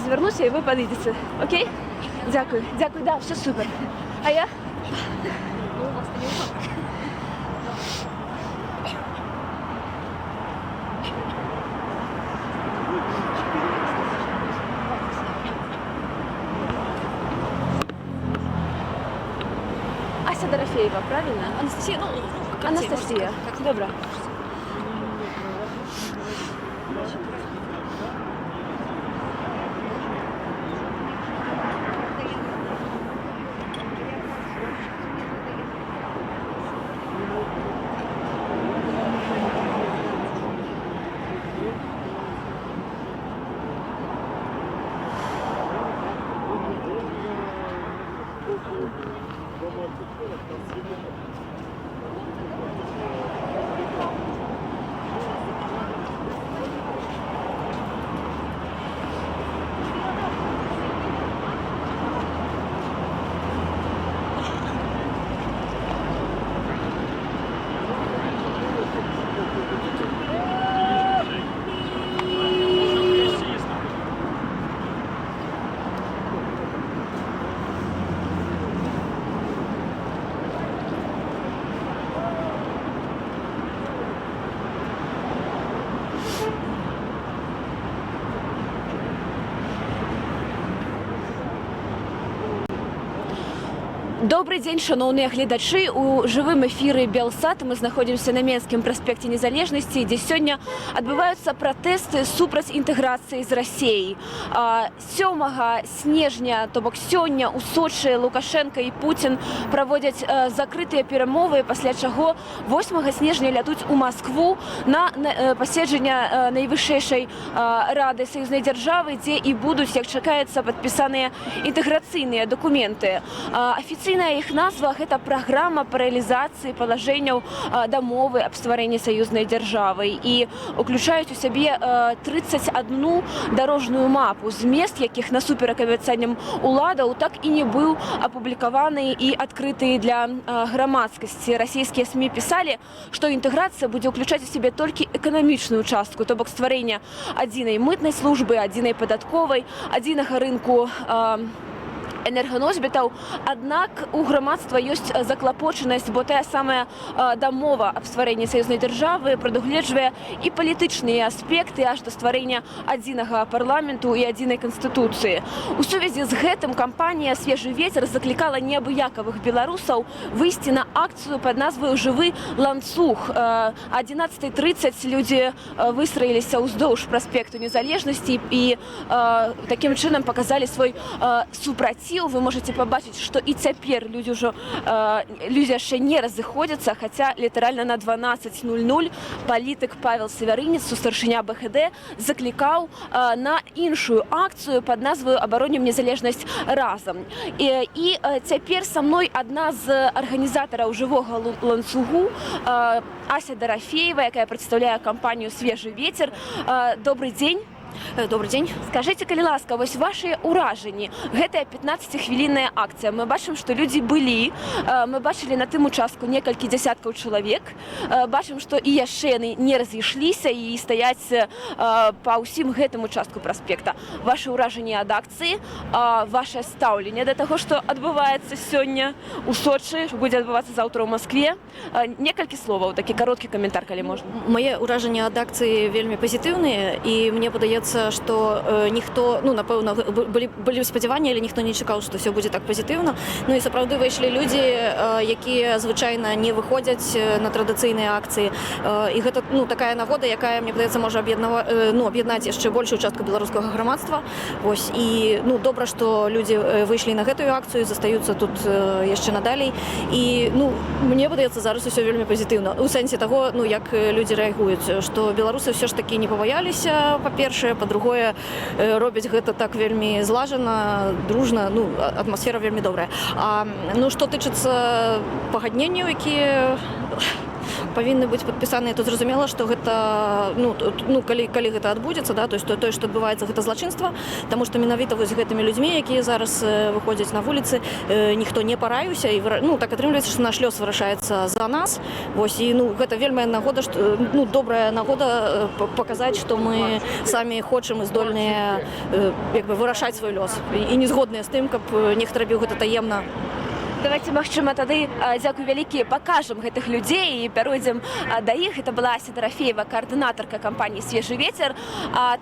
развернусь, и вы подъедете. Окей? Дякую. Дякую, да, все супер. А я? Ася Дорофеева, правильно? Анастасия, ну, как Анастасия. тебе, как Добре. Добрый день, шановные гледачи. У живым эфіры Белсат мы знаходзімся на Менскім праспекце Незалежнасці, дзе сёння адбываюцца пратэсты супраць інтэграцыі з Расіяй. 7 снежня, то бок сёння у Сочы Лукашенко і Путін праводзяць закрытыя перамовы, пасля чаго 8 снежня лятуць у Маскву на паседжання найвышэйшай рады саюзнай дзяржавы, дзе і будуць, як чакаецца, падпісаныя інтэграцыйныя дакументы. Афіцыйная іх назва – гэта праграма па рэалізацыі палажэнняў дамовы аб стварэнні саюзнай дзяржавы і ўключаюць у сябе 31 дарожную мапу, змест якіх насуперак абяцанням уладаў так і не быў апублікаваны і адкрыты для грамадскасці. Расійскія СМІ пісалі, што інтэграцыя будзе ўключаць у сябе толькі эканамічную частку, то бок стварэння адзінай мытнай службы, адзінай падатковай, адзінага рынку энерганосьбітаў. Аднак у грамадства ёсць заклапочанасць, бо тая самая дамова аб стварэнні саюзнай дзяржавы прадугледжвае і палітычныя аспекты аж да стварэння адзінага парламенту і адзінай канстытуцыі. У сувязі з гэтым кампанія «Свежы ветер» заклікала неабыякавых беларусаў выйсці на акцыю пад назваю «Жывы ланцуг». 11:30 людзі выстраіліся ўздоўж праспекту Незалежнасці і такім чынам паказалі свой супраціў. Вы можете побачить, что и цяпер люди яшчэ не разыходзяцца, хаця літаральна на 12:00 палітык Павел Савярынец, старшыня БХД, заклікаў на іншую акцыю пад назваю «Абаронім незалежнасць разам». І цяпер са мной адна з арганізатараў «Жывога ланцугу» Ася Дорофеева, якая прадстаўляе кампанію «Свежы ветер». Добрый дзень. Добрый день. Скажите, калі ласка, вось ваши ўражанні. Гэтая 15-хвілінная акцыя. Мы бачым, што людзі былі. Мы бачылі на тым участку некалькі дзясяткаў чалавек. Бачым, што і яшчэ яны не разышліся і стаяць па ўсім гэтым участку праспекта. Ваши ўражанні ад акцыі, ваше стаўленне да таго, што адбываецца сёння у Сочы, будзе адбывацца заўтра ў Маскве. Некалькі словаў, такі кароткі каментар, калі можна. Мае ўражанні ад акцыі вельмі пазітыўныя, і мне падаецца, што ніхто, ну, напэўна, былі спадзяванні, але ніхто не чакаў, што ўсё будзе так пазітыўна. Ну і сапраўды выйшлі людзі, якія звычайна не выходзяць на традыцыйныя акцыі. І гэта, ну, такая нагода, якая, мне падаецца, можа аб'яднаць яшчэ большую частку беларускага грамадства. Вось, і, ну, добра, што людзі выйшлі на гэтую акцыю, застаюцца тут яшчэ надалей. І, ну, мне падаецца, зараз усё вельмі пазітыўна. У сэнсе таго, ну, як людзі рэагуюць, што беларусы ўсё ж такі не пабаяліся, па-першае, па-другое, робяць гэта так вельмі злажана, дружна, ну, атмасфера вельмі добрая. Ну, што тычыцца пагадненняў, якія павінны быць падпісаныя, то зразумела, што гэта калі гэта адбудзецца, да, то есть тое, што адбываецца, гэта злачынства, таму што менавіта вось гэтымі людзьмі, якія зараз выходзяць на вуліцы, ніхто не параіўся, і так атрымліваецца, што наш лёс вырашаецца за нас. Вось, і гэта вельмі нагода, добрая нагода паказаць, што мы самі хочам і здольныя вырашаць свой лёс і не згодныя з тым, каб нехта рабіў гэта таемна. Давайте, магчыма, тады, дзякуй вялікі, пакажам гэтых людзей і пяройдзем да іх. Это была Ася Дарафеева, каардынатарка кампаніі «Свежы ветер».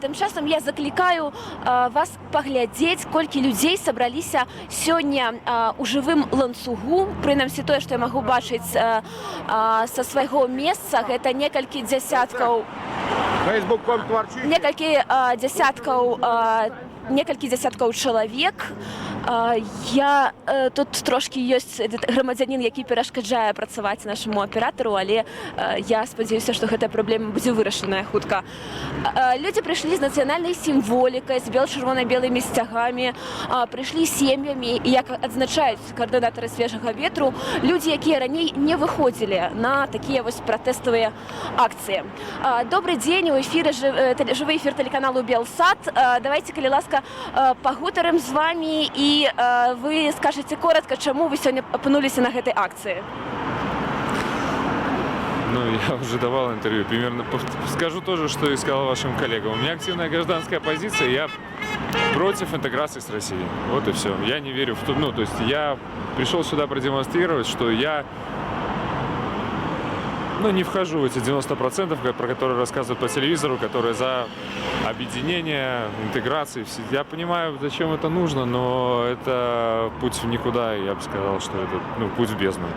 Тым часам я заклікаю вас паглядзець, колькі людзей сабраліся сёння ў жывым ланцугу. Прынамсі тое, што я магу бачыць са свайго месца, гэта некалькі дзясяткаў чалавек. Тут трошкі ёсць грамадзянін, які перашкаджае працаваць нашаму аператару, але я спадзяюся, што гэтая праблема будзе вырашаная хутка. Людзі прыйшлі з нацыянальнай сімволікай, з бел-чырвона-белымі сцягамі, прыйшлі сем'ямі, і як адзначаюць каардынатары «Свежага ветру», людзі, якія раней не выходзілі на такія вось пратэставыя акцыі. Добры дзень, у эфіры жывы эфір тэлеканалу «Белсат». Давайте, калі ласка, пагутарым з вамі, і вы скажете коротко, чему вы сегодня опынулись на этой акции? Я уже давал интервью, примерно скажу то же, что и сказал вашим коллегам. У меня активная гражданская позиция, я против интеграции с Россией. Вот и все. Я не верю в то, то есть я пришел сюда продемонстрировать, что я не вхожу в эти 90%, про которые рассказывают по телевизору, которые за объединение, интеграцию. Я понимаю, зачем это нужно, но это путь в никуда, я бы сказал, что это путь в бездну.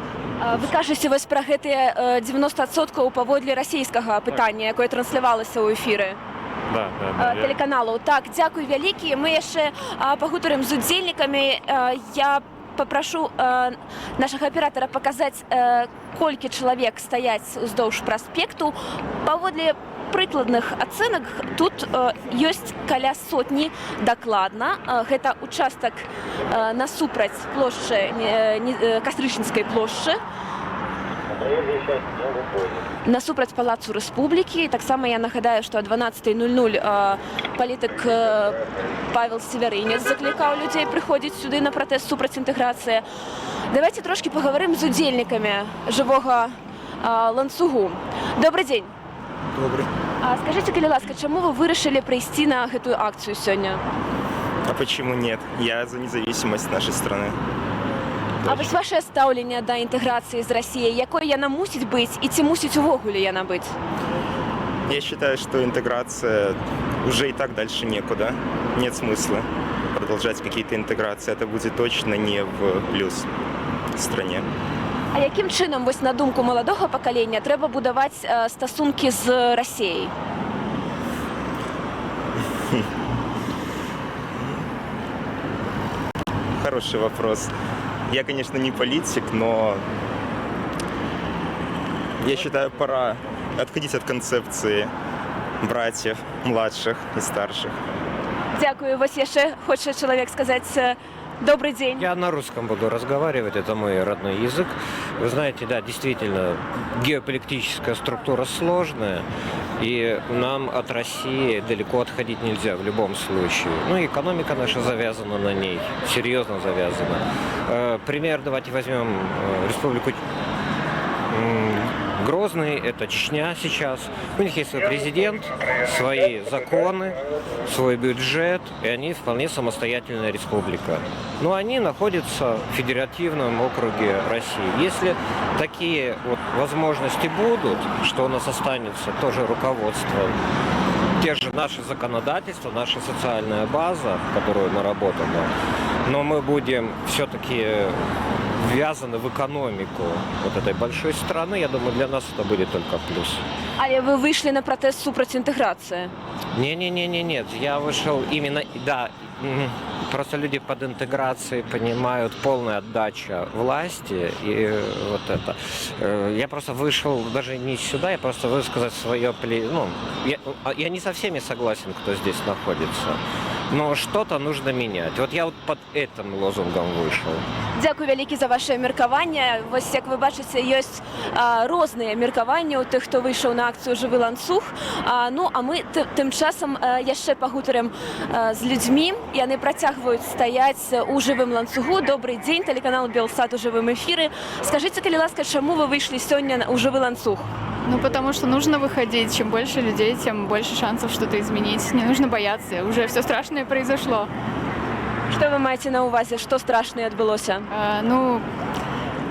Вы кажете вось про гэтыя 90% паводле расійскага пытання, якое транслявалася ў эфіры? Да, тэлеканалу. Так, дзякуй вялікі. Мы яшчэ пагутарым з удзельнікамі. Я попрошу нашага аператара паказаць, колькі чалавек стаяць уздоўж праспекту. Паводле прыкладных ацэнак тут ёсць каля сотні дакладна. Гэта участак насупраць плошчы, Кастрычніцкай плошчы, насупраць палацу Рэспублікі. Таксама я нагадаю, што о 12:00 палітык Павел Севярынец заклікаў людзей прыходзіць сюды на пратэст супраць інтэграцыі. Давайте трошки паговорым з удзельнікамі жывога ланцугу. Добрый дзень. Добрый. Скажите, калі ласка, чаму вы вырашылі прыйсці на гэтую акцыю сёння? А почему нет? Я за независимость нашей страны. А вось ваше стаўленне да інтэграцыі з Расіяй, якой яна мусіць быць і ці мусіць увогуле яна быць? Я считаю, что интеграция уже и так дальше некуда. Нет смысла продолжать какие-то интеграции. Это будет точно не в плюс стране. А якім чынам, вось на думку маладога пакалення, трэба будаваць стасункі з Расіяй? Хороший вопрос. Я, конечно, не политик, но я считаю, пора отходить от концепции братьев, младших и старших. Дякую. Вось яшчэ хоча чалавек сказаць добрый день. Я на русском буду разговаривать, это мой родной язык. Вы знаете, да, действительно, геополитическая структура сложная, и нам от России далеко отходить нельзя в любом случае. Экономика наша завязана на ней, серьезно завязана. Пример давайте возьмем республику Грозный, это Чечня сейчас. У них есть свой президент, свои законы, свой бюджет, и они вполне самостоятельная республика. Но они находятся в федеративном округе России. Если такие возможности будут, что у нас останется тоже руководство, те же наши законодательства, наша социальная база, которую наработана, но мы будем все-таки ввязаны в экономику этой большой страны, я думаю, для нас это будет только плюс. Але вы вышли на протест супраць интеграции? Нет, я вышел именно, да, просто люди под интеграцией понимают полная отдача власти и вот это. Я просто вышел даже не сюда, я просто высказать свое, я не со всеми согласен, кто здесь находится. но что-то нужно менять. Вот я вот под этим лозунгом вышел. Дякую вялікі за ваше меркаванне. Вось як вы бачыце, ёсць розныя меркаванні ў тых, хто выйшаў на акцыю жывы ланцуг. Ну а мы тым часам яшчэ пагутарым з людзьмі. Яны працягваюць стаяць у жывым ланцугу. Добрый дзень, тэлеканал Белсат у жывым эфіры. Скажыце, калі ласка, чаму вы выйшлі сёння ў жывы ланцуг? Ну, потому что нужно выходить. Чем больше людей, тем больше шансов что-то изменить. Не нужно бояться. Уже все страшное произошло. Што вы маеце на ўвазе, што страшнае адбылося? Ну,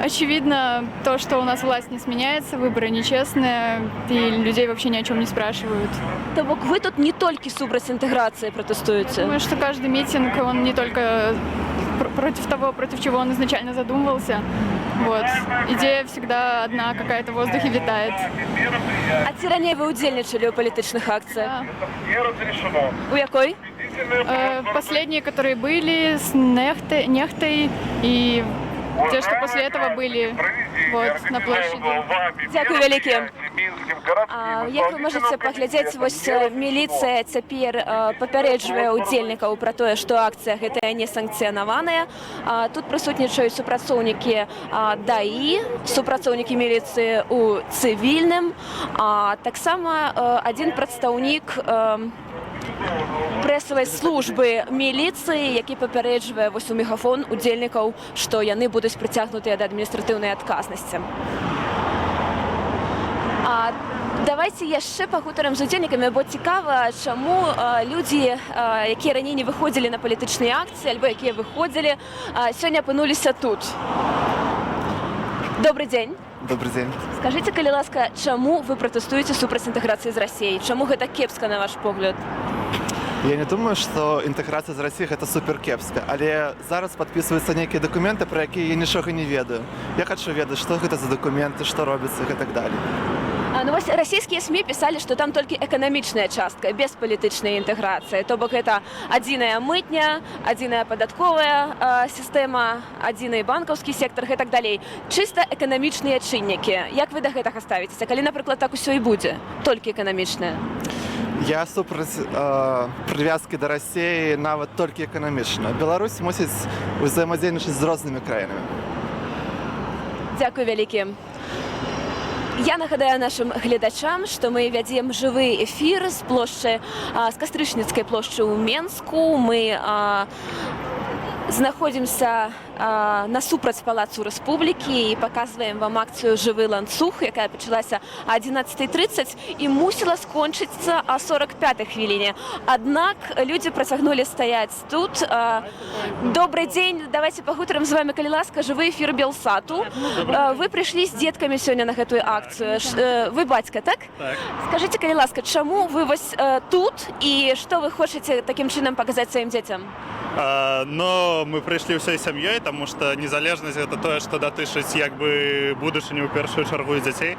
очевидно, то, что у нас власть не сменяется, выборы нечестные, и людей вообще ни о чем не спрашивают. То бок вы тут не толькі супраць інтэграцыі пратэстуеце. Думаю, что каждый митинг, он не только против того, против чего он изначально задумывался. Вот. Идея всегда одна, какая-то в воздухе витает. А ці раней вы удзельнічалі ў палітычных акцыях? Да. У якой? Последние, которые были, с Нехтой и те, что после этого были вот, на площади. Дякую вялікі. Як вы можаце паглядзець, вось міліцыя цяпер папярэджвае ўдзельнікаў пра тое, што акцыя гэтая не санкцыянаваная. Тут прысутнічаюць супрацоўнікі ДАІ, супрацоўнікі міліцыі ў цывільным, таксама адзін прадстаўнік прэсавай службы міліцыі, які папярэджвае вось у мегафон удзельнікаў, што яны будуць прыцягнутыя да адміністратыўнай адказнасці. Давайте яшчэ пагутарым з удзельнікамі, бо цікава, чаму людзі, якія раней не выходзілі на палітычныя акцыі, альбо якія выходзілі, сёння апынуліся тут. Добрый дзень. Добрый день. Скажыце, калі ласка, чаму вы пратэстуеце супраць інтэграцыі з Расіяй? Чаму гэта кепска, на ваш погляд? Я не думаю, што інтэграцыя з Расіяй гэта супер кепска, але зараз падпісваюцца нейкія дакументы, пра якія я нічога не ведаю. Я хачу ведаць, што гэта за дакументы, што робіцца і так далее. Ну вось расійскія СМІ пісалі, што там толькі эканамічная частка, без палітычнай інтэграцыі. То бок гэта адзіная мытня, адзіная падатковая сістэма, адзіны банкаўскі сектар і так далей. Чыста эканамічныя чыннікі. Як вы да гэтага ставіцеся? Калі, напрыклад, так усё і будзе, толькі эканамічнае? Я супраць прывязкі да Расіі нават толькі эканамічна. Беларусь мусіць узаемадзейнічаць з рознымі краінамі. Дзякуй вялікі. Я нагадаю нашим глядачам, што мы вядзем жывы эфір з плошчы, з Кастрычніцкай плошчы ў Менску. Мы знаходзімся насупраць палацу Рэспублікі і паказваем вам акцыю «Жывы ланцуг», якая пачалася о 11:30 і мусіла скончыцца о 45-й хвіліне. Аднак людзі працягнулі стаяць тут. Добрый дзень, давайте пагутарым з вами, калі ласка, жывы эфір Белсату. Вы прыйшлі з дзеткамі сёння на гэтую акцыю. Вы бацька, так? Так. Скажыце, калі ласка, чаму вы вось тут і што вы хочаце такім чынам паказаць сваім дзецям? Но мы прыйшлі ўсёй сям'ёй, таму што незалежнасць гэта тое, што датычыць як бы будучыню ў першую чаргу і дзяцей.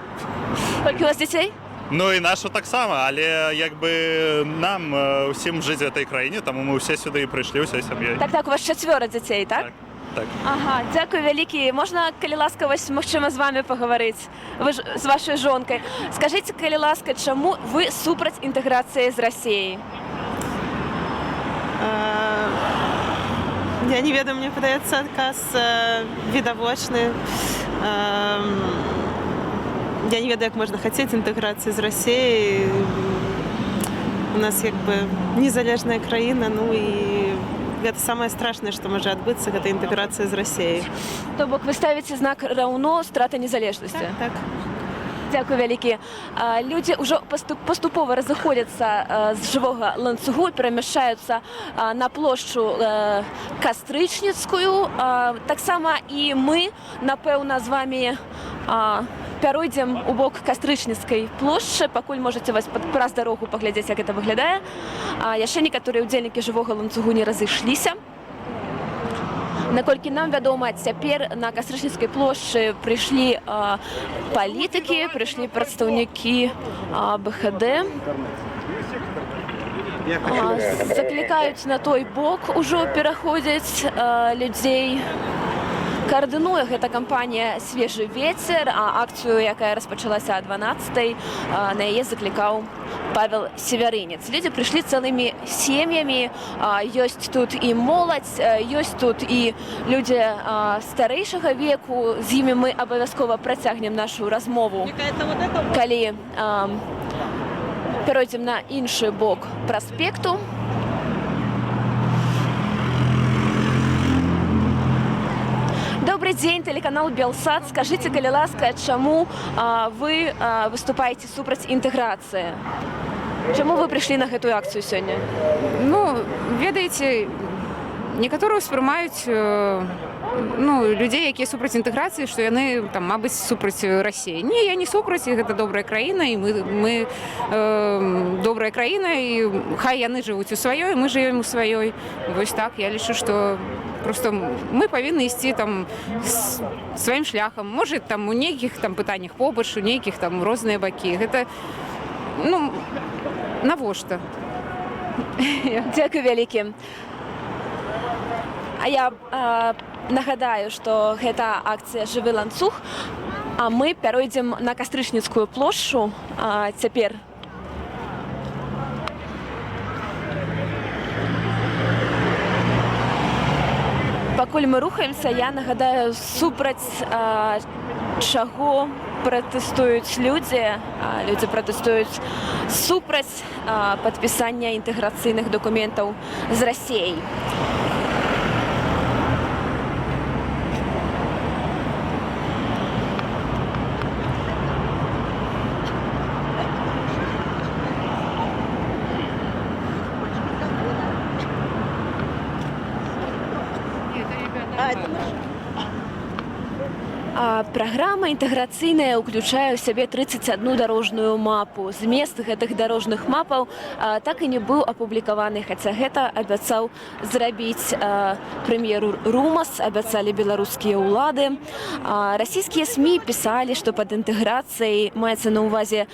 Колькі у вас дзяцей? Ну і нашу таксама, але як бы нам усім жыць в этой краіне, таму мы ўсе сюды і прыйшлі ўсёй сям'ёй. Так, у вас 4 дзяцей, так? Так. Ага, дзякуй вялікі. Можна, калі ласка, вось, магчыма, з вами пагаварыць, вы ж з вашай жонкай. Скажыце, калі ласка, чаму вы супраць інтэграцыі з Расіяй? Я не ведаю, мне падаецца адказ відавочны. Я не ведаю, як можна хацець інтэграцыі з Расіяй. У нас як бы незалежная краіна, ну і гэта самае страшнае, што можа адбыцца, гэта інтэграцыя з Расіяй. То бок вы ставіце знак раўно страта незалежнасці? Так. Дзякуй вялікі. Людзі ўжо паступова разыходзяцца з жывога ланцугу, перамяшчаюцца на плошчу Кастрычніцкую. Таксама і мы, напэўна, з вамі пяройдзем у бок Кастрычніцкай плошчы, пакуль можаце вас праз дарогу паглядзець, як гэта выглядае. Яшчэ некаторыя ўдзельнікі жывога ланцугу не разышліся. Наколькі нам вядома, цяпер на Кастрычніцкай плошчы прыйшлі палітыкі, прыйшлі прадстаўнікі БХД. Заклікаюць на той бок ужо пераходзяць людзей. Координуе гэта кампанія «Свежий ветер», а акцыю, якая распачалася о 12-й, на яе заклікаў Павел Севярынец. Людзі прыйшлі цэлымі сем'ямі, ёсць тут і моладзь, ёсць тут і людзі старэйшага веку. З імі мы абавязкова працягнем нашу размову, калі перайдзем на іншы бок праспекту. Добрый день, телеканал «Белсат». Скажите, калі ласка, чаму вы выступаете супраць інтэграцыі? Чаму вы прыйшлі на гэтую акцыю сёння? Ну, ведаеце, некаторыя ўспрымаюць людзей, якія супраць інтэграцыі, што яны там, мабыць, супраць Расіі. Не, я не супраць, гэта добрая краіна, і мы добрая краіна, і хай яны жывуць у сваёй, мы жывем у сваёй. Вось так, я лічу, што просто мы павінны ісці там сваім шляхам. Можа, там у нейкіх там пытаннях побач, у нейкіх там розныя бакі. Гэта, навошта? Дзякуй вялікі. А я нагадаю, што гэта акцыя «Жывы ланцуг», а мы пяройдзем на Кастрычніцкую плошчу цяпер. Пакуль мы рухаемся, я нагадаю, супраць чаго пратэстуюць людзі. Людзі пратэстуюць супраць падпісання інтэграцыйных дакументаў з Расіяй. Праграма інтэграцыйная ўключае ў сябе 31 дарожную мапу. Змест гэтых дарожных мапаў так і не быў апублікаваны, хаця гэта абяцаў зрабіць прэм'ер Румас, абяцалі беларускія ўлады. Расійскія СМІ пісалі, што пад інтэграцыяй маецца на ўвазе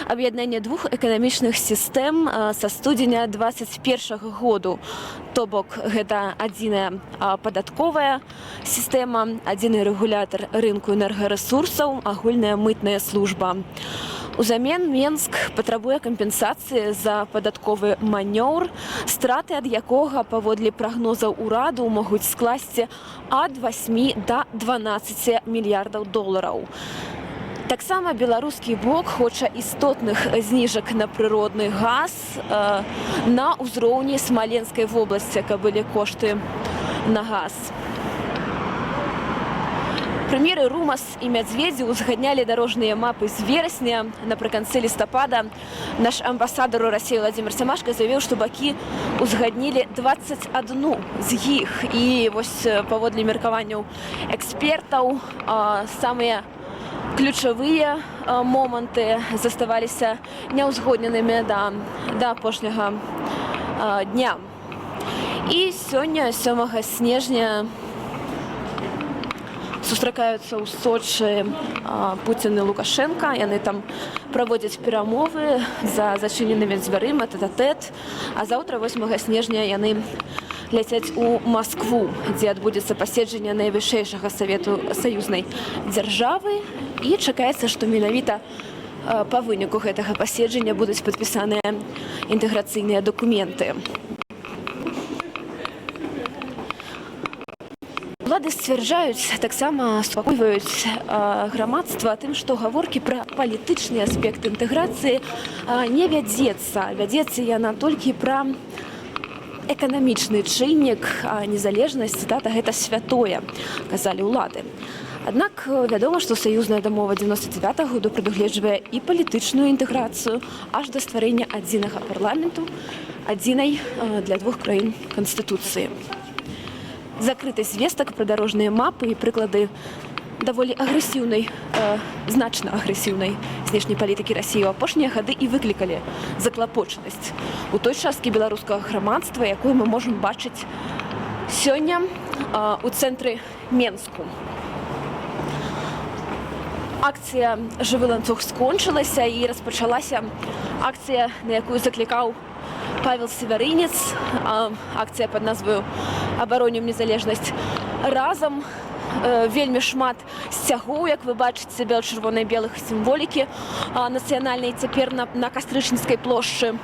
аб'яднанне двух эканамічных сістэм са студзеня 21 году. То бок гэта адзіная падатковая сістэма, адзіны рэгулятар рынку энергарэсурсаў, агульная мытная служба. Узамен Менск патрабуе кампенсацыі за падатковы манёўр, страты ад якога паводле прагнозаў ураду могуць скласці ад 8 до 12 мільярдаў долараў. Таксама беларускі бок хоча істотных зніжак на прыродны газ на ўзроўні Смаленскай вобласці, каб былі кошты на газ. Прэм'еры Румас і Мядзведзі узгаднялі дарожныя мапы з верасня. Напрыканцы лістапада наш амбасадар у Расіі Владзімір Самашка заявіў, што бакі узгаднілі 21 з іх. І вось паводле меркаванняў экспертаў самыя ключавыя моманты заставаліся няўзгодненымі да апошняга дня. І сёння, 7 снежня, сустракаюцца ў Сочы Пуцін і Лукашенка. Яны там праводзяць перамовы за зачыненымі дзвярыма, тэт-а-тэт. А заўтра, 8 снежня, яны ляцяць у Маскву, дзе адбудзецца паседжанне найвышэйшага савету саюзнай дзяржавы. І чакаецца, што менавіта па выніку гэтага паседжання будуць падпісаныя інтэграцыйныя дакументы. Улады сцвярджаюць, таксама супакойваюць грамадства тым, што гаворкі пра палітычны аспект інтэграцыі не вядзецца. Вядзецца яна толькі пра эканамічны чыннік, а незалежнасць, цытата, гэта святое, казалі ўлады. Аднак вядома, што саюзная дамова 99 году прадугледжвае і палітычную інтэграцыю аж да стварэння адзінага парламенту, адзінай для двух краін канстытуцыі. Закрытасць звестак пра дарожныя мапы і прыклады даволі агрэсіўнай, значна агрэсіўнай знешняй палітыкі Расіі ў апошнія гады і выклікалі заклапочанасць у той часткі беларускага грамадства, якую мы можам бачыць сёння у цэнтры Менску. Акцыя «Жывы ланцуг» скончылася і распачалася акцыя, на якую заклікаў Павел Севярынец, акцыя пад назваю «Абаронім незалежнасць разам». вельмі шмат сцягоў, як вы бачыце, бел-чырвонай-белых сімволікі нацыянальнай цяпер на Кастрычніцкай плошчы.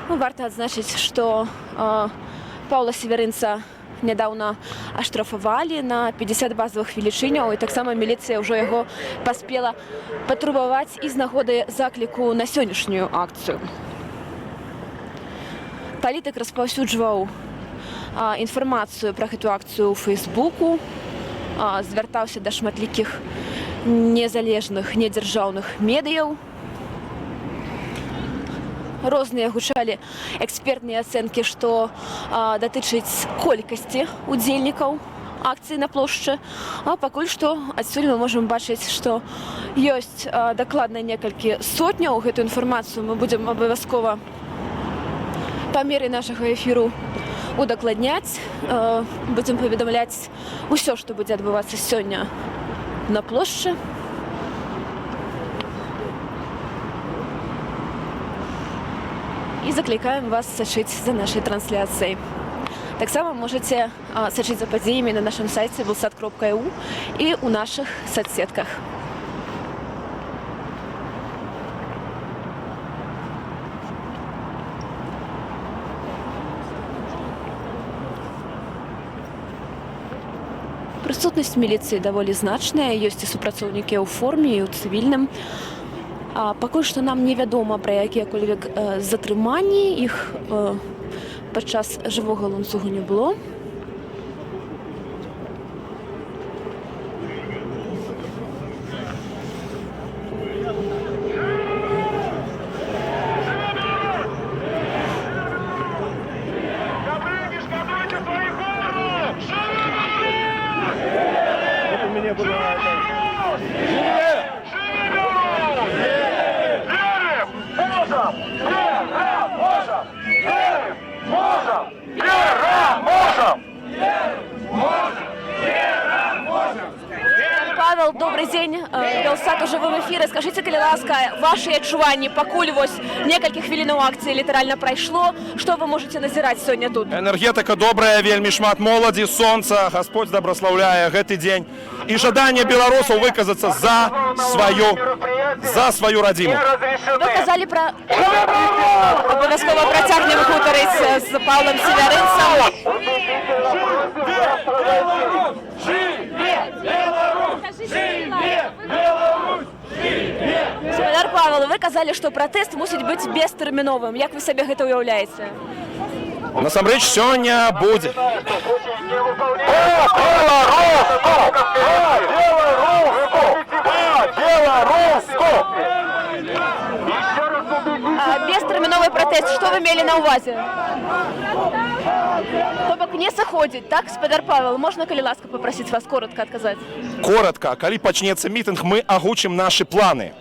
Варта адзначыць, што Паўла Северынца нядаўна аштрафавалі на 50 базавых велічыняў, і таксама міліцыя ўжо яго паспела патрабаваць і з нагоды закліку на сённяшнюю акцыю. Палітык распаўсюджваў інфармацыю пра гэту акцыю ў Фейсбуку, звяртаўся да шматлікіх незалежных, недзяржаўных медыяў. Розныя гучалі экспертныя ацэнкі, што датычыць колькасці удзельнікаў акцыі на плошчы. А пакуль што адсюль мы можам бачыць, што ёсць дакладна некалькі сотняў. Гэту інфармацыю мы будзем абавязкова па меры нашага эфіру удакладняць. Будзем паведамляць усё, што будзе адбывацца сёння на плошчы. І заклікаем вас сачыць за нашай трансляцыяй. Таксама можаце сачыць за падзеямі на нашым сайце belsaat.eu і ў нашых соцсетках. Прысутнасць міліцыі даволі значная, ёсць і супрацоўнікі ў форме, і ў цывільным. Пакуль што нам невядома пра якія-кольвек затрыманні, іх падчас жывога ланцугу не было. Павел, добрый день. Белсат уже в эфире. Скажите, калі ласка, ваши адчуванні, пакуль вось некалькі хвілінаў акцыі літаральна прайшло, што вы можете назіраць сёння тут? Энергетика добрая, вельмі шмат моладзі, сонца, Господь добраслаўляе гэты дзень. І жаданне беларусаў выказацца за сваю радзіму. Вы казалі пра... Абавязкова працягнем гутарыць з Паўлам Северынцам. Спадар Павел, вы казалі, што пратэст мусіць быць бестэрміновым. Як вы сабе гэта ўяўляеце? Насамрэч сёння будзе. Бестэрміновы пратэст, што вы мелі на ўвазе? То бок не сыходзіць, так, спадар Павел? Можна, калі ласка, папрасіць вас коротка адказаць? Коротка, калі пачнецца мітынг, мы агучым нашы планы.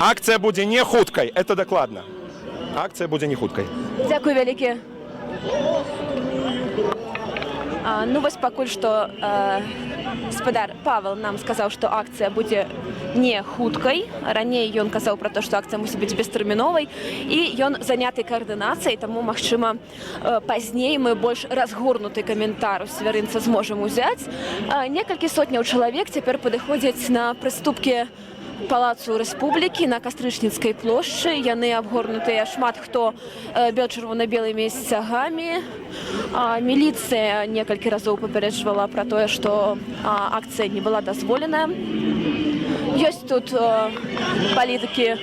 Акцыя будзе не хуткай, это дакладна. Акцыя будзе не хуткай. Дзякуй вялікі. Ну вось пакуль што спадар Павел нам сказаў, што акцыя будзе не хуткай. Раней ён казаў пра то, што акцыя мусіць быць бестэрміновай, і ён заняты каардынацыяй, таму, магчыма, пазней мы больш разгорнуты каментар у Северынца зможам узяць. Некалькі сотняў чалавек цяпер падыходзяць на прыступкі Палацу Рэспублікі на Кастрычніцкай плошчы. Яны абгорнутыя шмат хто бел-чырвона-белымі сцягамі. Міліцыя некалькі разоў папярэджвала пра тое, што акцыя не была дазволеная. Ёсць тут палітыкі,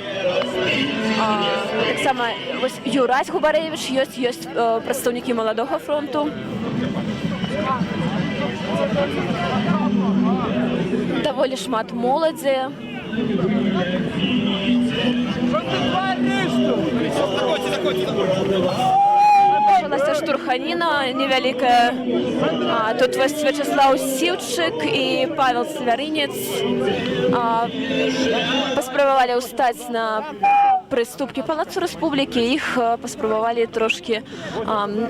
таксама Юрась Губарэвіч, ёсць прадстаўнікі маладога фронту. Даволі шмат моладзі. Пачалася штурханіна невялікая. Тут вось Вячеслав Сіўчык і Павел Северынец паспрабавалі ўстаць на прыступкі Палацу Рэспублікі. Іх паспрабавалі трошкі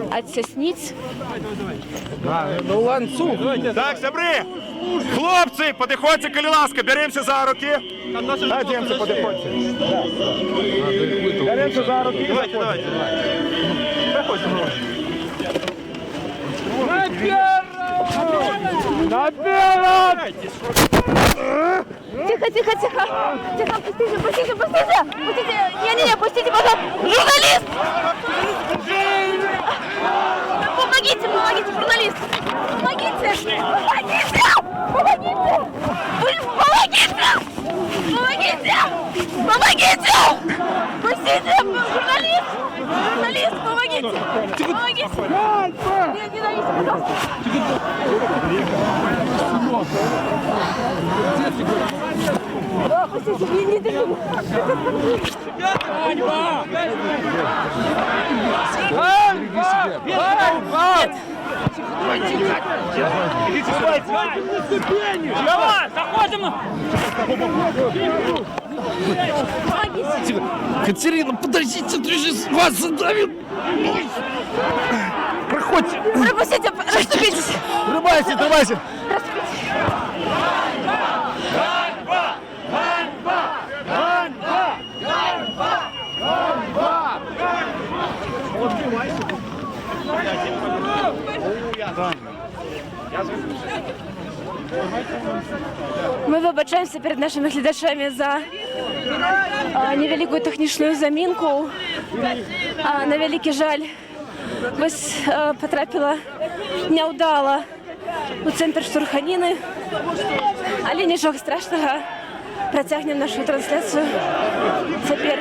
адцясніць. Так, сябры! Хлопцы, падыходзьце, калі ласка, бярэмся за рукі. Адземцы, падыходзьце. Тихо, тихо, тихо. Тихо, пустите, пустите, пустите. Пустите. Не-не-не, пустите, пожалуйста. Журналист! Помогите, помогите, журналист. Помогите. Помогите. Помогите. Вы помогите. Помогите. Помогите. Пустите, журналист. Журналист, помогите. Помогите. Не давите, пожалуйста. Пустите, не держу. Катерина, подождите, ты же вас задавил. Проходите. Пропустите, расступитесь. Рыбайся, рыбайся. Ми вибачаємося перед нашими глядачами за невелику технічну замінку. На великий жаль, ось потрапила неудало у центр штурханіни. Але нічого страшного, протягнемо нашу трансляцію. Тепер.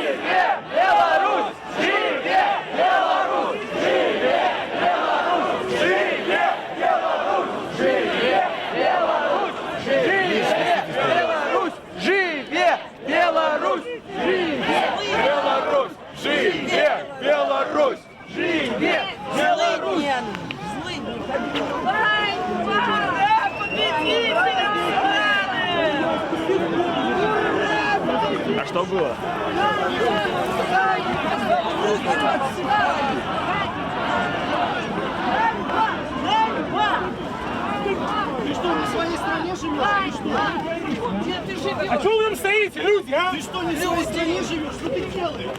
А что было? Ты что, не в своей стране живешь? Ты что? А что вы там стоите, люди, а? Ты что, не в своей стране живешь? Что ты делаешь?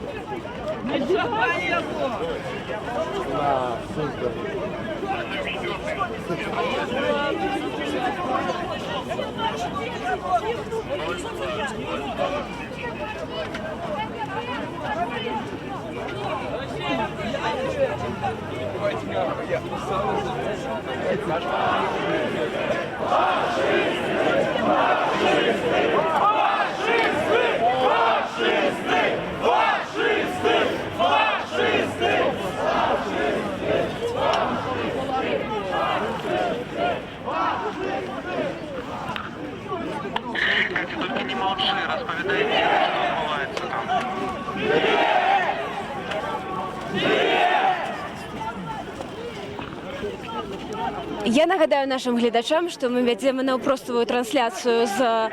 Тільки не мовчи, розповідайте, що відбувається там. Я нагадаю нашим глядачам, що ми ведемо наўпростовую трансляцію з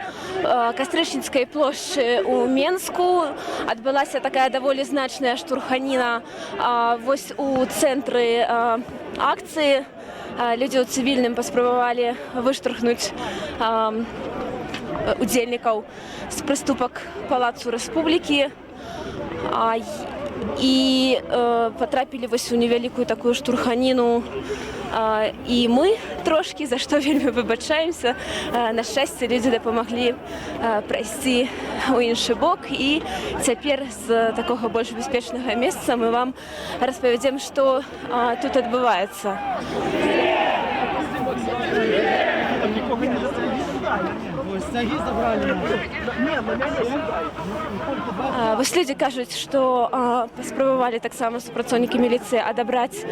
Кастрычніцкай плошчы у Менску. Адбылася такая даволі значная штурханіна вось у цэнтры акцыі. Людзі ў цывільным паспрабавалі выштурхнуць удзельнікаў з прыступак Палацу Рэспублікі і патрапілі вось у невялікую такую штурханіну. І мы трошки, за што вельмі выбачаемся. На шчасце, людзі дапамаглі прайсці ў іншы бок. І цяпер з такога больш бяспечнага месца мы вам распавядзем, што тут адбываецца. Вось людзі кажуць, што паспрабавалі таксама супрацоўнікі міліцыі адабраць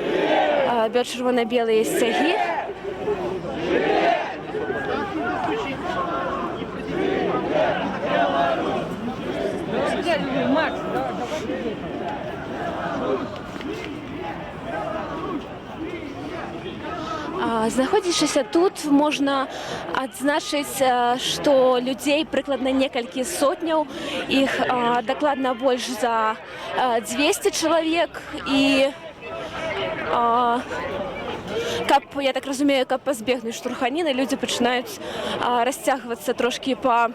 чырвона-белыя сцягі. Знаходзячыся тут, можна адзначыць, што людзей прыкладна некалькі сотняў, іх дакладна больш за 200 чалавек. І каб, я так разумею, каб пазбегнуць штурханіны, людзі пачынаюць расцягвацца трошкі па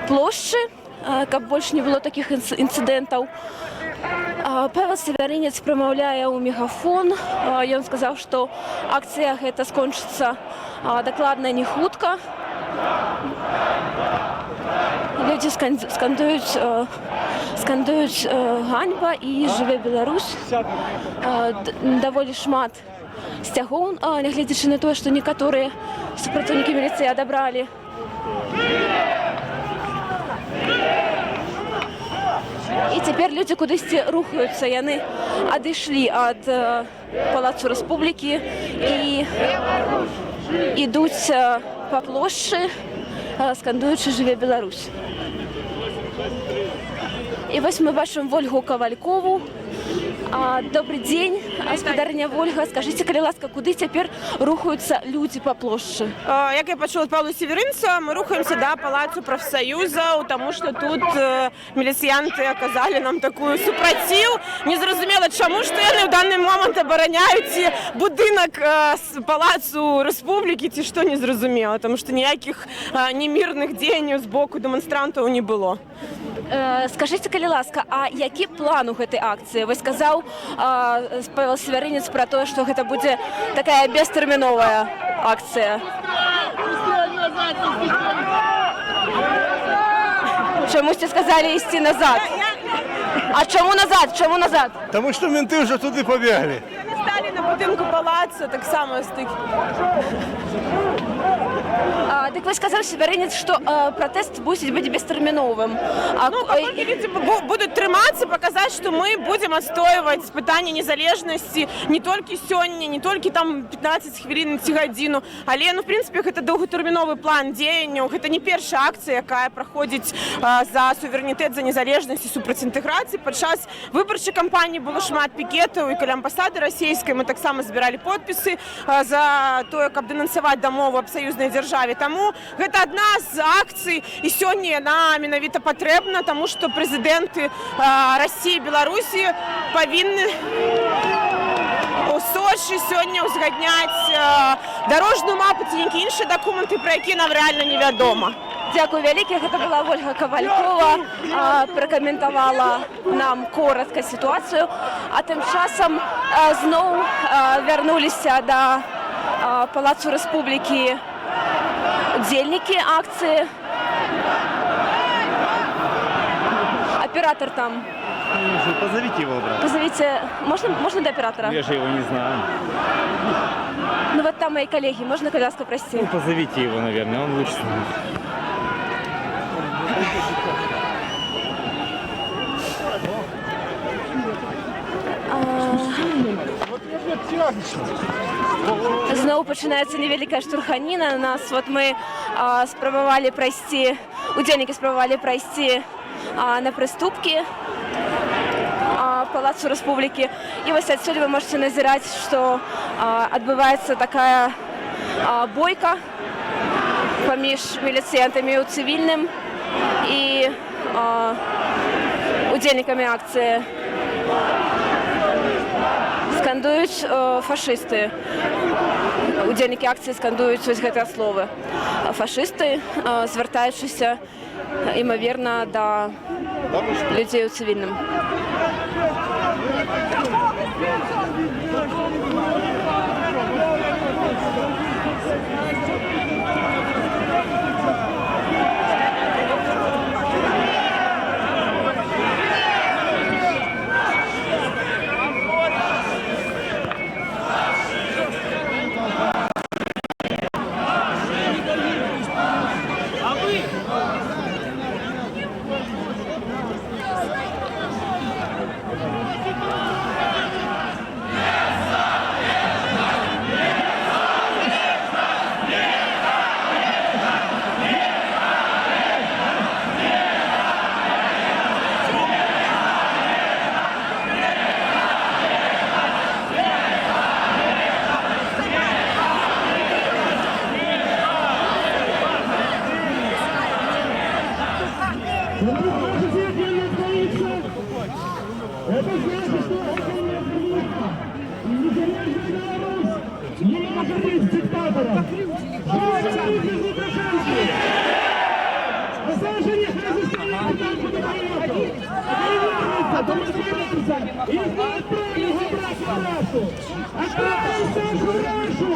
плошчы. каб больше не было таких инцидентов. Павел Севярынец промаўляе ў мегафон. Ён сказаў, што акцыя гэта скончыцца дакладна не хутка. Людзі скандуюць ганьба і жыве Беларусь. Даволі шмат сцягоў, нягледзячы на тое, што некаторыя супрацоўнікі міліцыі адабралі. І цяпер людзі кудысьці рухаюцца. Яны адышлі ад Палацу Рэспублікі і ідуць па плошчы, скандуючы «Жыве Беларусь». І вось мы бачым Вольгу Кавалькову. Добрый дзень, гаспадарыня Вольга. Скажыце, калі ласка, куды цяпер рухаюцца людзі па плошчы? Як я пачула ад Павла Севярынца, мы рухаемся да Палацу прафсаюзаў, таму што тут міліцыянты аказалі нам такую супраціў. Незразумела, чаму, што яны ў даны момант абараняюць будынак Палацу Рэспублікі, ці што незразумела, таму што ніякіх немірных дзеянняў з боку дэманстрантаў не было. Скажыце, калі ласка, а які план у гэтай акцыі? Вы сказаў Павел Севярынец пра тое, што гэта будзе такая бестэрміновая акцыя. Чамусьці сказалі ісці назад. А чаму назад? Чаму назад? Тому що менти вже туди побігли. Яны сталі на будынку палаца, таксама стык. Дык вы сказаў Севярынец, што пратэст будзе быць бестэрміновым. Паколькі людзі будуць трымацца, паказаць, што мы будзем адстойваць пытанне незалежнасці не толькі сёння, не толькі там 15 хвілін ці гадзіну, але, в прынцыпе, гэта доўгатэрміновы план дзеянняў. Гэта не першая акцыя, якая праходзіць за суверэнітэт, за незалежнасць і супраць інтэграцыі. Падчас выбарчай кампаніі было шмат пікетаў і каля амбасады расійскай. Мы таксама збіралі подпісы за тое, каб дэнансаваць дамову аб саюзнай дзяржаве. Таму гэта адна з акцый, і сёння яна менавіта патрэбна, таму што прэзідэнты Расіі і Беларусі павінны у Сочы сёння ўзгадняць дарожную мапу ці нейкія іншыя дакументы, пра якія нам рэальна невядома. Дзякую вялікі. Гэта была Вольга Кавалькова, пракаментавала нам коротка сітуацыю, а тым часам зноў вярнуліся да Палацу Рэспублікі удзельнікі акцыі. Оператор там. Позовите его обратно. Позовите. Можно до оператора? Я же его не знаю. Ну вот там мои коллеги. Можно коляску, прости? Ну, позовите его, наверное, он лучше знает. Зноў пачынаецца невялікая штурханіна. Мы спрабавалі прайсці, удзельнікі спрабавалі прайсці на прыступкі Палацу Рэспублікі. І вось адсюль вы можаце назіраць, што адбываецца такая бойка паміж міліцыянтамі ў цывільным і удзельнікамі акцыі. Скандуюць фашысты. Удзельнікі акцыі скандуюць вось гэтыя словы. Фашысты, звяртаючыся, імаверна, да людзей у цывільным. Осаждение разъясняется там, куда поехал. Вернется, то мы вернемся. Их не отправили забрать в Рашу. Отправили Сашу в Рашу.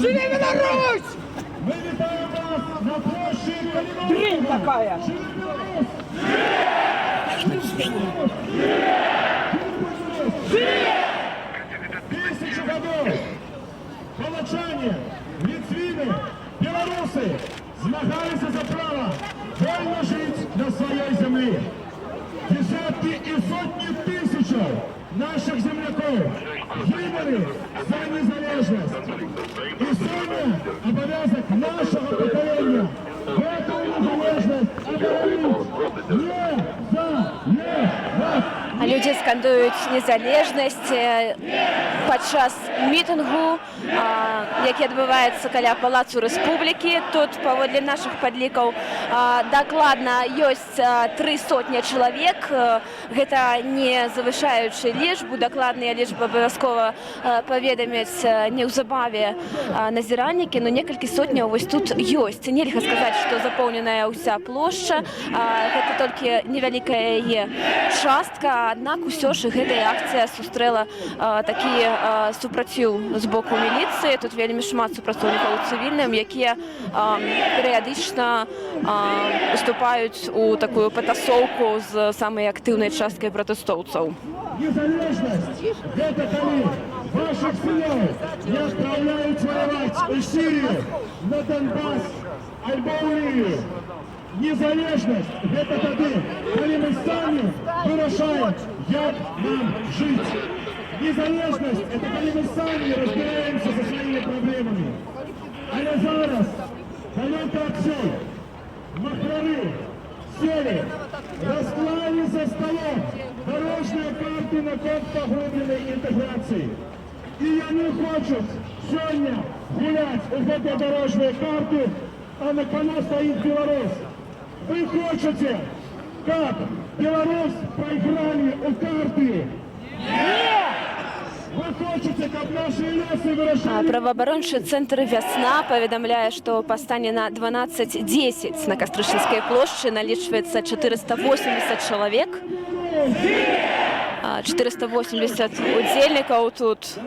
Живи Беларусь! Мы витаем вас на площади Калиновского. Дрянь такая! Тысячу годов! Палачане, литвины, белорусы змагались за право вольно жить на своей земле. Десятки и сотни тысяч наших земляков гибли за незалежность. И сегодня обовязок нашего поколения в эту незалежность оборонить незалежность. А люди скандують незалежність падчас мітингу, який адбываецца каля Палацу Рэспублікі. Тут, паводле нашых падлікаў, дакладна ёсць 300 чалавек. Гэта не завышаючы лічбу, дакладныя лічбы абавязкова паведамяць неўзабаве назіральнікі, но некалькі сотняў вось тут ёсць. Нельга сказаць, што запоўненая ўся плошча, гэта толькі невялікая яе частка. Аднак усё ж гэтая акцыя сустрэла такі супраціў з боку міліцыі. Тут вельмі шмат супрацоўнікаў цывільным, якія перыядычна уступаюць у такую патасоўку з самай актыўнай часткай пратэстоўцаў. Незалежность – это коли ваших сыновей не отправляют воевать в Сирию, на Донбасс, альбо в Ливию. Незалежность – это тады, коли мы сами вырашаем, як нам жить. Незалежность – это коли мы сами разбираемся со своими проблемами. Але зараз, далеко отсюда, махрары сели, расклали за столом дорожные карты на код поглубленной интеграции. И они хотят сегодня гулять в этой дорожной карты, а на кону стоит Беларусь. Вы хотите, как Беларусь проиграли у карты? Нет! Вы хотите, как наши лесы вырашали? Праваабарончы цэнтр «Вясна» паведамляе, што па стане на 12:10 на Кастрычніцкай плошчы налічваецца 480 чалавек. 480 удзельнікаў тут.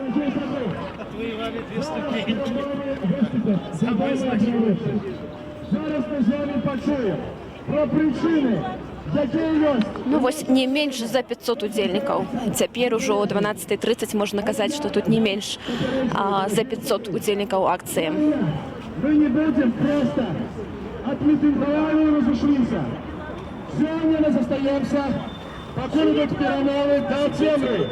Зараз мы з вами пачуем про причины, якія ёсць. Ну вось не менш за 500 удзельнікаў. Цяпер ужо о 12:30 можна казаць, што тут не менш за 500 удзельнікаў акцыі. Мы не будем просто отмитинговали и разошлися. Сегодня мы застаемся, покуль идут перемовы до темры.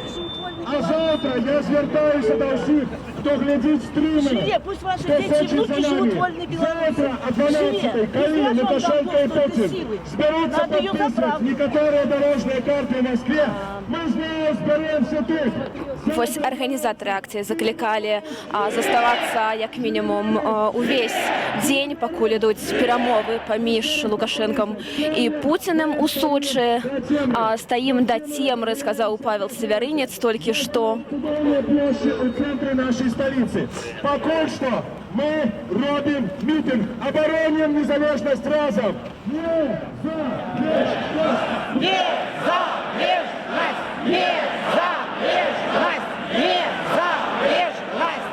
А завтра я звертаюся до всіх, хто глядить стріми, пусть ваши дети и внуки живут в вольной Беларуси. завтра о 12-й, коли Лукашенко и Путин зберуться подписывать некоторые дорожные карты в Москве, мы знову зберемося тут. Вось арганізатары акцыі заклікалі заставацца як мінімум увесь дзень, пакуль ідуць перамовы паміж Лукашэнкам і Пуцінам у Сочы. Стаім да цемры, сказаў Павел Севярынец толькі што. У центре нашей столицы. Покуль что мы робим митинг, обороним незалежность разом. Незалежность! Незалежность! Незалежность! Незалежность!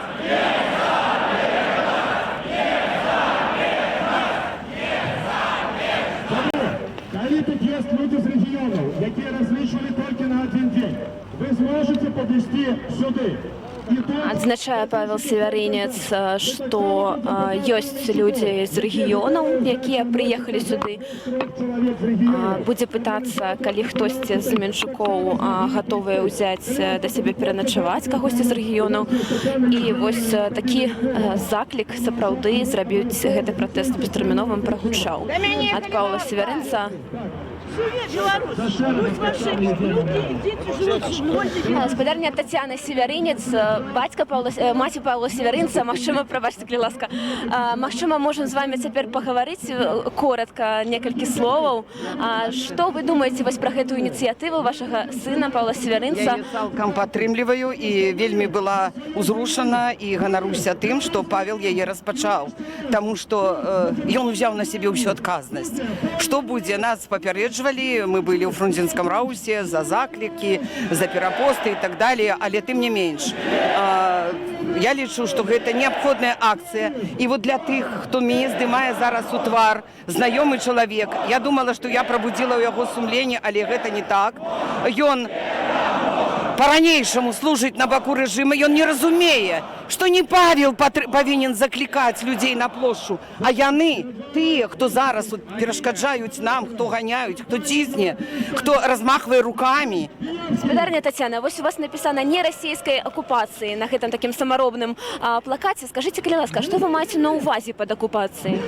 Коли тут есть люди з регионов, які различили только на один день, вы сможете подвести сюда. Адзначае Павел Севярынец, што ёсць людзі з рэгіёнаў, якія прыехалі сюды. Будзе пытацца, калі хтосьці з меншукоў гатовыя ўзяць да сябе пераначаваць кагосьці з рэгіёнаў. І вось такі заклік сапраўды зрабіць гэты пратэст бестэрміновым прагучаў. Ад Паўла Севярынца Беларусь. Пусть ваши внуки и дети живут в вольной Беларуси. Гаспадарня Тетяна Северинец, маці Павла Северинца, магчыма, прабачце, калі ласка, магчыма, можам з вами цяпер пагаварыць коротка, некалькі словаў. Што вы думаеце вось пра гэтую ініцыятыву вашага сына Павла Северинца? Я її цалкам падтрымліваю і вельмі была узрушана і ганаруся тым, што Павел яе распачаў, таму што ён узяў на сябе ўсю адказнасць. Што будзе? Нас папярэджвалі, мы былі ў фрунзенском раусе за заклікі, за перапосты і так далее, але тым не менш. Я лічу, што гэта неабходная акцыя. І вот для тых, хто мяне здымае зараз у твар, знаёмы чалавек, я думала, што я прабудзіла ў яго сумленне, але гэта не так. Ён по-ранейшаму служыць на баку рэжыма, ён не разумее, што не Павел павінен заклікаць людзей на плошчу, а яны, тыя, хто зараз перашкаджаюць нам, хто ганяюць, хто цісне, хто размахвае рукамі. Гаспадарня Тетяна, вось у вас напісана «Не расійскай акупацыі» на гэтым такім самаробным плакаце. Скажыце, калі ласка, што вы маеце на ўвазе пад акупацыяй?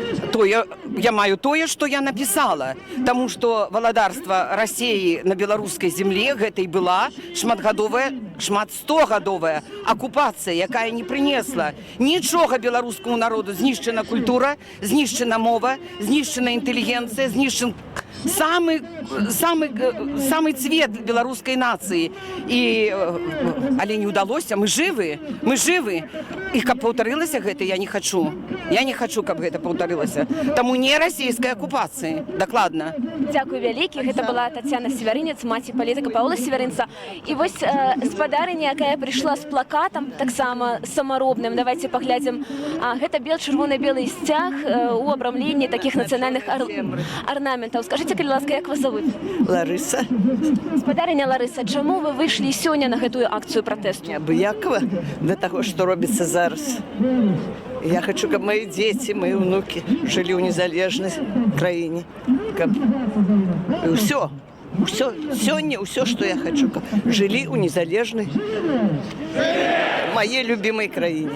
Я маю тое, што я напісала, таму што валадарства Расіі на беларускай земле гэтай была шматгадовая, шмат 100гадовая акупацыя, якая не прынесла нічога беларускаму народу. Знішчана культура, знішчана мова, знішчана інтэлігенцыя, знішчан самы цвет беларускай нацыі. Але не ўдалося, мы жывы. І каб паўтарылася гэта, я не хачу. Я не хачу, каб гэта паўтарылася. Таму не расійскай акупацыі, дакладна. Дзякуй вялікі. Гэта была Тетяна Северинец, маці палітыка Паўла Северинца. І вось гаспадарыня, якая прыйшла з плакатам, таксама самаробным. Давайте паглядзім. Гэта чырвона-белы сцяг у абрамленні такіх нацыянальных арнаментаў. Скажыце, калі ласка, як вас зовут? Ларыса. Гаспадарыня Ларыса, чаму вы выйшлі сёння на гэтую акцыю пратэсту? Абыякова для таго, што робіцца зараз. Я хочу, каб мои дети, мои внуки жили в незалежной краине. И все, сегодня все, что я хочу, каб жили в незалежной моей любимой краине.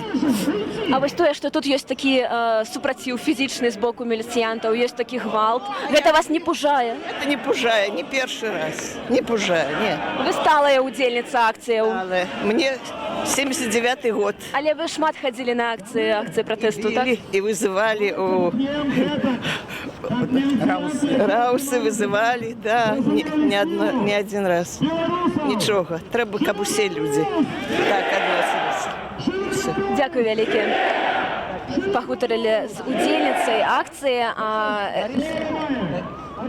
А вось тое, што тут ёсць такі супраціў фізічны з боку міліцыянтаў, ёсць такі гвалт, гэта вас не пужае? Это не пужае, не першы раз, не пужае, не. Вы сталая удзельніца акцыяў? Але мне 79-й год. Але вы шмат хадзілі на акцыі пратэсту, так? И вызывали раусы вызывали, да, не один раз. Нічога, трэба, каб усе людзі так адносіліся. Дзякуй вялікі. Пагутарылі з удзельніцай акцыі.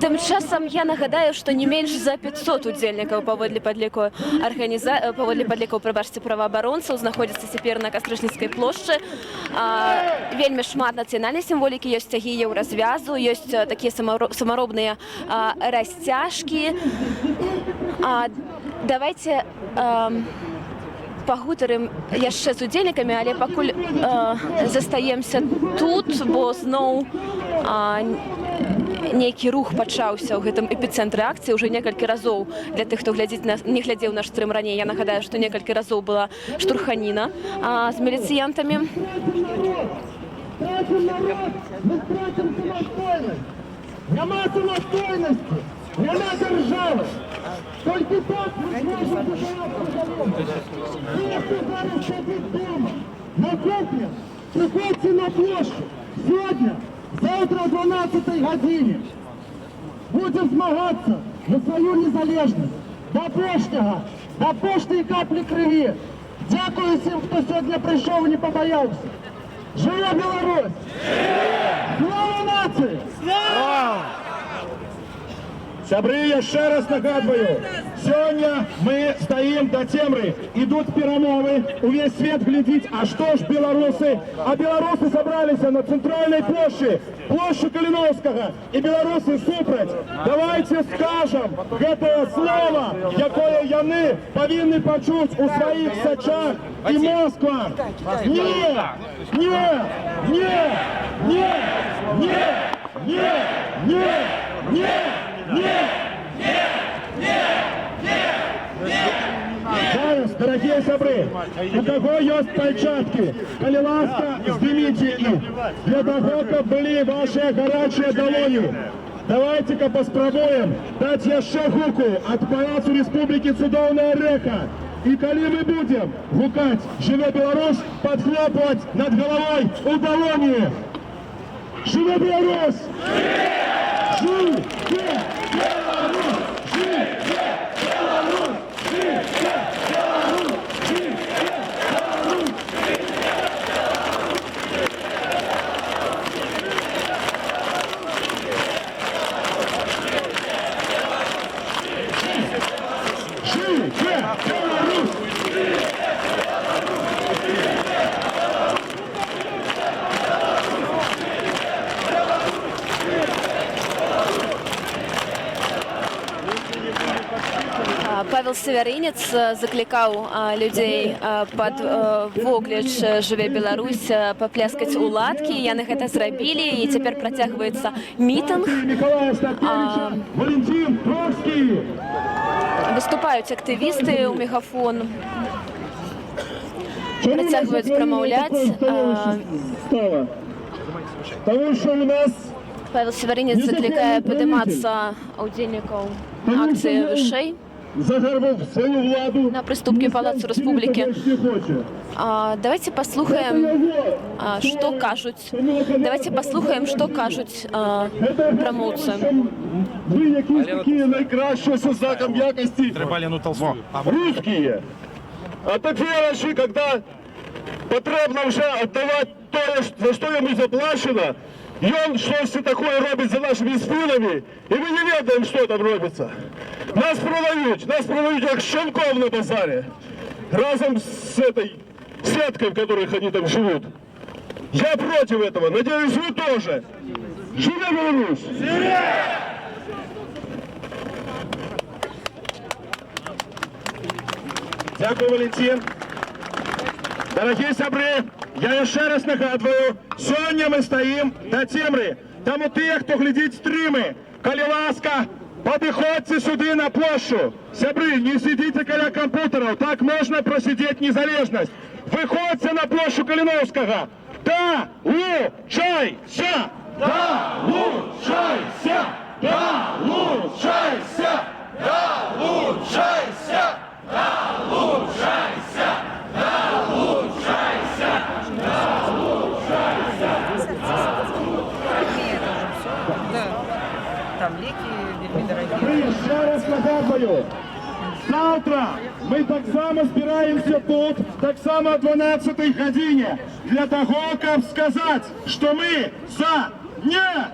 Тым часам я нагадаю, што не менш за 500 удзельнікаў паводле падлікаў, прабачце, праваабаронцаў знаходзяцца цяпер на Кастрычніцкай плошчы. Вельмі шмат нацыянальнай сімволікі, ёсць сцягі еўразвязу, ёсць такія самаробныя расцяжкі. Давайте пагутарым яшчэ з удзельнікамі, але пакуль застаемся тут, бо зноў нейкі рух пачаўся ў гэтым эпіцэнтры акцыі ўжо некалькі разоў. Для тых, хто не глядзеў наш стрым раней, я нагадаю, што некалькі разоў была штурханіна з міліцыянтамі. Няма самастойнасці, няма дзяржавы. Толькі так мы зможам зараз сядзіць дома, на кухні, прыходзьце на плошчу. Сёння, завтра о 12 гадзіне. Будем змагацца за сваю незалежнасць. До апошняга, до апошняй каплі крыві. Дзякую всім, хто сёння прыйшоў і не пабаяўся. Жыве Беларусь! Слава нацыі! Сябры, яшчэ раз нагадваю, сёння мы стаім да цемры, ідуць перамовы, увесь свет глядзіць, а што ж беларусы? А беларусы сабраліся на цэнтральнай плошчы, плошчы Каліноўскага, і беларусы супраць. Давайте скажам гэтае слова, якое яны павінны пачуць у сваіх сачах і мозгах. Не! Не! Не! Не! Не! Не! Не! Не! Зараз, дорогие сябры, у кого есть пальчатки, коли ласка, снимите их, для того, чтобы были ваши горячие долони. давайте-ка поспробуем дать яшчэ гуку от Палацу Республики Цудоўная Рэха. И коли мы будем гукать «Живе Беларусь», подхлопывать над головой у баллони. Живе Беларусь! Живе Беларусь! Живе Беларусь! Живе Беларусь! Живе Беларусь! Живе Беларусь! Павел Савярынец закликаў людзей пад вокліч «Жыве Беларусь» папляскаць у ладкі. Яны гэта зрабілі, і цяпер працягваецца мітынг. Выступаюць актывісты ў мегафон, працягваюць прамаўляць. Павел Савярынец заклікае падымацца удзельнікаў акцыі вышэй на прыступкі Палацу Рэспублікі. Давайте послухаем, што кажуць. Давайте послухаем, што кажуць прамоўцы. Ви якісь такі найкращі со знаком якості русские. А тепер, коли потрібно вже віддавати те, за що йому заплачено, он щось таке робить за нашими спинами, і ми не ведаємо, що там робиться. Нас продають як щенков на базарі, разом з этой сеткой, в которой они там живут. Я против этого, надеюсь, вы тоже. Живе Беларусь! Дякую, Валентин. Дорогие сябры, я еще раз нагадываю, сегодня мы стоим до темры. Там у тех, кто глядит стримы, коли ласка, подыходьте сюда на площадь. Сябры, не сидите коля компьютеров, так можно просидеть незалежность. Выходите на площадь Калиновского. Да, лучайся! Да, лучайся! Да, лучайся! Да, лучайся! Да, лучайся! Да, лучайся! Да, лучайся! Там леки вельми дорогие. Ще раз нагадую, завтра ми так само збираємося тут, так само о 12-й годині, для того, щоб сказати, що ми за незалежність,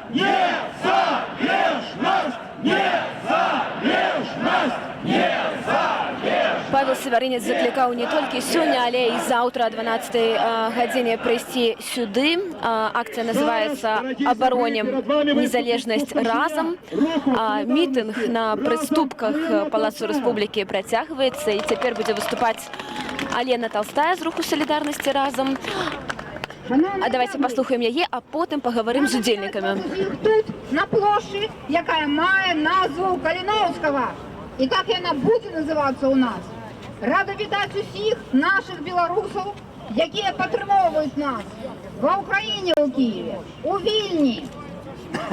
незалежність, незалежність, незалежність. Павел Савярынец заклікаў не толькі сёння, але і заўтра о 12-й гадзіне прыйсці сюды. Акцыя называецца «Абаронім незалежнасць разам». Мітынг на прыступках Палацу Рэспублікі працягваецца, і цяпер будзе выступаць Алена Толстая з руху «Салідарнасці разам». А давайте послухаем яе, а потім поговоримо з удзельниками. Тут, на площі, яка має назву Калиновського. І як вона буде називатися у нас? Рада вітати усіх наших білорусів, які підтримують нас в Україні, у Києві, у Вільні,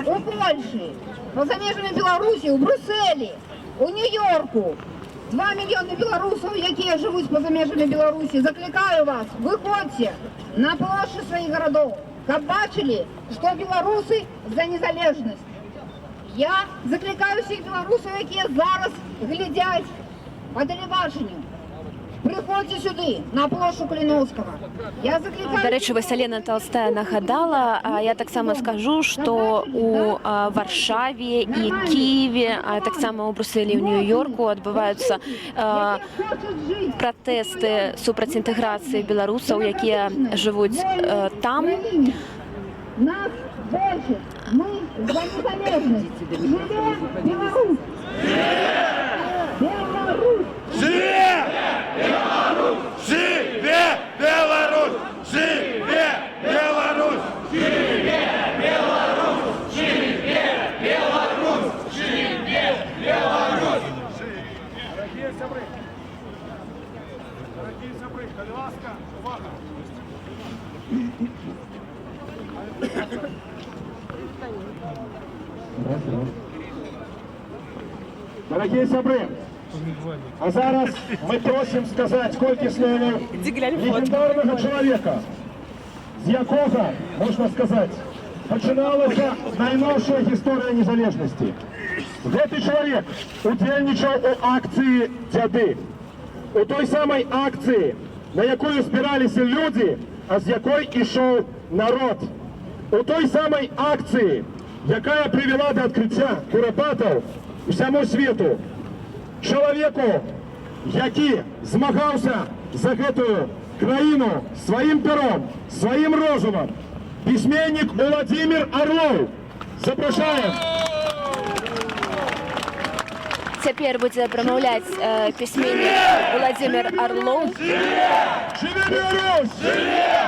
у Польщі, поза межами Білорусі, у Брюсселі, у Нью-Йорку. 2 мільйони білорусів, які живуть поза межами Білорусі. Закликаю вас, виходьте на площі своїх городів, щоб бачили, що білоруси за незалежність. Я закликаю всіх білорусів, які зараз глядять по телебаченню. Приходьте сюди, на площу Калиновского. Я закликаю... До речі, вось Алена Толстая нагадала, а я так само скажу, що у Варшаві і Києві, а так само у Брюсселі і в Нью-Йорку відбуваються протести супраць інтеграції білорусів, які живуть там. Нас больше, мы за незалежность. Живе Беларусь! Беларусь! Живе Беларусь! Живе Беларусь! Живе Беларусь! Живе Беларусь! Живе Беларусь! Живе Беларусь! Дорогие сябры, коли ласка, увага! Дорогі сябри, а зараз ми просимо сказати кілька слів легендарного чоловіка, з якого, можна сказати, починалася найновша історія незалежності. Цей чоловік удільничав у акції «Дяди». У той самій акції, на яку збиралися люди, а з якої йшов народ. У той самій акції, яка привела до відкриття Куропатов всьому світу. Чоловіку, який змагався за цю країну своїм пером, своїм розумом, письменник Владимир Орлов. Запрошаємо. Цяпер будзе прамаўляць пісьменнік Владимир Орлов.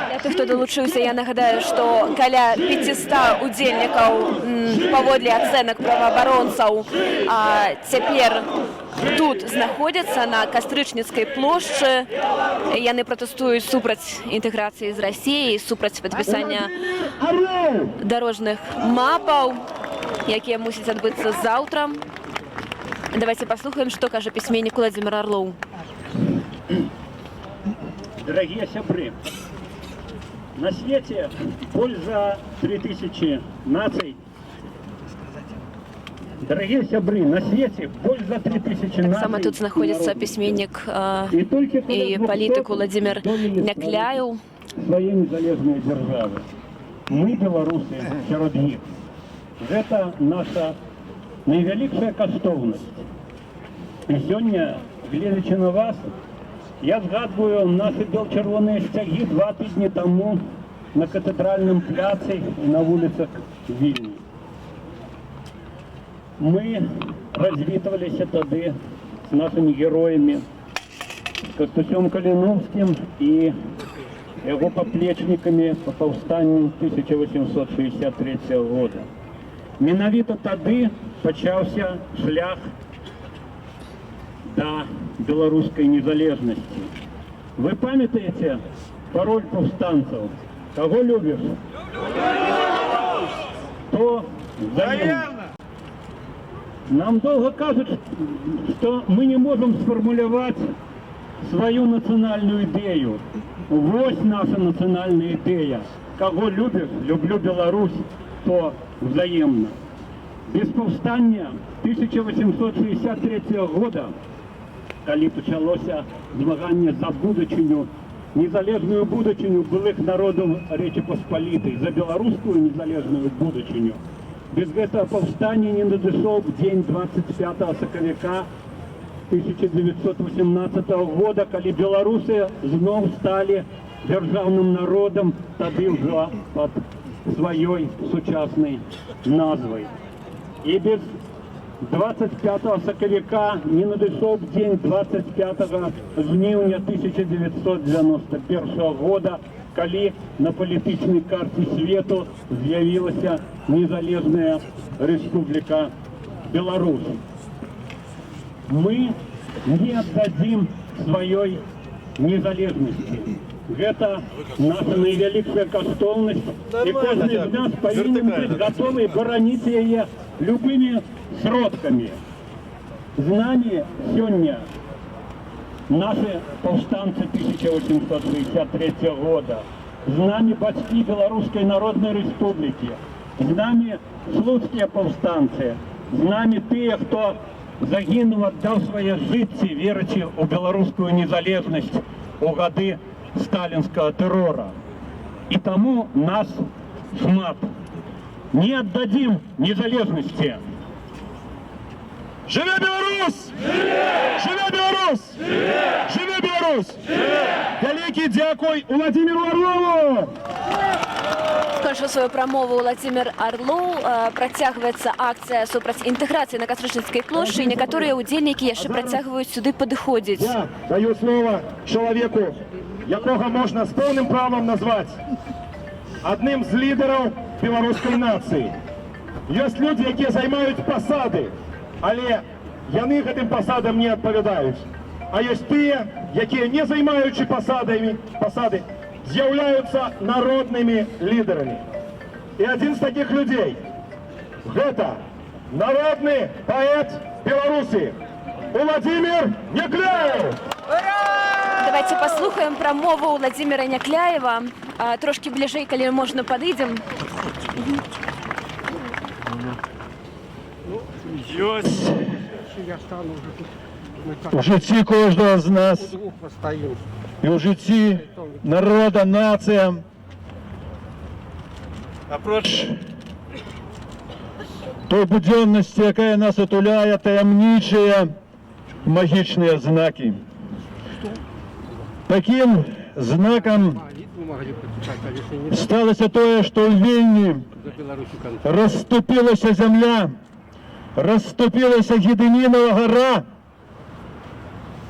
Для тых, хто далучыўся, я нагадаю, што каля 500 удзельнікаў паводле ацэнак праваабаронцаў цяпер тут знаходзяцца на Кастрычніцкай плошчы. Яны пратэстуюць супраць інтэграцыі з Расіяй, супраць падпісання дарожных мапаў, якія мусяць адбыцца заўтра. Давайте послухаем, что кажет письменник Владимир Орлов. Дорогие сябры, на свете больше за 3000 наций. Дорогие сябры, на свете больше за 3000 наций. Саме тут знаходится письменник и политик Владимир Някляев. Своей незалежной державы. Мы, белорусы, сярод них. Это наша найвялікшая каштоўнасць. І сёння, гледзячы на вас, я згадваю нашы бел-чырвоныя сцягі 2 тыдні таму на катэдральным пляцы і на вуліцах Вільні. Мы развітваліся тады з нашымі героямі, з Кастусём Каліновскім і яго паплечнікамі па паўстанню 1863 года. Менавіта тады пачаўся шлях да беларускай незалежнасці. Вы памятаеце пароль паўстанцаў? Каго любіш? То взаемно. Нам долго кажуць, што мы не можам сфармуляваць сваю нацыянальную ідэю. Вось наша нацыянальная ідэя. Каго любіш? Люблю Беларусь. То взаимно. Без повстання 1863 года, коли почалося змагання за будучыню, незалежную будучыню былых народов Речи Посполитой, за белорусскую незалежную будучыню, без этого повстания не надышоў день 25 сакавіка 1918 года, коли белорусы зноў стали державным народом, тады уже под своей сучасной назвой. И без 25 сакавіка не надышоў день 25 жніўня 1991 года, калі на палітычнай карце свету з'явілася незалежная Республика Беларусь. Мы не отдадим своей незалежности. Это наша найвялікшая каштоўнасць, и каждый из нас повинен быть готовы бараніць яе любыми сродками. З нами сегодня наши повстанцы 1863 года, з нами бацькі Белорусской Народной Республики, з нами слуцкие повстанцы, з нами тыя, кто загинул, отдал свое жыцці, верачы у белорусскую незалежность у гады сталинского террора. И тому нас шмат. Не отдадим незалежности. Живе Беларусь! Живе Беларусь! Живе Беларусь! Вялікі дзякуй Владимиру Орлову! Кончыў сваю прамову Владимир Орлов. Працягваецца акцыя супраць інтэграцыі на Кастрычніцкай плошчы, і некаторыя ўдзельнікі яшчэ працягваюць сюды падыходзіць. Я даю слово чалавеку, якога можна з поўным правам назваць адным з лідараў беларускай нацыі. Ёсць людзі, якія займаюць пасады, але яны гэтым пасадам не адпавядаюць. А ёсць тыя, якія, не займаючы пасады, з'яўляюцца народнымі лідарамі. І адзін з такіх людзей Гэта народный поэт Беларуси Владимир Некляев. Давайте послухаем про мову Владимира Някляева. Трошки ближей, коли можна, подійдемо. У житті кожного з нас і у житті народа, нація. Напроч той буденності, яка нас отуляє, таємничі магічні знаки. Таким знаком сталося те, що в Вільні розступилася земля, розступилася Гедемінова гора,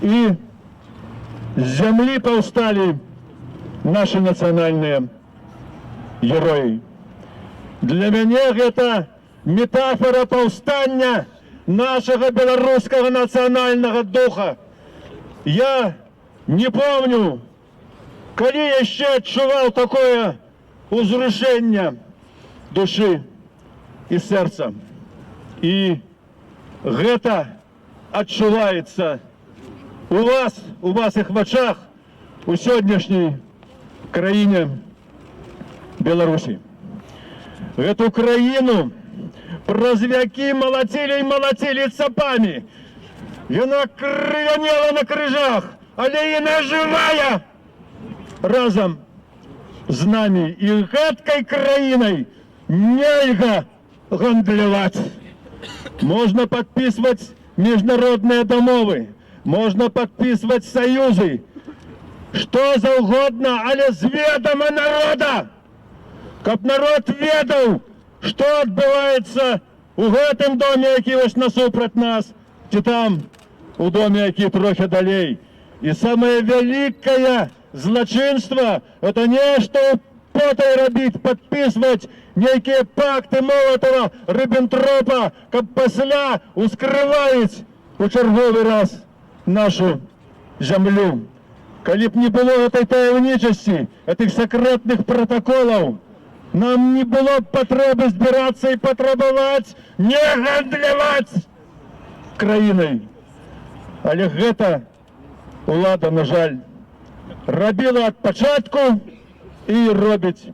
и с земли повстали наши национальные герои. Для меня это метафора повстания нашего белорусского национального духа. Я не помню, коли я еще отчувал такое узрушение души и сердца. И это отчувається у ваших в очах у сьогоднішній країні Білорусі. Эту країну прозвяки молотили і молотили цапами. Вона кривяніла на крижах, але і не живая разом з нами. І гэткай країною нельга гандлювати. Можна підписувати міжнародні домови, можна підписувати союзи, що завгодно, але з ведома народа. Каб народ ведав, що відбувається у гэтым доме, який ось насупроть нас, чи там, у доме, який трохи далей. І саме великое злочинство – это не что потай робить, підписувати некие пакти Молотова, Риббентропа, каб пасля ускривають у черговий раз нашу землю. Коли б не було этой таємничості, этих секретних протоколів, нам не було б потреби збиратися і потребувати не гандлювати країною. Але гэта улада, на жаль, робила від початку і робить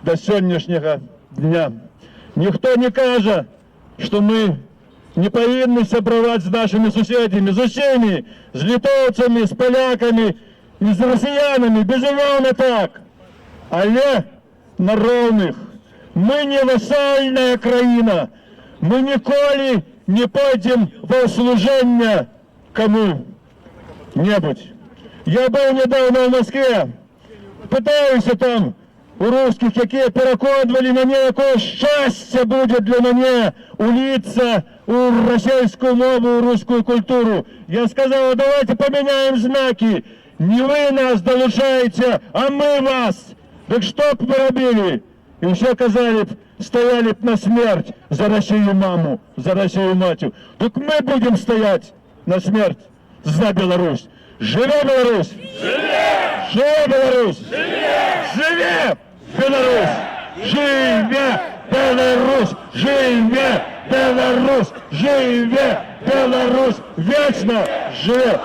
до сьогоднішнього дня. Ніхто не каже, що ми не повинні сябраваць з нашими сусідами, з усіми, з литовцями, з поляками і з росіянами, безумовно так. Але на ровних. Ми не васальна країна, ми ніколи не пойдемо в служення кому-небудь. Я був недавно в Москві, питаюся там у русских, які переконували мене, якое щастя буде для мене улитися у російську мову, у русскую культуру. Я сказав, давайте поміняємо знаки. Не ви нас долучаєте, а ми вас. Так що б ви робили? І все казали б, стояли б на смерть за Россию маму, за Россию матью. Так мы будем стоять на смерть за Беларусь. Живе Беларусь! Живе! Живе Беларусь! Живе! Живе Беларусь! Живе Беларусь! Живе Беларусь! Живе Беларусь! Вечно живе!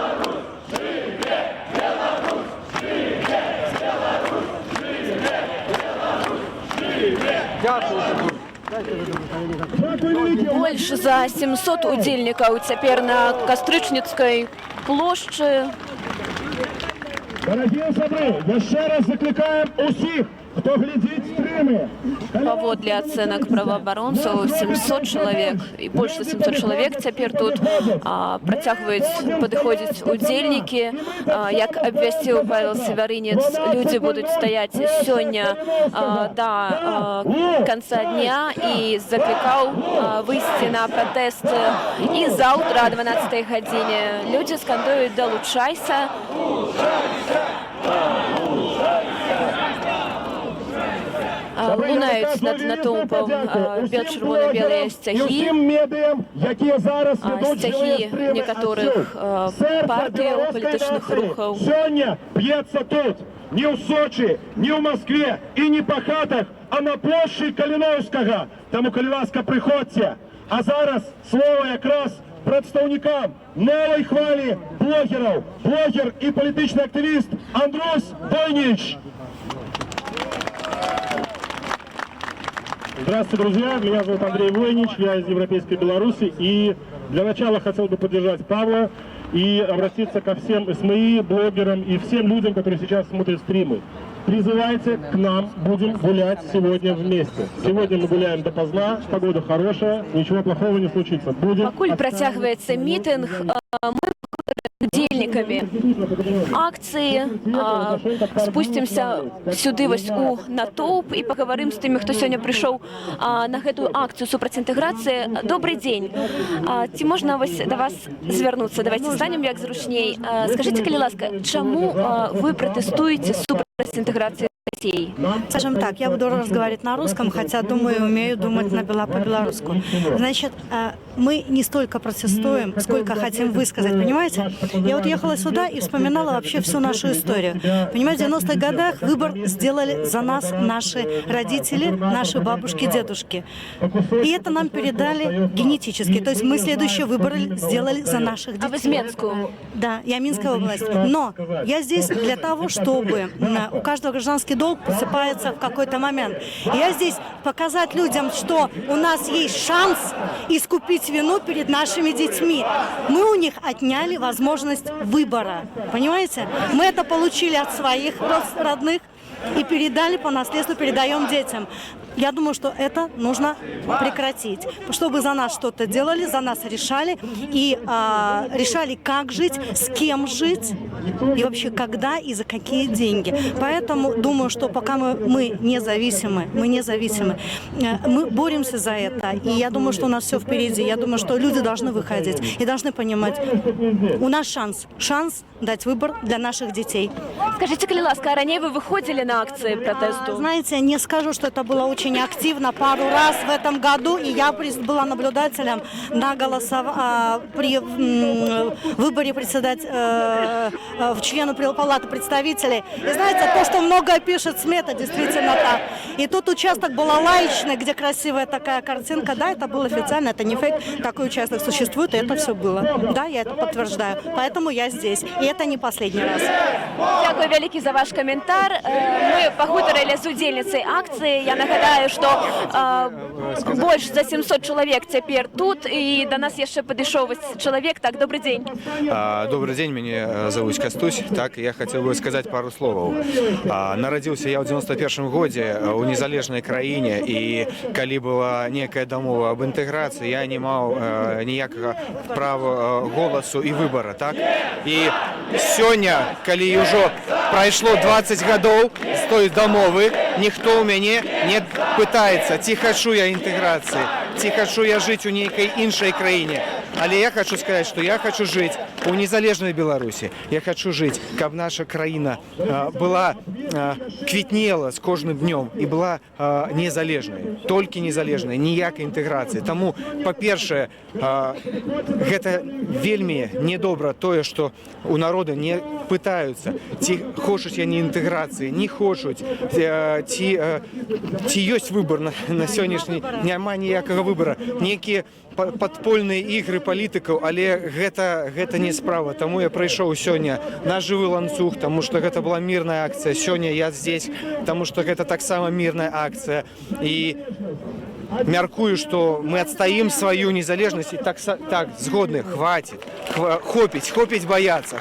Больше за 700 удзельнікаў цяпер на Кастрычніцкай плошчы. Дорогие сябры, еще раз закликаем усіх, хто глядзіць стрімы. Паводле ацэнак праваабаронцаў 700 чалавек і больш за 700 чалавек цяпер тут працягваюць падыходзіць удзельнікі. Як абвясціў Павел Севярынец, людзі будуць стаяць сёння да канца дня і заклікаў выйсці на пратэсты і заўтра о 12 гадзіне. Людзі скандуюць «Далучайся». Лунаюць над натоўпам чырвона-белыя сцягі, сцягі некаторых партыяў, палітычных рухаў. Сёння б'ецца тут, не ў Сочи, не ў Москве і не па хатах, а на плошчы Каліноўскага. Таму, калі ласка, прыходзьце. А зараз слово якраз прадстаўнікам новай хвалі блогераў. Блогер і палітычны актывіст Андрус Войнич. Здравствуйте, друзья. Меня зовут Андрей Войнич, я из Европейской Беларуси. И для начала хотел бы поддержать Павла и обратиться ко всем СМИ, блогерам и всем людям, которые сейчас смотрят стримы. Призывайте к нам, будем гулять сегодня вместе. Сегодня мы гуляем допоздна, погода хорошая, ничего плохого не случится. Будем... Пакуль працягваецца мітынг, мы удзельнікамі акцыі спусцімся сюды вось у натоўп і пагаварым з тымі, хто сёння прыйшоў на гэтую акцыю супраць інтэграцыі. Добрый дзень. Ці можна вось да вас звярнуцца? Давайте станем як зручней. Скажите, калі ласка, чаму вы пратэстуеце супраць интеграции России? Скажем так, я буду разговаривать на русском, хотя думаю, умею думать по-белорусски. Значит, мы не столько протестуем, сколько хотим высказать, понимаете? Я вот ехала сюда и вспоминала вообще всю нашу историю. Понимаете, в 90-х годах выбор сделали за нас наши родители, наши бабушки, дедушки. И это нам передали генетически. То есть мы следующий выбор сделали за наших детей. А вы из Минскую? Да, я Минская область. Но я здесь для того, чтобы у каждого гражданский долг просыпается в какой-то момент. Я здесь показать людям, что у нас есть шанс искупить вину перед нашими детьми. Мы у них отняли возможность выбора. Понимаете? Мы это получили от своих родных и передали по наследству, передаем детям. Я думаю, что это нужно прекратить, чтобы за нас что-то делали, за нас решали и решали, как жить, с кем жить и вообще когда и за какие деньги. Поэтому думаю, что пока мы независимы, мы боремся за это. И я думаю, что у нас все впереди. Я думаю, что люди должны выходить и должны понимать, у нас шанс дать выбор для наших детей. Скажите, коли ласка, а ранее вы выходили на акции протесту? Знаете, не скажу, что это было очень активно пару раз в этом году, и я была наблюдателем на при выборе в члену Палаты представителей. И знаете, то, что много пишет СМИ, это действительно так. И тут участок был лаечный, где красивая такая картинка. Да, это было официально, это не фейк. Такой участок существует, и это все было. Да, я это подтверждаю. Поэтому я здесь. И это не последний раз. Дякую великий за ваш коментар. Мы пагутарылі з удзельніцай акцыі. Я нагадаю, што больш за 700 чалавек цяпер тут, і да нас яшчэ падышоў чалавек. Так, добрый день. Добрый день, меня зовут Костусь. Так, я хотел бы сказать пару слов. Народился я в 91 годзе у незалежнай краіне, і калі была некая дамова об інтэграцыі, я не маў ніякага права голасу і выбора, так? І сёння, калі ўжо прайшло 20 гадоў з той дамовы, ніхто ў мяне не пытаецца, ці хачу я інтэграцыі, ці хачу я жыць у нейкай іншай краіне. Але я хочу сказать, что я хочу жить у незалежной Беларуси. Я хочу жить, каб наша краіна была квітнела с кожным днем и была незалежной. Только незалежной, ніякай інтэграцыі. Таму, па-першае, гэта вельмі недобра тое, што у народа не пытаются, ці хочуць яны інтэграцыі, не хочуць, ці ёсць выбор на сённяшні, няма ніякага выбора. Некія падпольныя ігры палітыкаў, але гэта не справа. Таму я прыйшоў сёння на жывы ланцуг, таму што гэта была мірная акцыя. Сёння я здесь, таму што гэта таксама мірная акцыя. І мяркую, што мы адстаім сваю незалежнасць. І так, згодны, хопіць бояться.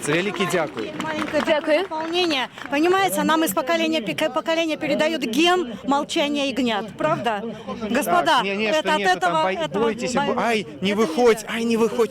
Великий дякую. Маленькое дополнение. Понимаете, нам из поколения передают ген молчания ягнят. Правда? Господа, это от этого... Бойтесь, ай, не выходь,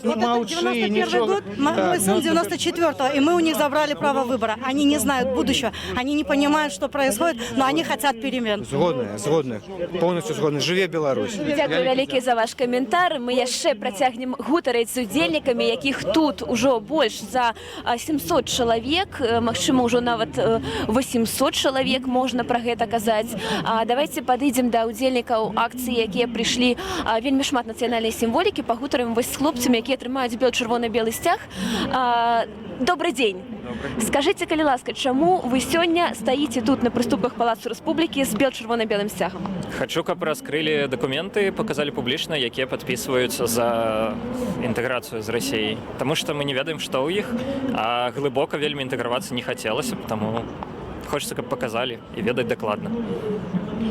не молчи, ничего. Год, мой сын 94-го, и мы у них забрали право выбора. Они не знают будущего, они не понимают, что происходит, но они хотят перемен. Згодны, полностью згодны. Жыве Беларусь. Дякую вялікі за ваш каментар. Мы яшчэ працягнем гутарыць з удзельнікамі, якіх тут ужо больш за 700 чалавек, магчыма, ўжо нават 800 чалавек, можна пра гэта казаць. Давайте падыдзем да удзельнікаў акцыі, якія прыйшлі. Вельмі шмат нацыянальнай сімволікі, пагутарым вось з хлопцамі, якія трымаюць чырвона-белы сцяг. Добрый дзень. Скажыце, калі ласка, чаму вы сёння стаіце тут на прыступках Палацу Рэспублікі з чырвона-белым сцягам? Хочу, каб раскрылі дакументы, паказалі публічна, якія падпісваюцца за інтэграцыю з Расіяй. Таму што мы не ведаем, што ў іх, а глыбока вельмі інтэгравацца не хацелася, таму хочется, каб паказалі і ведаць дакладна.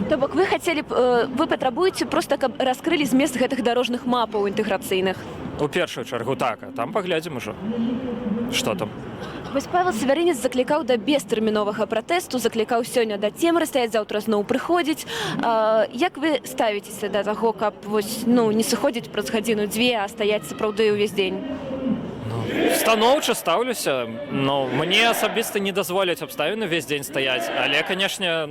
То бок вы хацелі б, вы патрабуеце проста, каб раскрылі змест гэтых дарожных мапаў інтэграцыйных? У першую чаргу так, а там паглядзім ужо. Што там? Вось Павел Севярынец заклікаў да бестэрміновага пратэсту, заклікаў сёння да цемры стаяць, заўтра зноў прыходзіць. Як вы ставіцеся да таго, каб вось, не сыходзіць праз гадзіну-дзве, а стаяць сапраўды ўвесь дзень? Станоўча стаўлюся, но мне асабіста не дазволяць абставіны ўвесь дзень стаяць, але, канешне,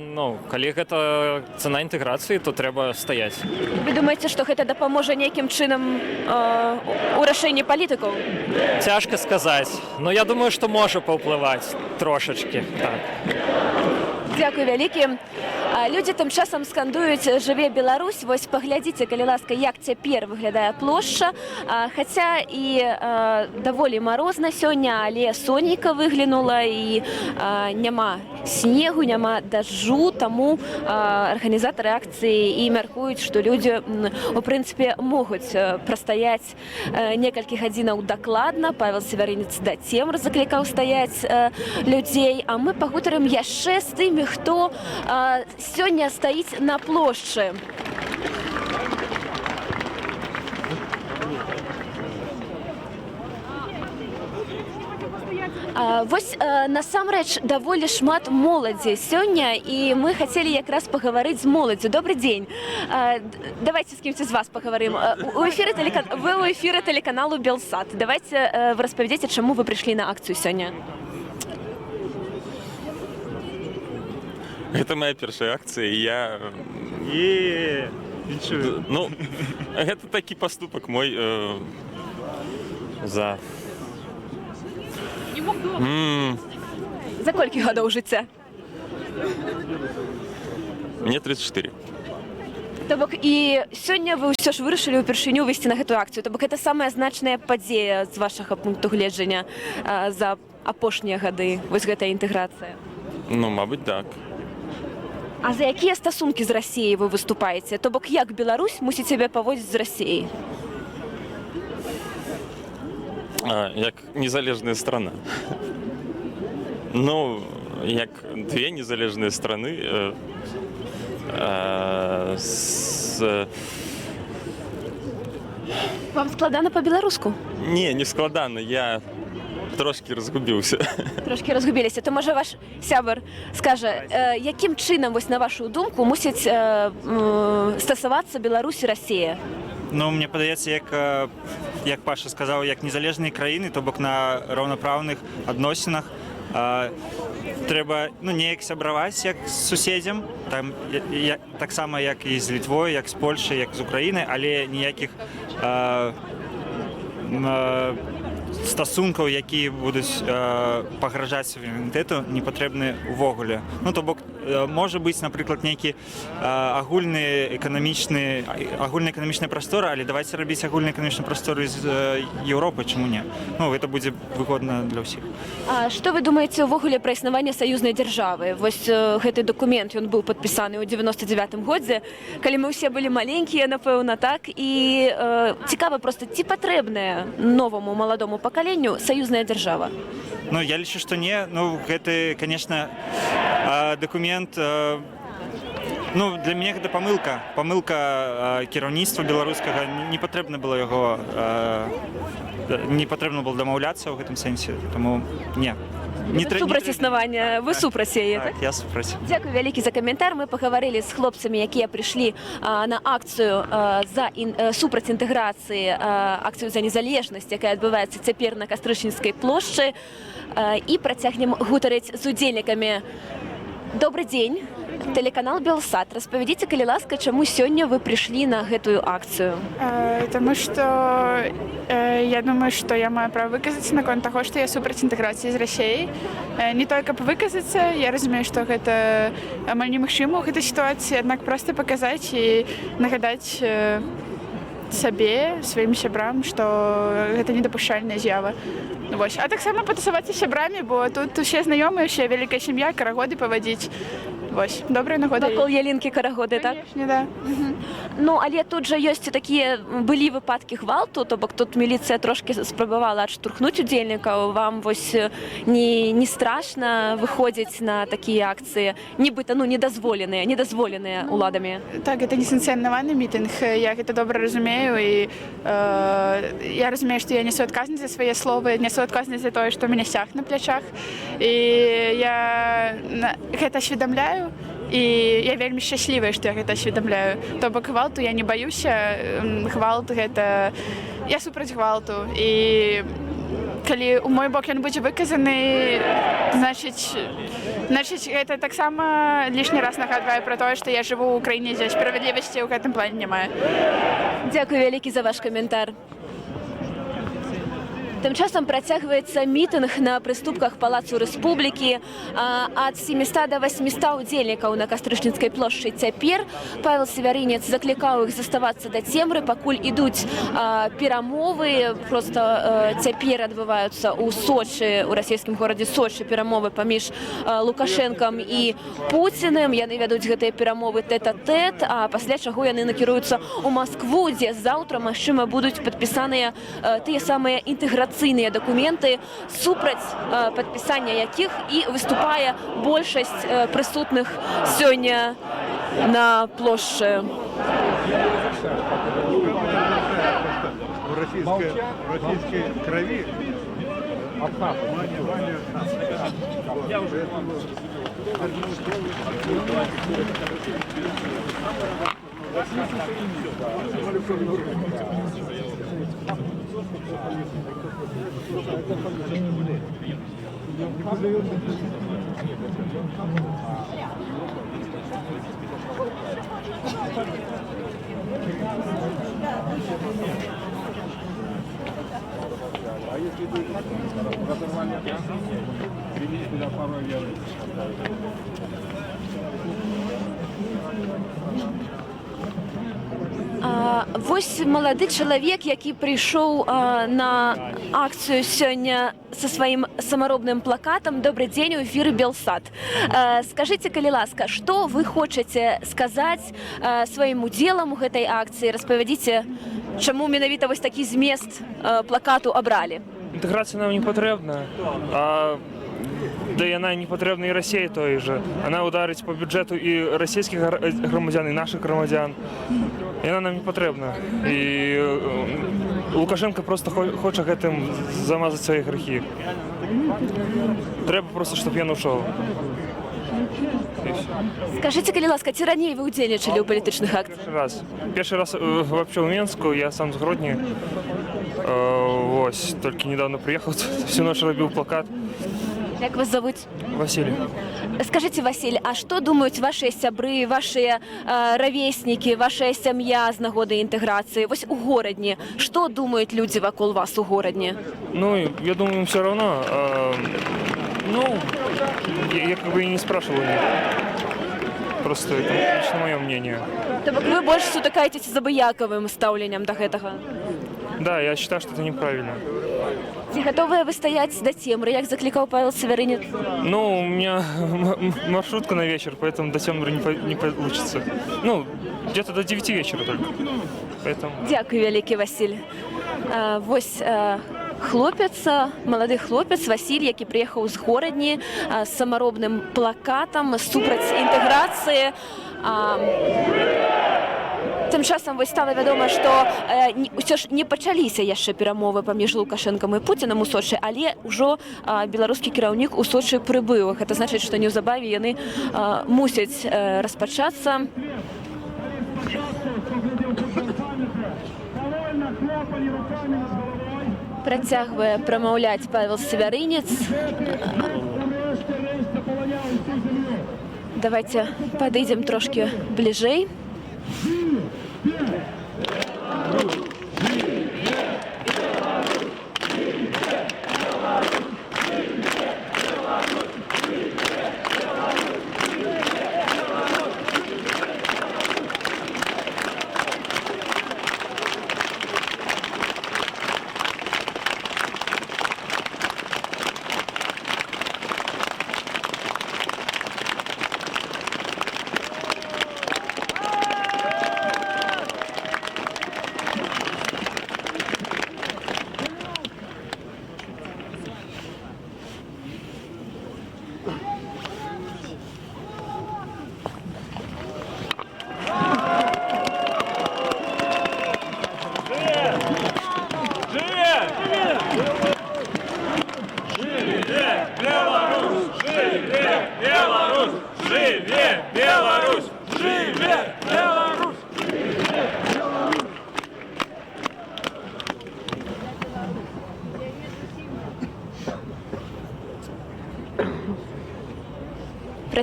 калі гэта цана інтэграцыі, то трэба стаяць. Вы думаеце, што гэта дапаможа нейкім чынам у рашэнні палітыкаў? Цяжка сказаць, но я думаю, што можа паўплываць трошачкі. Так. Дзякуй вялікі. Людзі тым часам скандуюць «Жыве Беларусь». Вось паглядзіце, калі ласка, як цяпер выглядае плошча. Хаця і даволі марозна сёння, але сонейка выглянула і няма снегу, няма дажджу, таму арганізатары акцыі і мяркуюць, што людзі, у прынцыпе, могуць прастаяць некалькі гадзінаў дакладна. Павел Севярынец да цемры заклікаў стаяць людзей. А мы пагутарым яшчэ з тымі, хто сёння стаіць на плошчы. Вось насамрэч даволі шмат моладзі сёння, і мы хацелі якраз пагаварыць з моладзю. Добрый дзень. Давайте з кімсьці з вас пагаварым. Вы ў эфіры тэлеканалу Белсат. Давайте вы распавядзеце, чаму вы прыйшлі на акцыю сёння. Это моя першая акцыя, і я... Ну, гэта такі паступак мой за... За колькі гадоў жыцця? Мне 34. То бок і сёння вы ўсё ж вырашылі ўпершыню выйсці на гэтую акцыю. То бок гэта самая значная падзея з вашага пункту гледжання за апошнія гады, вось гэтая інтэграцыя? Ну, мабыць, так. А за якія стасункі з Расіяй вы выступаеце? То бок як Беларусь мусіць сябе паводзіць з Расіяй? Як незалежная страна. Ну, як две незалежныя страны Вам складана па-беларуску? Не складана, я трошки разгубіўся. Трошки разгубіліся. То, можа, ваш сябар скажа, якім чынам, вось на вашу думку, мусіць стасавацца Беларусь і Расія? Ну, мне падаецца, як Паша сказаў, як незалежныя краіны, то бок на раўнапраўных адносінах трэба неяк сябраваць як з суседзям, таксама як і з Літвой, як з Польшай, як з Украінай, але ніякіх стасункаў, якія будуць пагражаць суверэнітэту, не патрэбны ўвогуле. Ну, то бок, можа быць, напрыклад, нейкі агульны эканамічны прастор, але давайте рабіць агульны эканамічны прастор з Еўропы, чаму не? Ну, гэта будзе выгодна для ўсіх. А што вы думаеце ўвогуле пра існаванне саюзнай дзяржавы? Вось гэты дакумент, ён быў падпісаны ў 99-м годзе, калі мы ўсе былі маленькія, напэўна, так? І цікава проста, ці патрэбная новаму маладому пакаленню саюзная дзяржава? Ну, я лічу, што не. Ну, гэты, конечно, дакумент, ну, для мяне гэта памылка. Памылка кіраўніцтва беларускага. Не патрэбна было яго, не патрэбна было дамаўляцца ў гэтым сэнсе, таму не. Супраць існавання, вы супраць яе, так? Я супраць. Дзякуй вялікі за каментар. Мы пагаварылі з хлопцамі, якія прыйшлі на акцыю супраць інтэграцыі, акцыю за незалежнасць, якая адбываецца цяпер на Кастрычніцкай плошчы, і працягнем гутарыць з удзельнікамі. Добрый дзень. Телеканал Белсат. Распавядзіце, калі ласка, чаму сёння вы прыйшлі на гэтую акцыю? Таму што я думаю, што я маю права выказацца наконт таго, што я супраць інтэграцыі з Расіяй. Не толькі каб выказацца, я разумею, што гэта амаль немагчыма ў гэтай сітуацыі, аднак проста паказаць і нагадаць сабе, сваім сябрам, што гэта недапушчальная з'ява. Вось. А таксама патусавацца з сябрамі, бо тут усе знаёмыя, усе вялікая сям'я, карагоды павадзіць. Вось, добрая нагода. Вакол ялінкі карагоды, так? Канешне, да. Ну, але тут жа ёсць такія, былі выпадкі гвалту, то бок тут міліцыя трошкі спрабавала адштурхнуць удзельнікаў. Вам вось не страшна выходзіць на такія акцыі, нібыта, ну, недазволеныя уладамі? Так, гэта несанкцыянаваны мітынг, я гэта добра разумею, і я разумею, што я несу адказнасць за свае словы, несу адказнасць за тое, што ў мяне сцяг на плячах, і я гэта асведамляю, і я вельмі шчаслівая, што я гэта асведамляю. То бок гвалту я не баюся, гвалт гэта... Я супраць гвалту, і калі ў мой бок ён будзе выказаны, значыць, гэта таксама лішні раз нагадвае пра тое, што я жыву ў краіне, дзе справядлівасці ў гэтым плане няма. Дзякую вялікі за ваш каментар. Тым часам працягваецца мітынг на прыступках Палацу Рэспублікі. Ад 700 до 800 удзельнікаў на Кастрычніцкай плошчы цяпер. Павел Севярынец заклікаў іх заставацца да цемры, пакуль ідуць перамовы. Проста цяпер адбываюцца ў Сочы, у расійскім горадзе Сочы, перамовы паміж Лукашэнкам і Пуціным. Яны вядуць гэтыя перамовы тэт-а-тэт, а пасля чаго яны накіруюцца ў Маскву, дзе заўтра, магчыма, будуць падпісаныя тыя самыя інтэграцыйныя документы, супраць падпісання якіх і выступае большасць прысутных сёння на плошчы. В российской крови А если разорвали примите туда пару евро. Вось малады чалавек, які прыйшоў на акцыю сёння са сваім самаробным плакатам «Добрый дзень» у эфіры Белсат. Скажыце, калі ласка, што вы хочаце сказаць сваім удзелам у гэтай акцыі? Распавядзіце, чаму менавіта вось такі змест плакату абралі? Інтэграцыя нам не патрэбна, да яна не патрэбна і Расіі той жа. Яна ударыць па бюджэту і расійскіх грамадзян, і нашых грамадзян. Яна нам не патрэбна. І Лукашенко проста хоча гэтым замазаць свае грахі. Трэба проста, щоб ён ушоў. Скажыце, калі ласка, ці раней вы ўдзельнічалі ў палітычных акцыях? Першы раз вообще ў Менску, я сам з Гродні. Вось, толькі недавно прыехаў, всю ноч рабіў плакат. Як вас завуць? Васіль. Скажыце, Васіль, а што думаюць вашыя сябры, вашыя равеснікі, вашая сям'я з нагоды інтэграцыі? Вось у горадні. Што думаюць людзі вакол вас у горадні? Ну, я думаю, им все равно. Ну, я как бы и не спрашивал у них. Просто это лично мое мнение. То бок вы больш сутыкаецеся з абыякавым стаўленнем да гэтага? Да, я считаю, что это неправильно. Ці готовыя вы стаяць да цемры, як заклікаў Павел Севярынец? Ну, у меня маршрутка на вечер, поэтому до темры не получится. Ну, где-то до 9 вечера только. Поэтому... Дякую вялікі, Васіль. Вось хлопец, малады хлопец Васіль, які прыехаў з горадні з самаробным плакатам супраць інтэграцыі. Тым часам вось стала вядома, што ўсё ж не пачаліся яшчэ перамовы паміж Лукашэнкам і Пуцінам у Сочы, але ўжо беларускі кіраўнік у Сочы прыбыў. Гэта значыць, што неўзабаве яны мусяць распачацца. Працягвае прамаўляць Павел Севярынец. Давайте падыдзем трошкі бліжэй.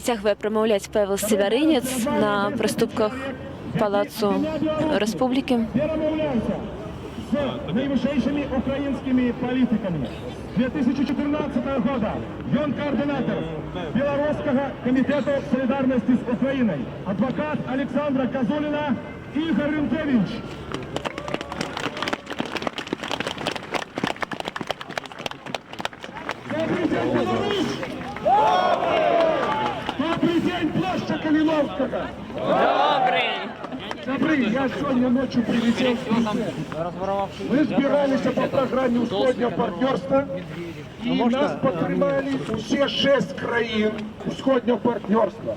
Працягвае прамаўляць Павел Севярынец на прыступках Палацу Рэспублікі. З найвышэйшымі украінскімі палітыкамі. 2014 года ён координатор Белорусского комитета солидарности с Украиной. Адвокат Александра Козулина Игорь Рынкевич. Добрый день, площадь Калиновского. Добрый, я сегодня ночью прилетел в Киев. Мы збирались по программе «Усходнего партнерства», и нас подтримали все 6 країн Усходнего партнерства.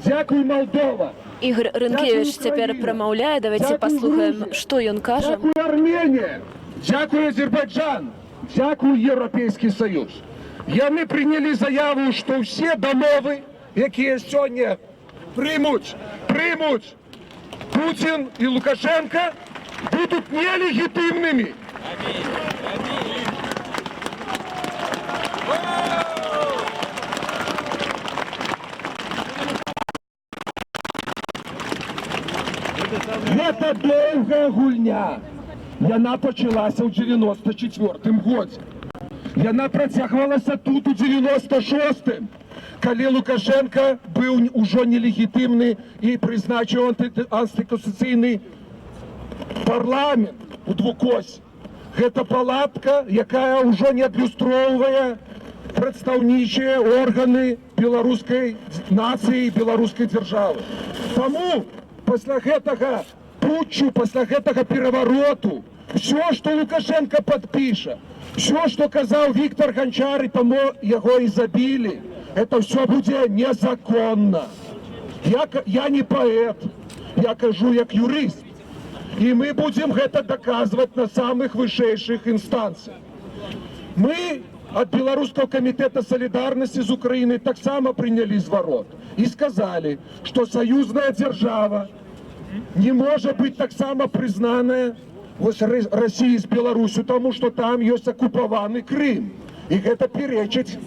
Дякую, Молдова. Ігор Рынкевич цяпер прамаўляе, давайте паслухаем, што ён кажа. Дякую, Арменія. Дякую, Азербайджан. Дякую, Європейський Союз. Яны прийняли заяву, що всі домови, які сьогодні приймуть Путин и Лукашенко, будут нелегитимными. Это долгая гульня. Яна почалася ў 94-м годзе. Яна працягвалася тут у 96-м. Калі Лукашенко быў ужо нелегітымны і прызначыў антыконстытуцыйны парламент у двукосе. Гэта палатка, якая ўжо не адлюстроўвае прадстаўнічыя органы беларускай нацыі і беларускай дзяржавы. Таму пасля гэтага путчу, пасля гэтага перавароту, все, што Лукашенко падпіша, все, што казаў Віктор Ганчар, і таму яго і забілі, это все будет незаконно. Я не поэт, я кажу як юрист. И мы будем это доказывать на самых высших инстанциях. Мы от Белорусского комитета солидарности с Украиной так само приняли зворот и сказали, что союзная держава не может быть так само признанная Россией с Беларусью, потому что там есть оккупованный Крым. И это перечить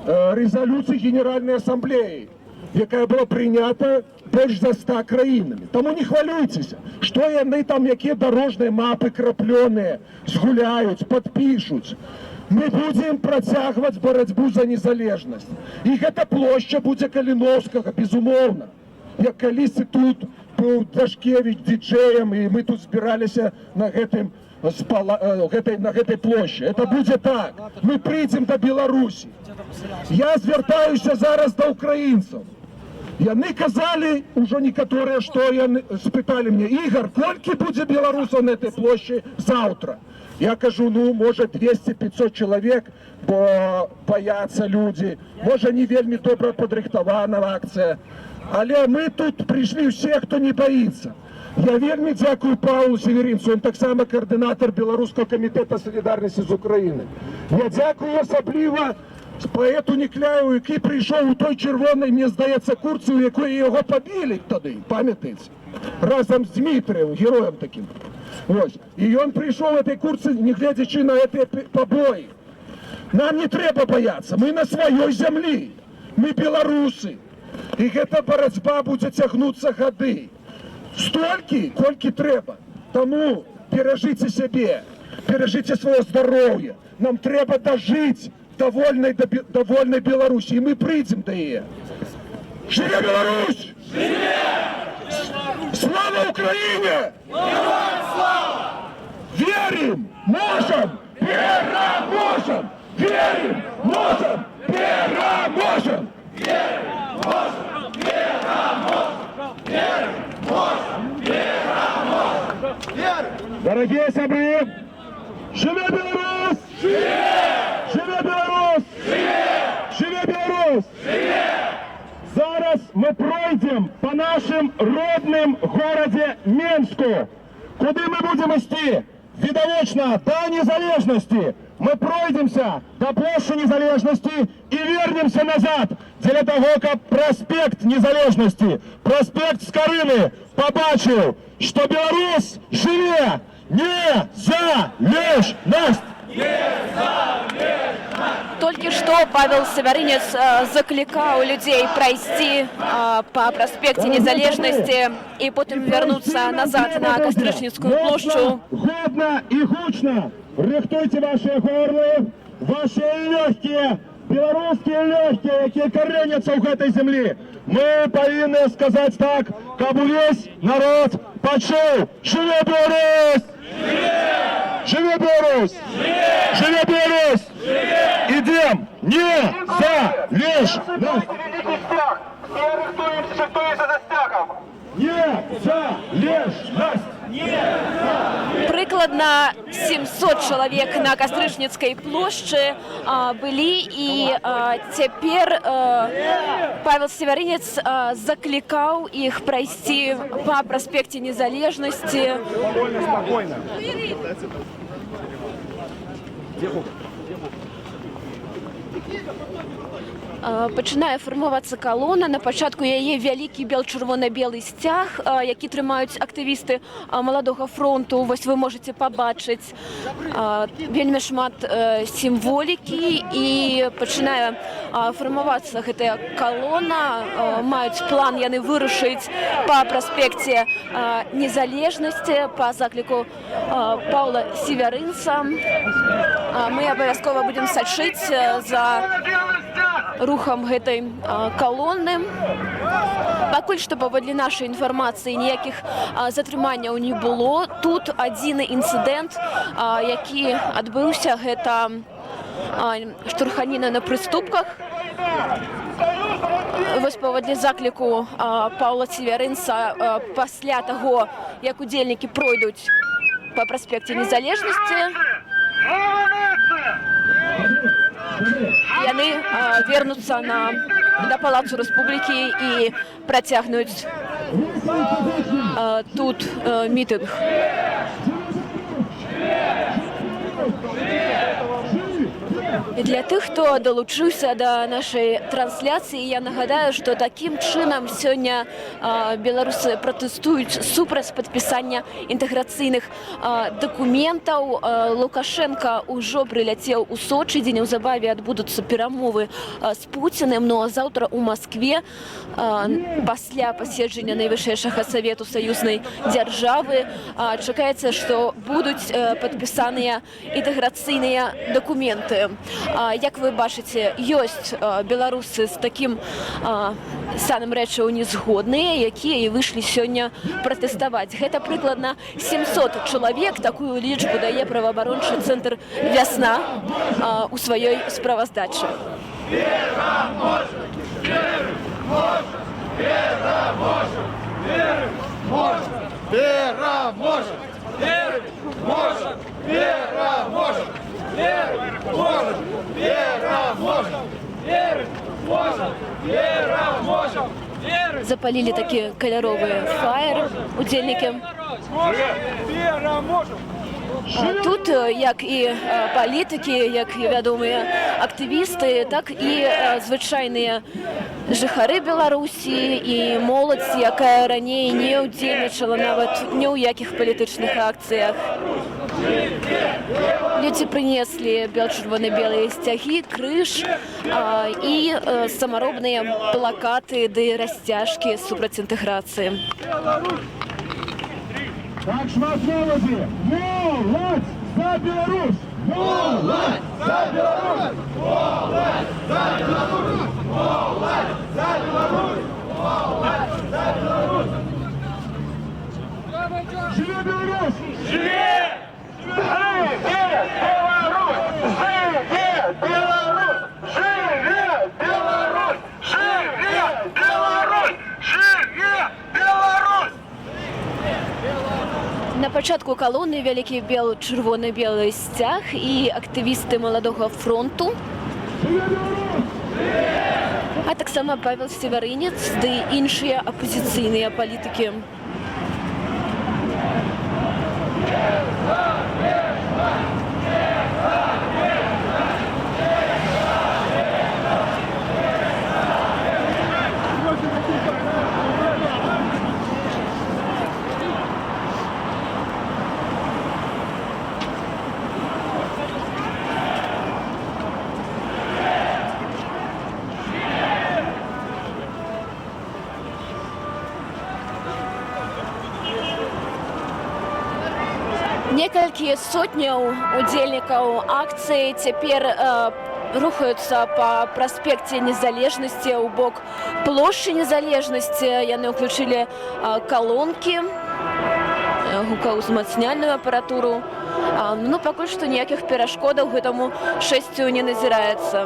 резолюції Генеральної асамблеї, яка була прийнята більш за 100 країнами. Тому не хвилюйтеся, що вони там, які дорожні мапи краплені, згуляють, підпишуть. Ми будемо протягувати боротьбу за незалежність. І ця площа буде Калиновського, безумовно. Як колись тут був Дашкевич діджеєм, і ми тут збиралися на гэтай площі. Это будзе так. Мы прыйдзем до Беларусі. Я звяртаюся зараз до украінцаў. Яны казалі, ужо некаторыя, што яны спыталі мне: Ігор, колькі будзе беларусаў на этой площі заўтра? Я кажу, ну, можа 200-500 чалавек, бо баяцца людзі. Можа, не вельмі добра падрыхтавана акцыя. Але мы тут прыйшлі ўсе, хто не баіцца. Я вельмі дзякую Павлу Северинцу, он так само координатор Белорусского комитета солидарности с Украиной. Я дзякую асабліва поэту Некляеву, який прийшов у той червоний, мені здається, курці, у якої його побили тоді, пам'ятаєте? Разом з Дмитриєм, героєм таким. Ось. І він прийшов в цій курці, не глядячи на ці побої. Нам не треба боятися, ми на своїй землі, ми білоруси. І ця боротьба буде тягнутися годи. Столькі, колькі трэба. Таму беражыце сябе, беражыце сваё здароўе. Нам трэба дажыць до вольнай Беларусі, і мы прыйдзем да яе. Жыве Беларусь! Жыве! Слава Украине! Героям слава! Верим, можем, пераможем! Верим, можем, пераможем! Верим, можем, пераможем! Верим! Дорогие сябры, живе Беларусь! Живе Беларусь! Живе Беларусь! Зараз мы пройдем по нашим родным городе Менску. Куды мы будем идти? Видовочно до незалежности. Мы пройдемся до площади незалежности и вернемся назад для того, как проспект незалежности, проспект Скорыны побачил, что Беларусь живе незалежность! Незалежность! Толькі што Павел Севярынец заклікаў людзей прайсці па праспекце Незалежнасці і потым вярнуцца назад на Кастрычніцкую плошчу. Годно и гучно рыхтуйте ваши горлы, ваши легкие, белорусские легкие, якія кореняцца ў гэтай землі. Мы павінны сказаць так, каб увесь народ пачуў. Жыве Беларусь! Жыве Беларусь! Жыве Беларусь! Идем! Незалежность! Незалежность! Прыкладна 700 чалавек на Кастрычніцкай плошчы былі, і цяпер Павел Севярынец заклікаў іх прайсці па праспекце Незалежнасці. Пачынае фармавацца калона. На пачатку яе вялікі бел-чырвона-белы сцяг, які трымаюць актывісты Маладога фронту. Вось вы можаце пабачыць вельмі шмат сімволікі, і пачынае фармавацца гэтая калона. Маюць план яны вырушыць па праспекце Незалежнасці па закліку Паўла Севярынца. Мы абавязкова будзем сачыць за рухам гэтай калоны. Пакуль што, паводле нашай інфармацыі, ніякіх затрыманняў не было. Тут адзіны інцыдэнт, які адбыўся, гэта штурханіна на прыступках. Вось паводле закліку Паўла Севярынца, пасля таго, як удзельнікі пройдуць па праспекце Незалежнасці, яны вернуцца на Палацу Рэспублікі і працягнуць тут мітынг. І для тых, хто далучыўся да нашай трансляцыі, я нагадаю, што такім чынам сёння беларусы пратэстуюць супраць падпісання інтэграцыйных дакументаў. Лукашенко ўжо прыляцеў у Сочы, дзе неўзабаве адбудуцца перамовы з Пуціным. Ну а заўтра ў Маскве, пасля паседжання найвышэйшага савету саюзнай дзяржавы, чакаецца, што будуць падпісаныя інтэграцыйныя дакументы. Як вы бачыце, ёсць беларусы з такім станам рэчаў не згодныя, якія і выйшлі сёння пратэставаць. Гэта прыкладна 700 чалавек. Такую лічбу дае праваабарончы цэнтр «Вясна» у сваёй справаздачы. Запалілі такі каляровы фаер удзельнікі. Тут як і палітыкі, як і вядомыя актывісты, так і звычайныя жыхары Беларусі і моладзь, якая раней не ўдзельнічала нават ні ў якіх палітычных акцыях. Людзі прынеслі бел-чырвона-белыя сцягі, крыж і самаробныя плакаты ды расцяжкі супраць інтэграцыі. Так шмат моладзі! Моладзь за Беларусь! Моладзь за Беларусь! Моладзь за Беларусь! Моладзь за Беларусь! Моладзь за Беларусь! Жыве Беларусь! Жыве! Жыве Беларусь! Жыве Беларусь! Жыве Беларусь! Жыве Беларусь! Жыве Беларусь! На пачатку калоны вялікі бел-чырвона-белы сцяг і актывісты Маладога фронту, а таксама Павел Севярынец ды іншыя апозіцыйныя палітыкі. Некалькі сотняў удзельнікаў акцыі цяпер рухаюцца па праспекце Незалежнасці ў бок плошчы Незалежнасці. Яны ўключылі калонкі, гукаўзмацняльную апаратуру. Ну, пакуль што ніякіх перашкодаў гэтаму шэсцю не назіраецца.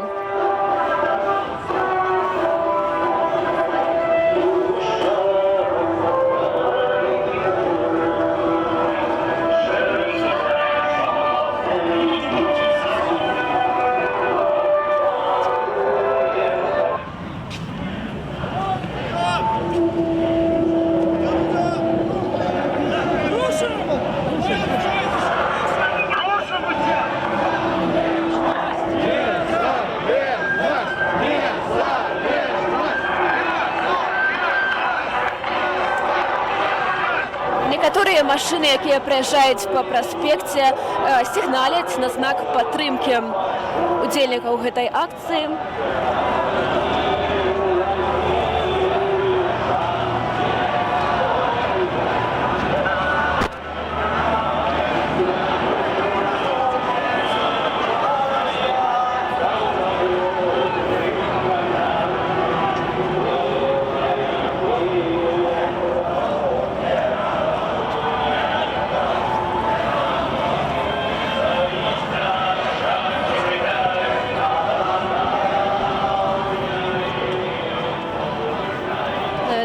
Некаторыя машыны, якія праязджаюць па праспекце, сігналяць на знак падтрымкі удзельнікаў гэтай акцыі.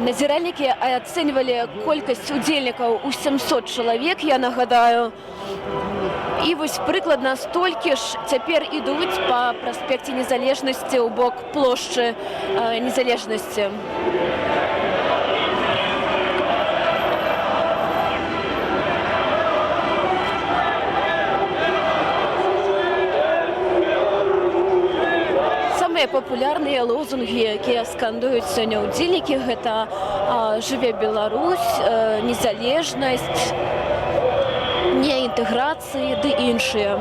Назіральнікі ацэньвалі колькасць удзельнікаў у 700 чалавек, я нагадаю. І вось прыкладна столькі ж цяпер ідуць па праспекце Незалежнасці ў бок плошчы Незалежнасці. Папулярныя лозунгі, якія скандуюць сёння ўдзельнікі, гэта «Жыве Беларусь», «Незалежнасць», «Не інтэграцыі» ды іншыя.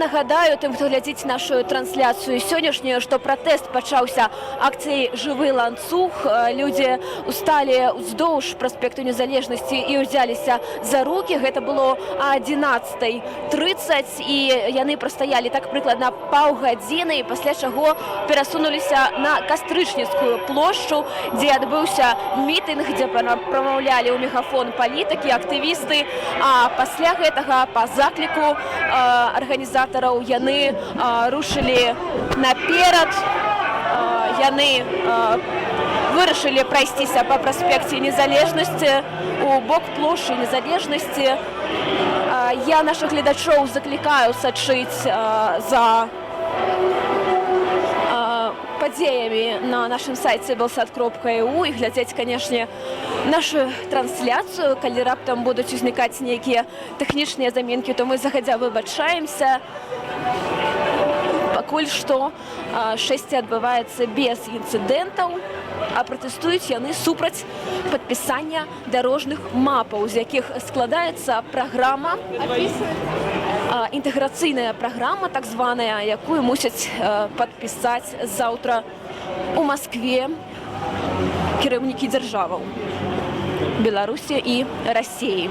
Нагадаю тым, хто глядзіць нашу трансляцыю сённяшнюю, што пратэст пачаўся акцыяй «Жывы ланцуг». Людзі усталі ўздоўж праспекту Незалежнасці і ўзяліся за рукі. Гэта было о 11:30, і яны прастаялі так прыкладна паўгадзіны, пасля чаго перасунуліся на Кастрычніцкую плошчу, дзе адбыўся мітынг, дзе прамаўлялі ў мегафон палітыкі, актывісты. А пасля гэтага па закліку арганізатараў яны рушылі наперад, яны вырашылі прайсціся па праспекце Незалежнасці у бок плошчы Незалежнасці. Я нашых гледачоў заклікаю сачыць за падзеямі на нашым сайце belsat.eu і глядзець, канешне, нашу трансляцыю. Калі раптам будуць узнікаць нейкія тэхнічныя замінкі, то мы загадзя выбачаемся. Пакуль што шэсце адбываецца без інцыдэнтаў, а пратэстуюць яны супраць падпісання дарожных мапаў, з якіх складаецца праграма, інтэграцыйная праграма, так званая, якую мусяць падпісаць заўтра у Маскве кіраўнікі дзяржаваў Беларусі і Расіі.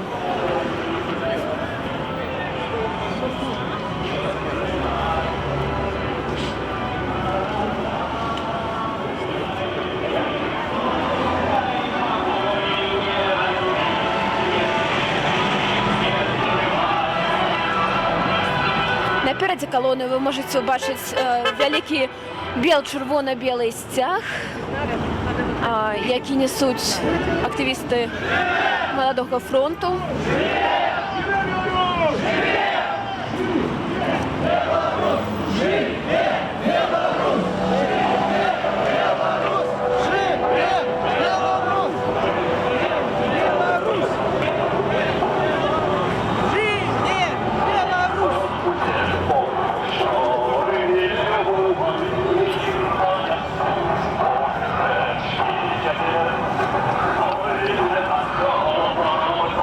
наперадзе калоны вы можаце ўбачыць вялікі бел-чырвона-белы сцяг, які несуць актывісты маладога фронту.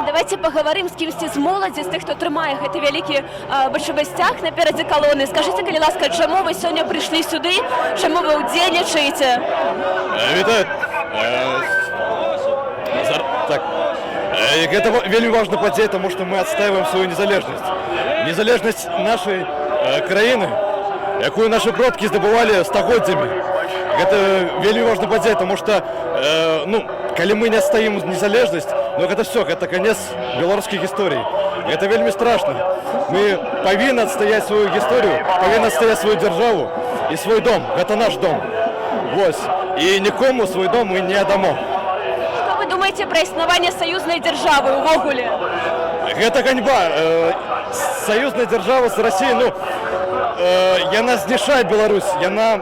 Давайте паговорым з кімсьці з моладзі, з тых, хто трымае гэты вялікі бальшавы сцяг наперадзе калоны. Скажыце, калі ласка, чаму вы сёння прыйшлі сюды, чаму вы ўдзельнічаеце? Вітаю. Так. Это вельмі важна падзея, тому што мы адстаиваем сваю незалежнасць. Незалежнасць нашай краіны, якую нашы продкі здабывалі стагоддзямі. Гэта вельмі важна падзея, тому што калі мы не адстаім незалежнасць, гэта все, гэта конец беларускай гісторыі. Гэта вельмі страшна. Мы павінны адстаяць сваю гісторыю, павінны адстаяць сваю дзяржаву і свой дом. Гэта наш дом. Вось. І нікому свой дом мы не аддамо. Што вы думаеце пра існаванне саюзнай дзяржавы ўвогуле? Гэта ганьба. Саюзная дзяржава з Расіі, яна знішае Беларусь. Яна,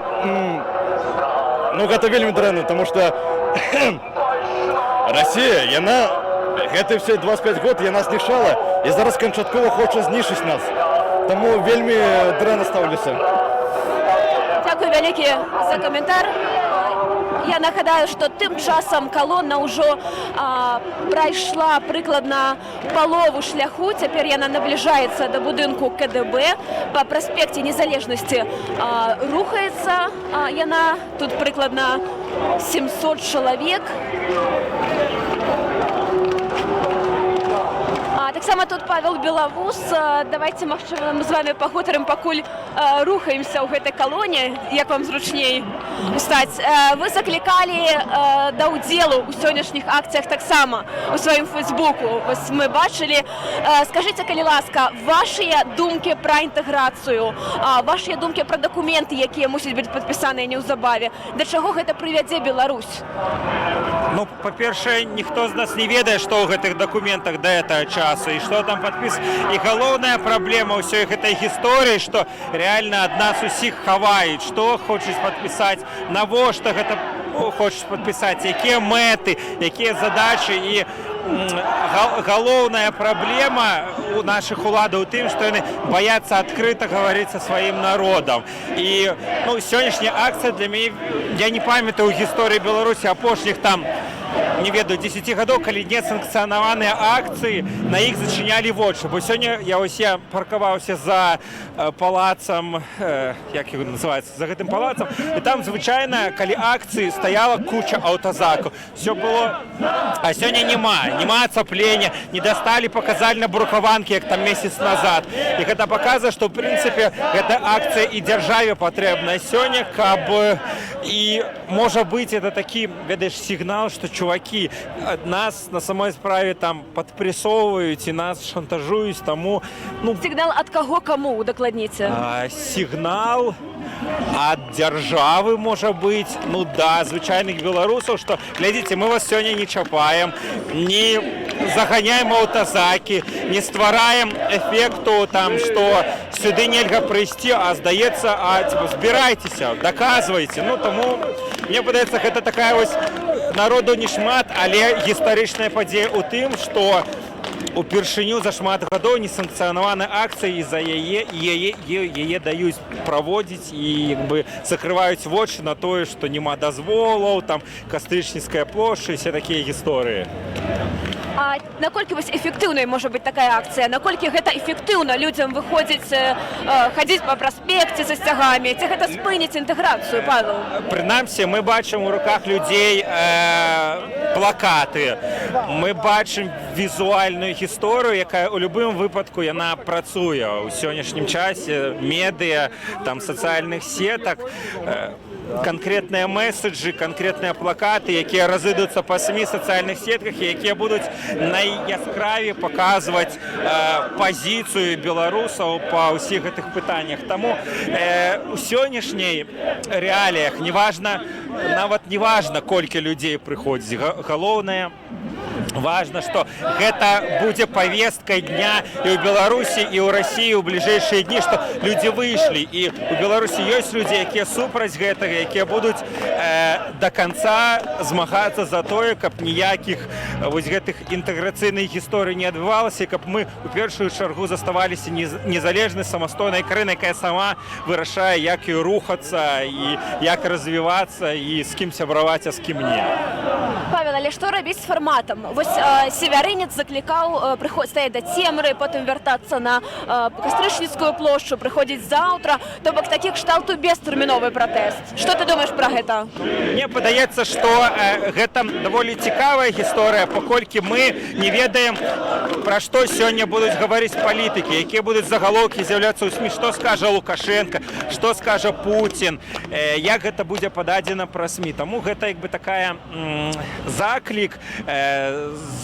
гэта вельмі дрэнна, тому што Расія, яна гэты все 25 год яна знішала і зараз канчаткова хоча знішыць нас. Таму вельмі дрэнна стаўлюся. Дякую вялікі за каментар. Я нагадаю, што тым часам калона ўжо прайшла прыкладна палову шляху. Цяпер яна набліжаецца да будынку КДБ. Па праспекце Незалежнасці рухаецца яна. Тут прыкладна 700 чалавек. Таксама тут Павел Белавус. Давайте, магчыма, мы з вами пагутарым, пакуль рухаемся ў гэтай калоне, як вам зручней устаць. Вы заклікалі да ўдзелу ў сённяшніх акцыях таксама у сваім фейсбуку. Вось мы бачылі. Скажыце, калі ласка, вашыя думкі пра інтэграцыю, вашыя думкі пра дакументы, якія мусяць быць падпісаныя неўзабаве. Да чаго гэта прывядзе Беларусь? Па-першае, ніхто з нас не ведае, што ў гэтых дакументах да гэтага часу і што там падпіс. І галоўная праблема ўсёй гэтай гісторыі, што рэальна ад нас усіх хаваюць, што хочуць падпісаць, навошта гэта хочуць падпісаць, якія мэты, якія задачы. І галоўная праблема у нашых уладаў у тым, што яны баяцца адкрыта гаварыць са сваім народам. І сённяшняя акцыя для мяне, я не памятаю ў гісторыі Беларусі апошніх там, не ведаю, 10 гадоў, калі несанкцыянаваныя акцыі, на іх зачынялі вочы. Бо сёння я паркаваўся за палацам, як его называецца, за гэтым палацам, і там звычайна, калі акцыі, стаяла куча аўтазакаў. Все было, а сёння няма ацаплення, не дасталі паказальна-брухаванкі, як там месяц назад. І гэта паказвае, што, ў прынцыпе, гэта акцыя і дзяржаве патрэбная сёння, каб і, можа быць, это такі, ведаеш, сігнал, што чувакі нас на самой справе там падпрэсоўваюць і нас шантажуюць, таму... Сігнал ад каго каму, удакладніце? Сігнал ад дзяржавы, можа быць, да, звычайных беларусаў, што, глядзіце, мы вас сёння не чапаем, не заганяем аўтазакі, не ствараем эфекту, там, што сюды нельга прыйсці, а здаецца, збірайцеся, даказвайце. Таму, мне падаецца, гэта такая вось народу не шмат, але гістарычная падзея ў тым, што упершыню за шмат гадоў несанкцыянаваныя акцыі, і за яе даюць праводзіць і закрываюць вочы на тое, што няма дазволаў, там кастрычніцкая плошча і все такія гісторыі. А наколькі вось эфектыўнай можа быць такая акцыя? Наколькі гэта эфектыўна людзям выходзіць, хадзіць па праспекце са сцягамі? Ці гэта спыніць інтэграцыю, Павел? Прынамсі, мы бачым у руках людзей плакаты. Мы бачым візуальную гісторыю, якая ў любым выпадку яна працуе. У сённяшнім часе медыа, там, сацыяльных сетак. канкрэтныя месседжы, канкрэтныя плакаты, якія разыдуцца па СМІ, сацыяльных сетках, якія будуць найяскравей паказваць пазіцыю беларусаў па ўсіх гэтых пытаннях. Таму у сённяшняй рэаліях нават не важна, колькі людзей прыходзіць. Галоўнае, важна, што гэта будзе павесткай дня і ў Беларусі, і ў Расіі ў бліжэйшыя дні, што людзі выйшлі. І ў Беларусі ёсць людзі, якія супраць гэтага, якія будуць да канца змагацца за тое, каб ніякіх вось гэтых інтэграцыйных гісторый не адбывалася, каб мы у першую чаргу заставаліся незалежнай самастойнай краінай, якая сама вырашае, як ёй рухацца і як развівацца і з кім сябраваць, а з кім не. Павел, але што рабіць з фарматам? Вось севярынец заклікаў стаяць да цемры, потым вяртацца на Кастрычніцкую плошчу, прыходзіць заўтра, то бок такі кшталту бестэрміновы пратэст. Што ты думаеш пра гэта? Мне падаецца, што гэта даволі цікавая гісторыя, паколькі мы не ведаем, пра што сёння будуць гаварыць палітыкі, якія будуць загалоўкі з'яўляцца ў СМІ, што скажа Лукашенко, што скажа Пуцін, як гэта будзе пададзена праз СМІ. Таму гэта як бы такая заклік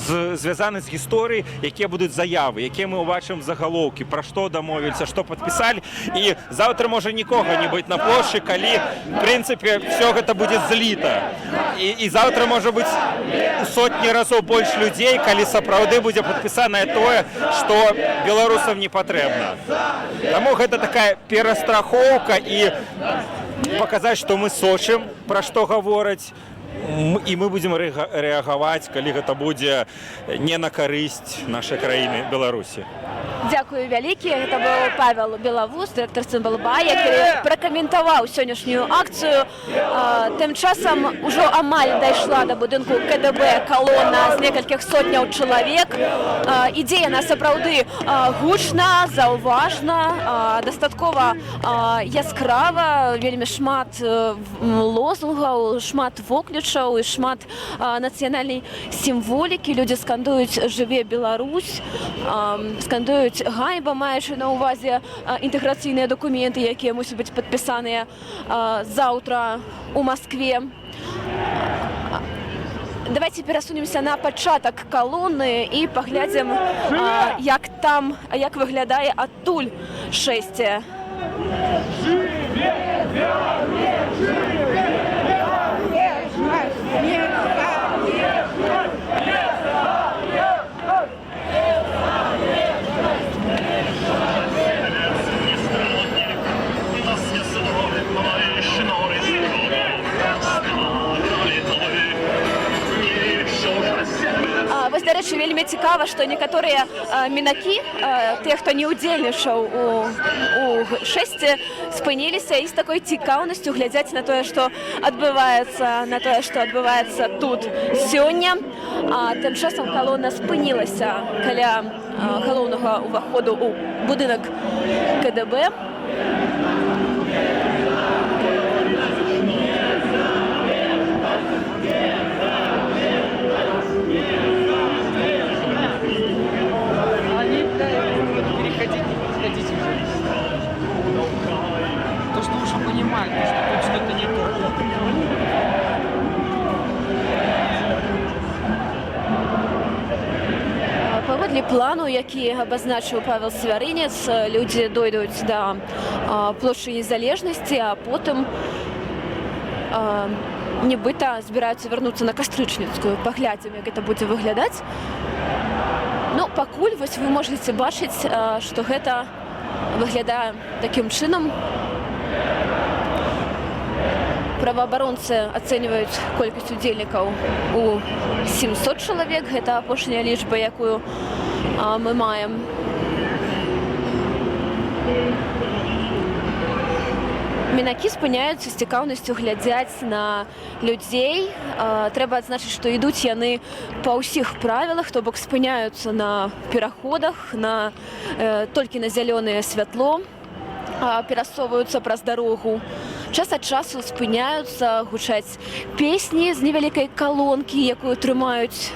звязаны з гісторыяй, якія будуць заявы, якія мы ўбачым загалоўкі, пра што дамовіліся, што падпісалі. І заўтра можа нікога не быць на плошчы, калі, в прынцыпе, все гэта будзе зліта. І заўтра можа быць у сотні разоў больш людзей, калі сапраўды будзе падпісанае тое, што беларусам не патрэбна. Таму гэта такая перастрахоўка і паказаць, што мы сочым, пра што гавораць, і мы будзем рэагаваць, калі гэта будзе не на карысць нашай краіны Беларусі. Дзякую вялікі. Гэта быў Павел Белавуз, дырэктар Цымбалба, які пракаментаваў сённяшнюю акцыю. Тым часам ужо амаль дайшла да будынку КДБ калона з некалькіх сотняў чалавек. Ідзе яна сапраўды гучна, заўважна, дастаткова яскрава, вельмі шмат лозунгаў, шмат воклічаў і шмат нацыянальнай сімволікі. Людзі скандуюць «Жыве Беларусь», скандуюць «Ганьба», маючы на ўвазе інтэграцыйныя дакументы, якія мусяць быць падпісаныя заўтра у Маскве. Давайте перасунемся на пачатак калоны і паглядзім, як выглядае адтуль шэсце. Вось, дарэчы, вельмі цікава, што некаторыя мінакі, тыя, хто не ўдзельнічаў у шэсце, спыніліся і з такой цікаўнасцю глядзяць на тое, што адбываецца тут сёння. Тым часам калона спынілася каля галоўнага ўваходу ў будынак КДБ. Паводле плану, які абазначыў Павел Севярынец, людзі дойдуць да плошчы Незалежнасці, а потым нібыта збіраюцца вярнуцца на Кастрычніцкую. Паглядзім, як гэта будзе выглядаць. Ну, пакуль вось вы можаце бачыць, што гэта выглядае такім чынам. Праваабаронцы ацэньваюць колькасць удзельнікаў у 700 чалавек. Гэта апошняя лічба, якую мы маем. Мінакі спыняюцца з цікаўнасцю глядзяць на людзей. Трэба адзначыць, што ідуць яны па ўсіх правілах, то бок спыняюцца на пераходах, толькі на зялёнае святло, перасоўваюцца праз дарогу. Час ад часу спыняюцца, гучаць песні з невялікай калонкі, якую трымаюць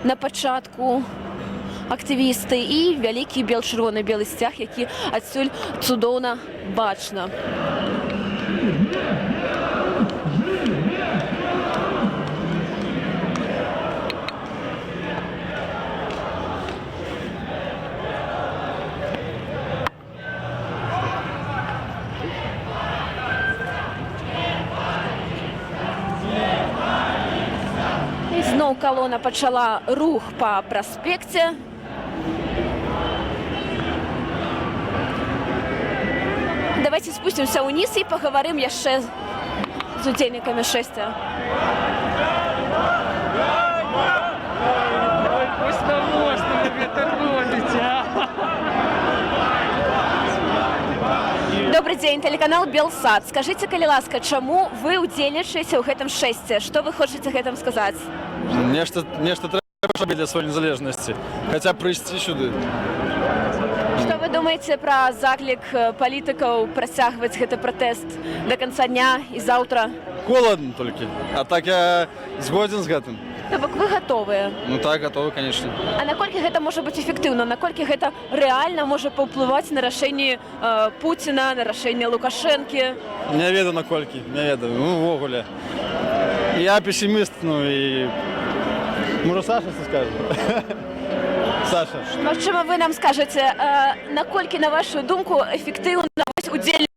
на пачатку актывісты, і вялікі чырвона-белы сцяг, які адсюль цудоўна бачна. зноў калона пачала рух па праспекце. Давайте спусцімся ўніз і паговорым яшчэ з удзельнікамі шэсця. Добрый дзень, тэлеканал Белсат. Скажыце, калі ласка, чаму вы ўдзельнічаеце ў гэтым шэсце? Што вы хочаце гэтым сказаць? Нешта трэба рабіць для сваёй незалежнасці, хаця б прыйсці сюды. Што вы думаеце пра заклік палітыкаў працягваць гэты пратэст да канца дня і заўтра? Холадна толькі, а так я згодзін з гэтым. То бок вы гатовыя? Ну так, гатовы, конечно. А наколькі гэта можа быць эфектыўна? Наколькі гэта рэальна можа паўплываць на рашэнні Пуціна, на рашэнне Лукашэнкі? Не ведаю наколькі, не ведаю, ну увогуле. Я пессіміст, ну і... Можа Саша це скаже? Саша. Магчыма, вы нам скажаце, наколькі, на вашу думку, эфектыўна удзельнічаць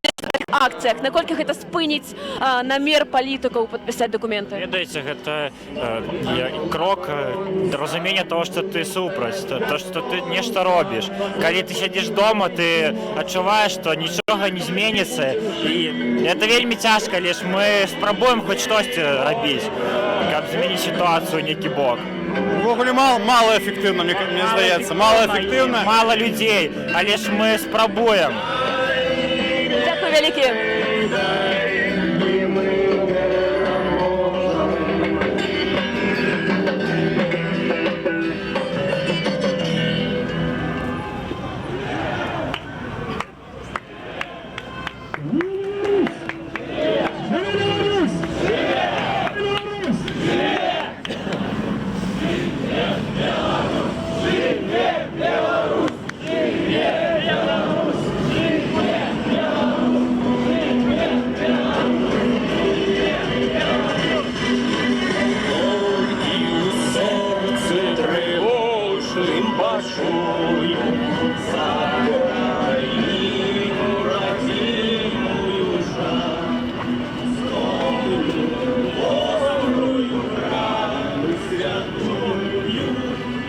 у акцыях? Наколькі гэта спыніць намер палітыкаў падпісаць дакументы? Ведаеце, гэта крок разумення того, што ты супраць, то, што ты нешта робіш. Калі ты сядзіш дома, ты адчуваеш, што нічога не зменіцца. І гэта вельмі цяжка, лишь мы спрабуем хоць штосьці рабіць, каб змяніць сітуацыю ў нейкі бок. Увогуле мало эфектыўна, мне здаецца, мало эфектыўна. Мало людзей, але ж мы спрабуем. Дзякуй вялікі.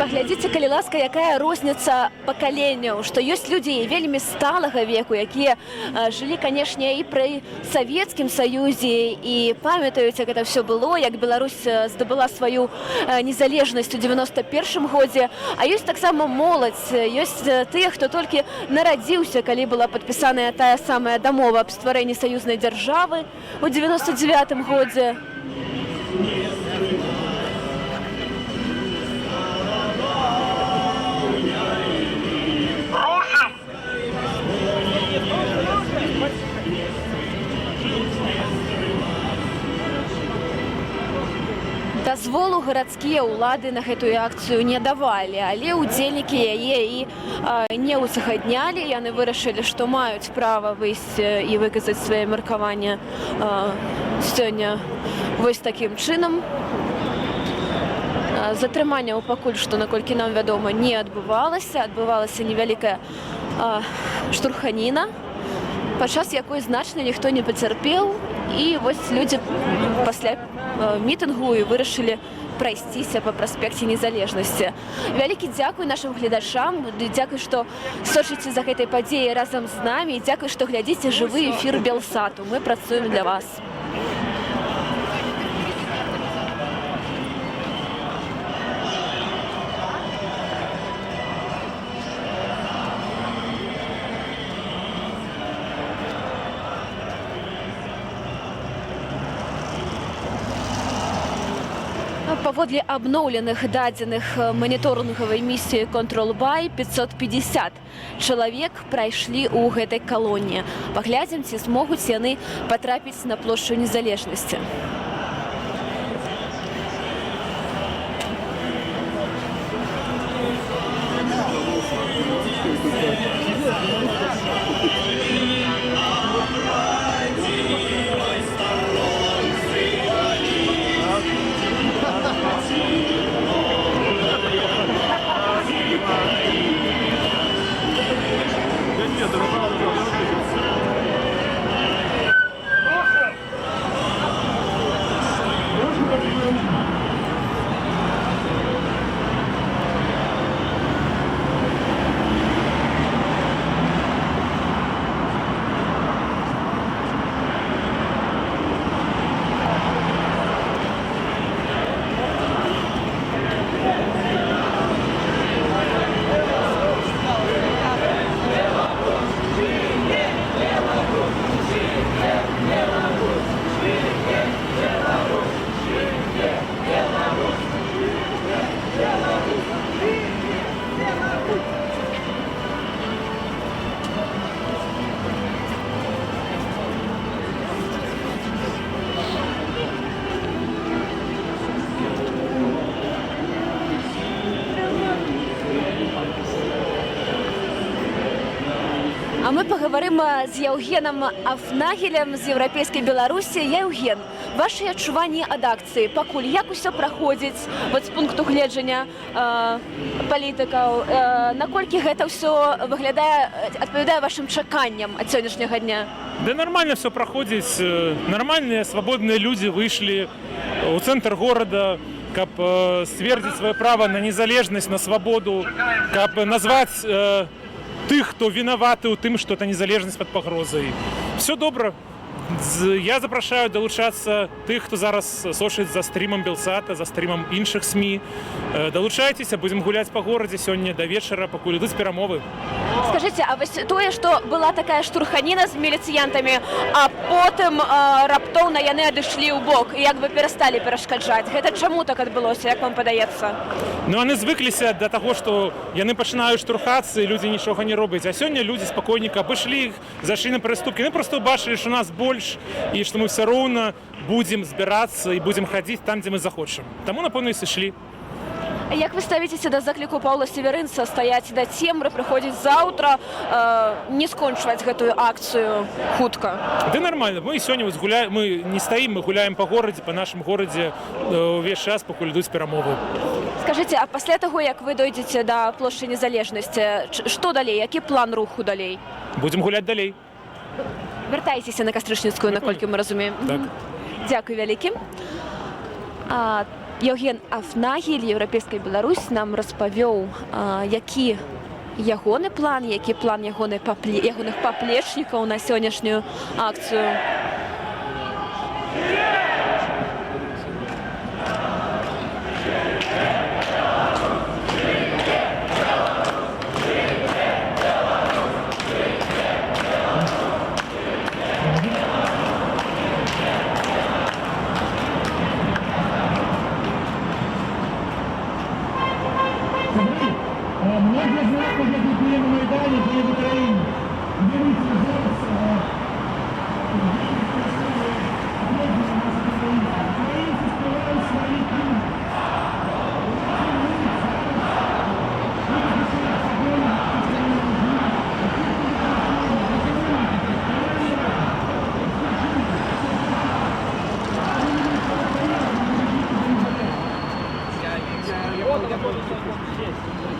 Паглядзіце, калі ласка, якая розніца пакаленняў, што ёсць людзі вельмі сталага веку, якія жылі, канешне, і пры Савецкім Саюзе і памятаюць, як гэта ўсё было, як Беларусь здабыла сваю незалежнасць у 91-м годзе. А ёсць таксама моладзь, ёсць тыя, хто толькі нарадзіўся, калі была падпісаная тая самая дамова аб стварэнні саюзнай дзяржавы у 99-м годзе. Дазволу гарадскія ўлады на гэтую акцыю не давалі, але ўдзельнікі яе і не ўзгаднялі. Яны вырашылі, што маюць права выйсці і выказаць свае меркаванне сёння вось такім чынам. Затрыманняў пакуль што, наколькі нам вядома, не адбывалася. Адбывалася невялікая штурханіна, падчас якой значна ніхто не пацярпеў. І вось людзі пасля мітынгу вырашылі прайсціся па праспекце Незалежнасці. Вялікі дзякуй нашым гледачам, дзякуй, што сочыце за гэтай падзеяй разам з намі, і дзякуй, што глядзіце жывы эфір Белсату. Мы працуем для вас. Паводле абноўленых дадзеных маніторынгавай місіі Control-By 550 чалавек прайшлі ў гэтай калоне. Паглядзім, ці змогуць яны патрапіць на плошчу Незалежнасці. А ми поговоримо з Євгеном Афнагелем з Європейської Білорусі. Євген, ваші відчування ад акції, покуль, як усе проходить з пункту гледжання політиків, наколькі гэта все виглядає, відповідає вашим чеканням від сьогоднішнього дня? Да нормально все проходит. Нормальные, свободные люди вышли у центр города, как ствердить свое право на незалежность, на свободу, как назвать тых, кто виноваты у тым, что эта незалежность под погрозой. Все добро. Я запрашаю долучаться тых, хто зараз слушает за стримом Белсата, за стримом іншых СМИ. Долучайтесь, будем гулять по городе сегодня до вечера, покуль ідуть перамовы. Скажите, а вось тое, што была такая штурханіна з міліцыянтамі, а потым раптоўна яны адышлі ў бок і як бы перасталі перашкаджаць. Гэта чаму так адбылося, як вам падаецца? Ну, яны звыкліся да таго, што яны пачынаюць штурхацца і людзі нічога не робяць. А сёння людзі спакойненька абышлі іх, зайшлі на прыступкі. Яны проста бачылі, што нас больш і што мы все роўна будзем збірацца і будзем хадзіць там, дзе мы захочам. Таму, напэўна, і сышлі. Як вы ставіцеся да закліку Паўла Северынца стаяць да цемры, прыходзіць заўтра, не скончваць гэтую акцыю хутка? Да нормально. Мы сёння гуляем, мы не стаім, мы гуляем па горадзе, па нашым горадзе увесь час, пакуль ідуць перамовы. Скажыце, а пасля таго, як вы дойдзеце да плошчы Незалежнасці, што далей? Які план руху далей? Будзем гуляць далей. Вяртайцеся на Кастрычніцкую, наколькі мы разумеем. Так. Дзякуй вялікі. Євген Афнагель, Європейська Білорусь, нам розповів, які ягоны план, які план ягоных паплечнікаў на сённяшнюю акцыю. Многие знают, как это были на Майдане перед Украиной. Берите зараз украинцы скрывают свои книги.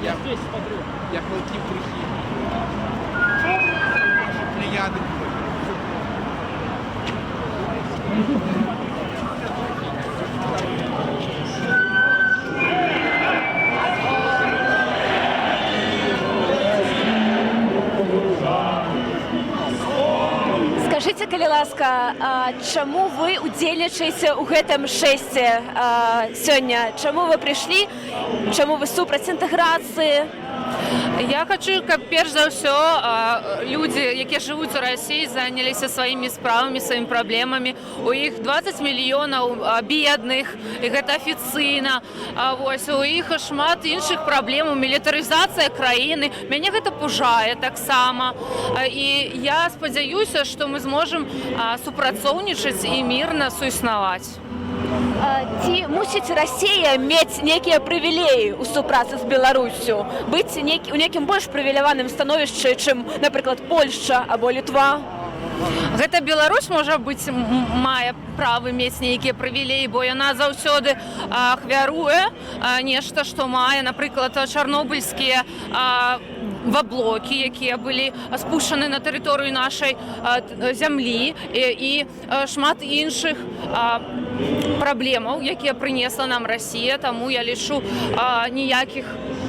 Я здесь смотрю, я колотив прихід. Плеяди. Скажите, калі ласка, чаму вы удзельнічаеце ў гэтым шэсце сёння? Чаму вы прыйшлі? Чаму вы супраць інтэграцыі? Я хочу, каб перш за ўсё людзі, якія жывуць у Расіі, заняліся сваімі справамі, сваімі праблемамі. У іх 20 мільёнаў бедных, і гэта афіцыйна. У іх шмат іншых праблемаў, мілітарызацыя краіны. Мяне гэта пужае таксама. І я спадзяюся, што мы зможам супрацоўнічаць і мірна суіснаваць. Ці мусіць Расія мець нейкія прывілеі ў супрацы з Беларуссю? Быць у нейкім больш прывіляваным становішчы, чым, напрыклад, Польшча або Літва? Гэта Беларусь, можа быць, мае правы мець нейкія прывілеі, бо яна заўсёды ахвяруе нешта, што мае, напрыклад, чарнобыльскія ваблокі, якія былі спушаны на тэрыторыю нашай зямлі, і шмат іншых праблемаў, якія прынесла нам Расія. Таму я лічу ніякіх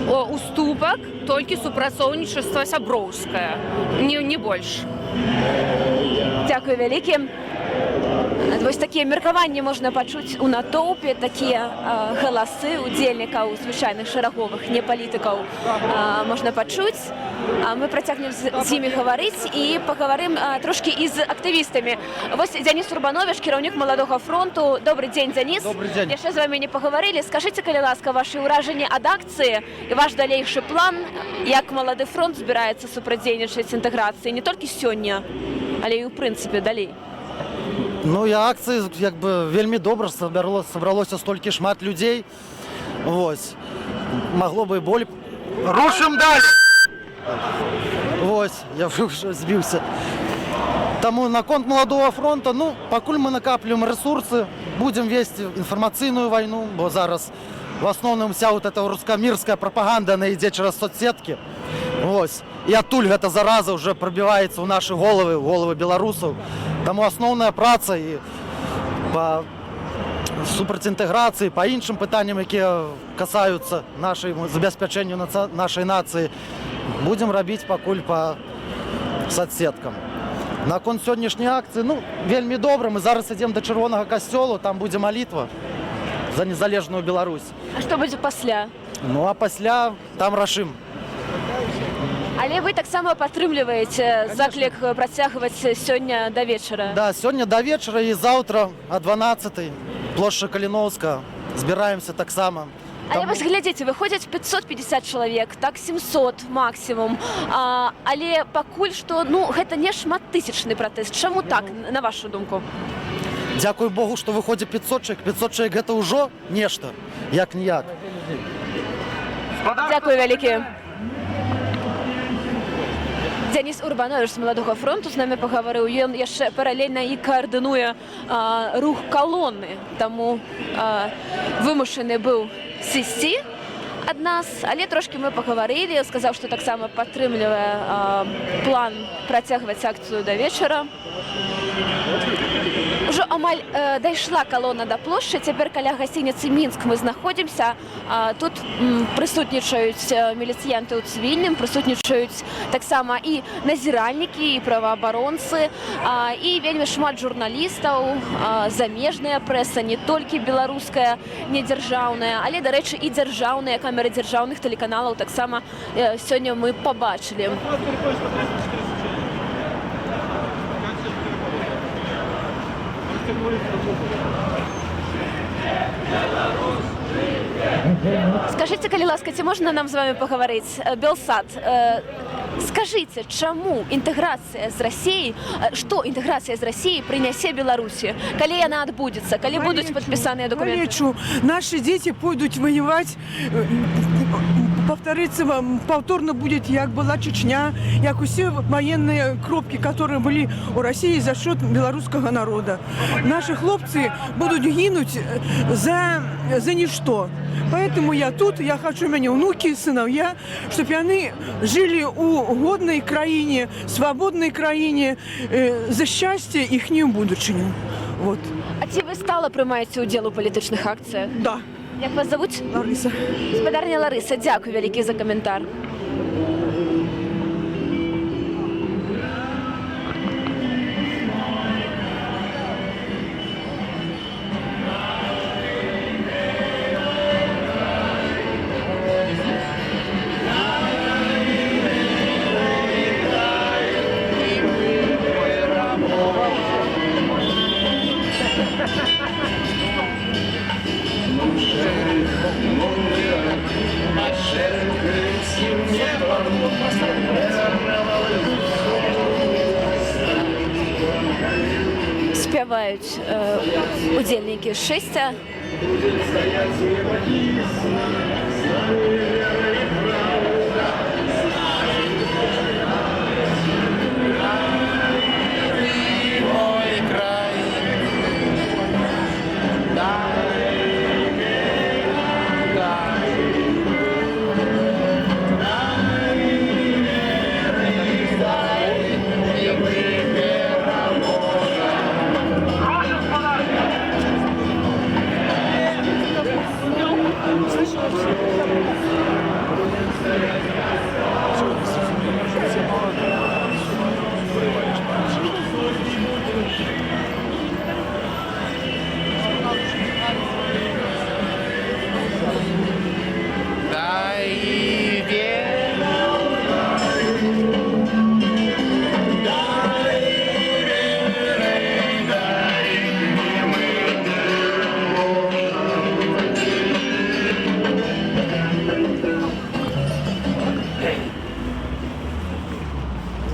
уступак, толькі супрацоўнічества сяброўскае, не больш. Дзякуй вялікі. Вось такія меркаванні можна пачуць у натоўпе, такія галасы удзельнікаў звычайных шараговых, не палітыкаў можна пачуць. Мы працягнем з імі гаварыць і пагаварым трошкі і з актывістамі. Вось Дзяніс Урбанович, кіраўнік Маладога фронту. Добры дзень, Дзяніс. Добрый день. Яшчэ з вамі не пагаварылі. Скажыце, калі ласка, вашы ўражанні ад акцыі і ваш далейшы план, як Малады фронт збіраецца супрацьдзейнічаць інтэграцыі не толькі сёння, але і ў прынцыпе далей. Ну, і акцыі як бы вельмі добра, сабралося столькі шмат людзей. Вось. Магло бы болей. Рушым далі! Ось, я вже збився. Тому на конт Молодого фронту, ну, покуль ми накаплюємо ресурси, будемо вести інформаційну війну, бо зараз в основному вся вот эта русско-мирська пропаганда, вона йде через соцсетки. Ось. І оттуль ця зараза вже пробивається у наші голови, в голови білорусів. Тому основна праця і по супротинтеграції, по іншим питанням, які касаються забезпечення нашої нації, будемо робити покуль по соцсеткам. На конт сьогоднішньої акції, ну, вельми добре. Ми зараз йдемо до Червоного костьолу, там буде молитва за незалежну Білорусь. А що буде після? Ну, а після там рашим. Але ви так само підтримуєте заклик протягувати сьогодні до вечора? Да, сьогодні до вечора і завтра о 12-й, площа Калиновська, збираємося так само. Але ви глядите, виходять 550 чоловік, так 700 максимум. Але покуль що, ну, це не шматтисячний протест. Чому так, на вашу думку? Дякую Богу, що виходить 500 чоловік. 500 чоловік – це вже нечто, як-ніяк. Дякую велике. Денис Урбанович з Молодого фронту з нами поговорив. Він ще паралельно і координує рух колони, тому вимушений був сісти від нас, але трошки ми поговорили, сказав, що так само підтримує план протягувати акцію до вечора. Уже амаль дійшла колона до площі, тепер біля гостиниці «Мінськ» ми знаходимося. Тут присутнічають міліціянти у цивільному, присутнічають так само і назиральники, і правооборонці, і вельми шмат журналістів, заміжна преса, не тільки білоруська, не державна, але, до речі, і державна, камери державних телеканалів так само сьогодні ми побачили. Скажите, калі ласка, ці можна нам з вами поговорити? Белсат, скажите, чому інтеграція з Росією, що інтеграція з Росією принесе Білорусі? Коли вона відбудеться? Коли будуть підписані документи? Малечу, наші діти підуть воювати, повториться, повторно будет, як була Чечня, як усі воєнні кропки, які були у Росії за счет білоруського народу. Наші хлопці будуть гинуть за нічто. Поэтому я тут, я хочу, у меня внуки, сыновья, чтобы они жили у годной краине, свободной краине, за счастье их будущего. Вот. А ці ви стало приймаєте уділ у політичних акціях? Да. Як вас зовуть? Лариса. Господарня Лариса, дякую велике за коментар. Співають удільники шестя.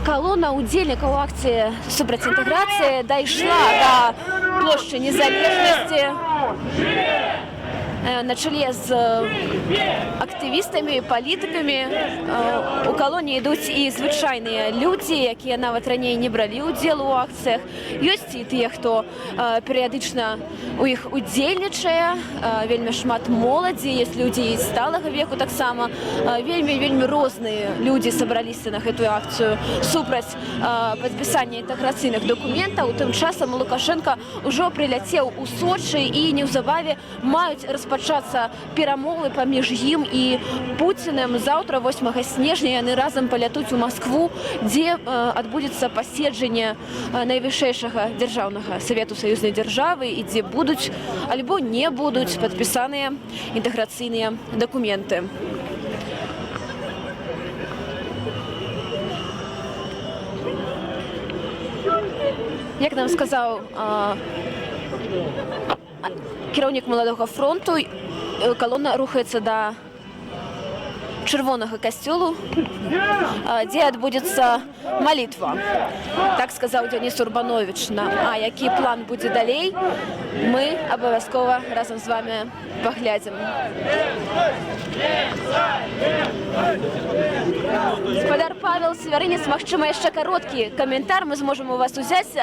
Колона удільників акції супротинтеграції дійшла до площі Незалежності. на чолі з активістами, політиками. У колонії йдуть і звичайні люди, які навіть раніше не брали уділ у акціях. Є і ті, хто періодично у їх удзельнічає, вельми шмат молоді, є люди і сталого віку так само. Вельми різні люди зібралися на цю акцію супроть підписання інтеграційних документів. Тим часом Лукашенко вже прилетів у Сочі і незабаром мають розпочатися перемови поміж їм і Путіним. Завтра, 8 снежня, вони разом полетуть у Москву, де відбудеться посідження найвищого державного Совету Союзної держави і де будуть або не будуть підписані інтеграційні документи. Як нам сказав керівник Молодого фронту, колона рухається до Червоного костюлу, де відбудеться молитва. Так сказав Денис Урбанович. А який план буде далі, ми обов'язково разом з вами поглядимо. Господар Павел Северинец, магчыма, яшчэ кароткі каментар мы зможам у вас узяць.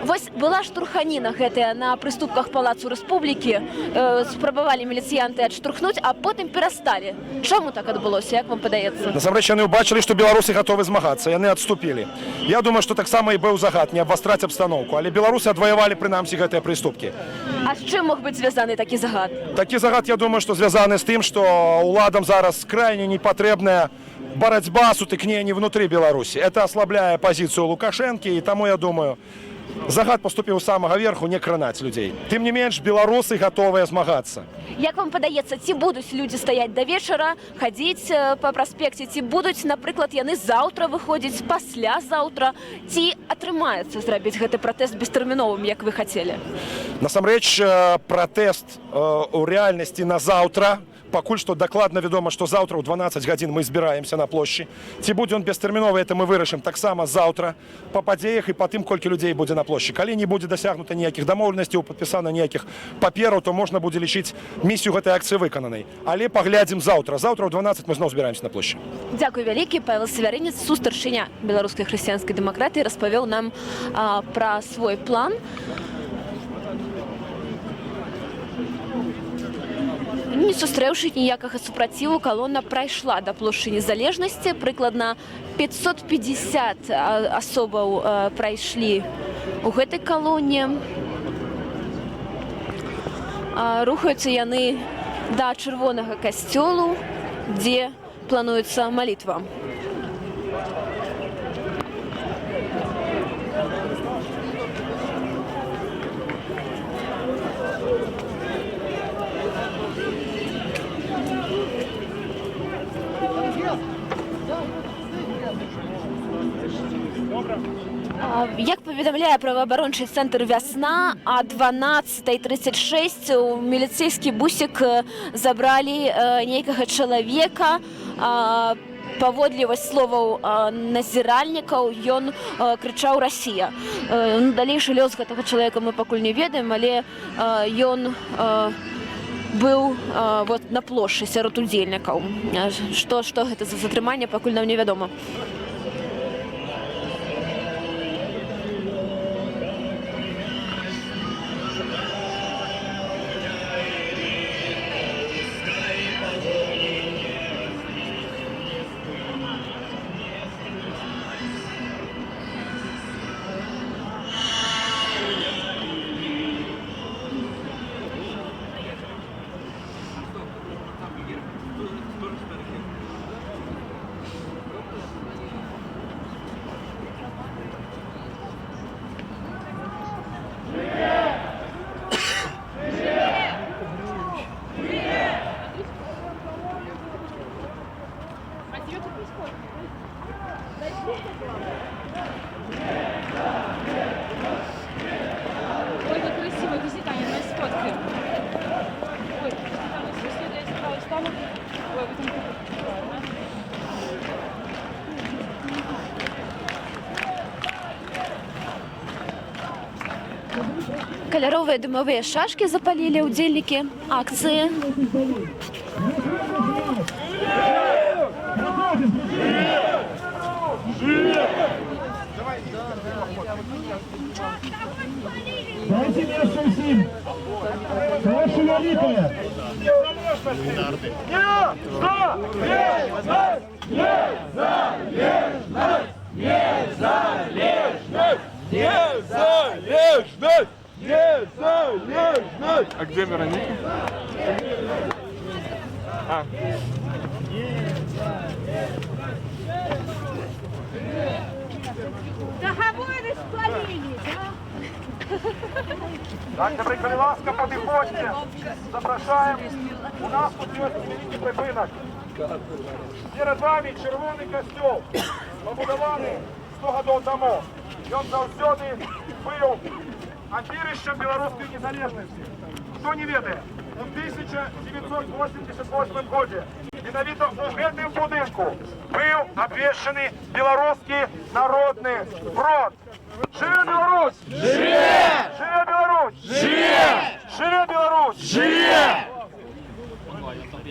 Вось была штурханіна гэтая на прыступках Палацу Рэспублікі. Спрабавалі міліцыянты адштурхнуць, а потым перасталі. Чаму так адбылося, як вам падаецца? Насамрэч, яны ўбачылі, што беларусы гатовы змагацца, яны адступілі. Я думаю, што таксама і быў загад не абвастраць абстаноўку, але беларусы адваявалі прынамсі гэтыя прыступкі. А з чым мог быць звязаны такі загад? Такі загад, я думаю, што звязаны з тым, што уладам зараз крайне непатрэбная борьба с утыкнением внутри Беларуси. Это ослабляет позицию Лукашенко, и тому, я думаю, загад поступил с самого верху не кранать людей. Тем не менш, белорусы готовы змагаться. Як вам падаецца, ці будуць людзі стаяць да вечара, хадзіць па праспекце, ці будуць, напрыклад, яны заўтра выходзіць, паслязаўтра, ці атрымаецца зрабіць гэты пратэст бестэрміновым, як вы хацелі? Насамрэч, пратэст у рэальнасці на заўтра. Пакуль што дакладна вядома, што заўтра ў 12 гадзін мы збіраемся на плошчы. Ці будзе ён бестэрміновы, это мы вырашым таксама заўтра па падзеях і па тым, колькі людзей будзе на плошчы. Калі не будзе дасягнута ніякіх дамоўленасцяў, падпісана ніякіх папераў, то можна будзе лічыць місію гэтай акцыі выкананай. Але паглядзім заўтра. Заўтра ў 12 мы зноў збіраемся на плошчы. Дзякуй вялікі. Павел Северинец, сустаршыня беларускай хрысціянскай дэмакратыі, распавёў нам пра свой план. Не сустрэўшы ніякага супраціву, калона прайшла да плошчы Незалежнасці. Прыкладна 550 асобаў прайшлі ў гэтай калоне. Рухаюцца яны да Чырвонага касцёлу, дзе плануецца малітва. Як паведамляе праваабарончы цэнтр «Вясна», о 12:36 у міліцэйскі бусік забралі нейкага чалавека. Паводле словаў назіральнікаў, ён крычаў «Расія». Далейшы лёс гэтага чалавека мы пакуль не ведаем, але ён быў на плошчы сярод удзельнікаў. Што гэта за затрыманне, пакуль нам невядома. Ой, как красиво, визит, Аня, давай сфоткаем. Ой, если я справа встану. Ой, вы там... Каляровые дымовые шашки запалили удельники акции. Дайте место всем! Товарищи великие! А где Вероника? Договоры спалили, да? Так, добрый ласка, подходите. Запрошаем. У нас тут є великий припинок. Перед вами червоний костюм. Побудований 100 років тому. Він завжди був опірищем білоруської незалежності. Хто не ведає, у 1988 році менавіта у гэтым будинку був обвешений Білоруський народний фронт. Живе Беларусь! Живе! Живе Беларусь! Живе! Живе Беларусь! Живе!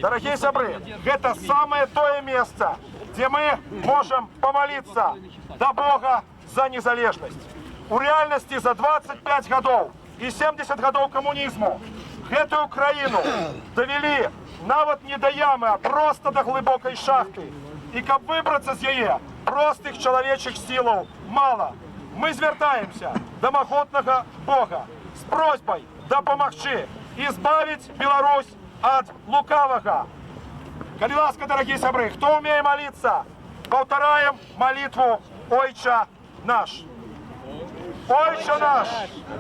Дорогие сябры, это самое тое место, где мы можем помолиться до Бога за незалежность. У реальности за 25 годов и 70 годов коммунизму эту Украину довели нават не до ямы, а просто до глубокой шахты. И каб выбраться з яе, простых человечих силаў мало. Мы звертаемся до могутного Бога с просьбой допомогчи избавить Беларусь от лукавого. Коли ласка, дорогие сябры, кто умеет молиться, повторяем молитву «Ойча наш». «Ойча наш,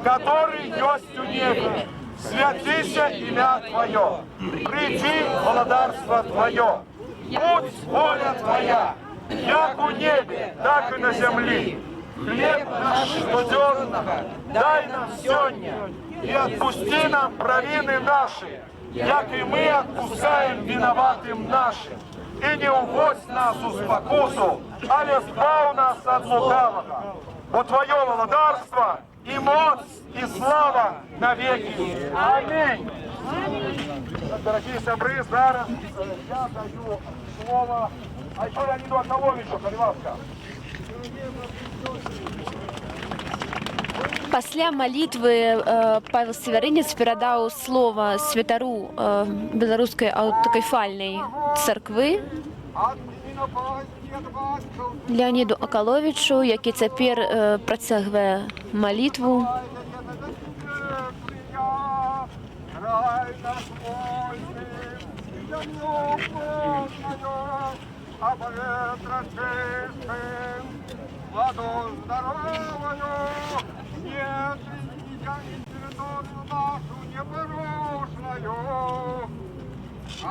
который есть у небе, святыся имя Твое, приди володарство Твое, будь воля Твоя, як у небе, так и на земле. Хлеб наш штоденного дай нам сегодня, и отпусти нам провины наши, як и мы отпускаем виноватым нашим. И не уводь нас у спокусу, але збав нас от лукавого. Бо Твое владарство и моць, и слава навеки. Аминь. Дорогие сябры, зараз я даю слово Леониду Акаловичу, коли ласка. Пасля молитвы Павел Северинец передал слово святару белорусской аўтакефальнай церквы Леониду Акаловичу, які цяпер працягвае молитву. Ладу здоровую, нет, и территорию нашу непорушную, а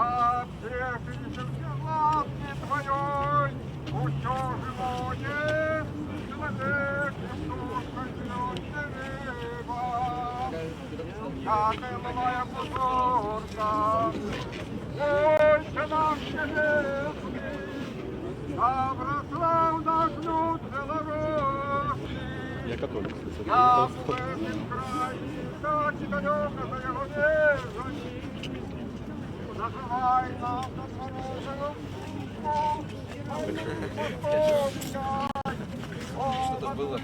всех все ласки Твоей, все живое, человеком душой зеленой рыба, как и ловая пузорка, Отче наш небесный, обросла в наш люд Беларуси. Я католик. Я в этом крае, так и далеко за его нежность. Заживай нам над морозом, что-то было,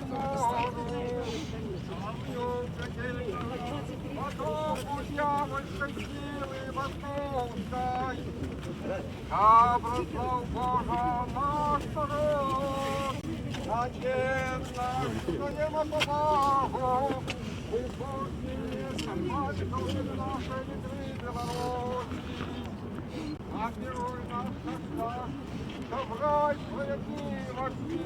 потом дьявольской силы московской, образцов Божа наш народ, отец наш, что нема помогу, и пусть не мальчиков нашей ветры Беларуси, отмируй нас как собрать свои дни вошли,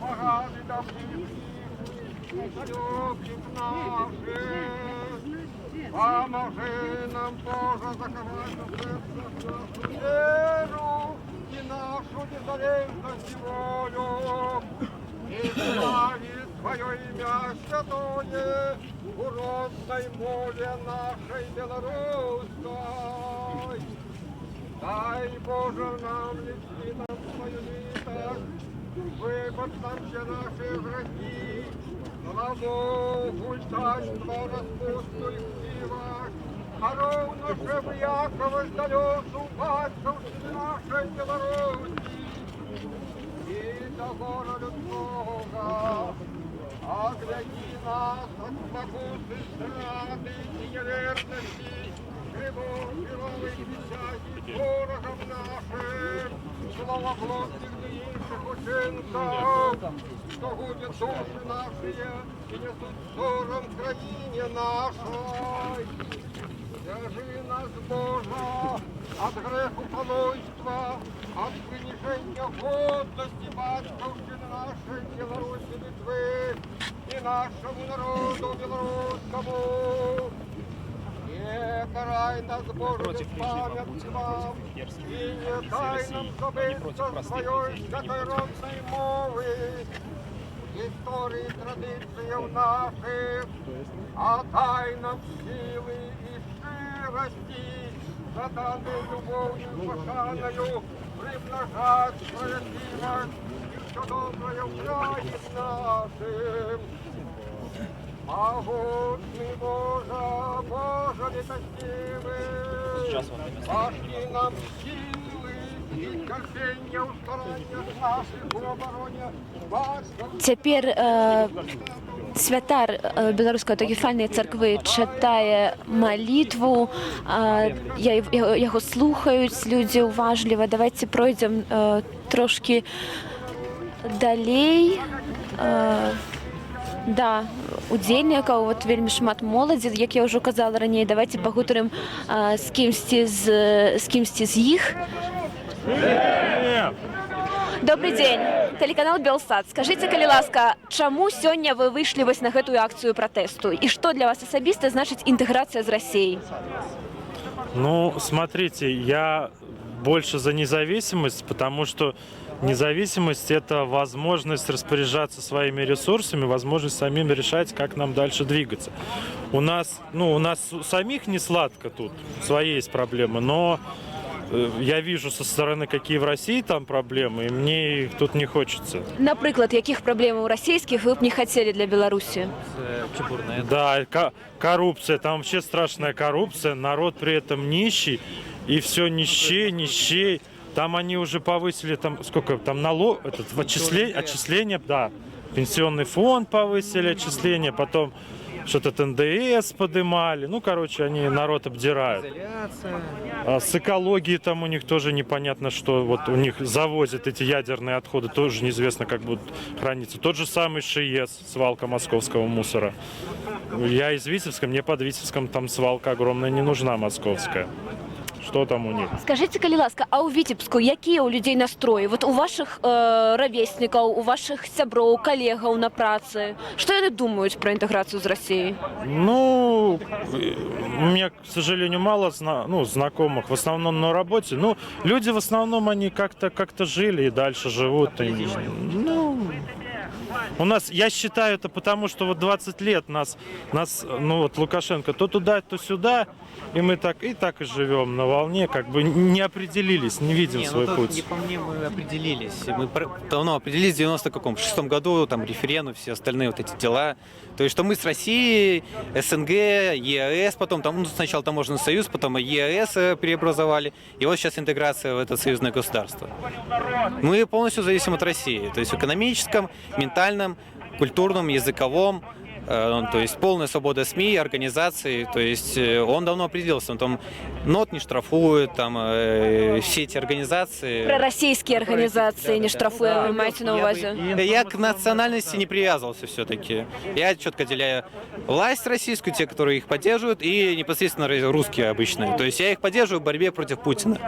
погады до близких, далеких наших. Поможи нам, Боже, заковать в сердце веру и нашу незалежность и волю, и славить Твое имя святое в уродной воле нашей белорусской. Дай, Боже, нам нести нам свою литость, Выбор нам все наши враги, славу гультайства распутную сила, а ровно же в Якова сдалёсу батьковщины нашей Беларуси. И до гора людского, огляди нас от спокусы, страты и неверности, кривой печати ворогам нашим, словоблудных неинших учинков, что губят души наши и несут ссором в краине нашей. Держи нас, Боже, от греху полойства, от принижения годности батьковщины нашей Беларуси, Литвы и нашему народу белорусскому. Не карай нас, Боже, беспамятством, и не дай нам забыться своей святой родной мовы, истории и традиций наших, а дай нам силы и ширости, заданной любовью пошаною, примножать справедливость и все доброе в крае нашим. Могутный Боже, Боже милостивый, пошли нам силы и терпение у старания наших в обороне батьков. Цяпер святар Беларускай аўтакефальнай царквы чытае малітву, яго слухаюць людзі уважліва. Давайте пройдзем трошки далей. Да, удзельнікаў, вот вельмі шмат моладзі, як я ўжо казала раней. Давайте пагутарым з кімсьці з іх. Добрый день, телеканал Белсат. Скажите, калі ласка, чаму сёння вы выйшлі вось на гэтую акцыю пратэсту? І што для вас асабіста значыць інтэграцыя з Россией? Ну, смотрите, я больше за независимость, потому что независимость – это возможность распоряжаться своими ресурсами, возможность самим решать, как нам дальше двигаться. У нас самих не сладко тут, свои есть проблемы, но я вижу со стороны, какие в России там проблемы, и мне их тут не хочется. Напрыклад, якіх праблемаў расійскіх вы б не хотели для Беларуси? Да, коррупция, там вообще страшная коррупция, народ при этом нищий, и все нищей. Там они уже повысили, там сколько там налог, отчисление, да, пенсионный фонд повысили отчисления, потом что-то НДС подымали, ну, короче, они народ обдирают. А с экологией там у них тоже непонятно, что вот у них завозят эти ядерные отходы, тоже неизвестно, как будут храниться. Тот же самый ШИЭС, свалка московского мусора. Я из Витебска, мне под Витебском там свалка огромная не нужна московская. Что там у них? Скажите, калі ласка, а ў Витебску якія ў людзей настроі? Вот у ваших ровеснікаў, у ваших сяброў, калегаў на працы, что яны думаюць про интеграцию с Россией? Ну, у меня, к сожалению, мало знакомых, в основном на работе. Ну, люди в основном, они как-то жили и дальше живут. Ну, у нас, я считаю, это потому, что вот 20 лет нас, вот Лукашенко то туда, то сюда, и мы так и живем на волне, как бы не определились, не видим свой путь. Не по мне мы определились. Мы давно определились в 96-м году, там референдум, все остальные вот эти дела. То есть, что мы с Россией, СНГ, ЕАЭС, потом там сначала Таможенный союз, потом ЕАЭС преобразовали, и вот сейчас интеграция в это союзное государство. Мы полностью зависим от России, то есть в экономическом, ментальном, культурном, языковом, то есть полная свобода СМИ, организации, то есть он давно определился, он там НОТ не штрафует, там все эти организации. Пророссийские организации не штрафуют, вы маете на увазе? Я к национальности не привязывался все-таки. Я четко отделяю власть российскую, те, которые их поддерживают, и непосредственно русские обычные. То есть я их поддерживаю в борьбе против Путина.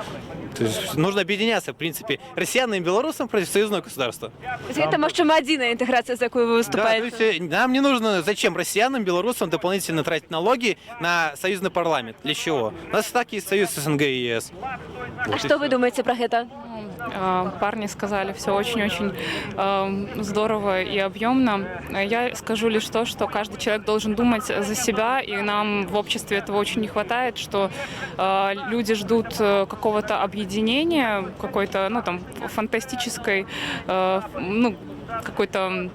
То есть нужно объединяться, в принципе, россиянам и белорусам против союзного государства. Это, может, одна интеграция, за какую вы выступаете? Да, то есть нам не нужно, зачем россиянам, белорусам дополнительно тратить налоги на союзный парламент? Для чего? У нас и так есть союз СНГ и ЕС. А что вы думаете про это? Парни сказали все очень-очень здорово и объемно. Я скажу лишь то, что каждый человек должен думать за себя, и нам в обществе этого очень не хватает, что люди ждут какого-то объединения объединения какой-то, ну, там, фантастической, ну, какой-то,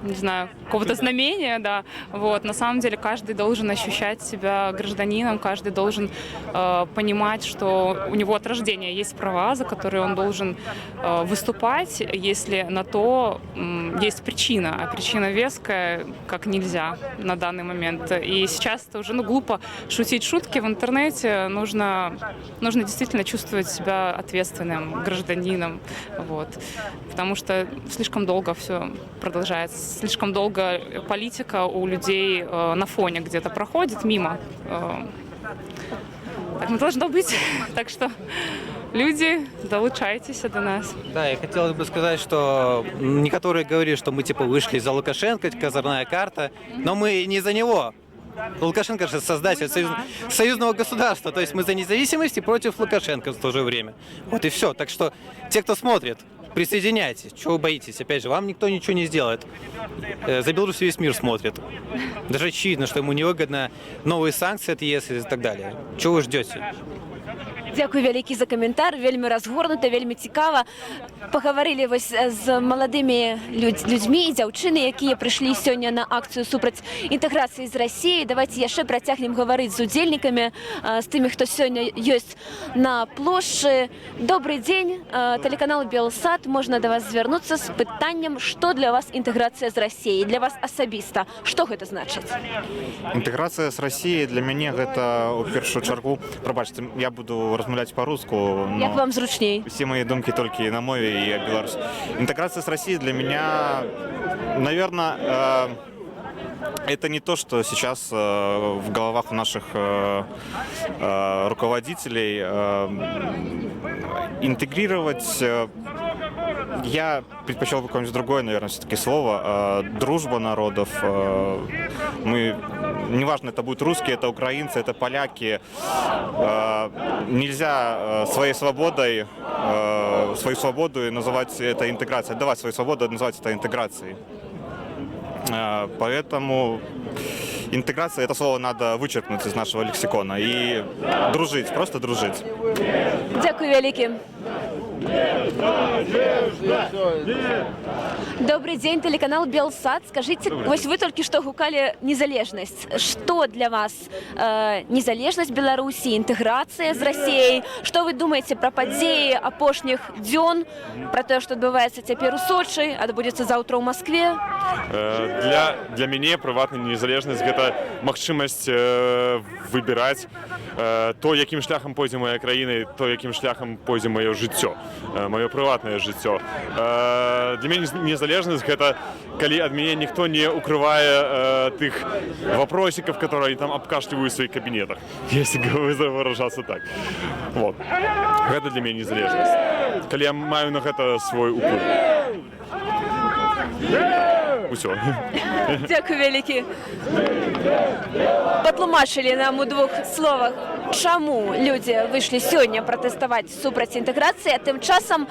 не знаю, какого-то знамения, да. Вот. На самом деле каждый должен ощущать себя гражданином, каждый должен понимать, что у него от рождения есть права, за которые он должен выступать, если на то есть причина, а причина веская как нельзя на данный момент. И сейчас это уже, ну, глупо шутить шутки в интернете, нужно действительно чувствовать себя ответственным гражданином, вот. Потому что слишком долго все продолжается, слишком долго политика у людей на фоне где-то проходит мимо. Так не должно быть. Так что, люди, долучайтесь до нас. Да, я хотел бы сказать, что некоторые говорят, что мы типа вышли за Лукашенко, козырная карта, но мы не за него. Лукашенко же создатель союзного государства, то есть мы за независимость и против Лукашенко в то же время. Вот и все. Так что те, кто смотрит, присоединяйтесь. Чего вы боитесь? Опять же, вам никто ничего не сделает. За Беларусь весь мир смотрит. Даже очевидно, что ему невыгодно новые санкции от ЕС и так далее. Чего вы ждете? Дякую вялікі за каментар, вельмі разгорнута, вельмі цікава. Паговорили вось з маладымі людзьмі і дзяўчыны, якія прыйшлі сёння на акцыю супраць інтэграцыі з Расіяй. Давайте яшчэ працягнем гаварыць з удзельнікамі, з тымі, хто сёння ёсць на плошчы. Добрый дзень, тэлеканал Белсат. Можна да вас звярнуцца з пытаннем, што для вас інтэграцыя з Расіяй, для вас асабіста. Што гэта значыць? Інтэграцыя з Расіяй для мяне гэта, у першую чаргу, прабачце, я буду размаўляць по-руску. Як вам зручней? Все мои думки только на мове и о Беларуси. Интеграция с Россией для меня, наверное, это не то, что сейчас в головах у наших руководителей. Интегрировать, я предпочел бы какое-нибудь другое, наверное, все-таки слово. Дружба народов. Мы, неважно, это будут русские, это украинцы, это поляки. Нельзя своей свободой, свою свободу называть это интеграцией, отдавать свою свободу, называть это интеграцией. Поэтому интеграция, это слово надо вычеркнуть из нашего лексикона и дружить, просто дружить. Дякую вялікі. Добрый день, телеканал Белсат. Скажите, вось вы только что гукали незалежность. Что для вас незалежность Беларуси, интеграция с Россией? Что вы думаете про падзеі апошніх дзён, про то, что адбываецца цяпер у Сочи, адбудзецца заўтра ў Москве? Для мяне прыватная незалежнасць гэта магчымасць выбіраць то, якім шляхам пойдзе моя краіна, то, якім шляхам пойдзе маё жыццё, маё прыватнае жыццё. Для мяне незалежнасць гэта калі ад мяне ніхто не укрывае тых вопросиков, которые они там обкашливают в своих кабинетах, если выражаться так. Вот. Гэта для мяне незалежнасць. Калі я маю на гэта свой уплыў. Усё. Дякую вялікі. Патлумачылі нам у двух словах, чаму людзі выйшлі сёння пратэставаць супраць інтэграцыі. Тым часам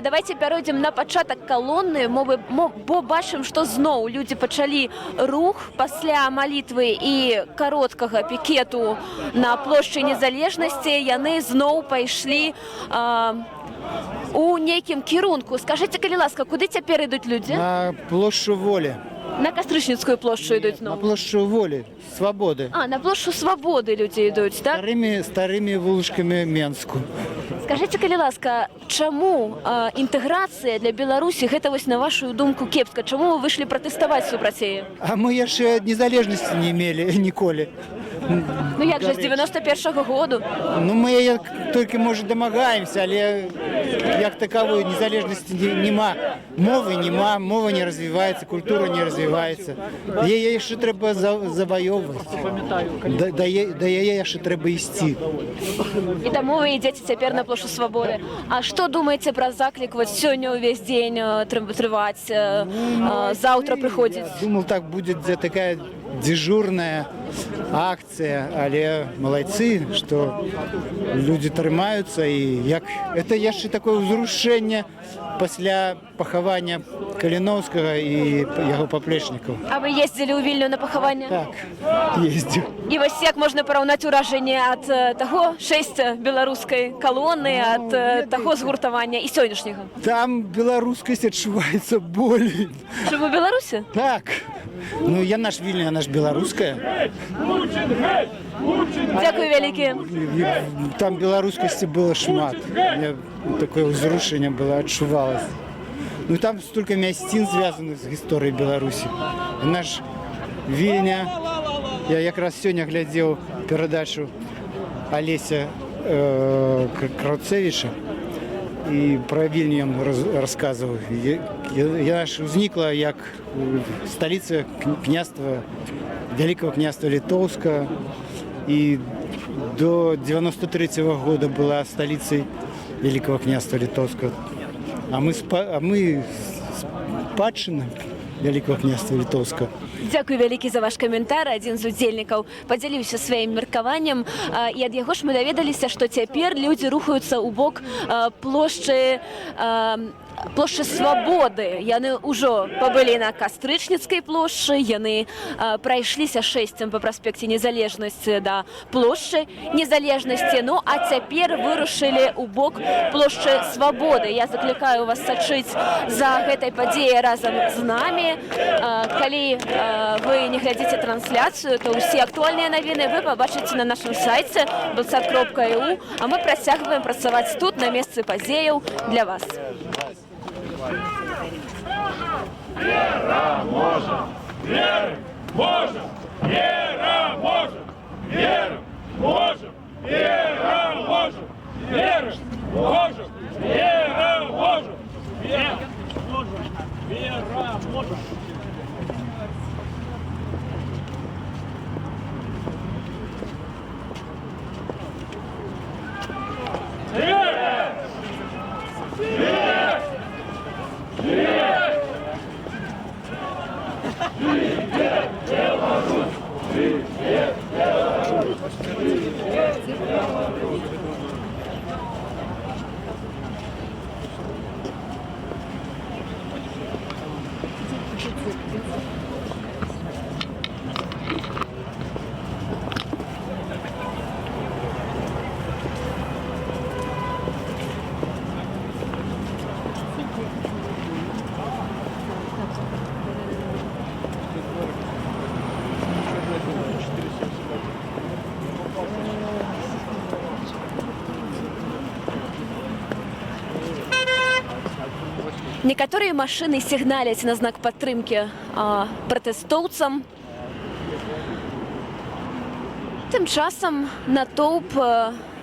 давайте пяройдзем на пачатак калоны, бо бачым, што зноў людзі пачалі рух пасля малітвы і кароткага пікету на плошчы незалежнасці. Яны зноў пайшлі у нейкім кірунку. Скажыце, калі ласка, куды цяпер ідуць людзі? На площу Воли. На Кастрычніцкую плошчу ідуць зноў? На площу Воли, Свободы. На плошчу Свободы людзі ідуць, так? Старымі вулачкамі Менску. Скажыце, калі ласка, чаму інтэграцыя для Беларусі гэта вось на вашу думку кепска? Чаму вы выйшлі пратэставаць супраць яе? А мы яшчэ незалежнасці не мелі ніколі. Ну як жа, з 91-го году? Ну мы яе толькі, можа, дамагаемся, але як таковой незалежнасці нема. Мовы нема, мова не развіваецца, культура не развіваецца. Яе яшчэ трэба заваёвваць. Да яе яшчэ трэба ісці. І таму вы ідзеце цяпер на плошчу Свободы. А што думаеце пра заклік вот сёння ўвесь дзень трываць, заўтра прыходзіць? Думал, так будет такая дежурная акція, але молодці, що люди тримаються. І як це є ще таке узрушення після поховання Каліновського і його поплечників. А ви їздили у Вільню на поховання? Так, їздив. І ось як можна порівняти ураження від того 6 білоруської колони, від того згуртування і сьогоднішнього? Там білоруськість відчувається болі. Що ви в Білорусі? Так. Ну, я наш Вільня, вона ж білоруська. Дякую велике. Там білоруськості було шмат. Таке узрушення було, відчувалося. Ну, там стільки місцин зв'язаних з історією Білорусі. Наш Вільня, я якраз сьогодні глядів передачу Олеся Крауцевича, і про Вільню він розказував. Я ж зникла як столиця князства, Великого князства Литовського, і до 93-го года була столицей Великого князства Литовского. А ми спадщина Великого князства Литовского. Дякую вялікі за ваш каментар. Адзін з удзельнікаў падзяліўся сваім меркаваннем, і ад яго ж мы даведаліся, што цяпер людзі рухаюцца ў бок плошчы Свабоды. Яны ўжо пабылі на Кастрычніцкай плошчы, яны прайшліся шэсцем па праспекце Незалежнасці да плошчы Незалежнасці, ну а цяпер вырушылі ў бок плошчы Свабоды. Я заклікаю вас сачыць за гэтай падзеяй разам з намі. Калі вы не глядзіце трансляцыю, то ўсе актуальныя навіны вы пабачыце на нашым сайце belsat.eu, а мы працягваем працаваць тут на месцы падзеяў для вас. Вера можем, верим, можем, вера можем, верим, можем, вера можем, верим, можем, вера можем, вера можем, вера можем. Вера! Вера! Вера! Привет, Беларусь! Привет, Беларусь! Привет, Беларусь! Некаторыя машыны сігналяць на знак падтрымкі пратэстоўцам. Тым часам натоўп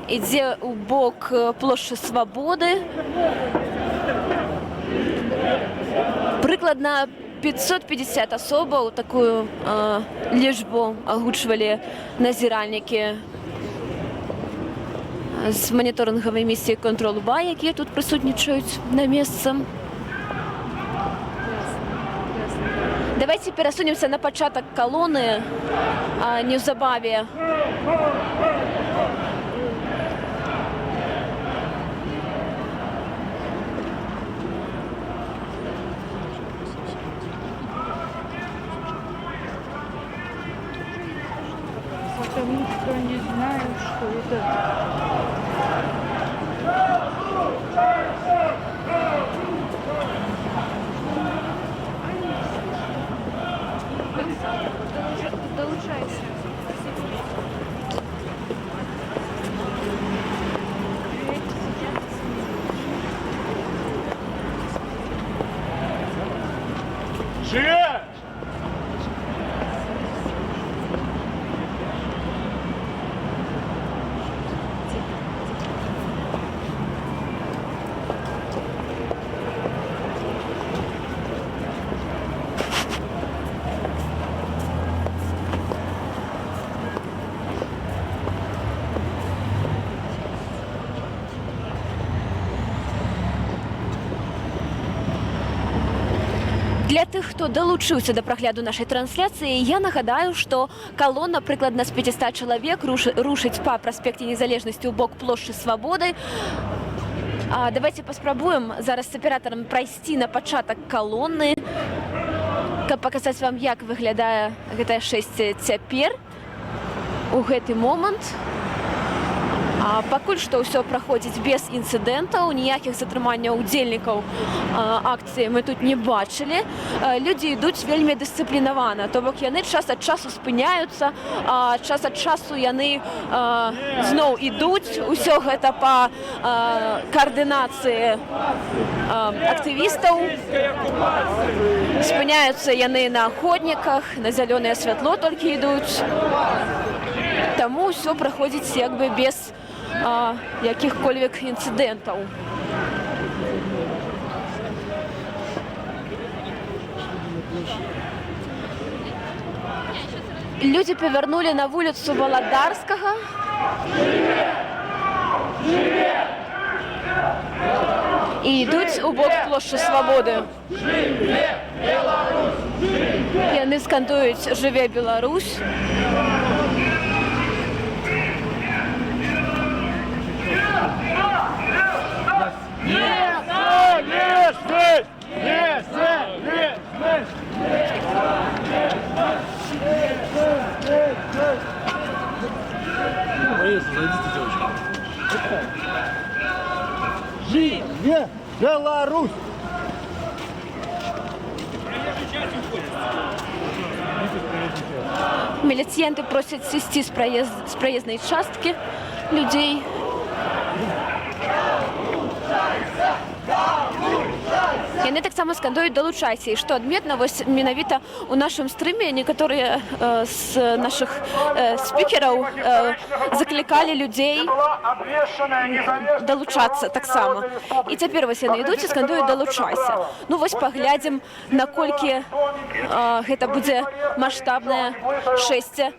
ідзе ў бок плошчы Свабоды. Прыкладна 550 асобаў, такую лічбу агучвалі назіральнікі з маніторынгавай місіі «Контрол-Б», якія тут прысутнічаюць на месцы. Давайте перасунемся на пачатак калоны, неўзабаве. Потому что не знаю, что это. Живет! Для тых, хто далучыўся да прагляду нашай трансляцыі, я нагадаю, што калона прыкладна з 500 чалавек рушыць па праспекце Незалежнасці ў бок плошчы Свабоды. Давайте паспрабуем зараз з аператарам прайсці на пачатак калоны, каб паказаць вам, як выглядае гэтае шэсце цяпер у гэты момант. Пакуль што ўсё праходзіць без інцыдэнтаў, ніякіх затрыманняў удзельнікаў акцыі мы тут не бачылі. Людзі ідуць вельмі дысцыплінавана, то бок яны час ад часу спыняюцца, час ад часу яны зноў ідуць. Усё гэта па каардынацыі актывістаў. Спыняюцца яны на ходніках, на зялёнае святло толькі ідуць. Таму ўсё праходзіць як бы без якіх-кольвек інцыдэнтаў. Людзі павярнулі на вуліцу Валадарскага. І ідуць у бок плошчы Свабоды. Яны скандуюць «Жыве Беларусь!». Живе Беларусь! Міліцыянты просяць сысці з праезнай часткі людзей. Яны таксама скандуюць «Далучайся». І што адметна, вось менавіта у нашым стрыме некаторыя з нашых спікераў заклікалі людзей далучацца таксама. І цяпер вось яны ідуць і скандуюць «Далучайся». Ну вось паглядзім, наколькі гэта будзе маштабнае шэсце,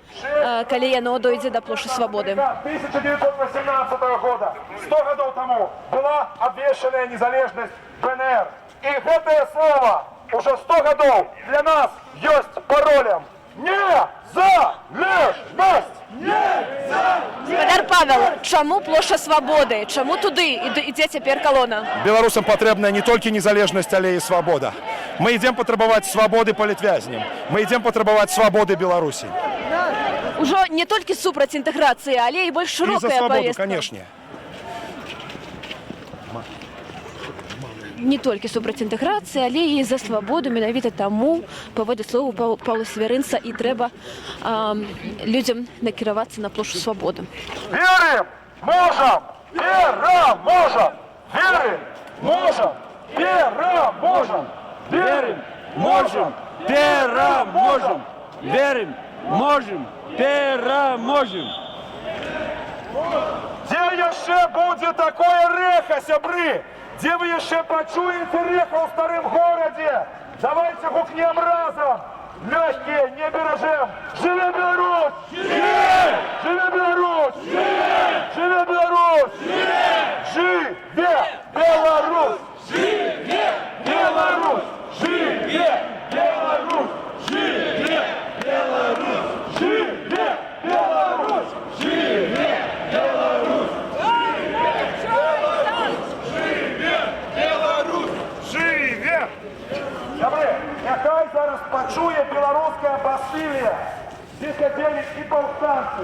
калі яно дойдзе да плошчы Свабоды. 1918 года, 100 гадоў таму, была абвешчаная незалежнасць БНР. І гэтае слова уже 100 гадоў для нас ёсць паролем. Незалежнасць! Гаспадар Павел, чаму плошча Свабоды? Чаму туды ідзе цяпер калона? Беларусам патрэбная не толькі незалежнасць, але і свабода. Мы ідзем патрабаваць свабоды палітвязням. Мы ідзем патрабаваць свабоды Беларусі. Ужо не толькі супраць інтэграцыі, але і больш шырокая І за свабоду, павестка. канешне. Не толькі супраць інтэграцыі, але і за свабоду. Менавіта таму, паводле словаў Паўла Сверынца, і трэба людзям накіравацца на плошчу Свабоды. Верым! Можам! Пераможам! Верым! Можам! Пераможам! Верим! Можем! Пераможем! Верим! Можем! Пераможем! Дзе яшчэ будзе такое рэха, сябры? Дзе вы яшчэ пачуеце рэха ў старым горадзе? Давайте гукнем разом! Лёгкие, не бережем! Живе Беларусь! Живе Беларусь! Живе Беларусь! Живе Беларусь! Живе Беларусь! Живе Беларусь! Живе Беларусь! Живе Беларусь! Живе Беларусь! Живе! Сябры, няхай зараз пачуе беларуская Басілія. Здесь сядзелі і паўстанцы,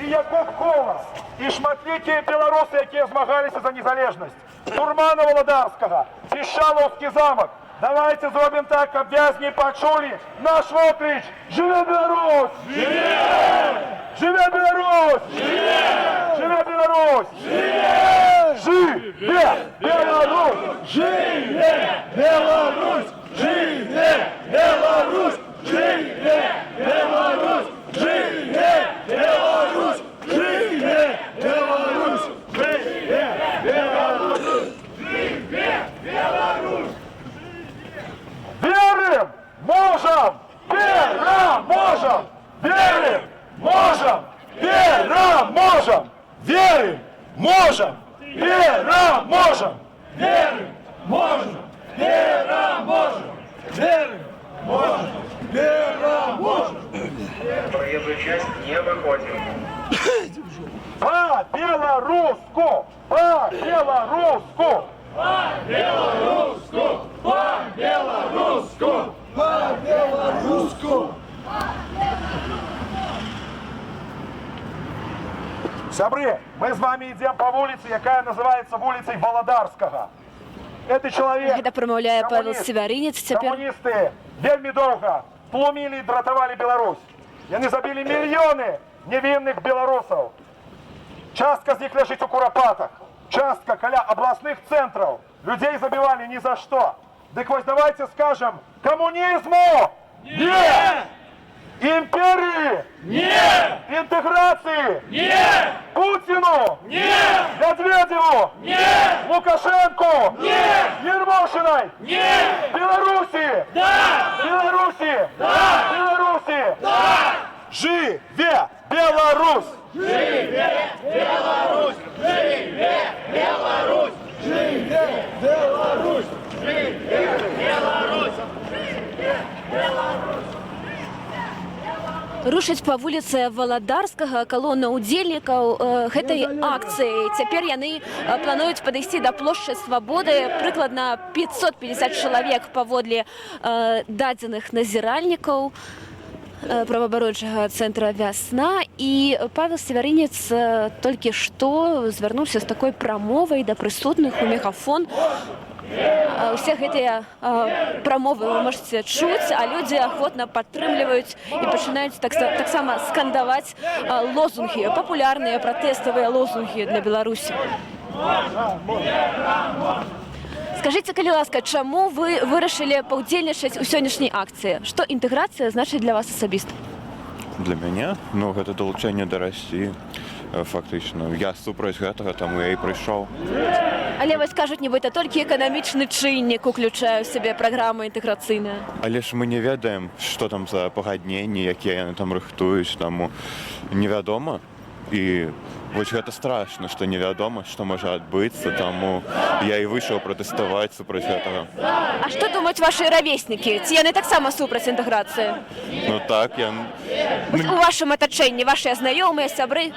і Якуб Колас, і шматлікія беларусы, якія змагаліся за незалежнасць. Турмана Валадарскага, Пішалаўскі замак. Давайте зробім так, каб вязні пачулі наш вокліч. Живе Беларусь! Живе Беларусь! Живе Беларусь! Живе Беларусь! Живе Беларусь! Живе Беларусь! Живе Беларусь! Живе Беларусь! Живе Беларусь! Живе Беларусь! Живе Беларусь! Верим! Можем! Пераможем! Верим! Можем! Пераможем! Верим! Можем! Пераможем! Верим! Можем! Пераможем! Верим! не выходим. По-белоруску! По-белоруску! По-белоруску! По-белоруску! По-белоруску! Сябры, мы с вами идем по улице, якая называется улицей Володарского. Это человек, Гэта прамаўляе Павел Севярынец цяпер. коммунисты, вельми долго тлумили и дратовали Беларусь. И они забили миллионы невинных белорусов. Частка з них лежит у Куропатах. Частка каля областных центров. Людей забивали ни за что. Так вот давайте скажем, коммунизму нет! Империи нет! Интеграции нет! Путину нет! Медведеву нет! Лукашенко нет! Ермошиной нет! Беларуси да! Беларуси да! Беларуси да! Живе Беларусь! Живе Беларусь! Живе Беларусь! Живе Беларусь! Живе Беларусь! Живе Беларусь! Рушыць па вуліцы Валадарскага калона ўдзельнікаў гэтай акцыі. Цяпер яны плануюць падысці да плошчы Свабоды. Прыкладна 550 чалавек паводле дадзеных назіральнікаў праваабарончага цэнтра «Вясна». І Павел Севярынец толькі што звярнуўся з такой прамовай да прысутных у мегафон. Усе гэтыя прамовы вы можете чуць, а людзі ахвотна падтрымліваюць і пачынаюць таксама скандаваць лозунгі, папулярныя пратэставыя лозунгі для Беларусі. Скажыце, калі ласка, чаму вы вырашылі паўдзельнічаць у сённяшняй акцыі? Што інтэграцыя значыць для вас асабіста? Для мяне, гэта далучэнне да Расіі. Фактычна, я супраць гэтага, таму я і прыйшоў. Але вось кажуць, нібыта толькі эканамічны чыннік уключае ў сябе праграма інтэграцыйная. Але ж мы не ведаем, што там за пагадненні, якія яны там рыхтуюць, таму невядома. І вось гэта страшна, што невядома, што можа адбыцца, таму я і выйшаў пратэставаць супраць гэтага. А што думаюць вашы равеснікі? Ці яны таксама супраць інтэграцыі? Ну так, У вашым атачэнні вашыя знаёмыя, сябры?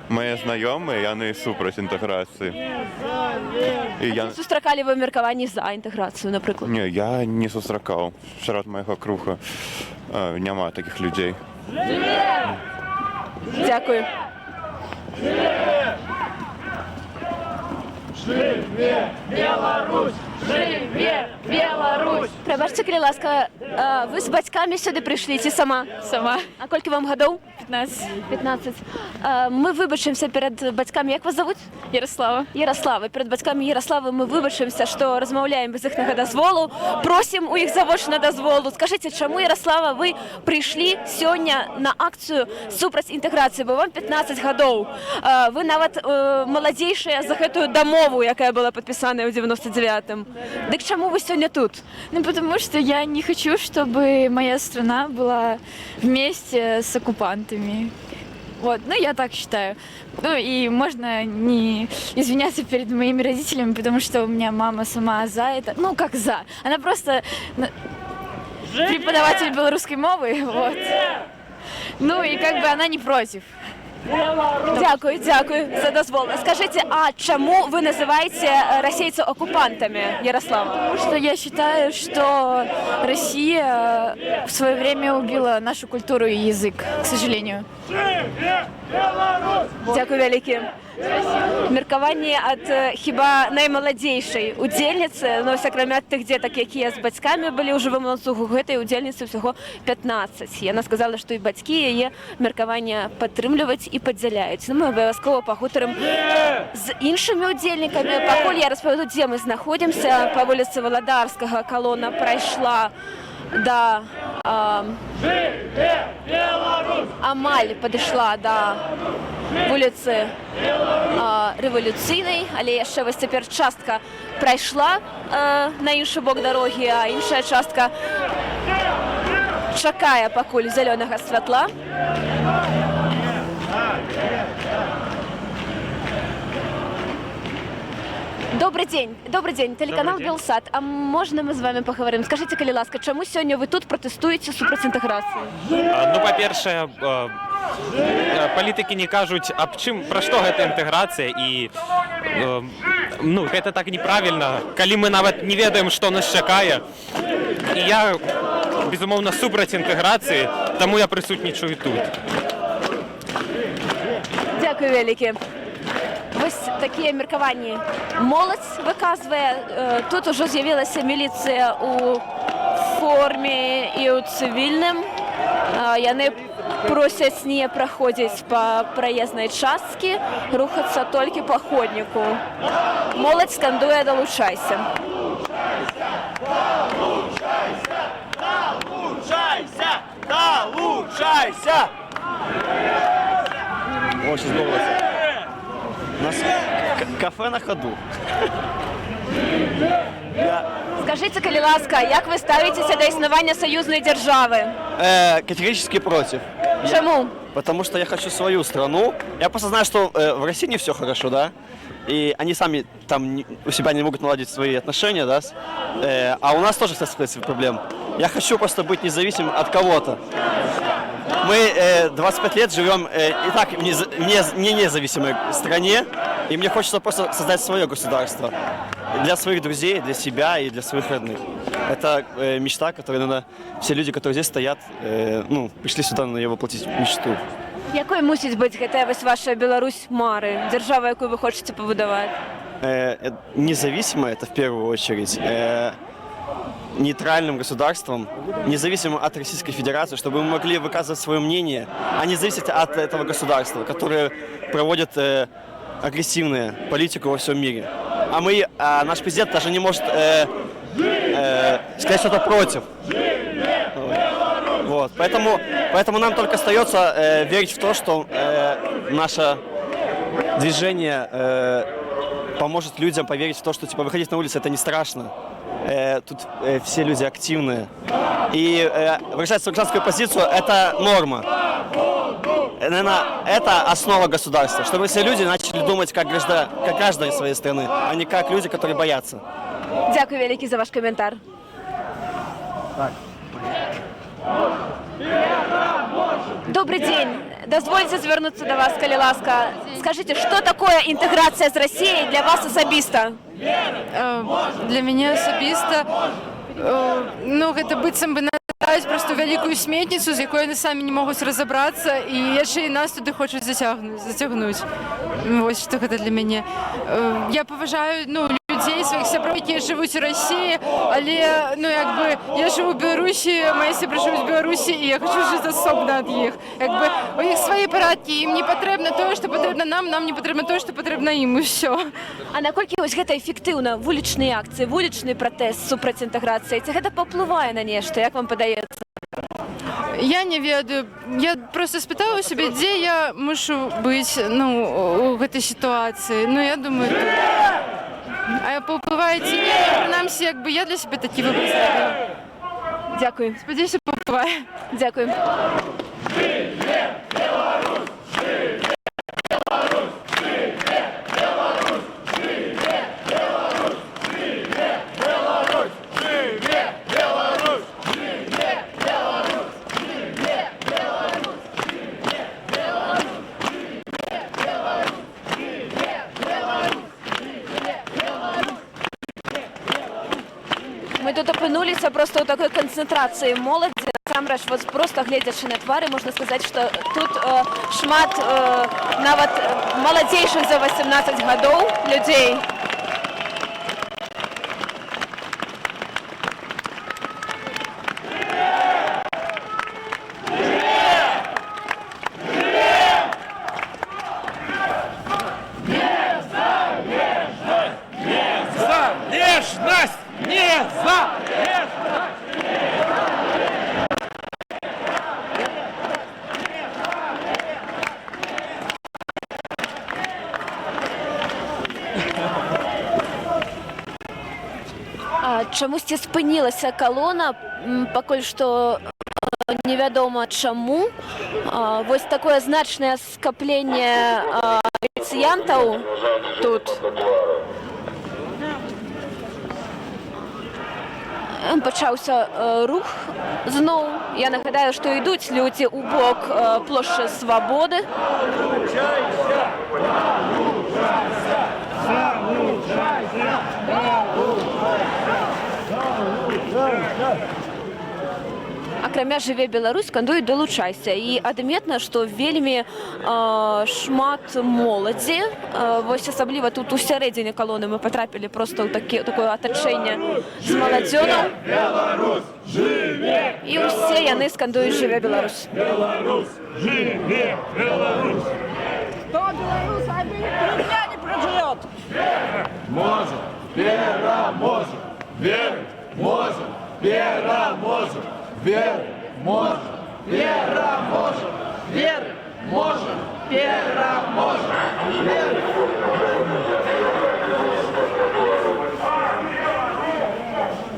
Мае знаёмыя, яны супраць інтэграцыі. Сустракалі вы меркаванні за інтэграцыю, напрыклад? Не, я не сустракаў. Сярод майго круга няма такіх людзей. Дзякую. Живе Беларусь! Живе Беларусь! Прабачце, калі ласка, вы з бацькамі сюды прыйшлі ці сама? Сама. А колькі вам гадоў? 15. 15. Мы выбачымся перад бацькамі. Як вас завуць? Ярослава. Ярослава. Перад бацькамі Ярославы мы выбачымся, што размаўляем без іхнага дазволу. Просім у іх завочна дазволу. Скажыце, чаму, Ярослава, вы прыйшлі сёння на акцыю супраць інтэграцыі, бо вам 15 гадоў. Вы нават маладзейшая за гэтую дамову, якая была падпісаная ў 99-м. Дык чаму вы сегодня тут? Ну, потому что я не хочу, чтобы моя страна была вместе с оккупантами. Вот, ну, я так считаю. Ну, и можно не извиняться перед моими родителями, потому что у меня мама сама за это. Ну, как за. Она просто преподаватель белорусской мовы, вот. Ну, и как бы она не против. Дякую за дазвол. Скажите, а чему вы называете российцев оккупантами, Ярослава? Потому что я считаю, что Россия в свое время убила нашу культуру и язык, к сожалению. Дякую вялікі. Меркаванне ад хіба наймаладзейшай удзельніцы, ну, акрамя тых дзетак, якія з бацькамі былі ў жывым ланцугу, гэтай удзельніцы ўсяго 15. Яна сказала, што і бацькі яе меркаванне падтрымліваць і падзяляюць. Ну, мы абавязкова пагутарым з іншымі удзельнікамі. Пакуль я распавяду, дзе мы знаходзімся. Па вуліцы Валадарскага калона прайшла да амаль падышла да вуліцы Рэвалюцыйнай, але яшчэ вось цяпер частка прайшла на іншы бок дарогі, а іншая частка чакае пакуль зялёнага святла. Добрый день, телеканал Добрый день. Белсат. А можна ми з вами поговоримо? Скажіть, калі ласка, чому сьогодні ви тут протестуєте супроць інтеграції? Ну, па-першае, палітыкі не кажуць, аб чым, пра што гэта інтэграцыя, і ну, гэта так неправільна, калі мы нават не ведаем, што нас чакае. І я, безумоўна, супраць інтэграцыі, таму я прысутнічаю тут. Дякую вялікі. Вось такія меркаванні моладзь выказвае. Тут ужо з'явілася міліцыя у форме і ў цывільным. Яны просяць не праходзіць па праезнай часткі, рухацца толькі па ходніку. Моладзь скандуе «Далучайся». Долучайся! Долучайся! О, сейчас голос. У нас кафе на ходу. Скажите, калі ласка, як вы ставитеся до існування союзної держави? Категорически против. Чему? Потому что я хочу свою страну. Я просто знаю, что в России не все хорошо, да? И они сами там у себя не могут наладить свои отношения, да? А у нас тоже, кстати, проблем. Я хочу просто быть независимым от кого-то. Мы 25 лет живем и так в не независимой стране, и мне хочется просто создать свое государство. Для своих друзей, для себя и для своих родных. Это мечта, которую, наверное, все люди, которые здесь стоят, ну, пришли сюда на ее воплотить мечту. Якою мусить бути гэта вось ваша Беларусь мары, держава, якую вы хочете побудовать? Независимо, это в первую очередь, нейтральным государством, независимым от Российской Федерации, чтобы мы могли выказывать свое мнение, а не зависеть от этого государства, которое проводит агрессивную политику во всем мире. А наш президент даже не может сказать что-то против. Вот. Поэтому нам только остается верить в то, что наше движение поможет людям поверить в то, что типа выходить на улицу это не страшно. Тут все люди активные. И выражать свою гражданскую позицию это норма. Наверное, это основа государства, чтобы все люди начали думать как граждане своей страны, а не как люди, которые боятся. Дякую великий за ваш коментар. Добрый день. Дозвольте звернуться до вас, калі ласка. Скажите, что такое интеграция с Россией для вас особисто? Для меня особисто, ну, гэта быццам бы наставіць просто вялікую сметніцу, з якой яны самі не могуць разабрацца, і яшчэ і нас туды хочуць зацягнуць. Вось што гэта для мяне. Я паважаю, ну, людзей, сваіх сяброў, якія жывуць у Расіі, але, ну, як бы, я жыву ў Беларусі, мае сябры жывуць у Беларусі, і я хочу жыць асобна ад іх. Як бы, у іх свае парадкі, ім не патрэбна тое, што патрэбна нам не патрэбна тое, што патрэбна ім, і ўсё. А наколькі вось гэта эфектыўна, вулічныя акцыі, вулічны пратэст супраць інтэграцыі, ці гэта паўплывае на нешта, як вам падаецца? Я не ведаю. Я просто спытала себе, дзе я мушу быць, ну, у гэтай сітуацыі. Ну, я думаю, тут. А паўплывае ці не, прынамсі, як бы я для сябе такі выбар зрабіла. Дякую. Спадзяюся, паўплывае. Дякую. Мы тут опынуліся просто ў такой канцэнтрацыі моладзі. Насамрэч, вот просто гледзячы на твары, можна сказаць, што тут шмат нават маладзейшых за 18 гадоў людзей. Незалежность! Незалежность! Чамусьці спынілася калона, пакуль што невядома чаму. Вось такое значнае скапленне паліцыянтаў тут. Почався рух знову. Я нагадаю, що йдуть люди у бок площі Свободи. Акрамя «Жыве Беларусь» кандуюць «Долучайся». І адметна, што вельмі шмат моладзі. Вось асабліва тут у сярэдзіне калоны мы патрапілі проста ў такое атачэнне з маладзёнам. І ўсе яны скандуюць «Жыве Беларусь». Беларусь! Жыве Беларусь! Кто Беларусь один рубля не проживет? Можем, переможем, верим, можем, переможем. Верим, можем, переможем. Верим, можем, переможем. Верим.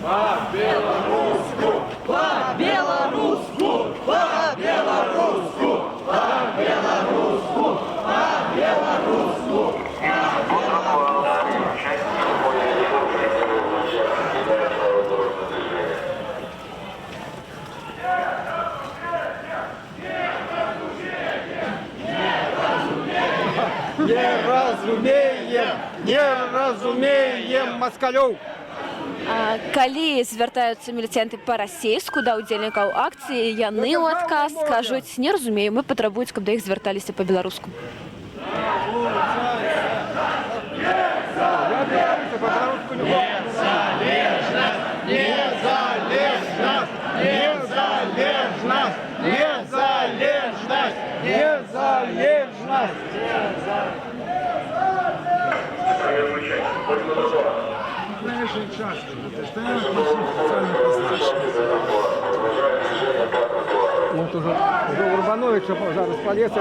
По-белорусски, по-белорусски, по-белорусски, по-белорусски, по-белорусски. Не разумеем москалёў. Калі звяртаюцца міліцыянты па-расейску да ўдзельнікаў акцыі, яны ў адказ кажуць: не разумею, мы патрабуюць, каб да іх звярталіся па-беларуску. Вот уже Урбанович зараз полез,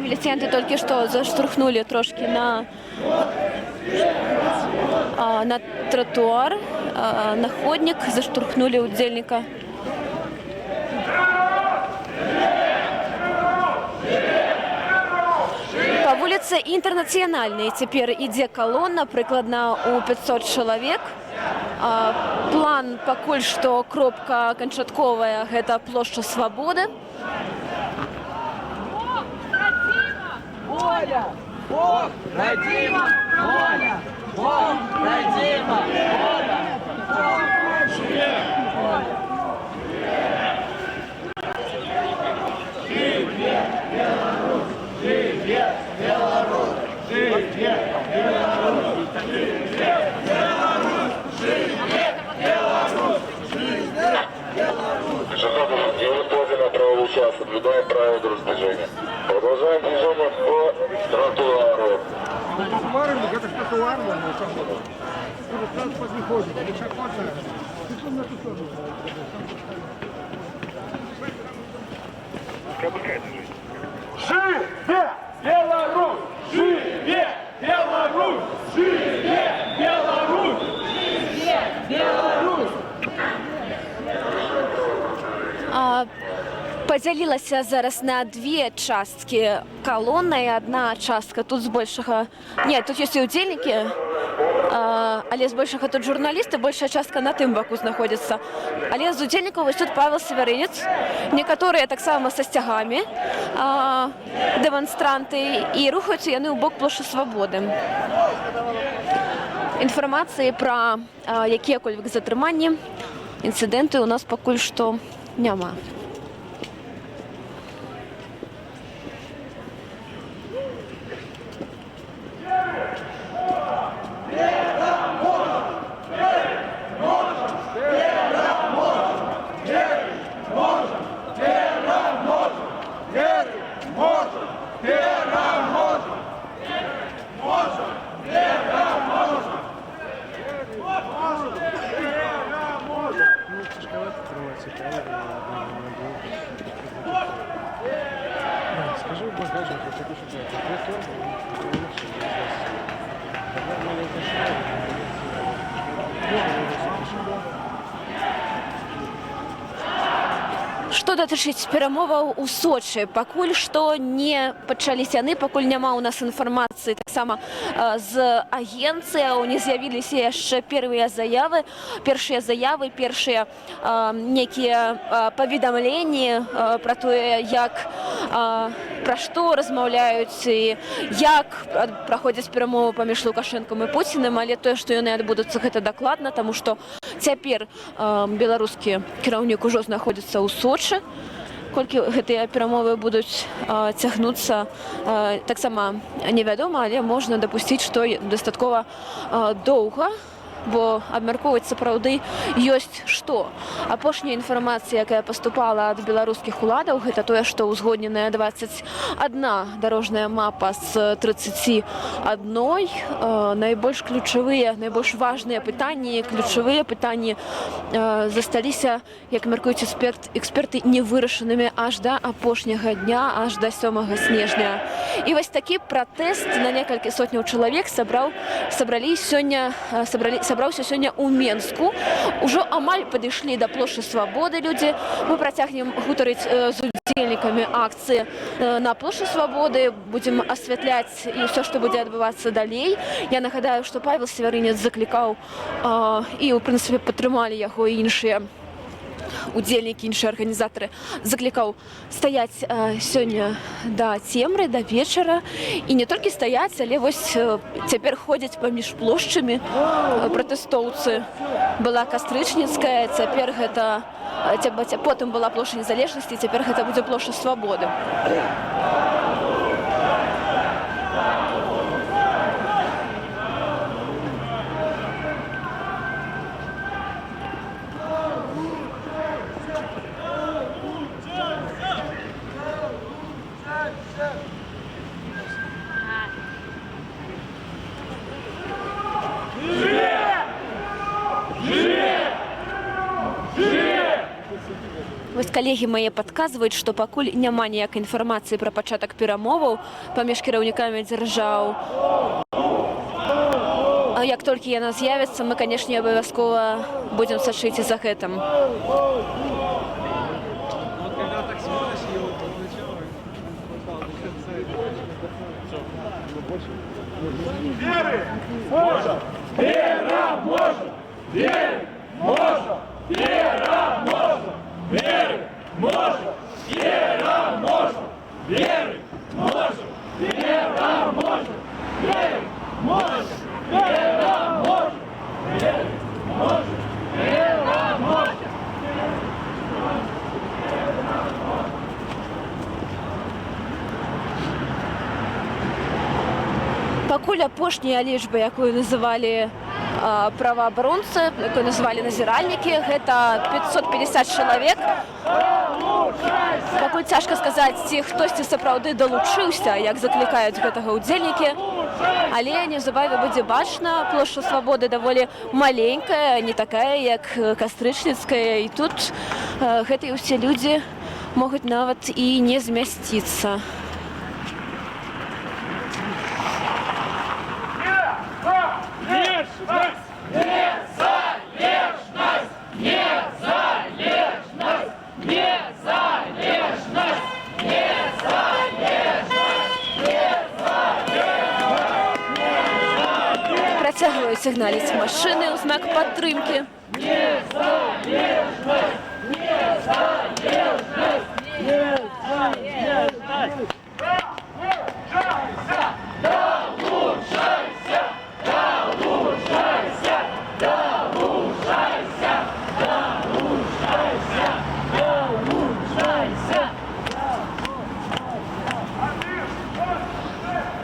Міліцыянты толькі што заштурхнулі трошкі на тротуар, на ходнік, заштурхнулі ўдзельніка. Па вуліцы Інтэрнацыянальнай цяпер ідзе калона, прыкладна ў 500 чалавек. План пакуль што кропка канчатковая – гэта плошча Свабоды. Воля! Бог! Родима! Воля! Бог! Родима! Воля! Живе Беларусь! Живе Беларусь! Живе Беларусь! Живе Беларусь! Живе Беларусь! Живе Беларусь! Не выходим на правый час, соблюдаем правила дорожного движения. Продолжаем движение по тротуару. Это ж тротуар, транспорт не ходит, пешеходная. Живе Беларусь! Живе Беларусь! Живе Беларусь! Живе Беларусь! Падзялілася зараз на две часткі калона, і адна частка тут збольшага... Не, тут ёсць і ўдзельнікі, але збольшага тут журналісты, большая частка на тым баку знаходзіцца. Але з удзельнікаў вось тут Павел Севярынец, некаторыя таксама са сцягамі, дэманстранты, і рухаюцца яны ў бок плошчы Свабоды. Інфармацыі пра якія-кольвек затрыманні, інцыдэнты у нас пакуль што няма. Скажи в багажнике, что ты Што датычыць перамоваў у Сочы, пакуль што не пачаліся яны, пакуль няма ў нас інфармацыі таксама з агенцыяў, не з'явіліся яшчэ першыя заявы, першыя некія паведамленні пра тое, пра што размаўляюць і як праходзяць перамовы паміж Лукашэнкам і Пуцінам, але тое, што яны адбудуцца, гэта дакладна, таму што цяпер беларускі кіраўнік ужо знаходзіцца ў Сочы. Колькі гэтыя перамовы будуць цягнуцца, таксама невядома, але можна дапусціць, што дастаткова доўга, бо абмяркоўваць сапраўды ёсць што. Апошняя інфармацыя, якая паступала ад беларускіх уладаў, гэта тое, што ўзгодненая 21 дарожная мапа з 31. Найбольш ключавыя, найбольш важныя пытанні, ключавыя пытанні засталіся, як мяркуюць эксперты, невырашанымі аж да апошняга дня, аж да 7 снежня. І вось такі пратэст на некалькі сотняў чалавек сабраўся сёння ў Менску. Ужо амаль падышлі да плошчы Свабоды людзі. Мы працягнем гутарыць з удзельнікамі акцыі на плошчы Свабоды. Будзем асвятляць і ўсё, што будзе адбывацца далей. Я нагадаю, што Павел Севярынец заклікаў і, ў прынцыпе, падтрымалі яго і іншыя удзельнікі, іншыя арганізатары, заклікаў стаяць сёння да цемры, да вечара. І не толькі стаяць, але вось цяпер ходзяць паміж плошчамі пратэстоўцы. Была Кастрычніцкая, цяпер гэта, потым была плошча Незалежнасці, цяпер гэта будзе плошча Свабоды. Вось калегі мае падказваюць, што пакуль няма ніякай інфармацыі пра пачатак перамоваў паміж кіраўнікамі дзяржаў. Як толькі яна з'явіцца, мы, канешне, абавязкова будзем сачыць і за гэтым. Веры можно! Вера можно! Веры можно! Вера можно! Веры можно! Вера можно! Веры можно! Вера можно! Веры можно! Вера можно! Веры можно! Вера можно! Пакуль апошняя лічба, якую называлі праваабаронцы, якую называлі назіральнікі, гэта 550 чалавек. Пакуль цяжка сказаць, ці хтосьці сапраўды далучыўся, як заклікаюць гэтага ўдзельнікі. Але неўзабаве будзе бачна, плошча Свабоды даволі маленькая, не такая, як Кастрычніцкая. І тут гэтыя ўсе людзі могуць нават і не змясціцца. Працягваюць сігналіць машыны ў знак падтрымкі.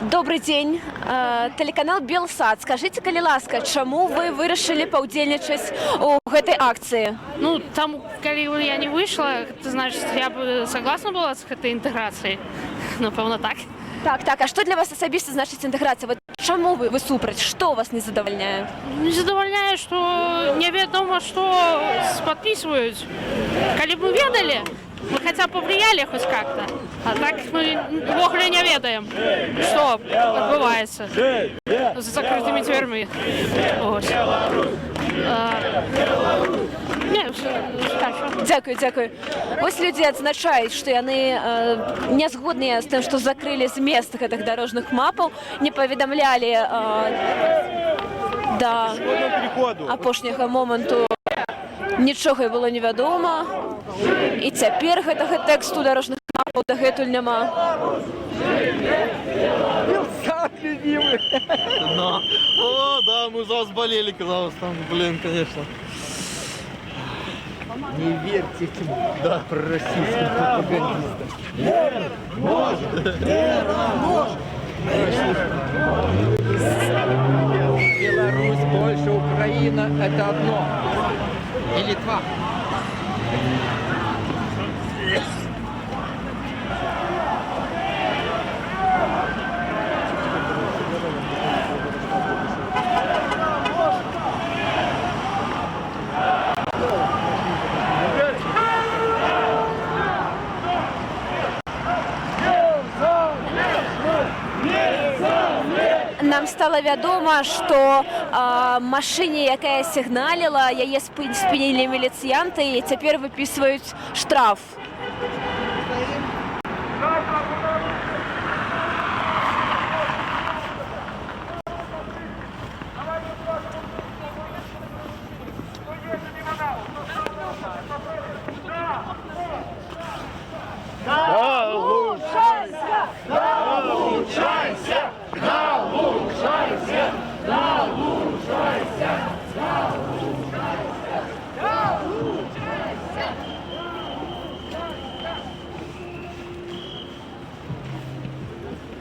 Добрый дзень. Тэлеканал Белсат. Скажыце, калі ласка, чаму вы вырашылі паўдзельнічаць у гэтай акцыі? Ну, там, калі я не выйшла, это значит, я бы согласна была с этой интеграцией. Напэўна, так. Так. А што для вас асабіста значыць інтэграцыя? Вот чаму вы супраць? Што вас не задавальняе? Не задавальняе, што невядома, што падпісваюць. Калі б мы ведалі, мы хотя бы повлияли хоть как-то, а так мы вовремя не ведаем, что отбывается за закрытыми дверьми. Вот. Не, Дякую. Ось людзі адзначаюць, што яны не згодныя з тым, што закрылі змест гэтых дарожных мапаў, не паведамлялі да апошняга моманту нічога было невядома. І цяпер гэтага тэксту дарожных мапаў дагэтуль няма. Белсат любимый. О, да, мы за вас болели, когда вас там, блин, конечно. Не верьте этим, да, пророссийским пропагандистам. Беларусь, Польша, Украина – это одно. И Литва. Нам стала вядома, што машыне, якая сігналіла, яе спынілі міліцыянты і цяпер выпісваюць штраф.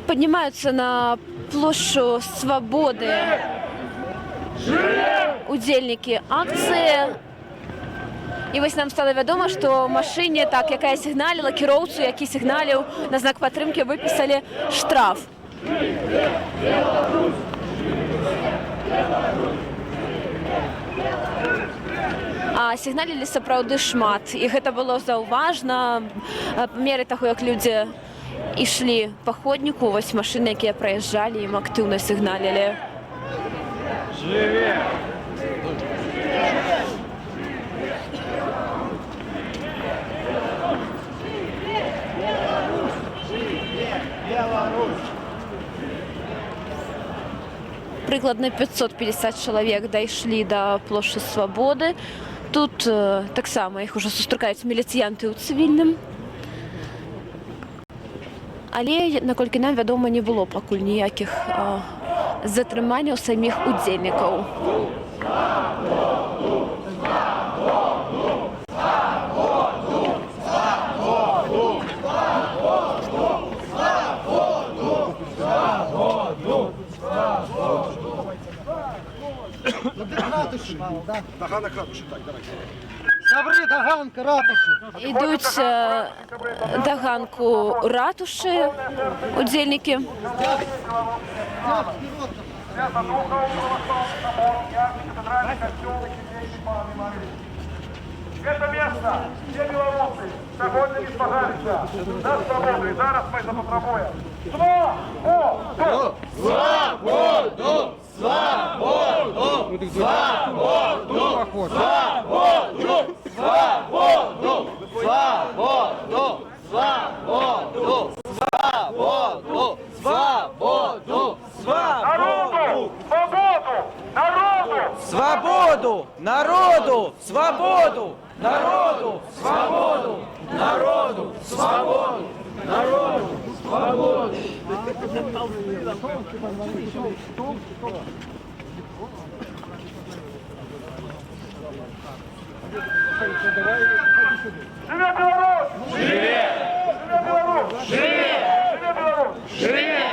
Поднимаются на площадь Свободы удзельнікі акцыі. І вось нам стала вядома, што машыне, так, якая сігналіла, кіроўцу, які сігналіў на знак падтрымкі, выпісалі штраф. А сігналілі сапраўды шмат, і гэта было заўважна. Па меры таго, як людзі ішлі па ходніку, вось машыны, якія праязджалі, ім актыўна сігналілі. Прыкладна 550 чалавек дайшлі да плошчы Свабоды. Тут таксама іх ужо сустракаюць міліцыянты ў цывільным. Але, наколькі нам вядома, не было пакуль ніякіх затрыманняў саміх удзельнікаў. Таганок ратуши, так, давай. Добрый Таганка, ратуши. Ідуць да ганку ратушы удзельнікі. Это место, где белорусы сьогодні відпагалися за свободу. І зараз ми запотребуємо. Свободу! Свободу! Свободу! Свободу! Свободу! Свободу! Свободу! Свободу! Свободу! Свободу! Народу! Свободу! Народу! Свободу! Народу! Свободу! Народу! Свободу! Народу! Свободу! Народу! Свободу! Живе Беларусь! Живе! Живе Беларусь! Живе! Живе Беларусь! Живе!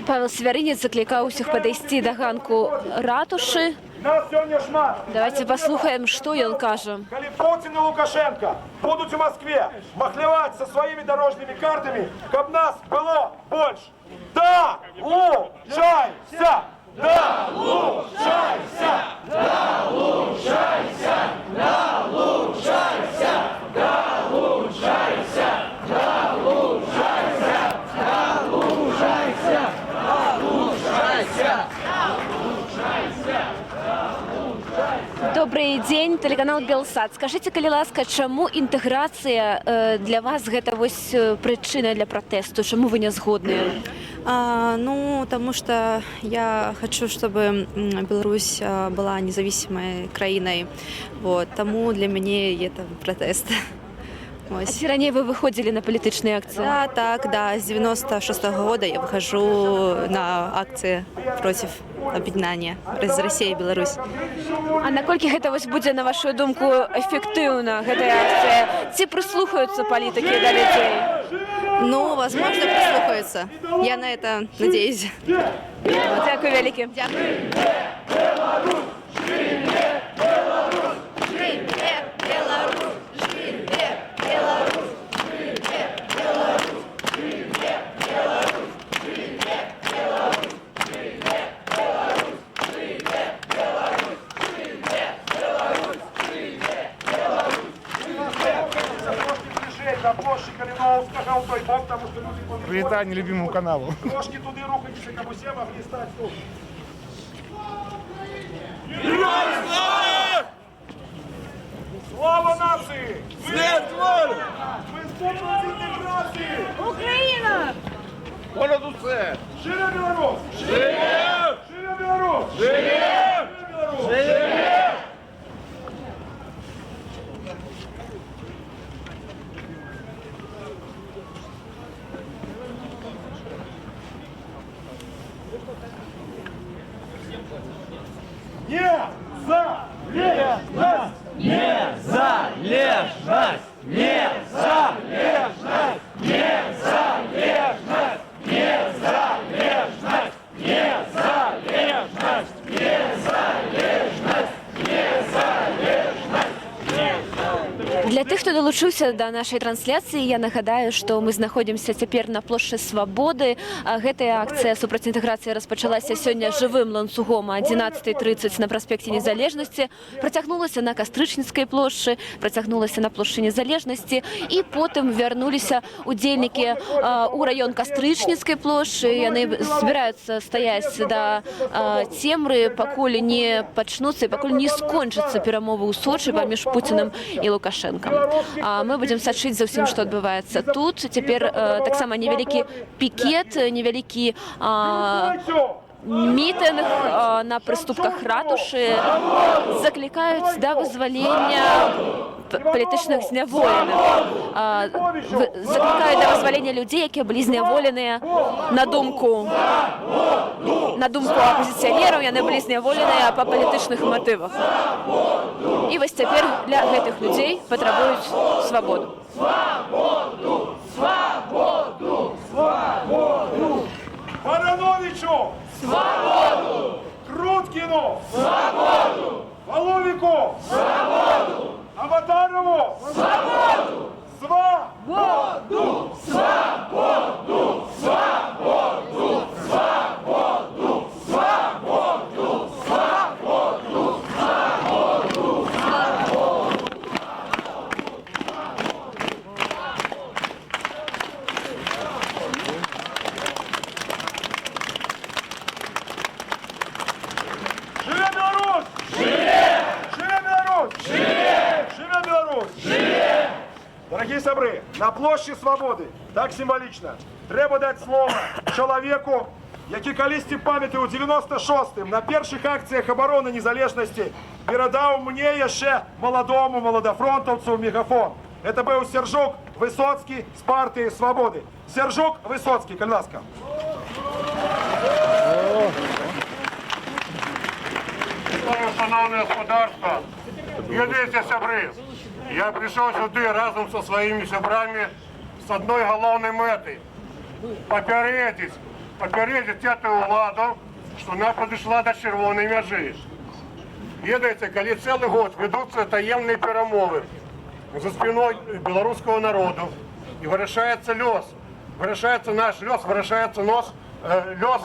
Павел Свярынец заклікаў усіх падысці да ганку ратушы. Нас сёння шмат. Давайте послухаем, что он кажа. Коли Путин и Лукашенко будут в Москве махлевать со своими дорожными картами, как нас было больше. Да, лучайся! Да, лучайся! Да, лучайся! Да, лучайся! Да, лучайся! Да, лучайся! Да, лучайся! Да, лучайся! Добрый день, телеканал Белсат. Скажите, калі ласка, чаму інтэграцыя для вас гэта вось прычына для пратэсту? Чаму вы не згодныя? Ну, потому что я хочу, чтобы Беларусь была независимой краиной. Вот, тому для меня это протест. А ці раней вы выходили на палітычныя акцыі? Да, так, да. С 96-го года я выхожу на акции против объединения з России и Беларусь. А наколькі гэта вось будзе, на вашу думку, эффектыўна гэтая акцыя? Ці прыслухаюцца палітыкі да людзей? Ну, возможно, прислухаются. Я на это надеюсь. Дякую вялікі. Дякую. Привітання любимому каналу. Трошки туди рухайтеся, як усі могли стати тут. Слава нації! Смерть ворогу! Ми здобули інтеграції! Україна! Понад усе! Живе Білорусь! Живе! Живе Білорусь! Живе! Живе! Незалежность! Незалежность! Незалежность! Незалежность! Незалежность! Незалежность! Незалежность! Для тых, хто долучыўся да нашай трансляцыі, я нагадаю, што мы знаходзімся цяпер на плошчы Свабоды. Гэтая акцыя супраць інтэграцыі распачалася сёння жывым ланцугом о 11:30 на праспекце Незалежнасці, працягнулася на Кастрычніцкай плошчы, працягнулася на плошчы Незалежнасці і потым вярнуліся удзельнікі ў раён Кастрычніцкай плошчы. Яны збіраюцца стаяць да цемры, пакуль не пачнуцца і пакуль не скончацца перамовы ў Сочы паміж Пуцінам і Лукашенко. Мы будем сачыць за ўсім, што адбываецца тут. Цяпер таксама невялікі пікет, невялікі мітынг на прыступках ратушы заклікаюць да вызвалення палітычных зняволеных. Заклікаюць да вызвалення людзей, якія былі зняволеныя на думку апозіцыянераў, яны былі зняволеныя па палітычных матывах. І вось цяпер для гэтых людзей патрабуюць свабоду. Свободу! Свободу! Свободу! Барановичу! Свободу! Круткину! Свободу! Воловику! Свободу! Аватарову! Свободу! Свободу! Свободу! Свободу! Свободу! Свободу! Свободу! Свободу! Живе Беларусь! Живе! Живе Беларусь! Живе! Живе Беларусь! Живе! Дорогие сябры, на площі Свободи, так символічно, треба дати слово чоловіку, який колись пам'ятає у 96-м на перших акціях оборони незалежності передав мені ще молодому молодофронтовцю мегафон. Это был Сержук Высоцкий с партии Свободы. Сержук Высоцкий, коль ласка. Шановне господарство, дивіться, сябри, я прийшов сюди разом зі своїми сябрами з одної головної мети. Попередить цю владу, що вона підійшла до червоної межі. Ведаєте, коли цілий год ведуться таємні перемови за спиною білоруського народу і вирішається льос, вирішається наш льос, вирішається льос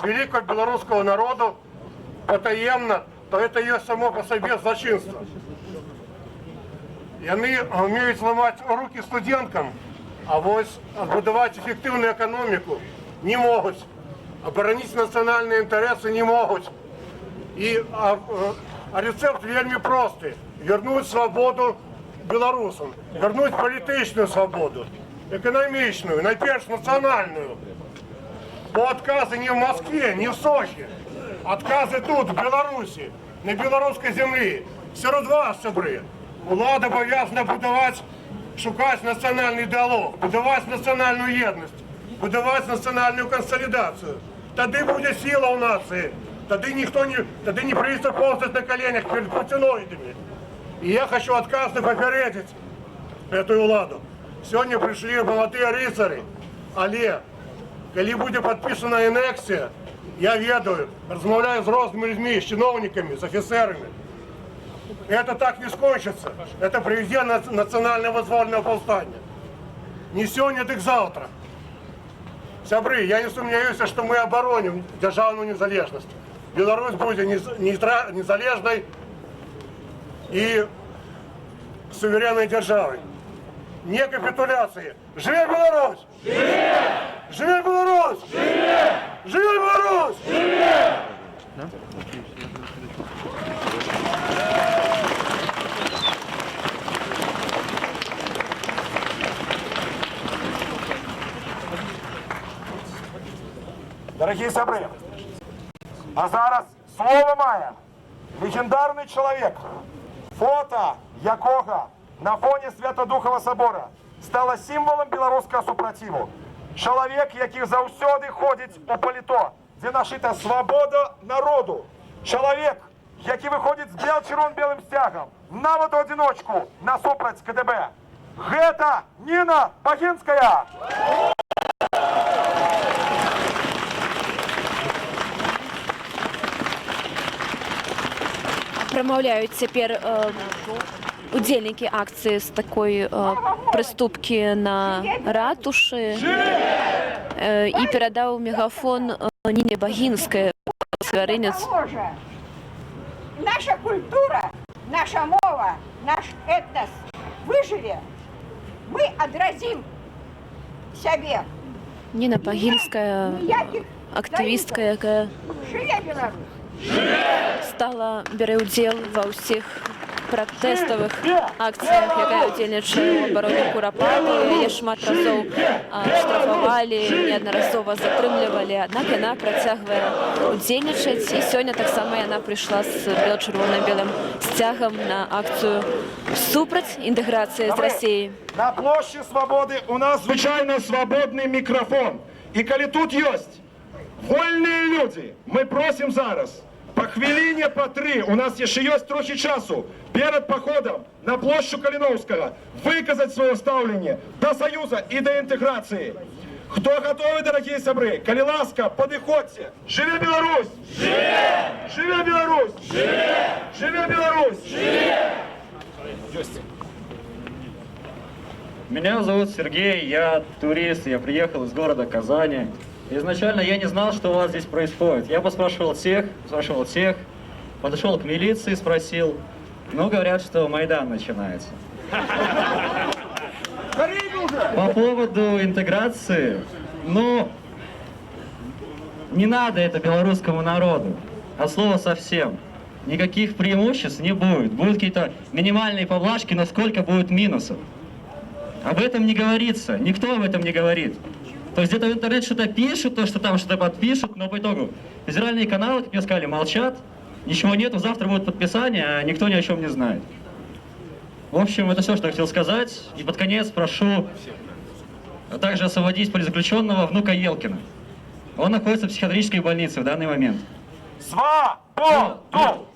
великого білоруського народу потаємно, то это є само по собі злочинство. І вони вміють зламати руки студенткам, а ось будувати ефективну економіку не можуть, оборонити національні інтереси не можуть. І А рецепт вельми простый. Вернуть свободу белорусам. Вернуть політичну свободу. Экономичную, найперш национальную. Бо отказы не в Москве, не в Сочи. Отказы тут, в Беларуси, на белорусской земле. Серед вас, сябры, влада обов'язана будувати, шукати національний діалог, будувати національну єдність, будувати національну консолідацію. Тоді буде сила у нації. Тоді не прийдеться повзати на коленях перед путиноидами. И я хочу отказно попередить эту владу. Сегодня пришли молодые рыцари, але, коли будет подписана аннексия, я ведаю, размовляю с разными людьми, с чиновниками, с офицерами. Это так не скончится. Это приведет национального вызвольного повстания. Не сегодня, так завтра. Сябры, я не сомневаюсь, что мы обороним державную незалежность. Беларусь будет незалежной и суверенной державой. Не капитуляции. Живе Беларусь! Живе! Живе Беларусь! Живе! Живе Беларусь! Живе! Дорогі сябри, а зараз слово має легендарний чоловік, фото якого на фоні Свято-Духова собора стало символом білоруського супротиву. Чоловік, який завсюди ходить у паліто, де нашита свобода народу. Чоловік, який виходить з червоно-білим стягом, навіть у одиночку, насупроть КДБ. Гэта Ніна Багінська! Промаўляюць цяпер удзельнікі акцыі з такой прыступкі на ратушы і перадаў мегафон Ніне Багінскай, свярынец. Наша культура, наша мова, наш этнос выживе, мы адразім сябе. Ніна Багінская, актывістка, якая бярэ ўдзел ва ўсіх пратэставых акцыях, якая ўдзельнічае ў абароне Курапаты. Яе шмат разоў штрафавалі, неаднаразова затрымлівалі, аднак яна працягвае ўдзельнічаць. І сёння таксама яна прыйшла з чырвона-белым сцягам на акцыю супраць інтэграцыі з Расіяй. На площі Свободи у нас, звичайно, свободний мікрофон. І коли тут есть вольные люди, мы просим зараз по хвилине, по 3, у нас еще есть трохи часу, перед походом на площадь Калиновского выказать свое ставление до Союза и до интеграции. Кто готовы, дорогие сябры? Коли ласка, подыходьте. Живе Беларусь! Живе! Живе Беларусь! Живе! Живе Беларусь! Живе! Меня зовут Сергей, я турист, я приехал из города Казани. Изначально я не знал, что у вас здесь происходит. Я поспрашивал всех, подошел к милиции, спросил. Ну, говорят, что Майдан начинается. По поводу интеграции, ну, не надо это белорусскому народу, от слова совсем. Никаких преимуществ не будет. Будут какие-то минимальные поблажки, но сколько будет минусов. Об этом не говорится, никто об этом не говорит. То есть где-то в интернете что-то пишут, то, что там что-то подпишут, но по итогу федеральные каналы, как мне сказали, молчат, ничего нету, завтра будет подписание, а никто ни о чем не знает. В общем, это все, что я хотел сказать. И под конец прошу также освободить политзаключенного внука Елкина. Он находится в психиатрической больнице в данный момент. Свободу!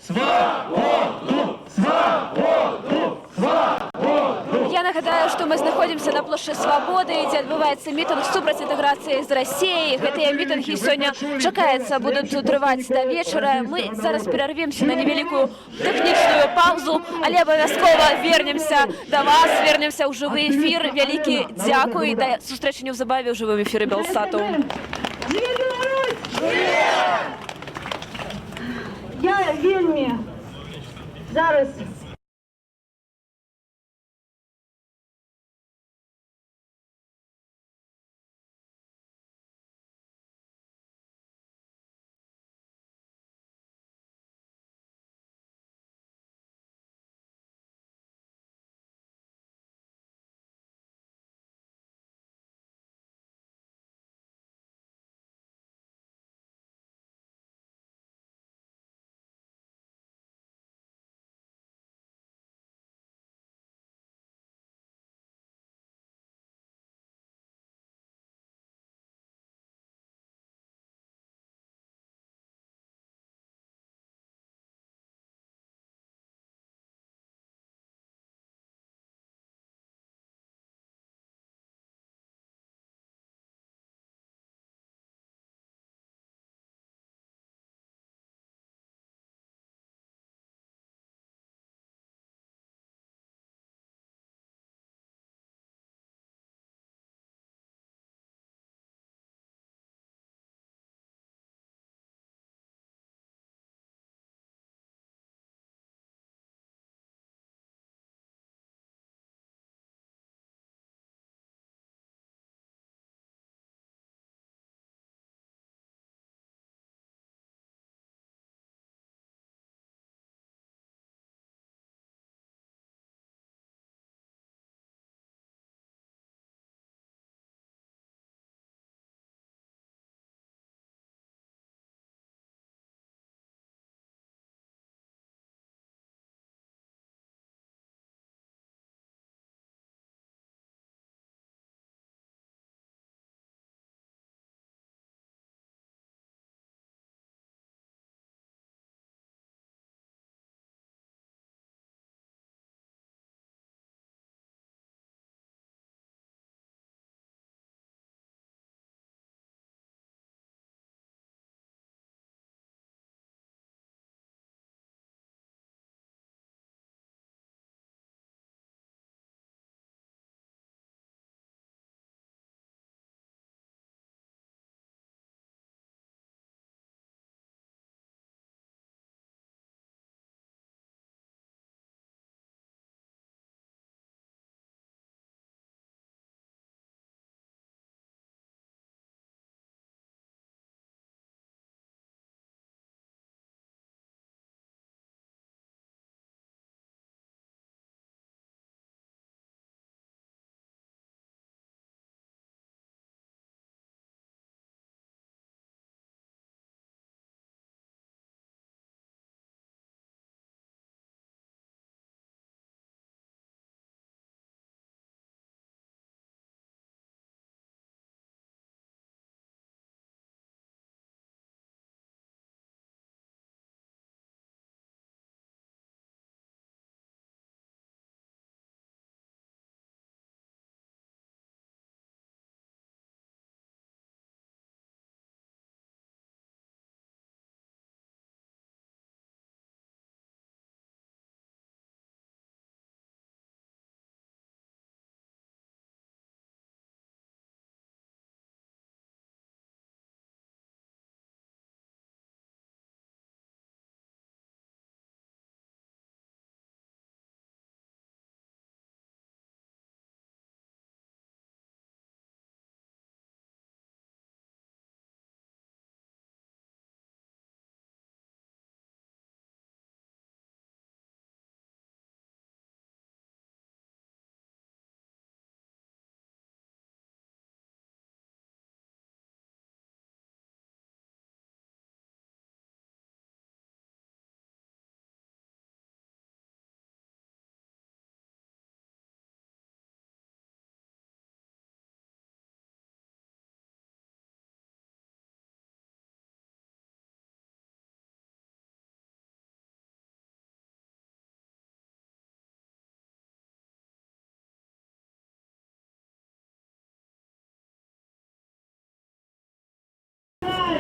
Свободу! Свободу! Свободу! Я нагадаю, што мы знаходзімся на плошчы Свабоды, дзе адбываецца мітынг супраць інтэграцыі з Расіяй. Гэтыя мітынгі сёння чакаецца будуць трываць да вечара. Мы зараз перарвемся на невялікую тэхнічную паўзу, але абавязкова вернемся да вас, вернемся ў жывы эфір. Вялікі дзякуй і да сустрэчы неўзабаве ў жывым эфіры Белсату. Я вельмі зараз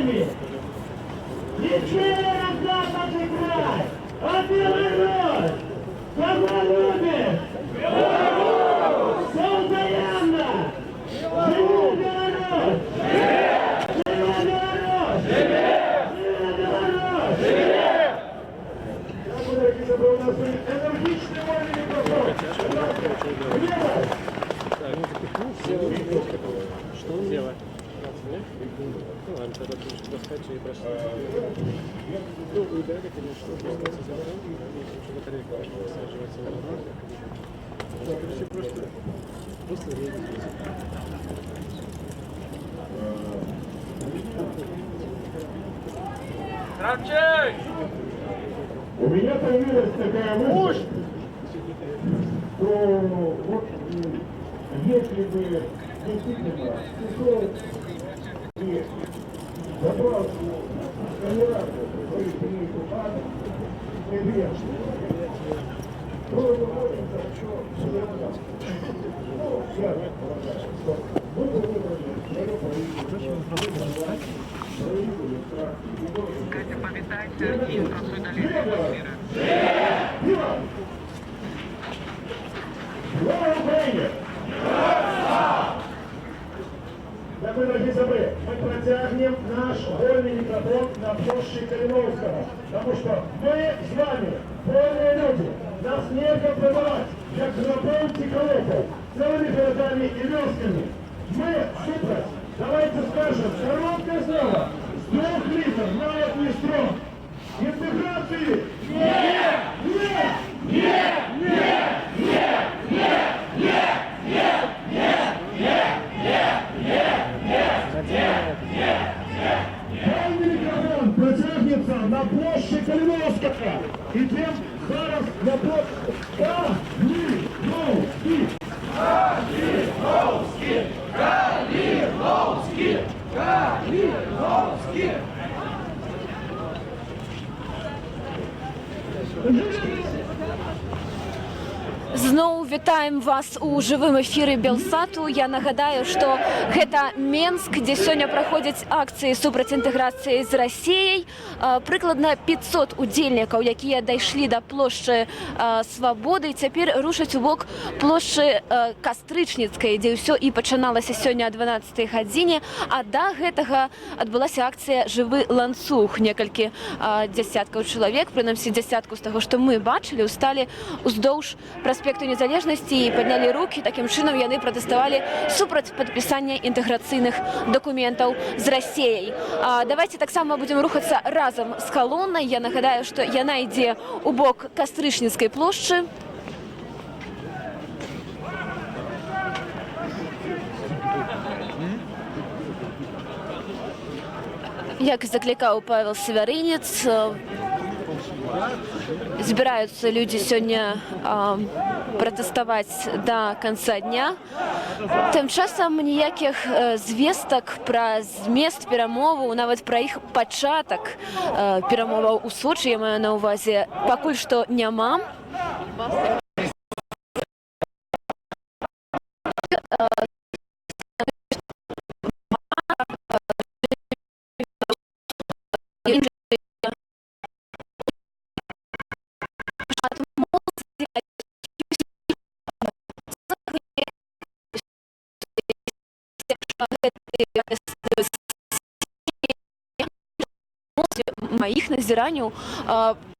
нами. Ничего назад наш край, а Беларусь, кого любит? Беларусь! Все взаимно! Живи Беларусь! Живи Беларусь! Живи Беларусь! Я буду, если бы у нас были энергичные вольные микрофоны. Что делать? Ну ладно, тогда будешь достать и бросать. Ну, ударили, конечно, остается за роль, и батарейка высаживается в роль. Короче, просто реагируйте. Кравчик! У меня появилась такая мысль, что вот если бы действительно пришел и забрал камерацию своих семейных планов, то мы можем хорошо связаться. Ну, я полагаю, что мы бы выбрали свое правительство. Слава Україні! Як ви, дорогі забри, ми протягнем наш вольный микрофон на площади Калиновского, потому что мы с вами, вольные люди, нас некогда продавать, как грабов тиколопов, целыми городами и вёсками. Мы, супроть, давайте скажем, короткое слово, с 2 литров, навод не строк. Интеграции! Нет! Нет! Нет! Нет! Нет! Нет! Нет! Нет! Нет! Нет! Нет! Вольный микрофон протягнется на площадь Калиновского. И тем зараз на площадь Калиновский. Калиновский! Калиновский! Калиновский! Зноў вітаем вас у жывым эфіры Белсату. Я нагадаю, што гэта Менск, дзе сёння праходзяць акцыі супраць інтэграцыі з Расіяй. Прыкладна 500 удзельнікаў, якія дайшлі да плошчы Свабоды, цяпер рушаць у бок плошчы Кастрычніцкай, дзе ўсё і пачыналася сёння о 12-й гадзіне, а да гэтага адбылася акцыя «Жывы ланцуг». Некалькі дзясяткаў чалавек, прынамсі дзясятку з таго, што мы бачылі, усталі ўздоўж праспекту Незалежнасці і паднялі рукі. Такім чынам яны пратэставалі супраць падпісання інтэграцыйных дакументаў з Расіяй. Давайте таксама будзем рухацца разам з калонай. Я нагадаю, што яна ідзе ў бок Кастрычніцкай плошчы. Як заклікаў Павел Севярынец, збіраюцца людзі сёння пратэставаць да канца дня. Тым часам ніякіх звестак пра змест перамоваў, нават пра іх пачатак перамоваў у Сочы, я маю на ўвазе, пакуль што няма. Маіх назіранняў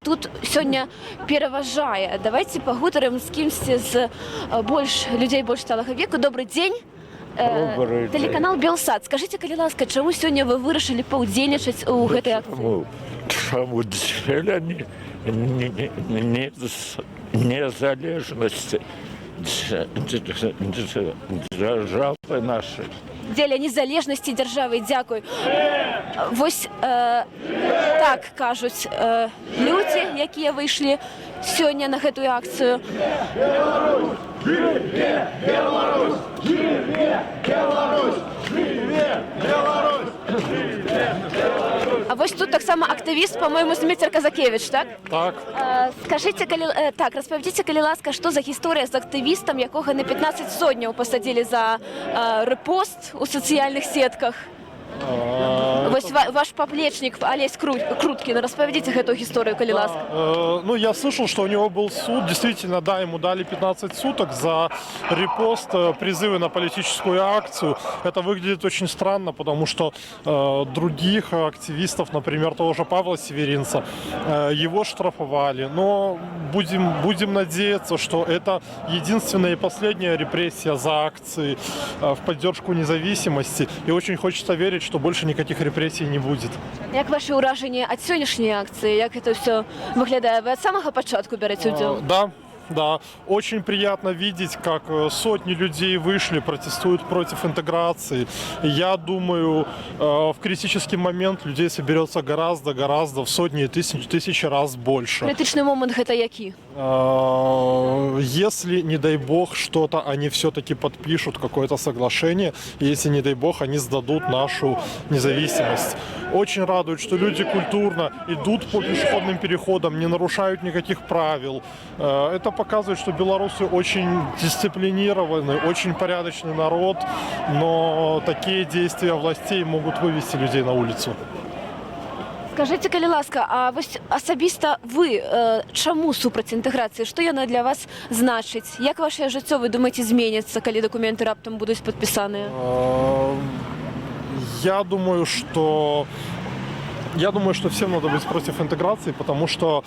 тут сёння пераважае. Давайте пагутарым з кімсьці з людзей больш сталага веку. Добрый дзень. Телеканал Белсат. Скажите, калі ласка, чаму сёння вы вырашылі паўдзельнічаць у гэтай акцыі? Чаму дзеля незалежнасці дзяржавы нашай. Дзеля незалежнасці дзяржавы, дзякуй. Вось так кажуць людзі, якія выйшлі сёння на гэтую акцыю. Беларусь! Живе Беларусь! Живе Беларусь! Живе Беларусь! Живе Беларусь! А вось тут таксама актывіст, по-моему, Зміцер Казакевич, так? Так. Скажите, так, распавядзіце, калі ласка, што за гісторыя з актывістам, якога на 15 сотняў пасадзілі за рэпост у сацыяльных сетках? Вось ваш поплечник Олесь Круткин, распавядзіце гэтую гісторыю, калі ласка. Ну, я слышал, что у него был суд. Действительно, да, ему дали 15 суток за репост призывы на политическую акцию. Это выглядит очень странно, потому что других активистов, например, того же Павла Северинца, его штрафовали. Но будем надеяться, что это единственная и последняя репрессия за акции в поддержку независимости. И очень хочется верить, что больше никаких репрессий не будет. Як ваши ўражанні ад сённяшняй акцыі? Як это все выглядае? Вы ад самага пачатку бярэце ўдзел? Да, очень приятно видеть, как сотни людей вышли, протестуют против интеграции. Я думаю, в критический момент людей соберется гораздо в сотни и тысячи раз больше. Критичный момент это які? Если, не дай бог, что-то они все-таки подпишут, какое-то соглашение, если, не дай бог, они сдадут нашу независимость. Очень радует, что люди культурно идут по пешеходным переходам, не нарушают никаких правил. Это показывает, что белорусы очень дисциплинированный, очень порядочный народ, но такие действия властей могут вывести людей на улицу. Скажите, калі ласка, а вось асабіста вы чаму супраць інтэграцыі? Што яна для вас значыць? Як ваше жыццё, вы думаеце, зменіцца, калі дакументы раптам будуць падпісаныя? Я думаю, что всем надо быть против интеграции, потому что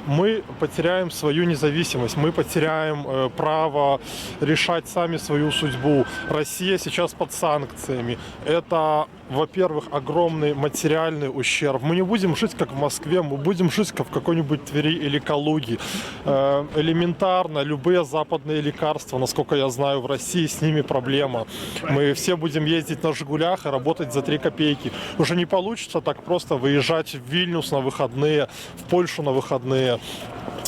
мы потеряем свою независимость, мы потеряем право решать сами свою судьбу. Россия сейчас под санкциями. Это, во-первых, огромный материальный ущерб. Мы не будем жить, как в Москве, мы будем жить, как в какой-нибудь Твери или Калуге. Элементарно, любые западные лекарства, насколько я знаю, в России с ними проблема. Мы все будем ездить на «Жигулях» и работать за 3 копейки. Уже не получится так просто выезжать в Вильнюс на выходные, в Польшу на выходные.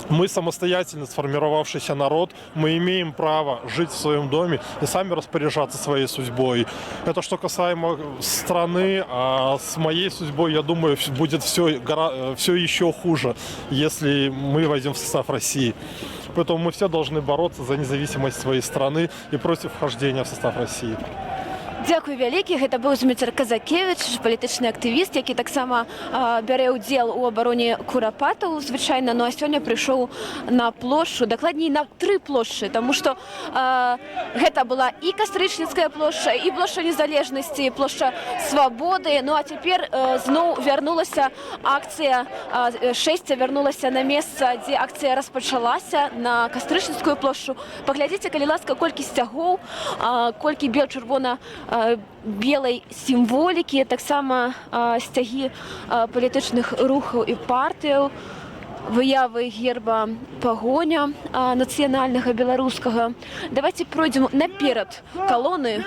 Мы самостоятельно сформировавшийся народ, мы имеем право жить в своем доме и сами распоряжаться своей судьбой. Это что касаемо страны, а с моей судьбой, я думаю, будет все еще хуже, если мы войдем в состав России. Поэтому мы все должны бороться за независимость своей страны и против вхождения в состав России. Дзякуй вялікі. Гэта быў Зміцер Казакевіч, палітычны актывіст, які таксама бярэ ўдзел у абароне курапатаў звычайна, ну а сёння прыйшоў на плошчу, дакладней на 3 плошчы, таму што гэта была і Кастрычніцкая плошча, і плошча Незалежнасці, плошча Свабоды. Ну а цяпер зноў вярнулася акцыя, шэсця вярнулася на месца, дзе акцыя распачалася, на Кастрычніцкую плошчу. Паглядзіце, калі ласка, колькі сцягоў, колькі бел-чырвона белой сімволікі, таксама сцягі палітычных рухаў і партыяў, выявы герба пагоня нацыянальнага беларускага. Давайте пройдзем наперад калоны.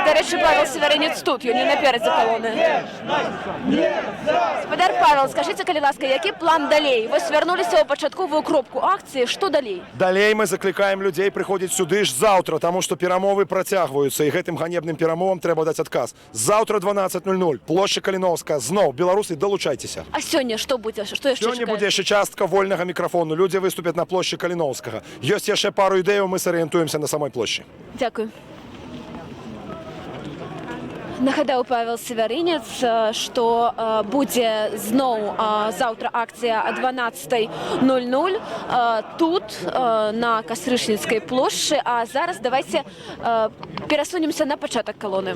Дарэчы, Павел Северинец тут, ён не наперад за калоны. Гаспадар Павел, скажите, калі ласка, які план далей? Вось вярнуліся ў пачатковую кропку акцыі, што далей? Далей мы закликаем людей прыходзіць сюды ж заўтра, таму што перамовы працягваюцца, і гэтым ганебным перамовам трэба даць адказ. Заўтра 12:00, плошча Каліновская. Зноў, беларусы, долучайтеся. А сёння што будзе? Што яшчэ чакаем? Сёння будзе яшчэ частка вольнага мікрафону. Людзі выступяць на плошчы Каліновскага. Ёсць яшчэ пару ідэяў, мы сарыентуемся на самой плошчы. Дякую. Нагадаў Павел Северинец, што будзе зноў заўтра акцыя о 12:00 тут, на Кастрычніцкай плошчы. А зараз давайте перасунемся на пачатак калоны.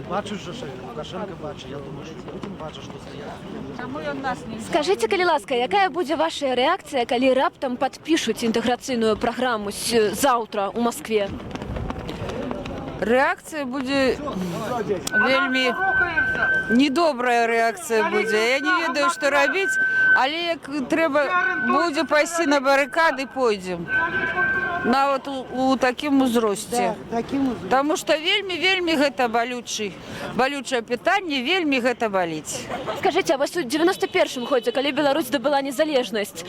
Бачу, що Лукашенко бачить, я думаю, що Путін бачить, що стоять. Скажите, калі ласка, якая будзе ваша рэакцыя, калі раптам падпішуць інтэграцыйную праграму заўтра ў Маскве? Рэакцыя будзе вельмі недобрая рэакцыя будзе. Я не ведаю, што рабіць, але як трэба будзе пайсці на барыкады, пойдзем. на вот у такім узросце. Таму што вельмі гэта балючае пытанне, вельмі гэта баліць. Скажите, а вось у 91-м годзе, калі Беларусь здабыла незалежнасць,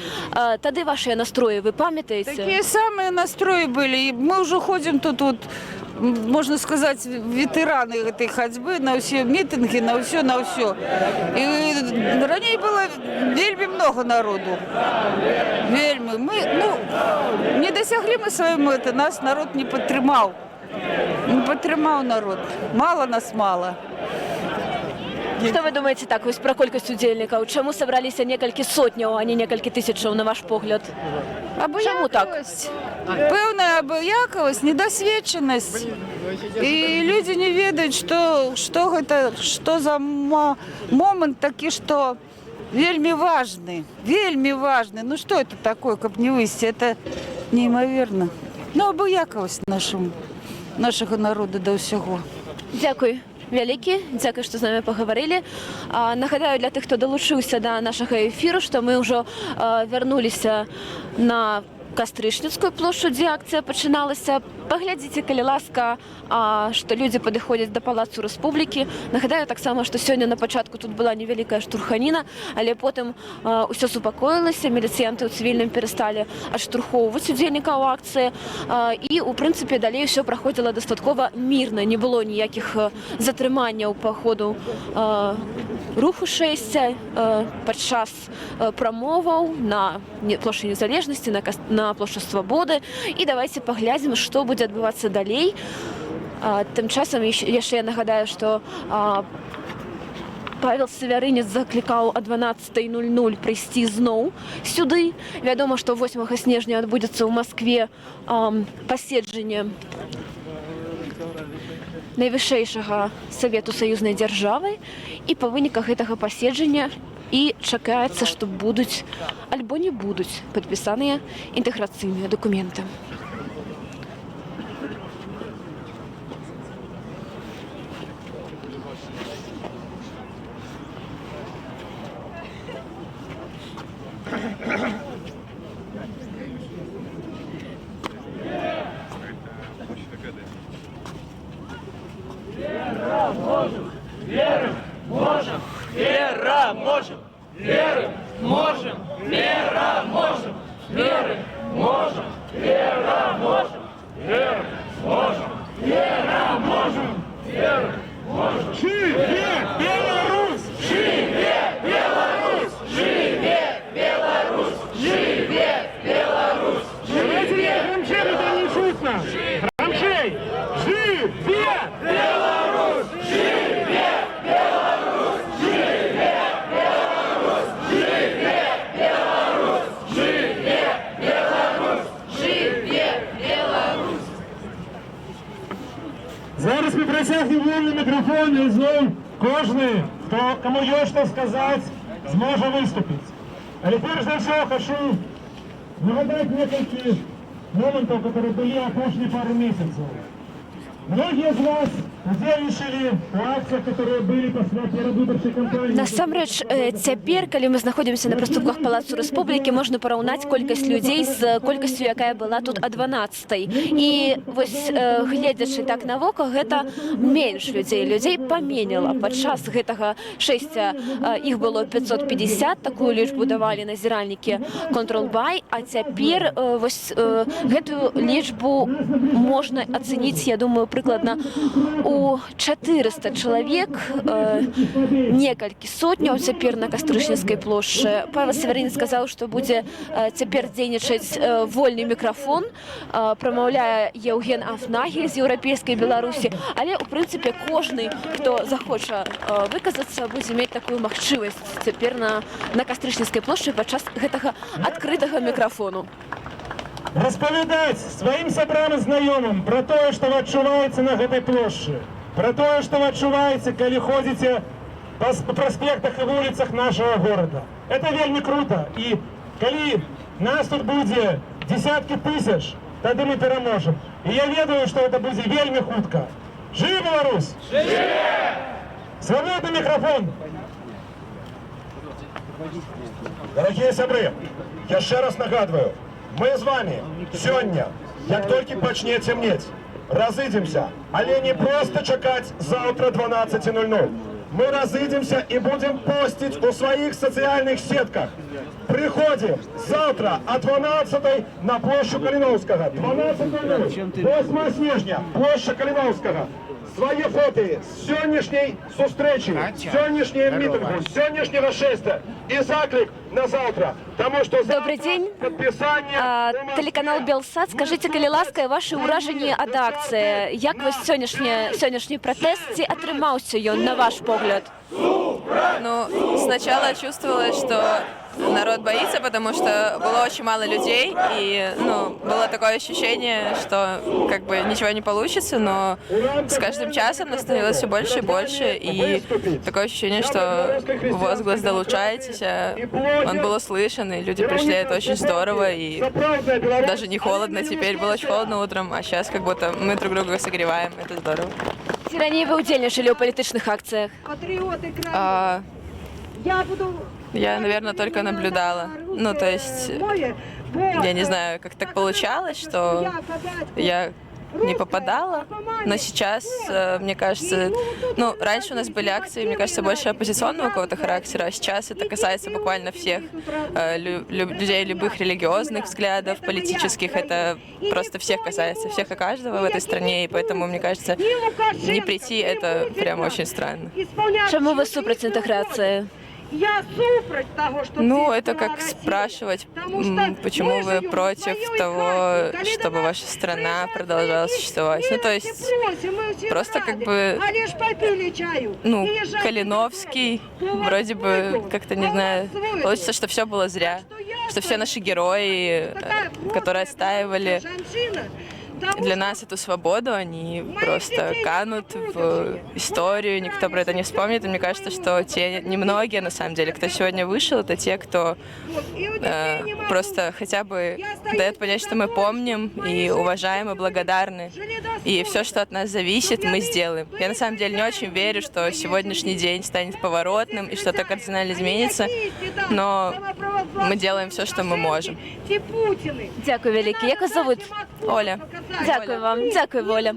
тады вашыя настроі вы памятаеце? Такія самыя настроі былі. Мы ўжо ходзім тут, можна сказаць, ветэраны гэтай хадзьбы на ўсе мітынгі, на ўсё. І раней было вельмі много народу. Вельмі. Мы, не дасяглі мы сваёй мэты, нас народ не падтрымаў. Не падтрымаў народ. Мала нас мала. Что вы думаете так, вось про колькасць удзельнікаў? Чаму сабраліся некалькі сотняў, а не некалькі тысячаў, на ваш погляд? Чаму так? Пэўная абыякавасць, недасведчанасць. І людзі не ведаюць, што гэта, што за момант такі, што вельмі важны. Ну што это такое, каб не выйсці? Это неймаверна. Абыякавасць нашага народа да ўсяго. Дзякуй. Вялікі, дзякуй, што з намі пагаварылі. Нагадаю для тых, хто далучыўся да нашага эфіру, што мы ўжо вярнуліся на Кастрычніцкую плошчу, дзе акцыя пачыналася. Паглядзіце, калі ласка, што людзі падыходзяць да Палацу Рэспублікі. Нагадаю таксама, што сёння на пачатку тут была невялікая штурханіна, але потым ўсё супакоілася, міліцыянты ў цывільным перасталі адштурхоўваць удзельнікаў акцыі. І, у прынцыпе, далей ўсё праходзіла дастаткова мірна. Не было ніякіх затрыманняў па ходу руху шэсця, падчас прамоваў на плошчы Незалежнасці, на плошчу Свабоды. І давайце паглядзім, што будзе адбывацца далей. Тым часам яшчэ я нагадаю, што Павел Савярынец заклікаў о 12:00 прыйсці зноў сюды. Вядома, што 8 снежня адбудзецца ў Маскве паседжанне найвышэйшага Савету саюзнай дзяржавы. І па выніках гэтага паседжання і чакаецца, што будуць альбо не будуць падпісаныя інтэграцыйныя дакументы. Зараз ми присягнемо вільний мікрофон і знову кожен, кому є що сказати, зможе виступити. Але перш за все хочу нагадати несколько моментов, которые были опошли пару месяцев. Многие из вас удзельнічалі у акциях, которые были пасля перавыбарчай кампаніі. Насамрэч, цяпер, калі мы знаходзімся на прыступках Палацу Рэспублікі, можна параўнаць колькасць людзей з колькасцю, якая была тут о 12-й. І вось, гледзячы так на вока, гэта менш людзей. Людзей паменела. Падчас гэтага шэсця іх было 550, такую лічбу давалі назіральнікі Control-Buy, а цяпер вось гэтую лічбу можна ацэніць, я думаю, прыкладна у 400 чалавек, некалькі сотняў цяпер на Кастрычніцкай плошчы. Павел Савярынец сказаў, што будзе цяпер дзейнічаць вольны мікрафон, прамаўляе Еўген Афнагель з Еўрапейскай Беларусі, але, у прынцыпе, кожны, хто захоча выказацца, будзе мець такую магчымасць цяпер на Кастрычніцкай плошчы падчас гэтага адкрытага мікрафону. Распавядаць сваім сябрам і знаёмым пра тое, што вы адчуваеце на гэтай плошчы, пра тое, што вы адчуваеце, калі ходзіце па праспектах і вуліцах нашага горада. Это вельмі круто. І калі нас тут будзе десяткі тысяч, тады мы пераможам. І я ведаю, што гэта будзе вельмі хутка. Жыве Беларусь! Жыве! Свабодны мікрафон! Дарагія сябры, яшчэ раз нагадваю, мы з вами сёння як толькі пачне цямнець. Разыдземся, але не проста чакаць заўтра 12:00. Мы разыдземся і будзем посціць у сваіх сацыяльных сетках. Прыходзім заўтра о 12:00 на плошчу Каліноўскага. 12:00, 8 снежня, плошча Каліноўскага. Свае фоты з сённяшняй сустрэчы, сённяшняй мітынгу, сённяшняга шэсця і заклік на заўтра. Добрый день. Телеканал Белсат. Скажите, калі ласка, ваши ўражанні ад акцыі. Як вось сённяшні пратэст, ці атрымаўся ён, на ваш погляд? Ну, сначала чувствовалось, что народ боится, потому что было очень мало людей, и, было такое ощущение, что как бы ничего не получится, но с каждым часом нас становилось все больше и больше, и такое ощущение, что возглас «Долучайтесь», он был услышан, и люди пришли, это очень здорово, и даже не холодно, теперь было очень холодно утром, а сейчас как будто мы друг друга согреваем, это здорово. Ці раней вы ўдзельнічалі ў палітычных акцыях? Я, наверное, только наблюдала. Ну, то есть, я не знаю, как так получалось, что я не попадала, но сейчас, мне кажется, раньше у нас были акции, мне кажется, больше оппозиционного какого-то характера, а сейчас это касается буквально всех людей любых религиозных взглядов, политических, это просто всех касается, всех и каждого в этой стране, и поэтому, мне кажется, не прийти, это прям очень странно. Чему вы супраць интеграции? Это как спрашивать, почему вы против того, чтобы ваша страна продолжала существовать. То есть, просто как бы, Калиновский, вроде бы, как-то, не знаю, получится, что все было зря, что все наши герои, которые отстаивали для нас эту свободу, они просто канут в историю, никто про это не вспомнит. И мне кажется, что те немногие, на самом деле, кто сегодня вышел, это те, кто просто хотя бы дает понять, что мы помним и уважаем, и благодарны. И все, что от нас зависит, мы сделаем. Я на самом деле не очень верю, что сегодняшний день станет поворотным и что-то кардинально изменится, но мы делаем все, что мы можем. Дякую велике. Як вас зовут? Оля. Дякую вам. Дякую, Воля.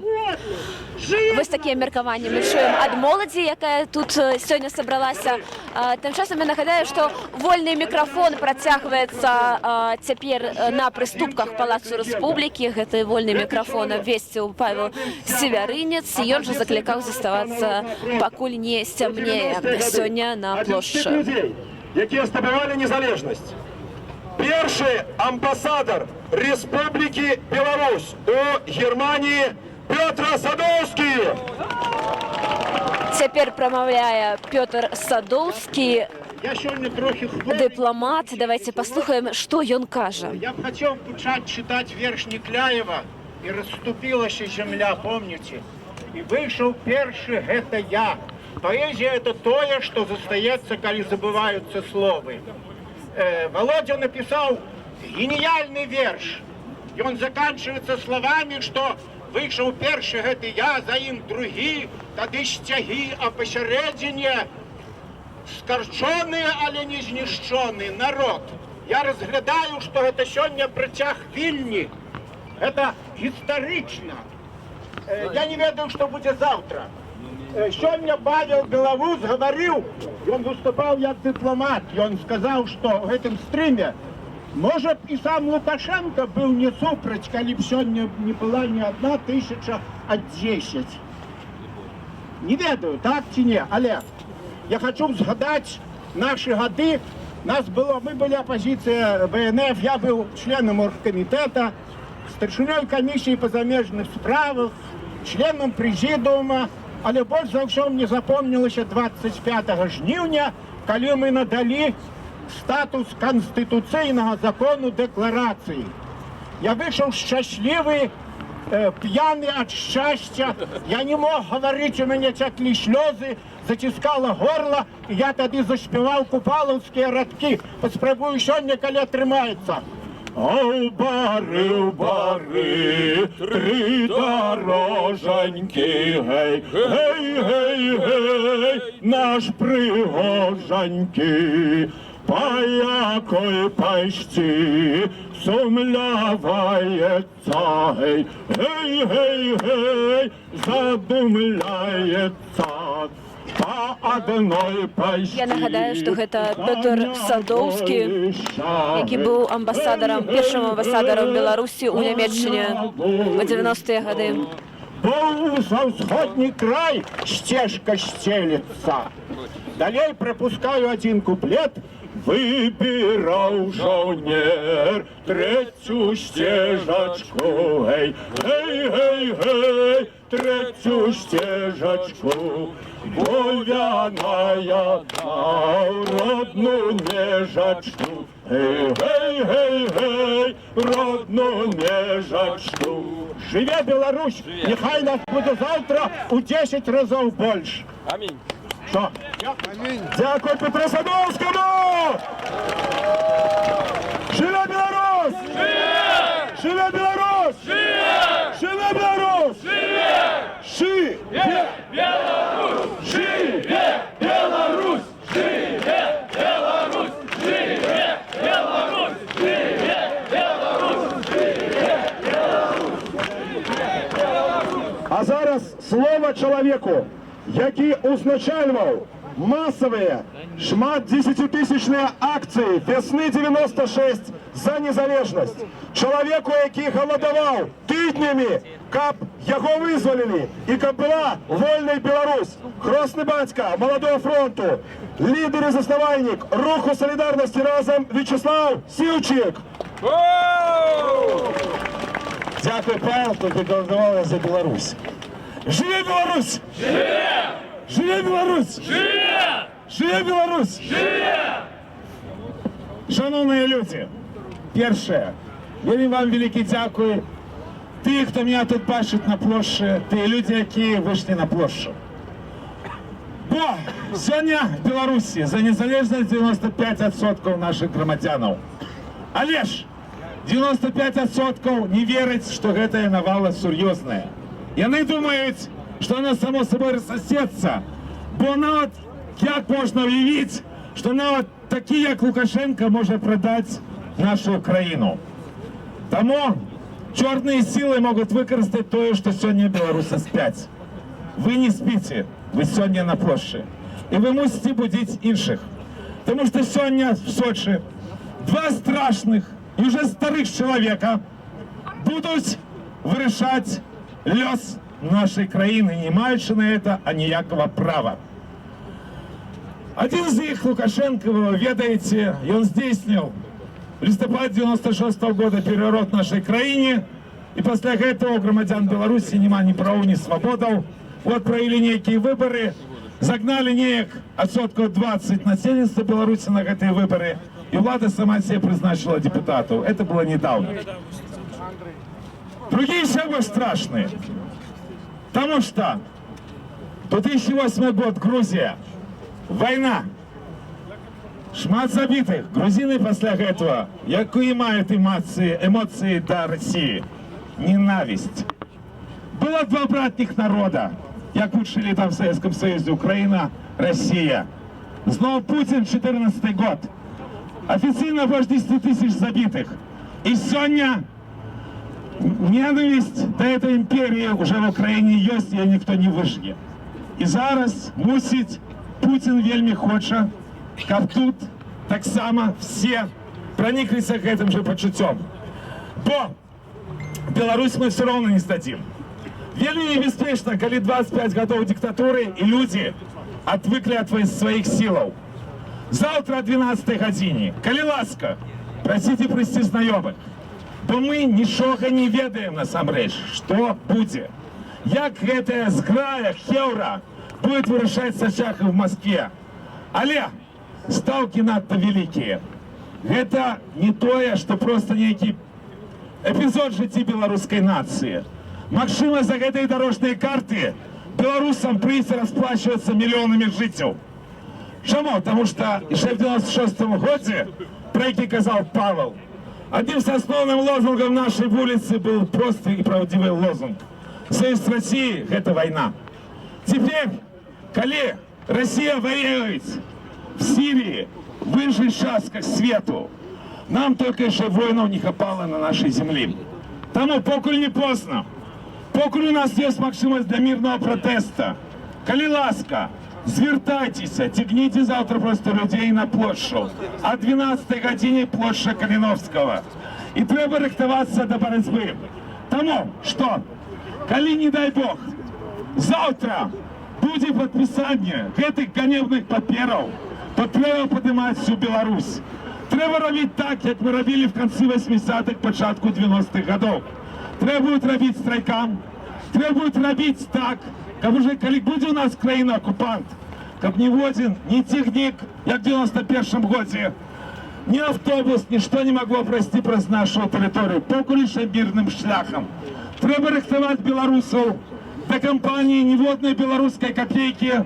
Вось такія меркаванні мы чуем ад моладзі, якая тут сёння сабралася. Тым часам я нагадаю, што вольны мікрафон працягваецца цяпер на прыступках Палацу Рэспублікі. Гэты вольны мікрафон абвесціў Павел Севярынец, і ён жа заклікаў заставацца, пакуль не сцямнее сёння на плошчы. Якія здабывалі незалежнасць. Першы амбасадар Республікі Беларусь у Германії Пётр Садоўскі. Цяпер прамаўляе Пётр Садоўскі, дыпламат. Давайте паслухаем, што ён кажа. Я б хацеў пачаць чытаць верш Некляева «І расступілася зямля», помните? І выйшаў першы гэта я. Поэзия — это тое, что застаецца, калі забываюцца словы. Володя написал гениальный верш. И он заканчивается словами, что выйшаў першы гэты я, за ім другі, тады сцягі, а пасярэдзіне скарчоны, але не знішчоны народ. Я разглядаю, что это сёння працяг Вільні. Это гістарычна. Я не ведаю, что будет завтра. Сёння Павел Беларусь говорил, он выступал як дипломат, и он сказал, что в этом стриме, может, и сам Лукашенко был не супраць, калі б сёння не была ни 1 000, а 10. Не ведаю, так ці не, але я хочу згадать наши гады. Мы были оппозиция ВНФ, я был членом оргкомитета, старшинёй комиссии по замежных справах, членом президиума. Але больш за ўсё мне запомнілася 25 жніўня, калі мы надалі статус канстытуцыйнага закону дэкларацыі. Я выйшаў шчаслівы, п'яны ад шчасця. Я не мог гаварыць, у мяне цяклі слёзы, заціскала горла, і я тады заспяваў купалаўскія радкі. Паспрабую сёння, калі атрымаецца. О, бары, бары, три дорожаньки, гей, гей, гей, гей, наш пригожаньки. по якой почти сумлявается, гей, гей, гей, гей, задумляется по одной почти. Я нагадаю, што гэта Пётр Садоўскі, які быў амбасадарам, першым амбасадарам Беларусі ў Нямецчыне ў 90-е гады. Бо за ўсходні край сцежка сцелецца. Далей пропускаю один куплет. Выбирал жаўнер третью стежачку, гей, гей, гей, гей, третью стежачку. Вовяная дал родную межачку, гей, гей, гей, гей, родную межачку. Живе Беларусь, нехай нас буде завтра у 10 разів більше. Амінь. Що? Дякую Петру Садовському! Живе Білорусь! Живе Білорусь! Живе Білорусь! Живе Беларусь! Живе Беларусь! Живе Беларусь! Живе Беларусь! Живе Беларусь! Живе Беларусь! А зараз слово чоловіку, який узначальвав масові шмат 10-тисячні акції весни 96 за незалежність. Чоловіку, який голодував тижнями, каб його визволили і каб була вольна Білорусь. Хресний батько Молодого фронту, лідер і заснувальник Руху Солідарності разом В'ячеслав Сівчик. Дякую, Павел, що ви голосували за Білорусь. Живе Білорусь! Живе! Живе Білорусь! Живе! Живе Білорусь! Живе! Шановні люди, перше, я вам велике дякую. Ті, хто мене тут бачить на площі, ті люди, які вийшли на площу. Бо сьогодні в Білорусі за незалежність 95% наших громадянів. Але ж 95% не вірять, що гэта навала серйозна. Яны думаюць, што оно само собой рассосецца, бо нават як можна уявіць, што нават такі, як Лукашенко, може продать нашу країну. Тому чорні сили можуть використати те, що сьогодні білоруси сплять. Ви не спите, ви сьогодні на площі. І ви мусите будити інших. Тому що сьогодні в Сочі два страшних і вже старих чоловіка будуть вирішати лёс нашей краины, не маючи на это аніякого права. Один из них, Лукашенко, вы ведаете, и он здійснил в листопаде 96 года переворот в нашей краине, и после этого у громадян Беларуси нема ни прав, ни свободов. Вот провели некие выборы, загнали неяк отсотков 20 населенства Беларуси на эти выборы, и влада сама себе призначила депутатов. Это было недавно. Другие всего страшные. Потому что 2008 год, Грузия, война, шмат забитых. Грузины после этого, якие мають эмоции до России? Ненависть. Было два братних народа, як учили там в Советском Союзе, Украина, Россия. Снова Путин, 14 год. Официально больше 10 тысяч забитых. И сегодня ненависть до этой империи уже в Украине есть, ее никто не выжгне. І зараз мусить Путин вельми хоче, каб тут так само все прониклися этим же почуттям. Бо Беларусь мы все равно не сдадим. Вельми небезпечно, коли 25 годов диктатуры и люди отвыкли от своих силов. Завтра о 12 годині, коли ласка, просите прости знайомих, бо ми нічого не ведаем насамрэч, што будзе. Як гэтая зграя хеўра будет вырашаць сачахы в Москве. Але ставкі надта вялікія. Гэта не тое, што просто нейкі эпізод жыцці беларускай нацыі. Магчыма, за гэтай дарожнай карты беларусам прыйдзе расплачвацца мільёнамі жыццяў. Чаму? Таму што яшчэ в 96 годзе, про які казаў Павел, одним из основных лозунгов нашей улицы был простый и правдивый лозунг. Союз России – это война. Теперь, коли Россия воюет в Сирии, выжить сейчас как свету. Нам только еще воинов не хапало на нашей землі. Тому покуль не поздно, покуль у нас есть максимум для мирного протеста. Коли ласка, звертайтеся, тягните завтра просто людей на площу. О 12 годині площа Калиновського. І треба рихтуватися до боротьби. Тому що, коли, не дай Бог, завтра буде підписання гэтых ганебних паперів, то треба піднімати всю Білорусь. Треба робити так, як ми робили в кінці 80-х, початку 90-х годів. Треба буде робити страйкам, треба буде робити так, як вже коли буде у нас країна-окупант, щоб ні один, ні технік, як в 91-му році, ні автобус, нічого не могло пройти през нашу територію, покуліше мирним шляхом. Треба рихтувати білорусів до кампанії «Неводної білоруської копійки»,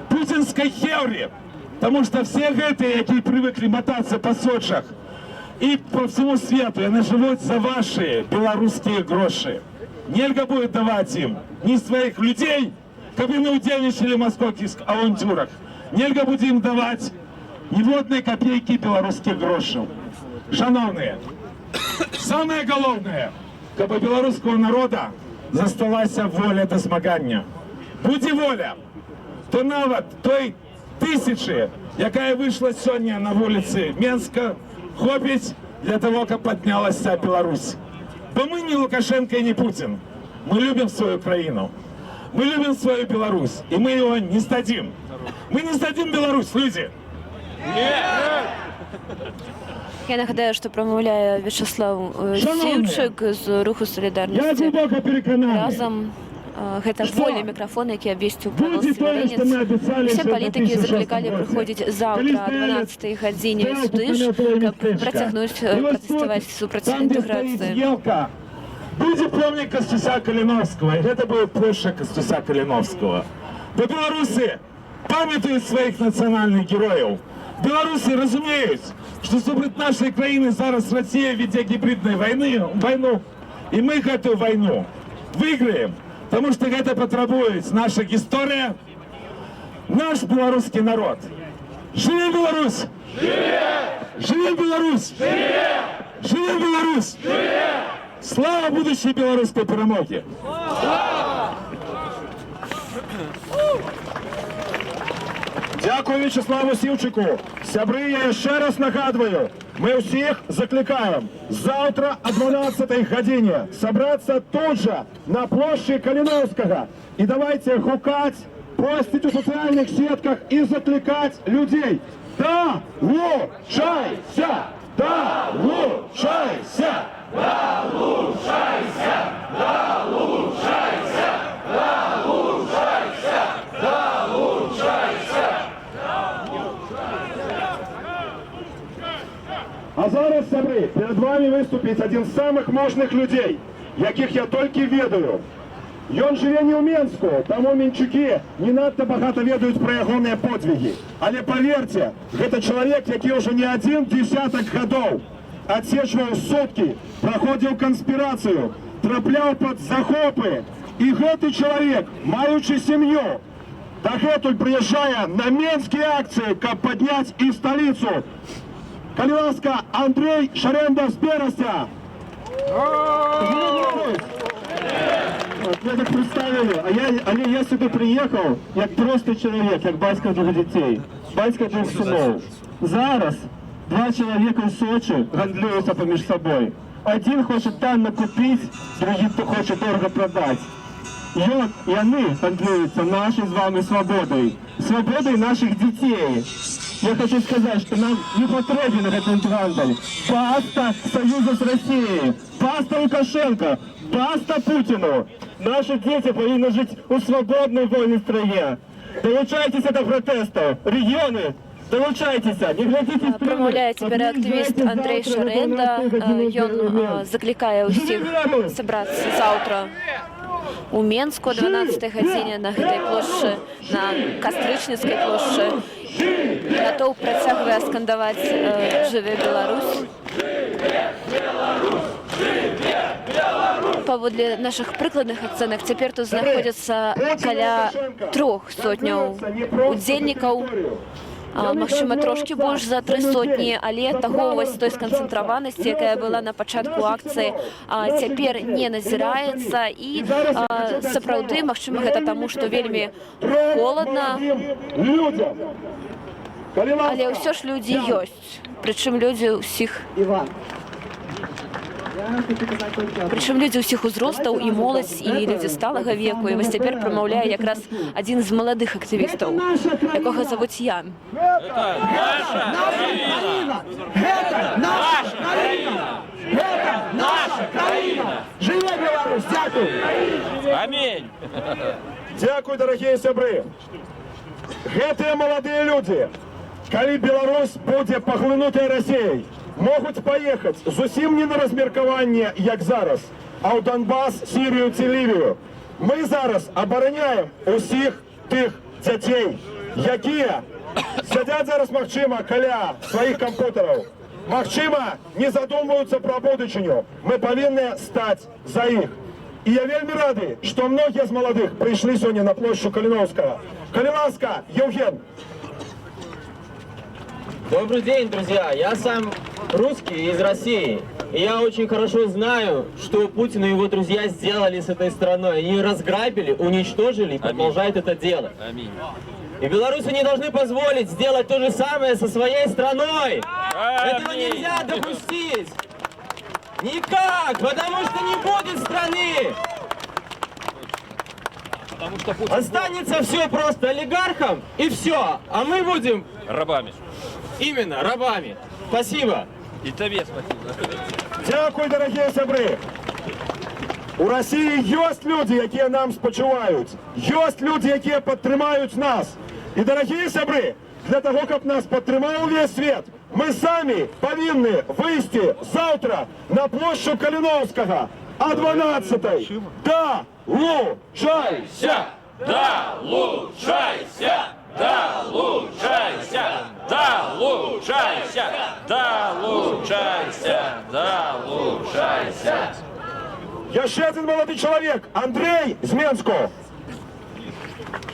путінської хеврі. Тому що всі гэты, які привыкли мотаться по Сочах і по всьому світу, вони живуть за ваші білоруські гроші. Нельзя буде давати їм ні своїх людей, щоб вони удельничали в московських авантюрах. Нельзя буде їм давати неводные копейки белорусских грошей. Шановные, самое главное, чтобы белорусского народа засталась воля до змагання. Буде воля, то нават той тисячі, яка вийшла сьогодні на вулиці Менська, хопить для того, щоб піднялася Білорусь. Бо ми не Лукашенко і не Путін. Ми любимо свою країну. Ми любимо свою Білорусь. І ми його не здадим. Ми не здадим Білорусь, люди. Я нагадаю, що промовляє В'ячеслав Сівчик з руху «Солідарності». Разом гэта вольны мікрафон, які абвесціў Павел Северинец. Усе палітыкі заклікалі прыходзіць заўтра о 12 гадзіне сюды ж, каб працягнуць пратэставаць супраць інтэграцыі. Будзе помнік Костуся Калиновского, і гэта была площа Костуся Калиновского. Бо беларусы памятаюць сваіх нацыянальных герояў. Беларусы разумеюць, што супраць нашай краіны зараз Расія вядзе гібридную вайну, і мы гэтую вайну выйграем, потому что гэта патрабуюць наша гісторыя, наш беларускі народ. Жыве Беларусь! Жыве Беларусь! Жыве Беларусь! Слава будущей белорусской перемоги! Дякую Вячеславу Сівчику. Сябры, я ще раз нагадую, мы всех закликаем завтра о 12 године собраться тут же на площади Калиновского. И давайте гукать, постить в социальных сетках и закликать людей. Долучайся! Долучайся! Долучайся! Долучайся! Долучайся! Долучайся! А зараз, сябры, перед вами выступить один з самых можных людей, яких я толькі ведаю. Ён жыве не ў Менску, таму менчукі не надта багата ведаюць пра ягоныя подвиги. Але поверьте, гэта чалавек, які ўжо не один десятак гадоў адсечваў суткі, праходзіў канспірацыю, трапляў пад захопы. І гэты чалавек, маючы сям'ю, дагэтуль прыязджае на менскія акцыі, каб падняць і сталіцу. Калі ласка, Андрей Шаренда з Берестя. Меня так представили, але я сюди приїхав як простий чоловік, як батько двох дітей, батько двох синів. Зараз два чоловіка в Сочі гандлюються поміж собою. Один хоче танно купити, другий хоче дорого продати. І вони гандлюються нашою з вами свободою, свободою наших дітей. Я хочу сказать, что нам не потребен этот гандаль. Баста союза с Россией, баста Лукашенко, баста Путину. Наши дети повинны жить у свободной вольной стране. Долучайтесь до протестов. Регионы, долучайтесь. Не глядите в промовляє тепер активіст Андрей Шаренда. Ён закликає усіх зібратися завтра у Менску о 12 годині на гэтай площі, на Кастрычніцкай площі. Натоўп працягвае скандаваць «Жыве Беларусь». Паводле нашых прыкладных ацэнак, цяпер тут знаходзяцца каля 300 удзельнікаў магчыма, трошкі больш за 300, але таго вось той сканцэнтраванасці, якая была на пачатку акцыі, цяпер не назіраецца. І сапраўды, магчыма, гэта таму, што вельмі холадна, але ўсё ж людзі ёсць. Прычым людзі ўсіх узростаў, і моладзь, і людзі сталага веку. І вось цяпер прамаўляе якраз адзін з маладых актывістаў, якога завуць Ян. Гэта наша краіна! Гэта наша краіна! Гэта наша краіна! Жыве Беларусь! Дзякуй! Амінь! Дзякуй, дарагія сябры! Гэтыя маладыя людзі, калі Беларусь будзе паглынутая Расіяй, могуць паехаць зусім не на размеркаванне, як зараз, а ў Донбас, Сірію ці Лівію. Мы зараз абараняем усіх тых дзяцей, якія сядзяць зараз, магчыма, каля сваіх кампутараў. Магчыма, не задумваюцца пра будучыню. Мы павінны стаць за іх. І я вельмі рады, што многія з маладых прыйшлі сёння на плошчу Каліноўскага. Калі ласка, Евген. Добрый день, друзья. Я сам русский из России. И я очень хорошо знаю, что Путин и его друзья сделали с этой страной. Они разграбили, уничтожили и продолжают это делать. И белорусы не должны позволить сделать то же самое со своей страной. Этого нельзя допустить. Никак, потому что не будет страны. Останется все просто олигархам и все. А мы будем рабами. Именно, рабами. Спасибо. И тебе спасибо. Дякую, дорогие сябры. У России есть люди, якія нам спачуваюць. Есть люди, якія падтрымаюць нас. И, дорогие сябры, для того, каб нас падтрымаў весь свет, мы сами павінны выйти завтра на площадь Калиновского о 12-й. Долучайся! Долучайся! Долучайся! Долучайся! Долучайся! Долучайся! Еще один молодой человек, Андрей з Менску.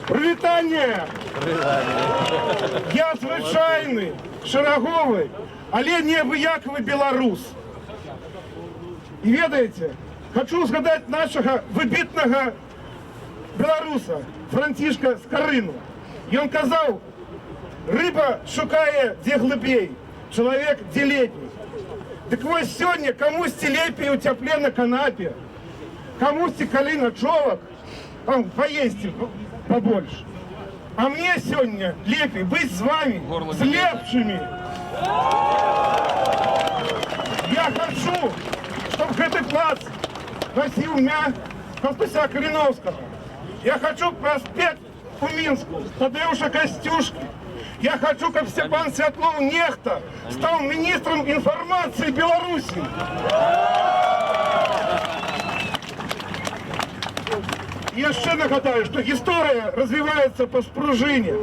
Привітання! Я звичайний, шараговий, але неабыякавы беларус. І ведаеце, хочу згадати нашого вибітного беларуса Францішка Скарыну. І він казав, риба шукає де глибей, чоловік де летній. Так ось сьогодні комусь лепей у тепле на канапе, комусь калі на човок, там поесть побольше. А мне сегодня лепей быть с вами, с лепшими. Я хочу, чтобы этот плац носил меня Костуся Калиновского. Я хочу проспект у Минску, Тадеуша Костюшки. Я хочу, как Степан Святлов Нехта стал министром информации Беларуси. Я ще нагадаю, что история развивается по спружине.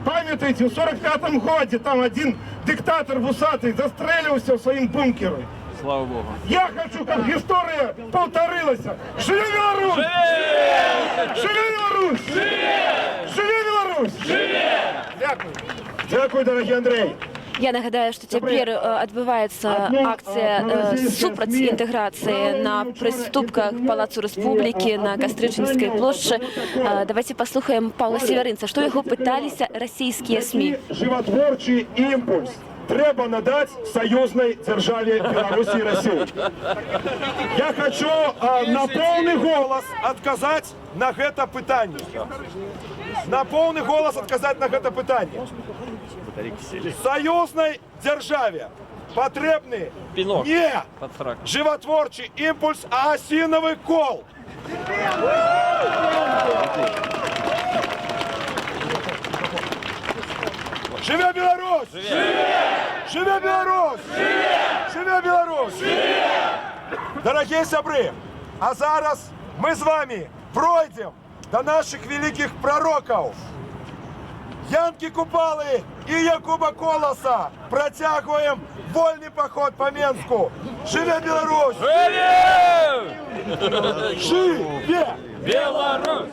Памятаете, в 45-м году там один диктатор вусатый застрелился в своем бункере. Слава Богу. Я хочу, как история повторилась. Живи Беларусь! Живи Беларусь! Живи Беларусь! Дякую. Дякую, дорогий Андрей. Я нагадаю, што цяпер адбываецца акцыя супраць інтэграцыі на прыступках Палацу Рэспублікі на Кастрычніцкай плошчы. Давайте паслухаем Паўла Северынца, што яго пыталіся расійскія СМІ. Животворчий імпульс треба надать союзной державе Беларуси и России. Я хочу на полный голос отказать на это пытание. На полный голос отказать на это пытание. Союзной державе потребны не животворчий импульс, а осиновый кол. Живе Беларусь! Живе Беларусь! Живе Беларусь! Дорогие сябры, а зараз мы с вами пройдем до наших великих пророков. Янки Купалы и Якуба Колоса. Протягиваем вольный поход по Менску. Живе Беларусь! Живе! Живе! Беларусь!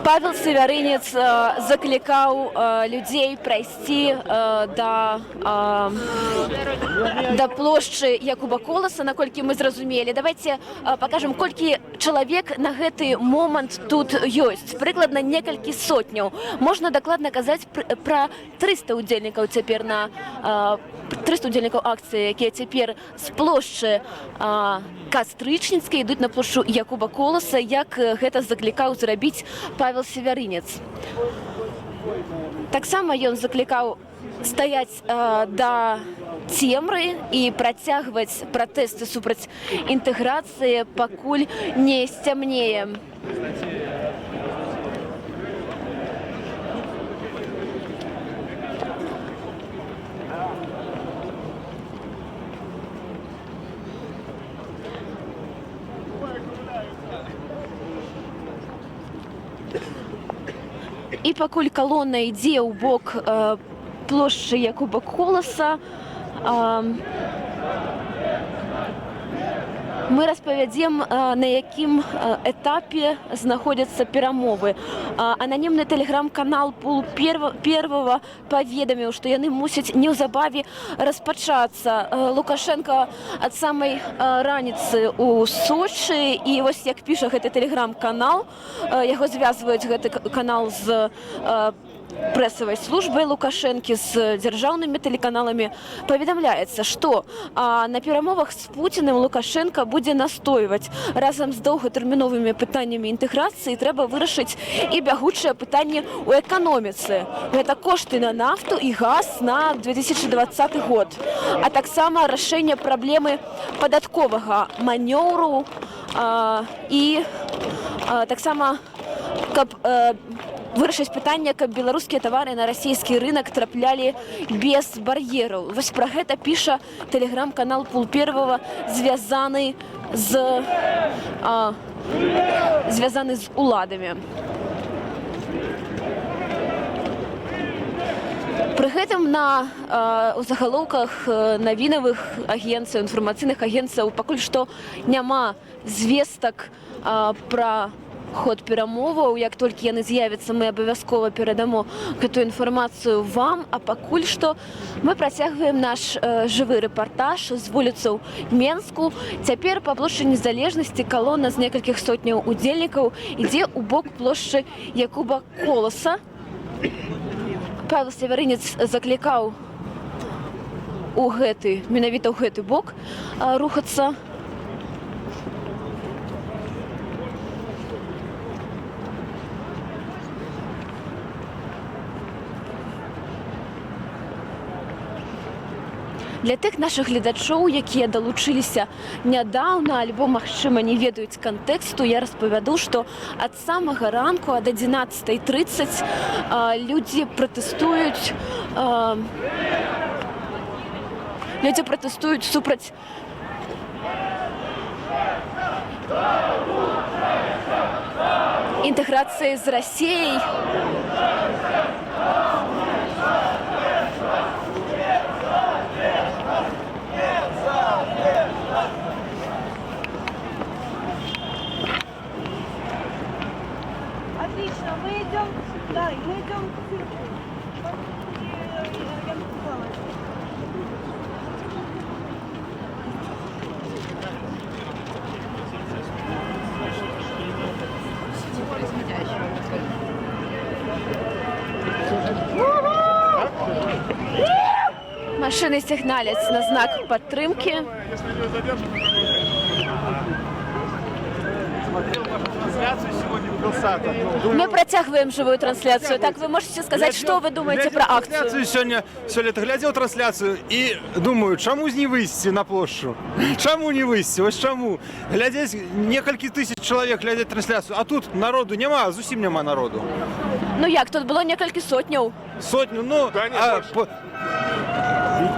Павел Севярынец заклікаў людзей прайсці да плошчы Якуба Коласа, наколькі мы зразумелі. Давайте пакажам, колькі чалавек на гэты момант тут ёсць. Прыкладна некалькі сотняў. Можна дакладна казаць пра 300 удзельнікаў цяпер 300 удзельнікаў акцыі, якія цяпер з плошчы Кастрычніцкай ідуць на плошчу Якуба Коласа, як гэта заклікаў зрабіць Павел Севярынец. Таксама ён заклікаў стаяць да цемры і працягваць пратэсты супраць інтэграцыі, пакуль не сцямнее. І пакуль калона ідзе ў бок плошчы Якуба Коласа, мы распавядзем, на якім этапе знаходзяцца перамовы. Ананімны тэлеграм-канал Пул Первого паведаміў, што яны мусяць неўзабаве распачацца. Лукашенко ад самай раніцы ў Сочы, і вось як піша гэты тэлеграм-канал, яго звязваюць гэты канал з прэсавай службай Лукашэнкі, з дзяржаўнымі тэлеканаламі, паведамляецца, што на перамовах з Пуціным Лукашенко будзе настойваць. Разам з доўгатэрміновымі пытаннямі інтэграцыі трэба вырашыць і бягучыя пытанні ў эканоміцы. Гэта кошты на нафту і газ на 2020 год, а таксама рашэнне праблемы падатковага манёўру і таксама, каб вырашыць пытанне, каб беларускія тавары на расійскі рынок траплялі без бар'ераў. Вось пра гэта піша тэлеграм-канал Пул Первого, звязаны з уладамі. Пры гэтым у загалоўках навінавых агенцый, інфармацыйных агенцаў пакуль што няма звестак пра ход перамоваў. Як толькі яны з'явяцца, мы абавязкова перадамо гэтую інфармацыю вам, а пакуль што мы працягваем наш жывы рэпартаж з вуліцаў Менску. Цяпер па плошчы Незалежнасці калона з некалькіх сотняў удзельнікаў ідзе ў бок плошчы Якуба Коласа. Павел Севярынец заклікаў менавіта ў гэты бок рухацца. Для тых нашых гледачоў, якія далучыліся нядаўна, альбо, магчыма, не ведаюць кантэксту, я распавяду, што ад самага ранку, ад 11:30 людзі пратэстуюць супраць інтэграцыі з Расіяй. Отлично, мы идем, да, мы идем к цирку. Машины сигналят на знак падтрымкі. Мы працягваем живую трансляцию. Так, вы можете сказать, что вы думаете про акцию? Сёлета глядзеў трансляцыю і думаю, чаму не выйсці на плошчу? Чаму не выйсці? Вось чаму? Глядзець некалькі тысяч чалавек глядзець трансляцыю, а тут народу няма, зусім няма народу. Ну як, тут было некалькі сотняў. Сотню, ну,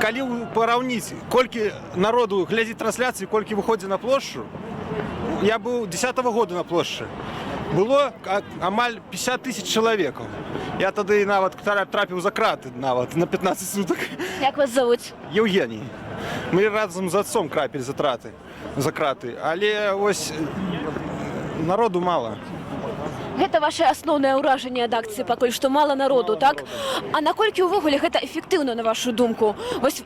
калі параўніць, колькі народу глядзіць трансляцыі, колькі выходзіць на плошчу, я быў 10-го года на плошчы. Было амаль 50 тысяч чалавекаў. Я тады нават трапіў за краты нават на 15 сутак. Як вас зовут? Евгений. Мы разам з отцом крапілі за краты. Але ось народу мало. Гэта ваше асноўнае ўражанне ад акцыі, пакуль што мала народу, так? А наколькі ўвогуле гэта эфектыўна, на вашу думку? Вось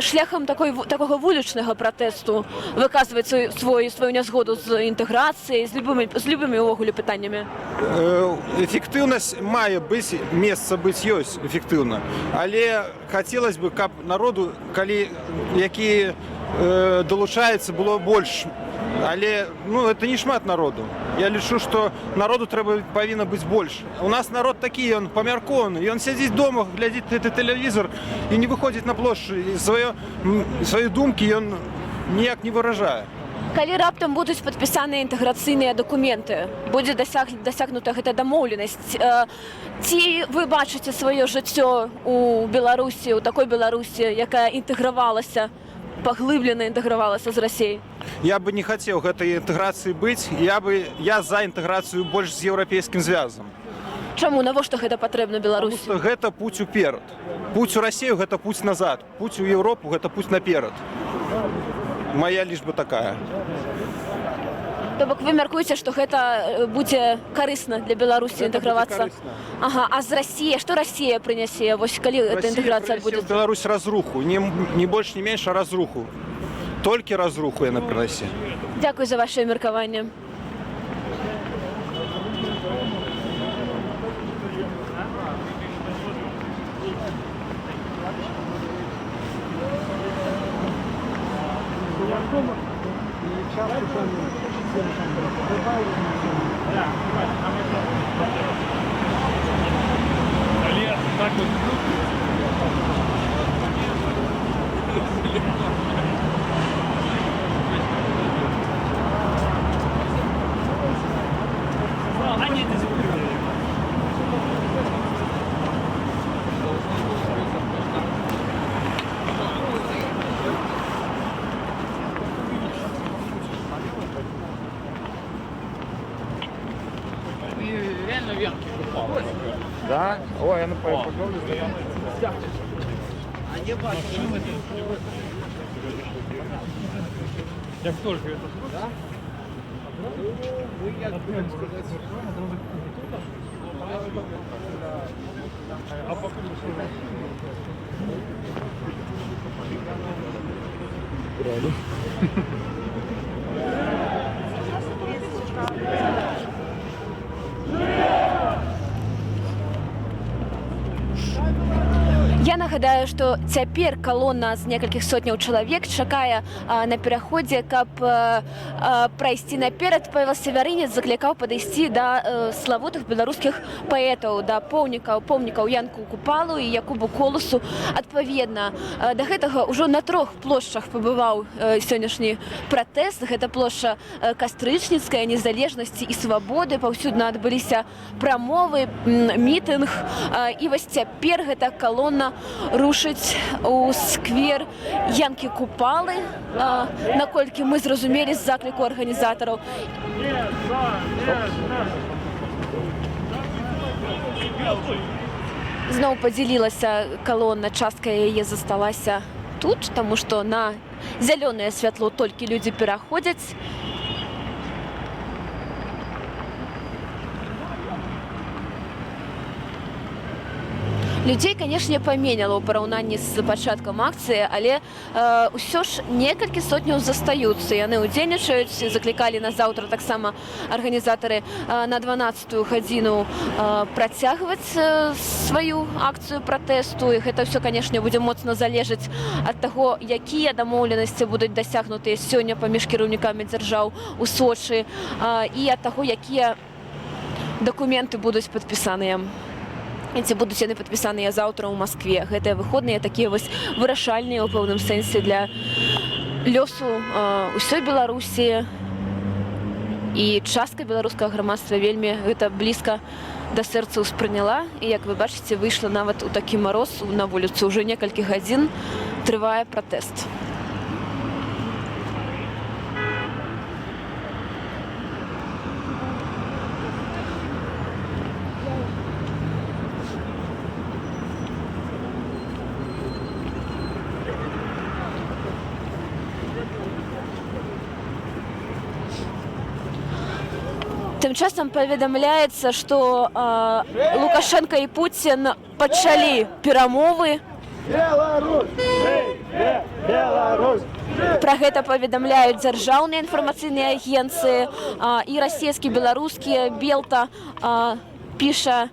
шляхам такога вулічнага пратэсту выказваць сваю нязгоду з інтэграцыяй, з любымі ўвогуле пытаннямі? Эфектыўнасць мае быць, месца быць ёсць эфектыўна. Але хацелось бы, каб народу, які далучаецца, было больш. Але это не шмат народу. Я лічу, што народу павінна быць больш. У нас народ такі, ён памяркоўаны. Ён сядзіць дома, глядзіць гэты тэлевізор і не выходзіць на плошчу. І свае думкі ён ніяк не выражае. Калі раптам будуць падпісаныя інтэграцыйныя дакументы, будзе дасягнута гэта дамоўленасць, ці вы бачыце сваё жыццё у Беларусі, у такой Беларусі, якая інтэгравалася, паглыблена інтэгравалася з Расіяй? Я бы не хацеў гэтай інтэграцыі быць. Я за інтэграцыю больш з еўрапейскім звязам. Чаму? Навошта гэта патрэбна Беларусі? Гэта путь уперад. Путь у Расію гэта путь назад. Путь у Еўропу гэта путь наперад. Моя лічба такая. То бок вы мяркуеце, што гэта будзе карысна для Беларусі інтэгравацца? Ага, а з Расіяй, што Расія прынясе, вось калі эта інтэграцыя адбудзецца? Беларусь разруху, не больш, не менш, а разруху. Толькі разруху яна прынясе. Дзякуй за ваше меркаванне. Да? Ой, я напомню. Я только это. Да? Я нагадаю, што цяпер калона з некалькіх сотняў чалавек чакае на пераходзе, каб прайсці наперад. Павел Севярынец заклікаў падысці да славутых беларускіх паэтаў, да помнікаў Янку Купалу і Якубу Колусу. Адпаведна, да гэтага ўжо на 3 плошчах пабываў сённяшні пратэст. Гэта плошча Кастрычніцкая, Незалежнасці і Свабоды. Паўсюдна адбыліся прамовы, мітынг. І вось цяпер гэта калона рушыць у сквер Янкі Купалы, наколькі мы зразумелі з закліку арганізатараў. Зноў падзялілася калона, частка яе засталася тут, таму што на зялёнае святло толькі людзі пераходзяць. Людзей, канешне, паменяла ў параўнанні з пачаткам акцыі, але ўсё ж некалькі сотняў застаюцца. Яны ўдзельнічаюць, заклікалі на заўтра таксама арганізатары на 12-ю гадзіну працягваць сваю акцыю пратэсту. І гэта ўсё, канешне, будзе моцна залежаць ад таго, якія дамоўленасці будуць дасягнутыя сёння паміж кіраўнікамі дзяржаў у Сочы, і ад таго, якія дакументы будуць падпісаныя. І ці будуць яны падпісаныя заўтра ў Маскве. Гэтыя выходныя такія вось вырашальныя ў пэўным сэнсе для лёсу ўсёй Беларусі. І частка беларускага грамадства вельмі гэта блізка да сэрца ўспрыняла. І, як вы бачыце, выйшла нават у такі мароз на вуліцу. Ўжо некалькі гадзін трывае пратэст. Тым часам паведамляецца, што Лукашенко і Пуцін пачалі перамовы. Пра гэта паведамляюць дзяржаўныя інфармацыйныя агенцыі і расійскія, беларускія. Белта піша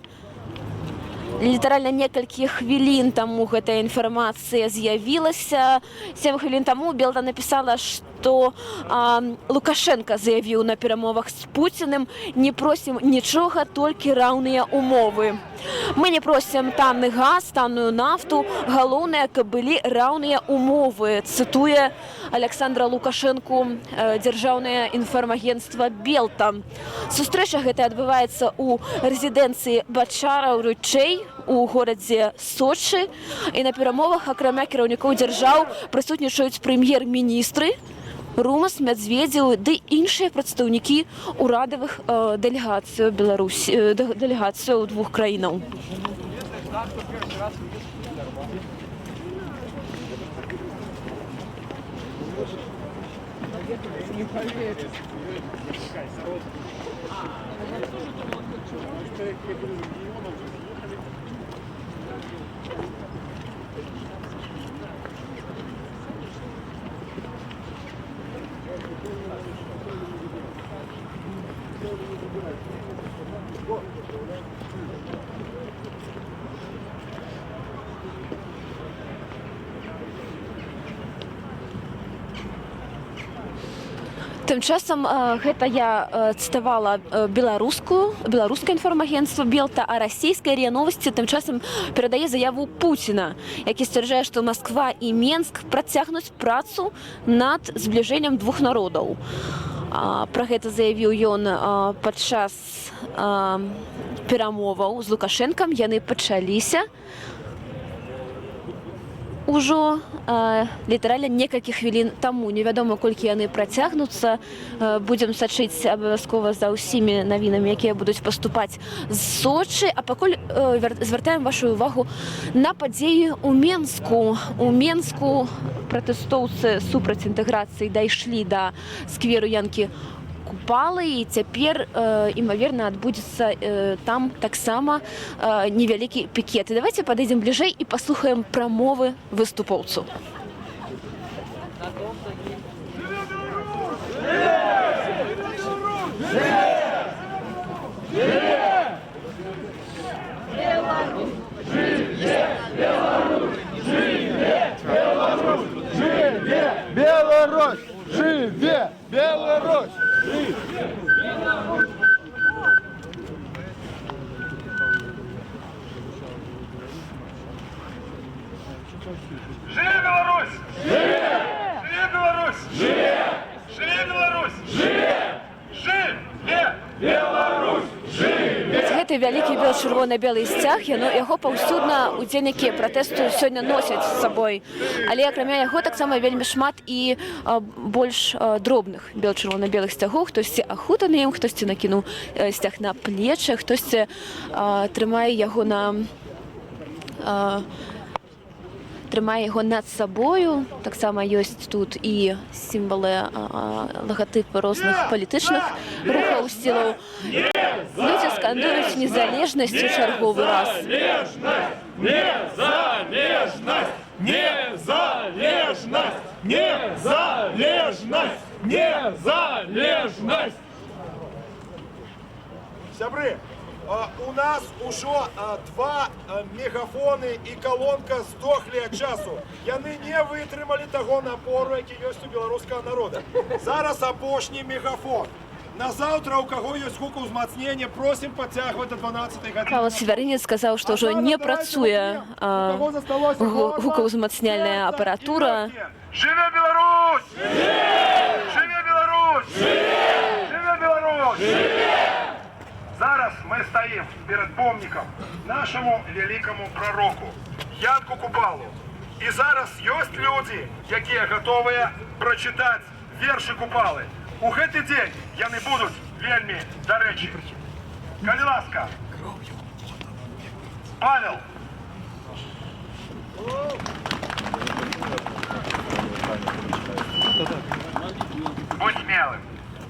літаральна некалькі хвілін таму гэтая інфармацыя з'явілася. 7 хвілін таму Белта напісала, што Лукашенко заявіў на перамовах з Пуціным: «Не просім нічога, толькі раўныя умовы. Мы не просім танны газ, танную нафту, галоўнае, каб былі раўныя умовы», цытуе Александра Лукашенку дзяржаўнае інфармагенцтва Белта. Сустрэча гэта адбываецца ў рэзідэнцыі Бачара-Ручэй у горадзе Сочы. І на перамовах, акрамя кіраўнікоў дзяржаў, прысутнічаюць прэм'ер-міністры, Румас, Мядзведзеў ды іншыя прадстаўнікі ўрадавых дэлегацыяў двух краінаў. Тым часам гэта я цытавала беларускае інфармагенцтва Белта, а расійскае РИА Новости тым часам перадае заяву Пуціна, які сцвярджае, што Масква і Менск працягнуць працу над збліжэннем двух народаў. Пра гэта заявіў ён падчас перамоваў з Лукашэнкам. Яны пачаліся ужо літаральна некалькі хвілін таму. Невядома, колькі яны працягнуцца. Будзем сачыць абавязкова за ўсімі навінамі, якія будуць паступаць з Сочы. А пакуль звяртаем вашу увагу на падзеі ў Менску. У Менску пратэстоўцы супраць інтэграцыі дайшлі да скверу Янкі Купалы, і цяпер, імаверна, адбудзецца там таксама невялікі пікет. І давайте падыдзем бліжэй і паслухаем прамовы выступоўцу. Беларусь! Живе Беларусь! Живи Беларусь! Живи! Живи Беларусь! Живи! Живи Беларусь! Живи! Живи Беларусь! Вось гэты вялікі чырвона-белы сцяг, яго паўсюдна удзельнікі пратэсту сёння носяць з сабой. Але акрамя яго таксама вельмі шмат і больш дробных чырвона-белых сцягоў. Хтосьці ахутаны ім, хтосьці накінуў сцяг на плечы, хтосьці трымае яго над сабою. Таксама ёсць тут і сімвалы, лагатыпы розных палітычных рухаў, сілаў. Людзі скандуюць незалежнасць у чарговы раз. Незалежность! Незалежность! Незалежность! Незалежность! Сябры, у нас уже 2 мегафоны и колонка здохли от часу. Яны не вытрымали того напору, який есть у белорусского народа. Зараз апошний мегафон. На завтра, у кого есть гукаўзмацнення, просім падцягваць до 12 гадзіны. Павел Севярынец сказаў, што ўжо не працуе гукаўзмацняльная апаратура. Живе Беларусь! Живе Беларусь! Живе Беларусь! Зараз мы стоим перед помником нашему великому пророку Янку Купалу. И зараз есть люди, якія готовыя прочитать верши Купалы. У гэты дзень яны будуць вельмі дарэчы. Калі ласка. Павел. Будь смелым.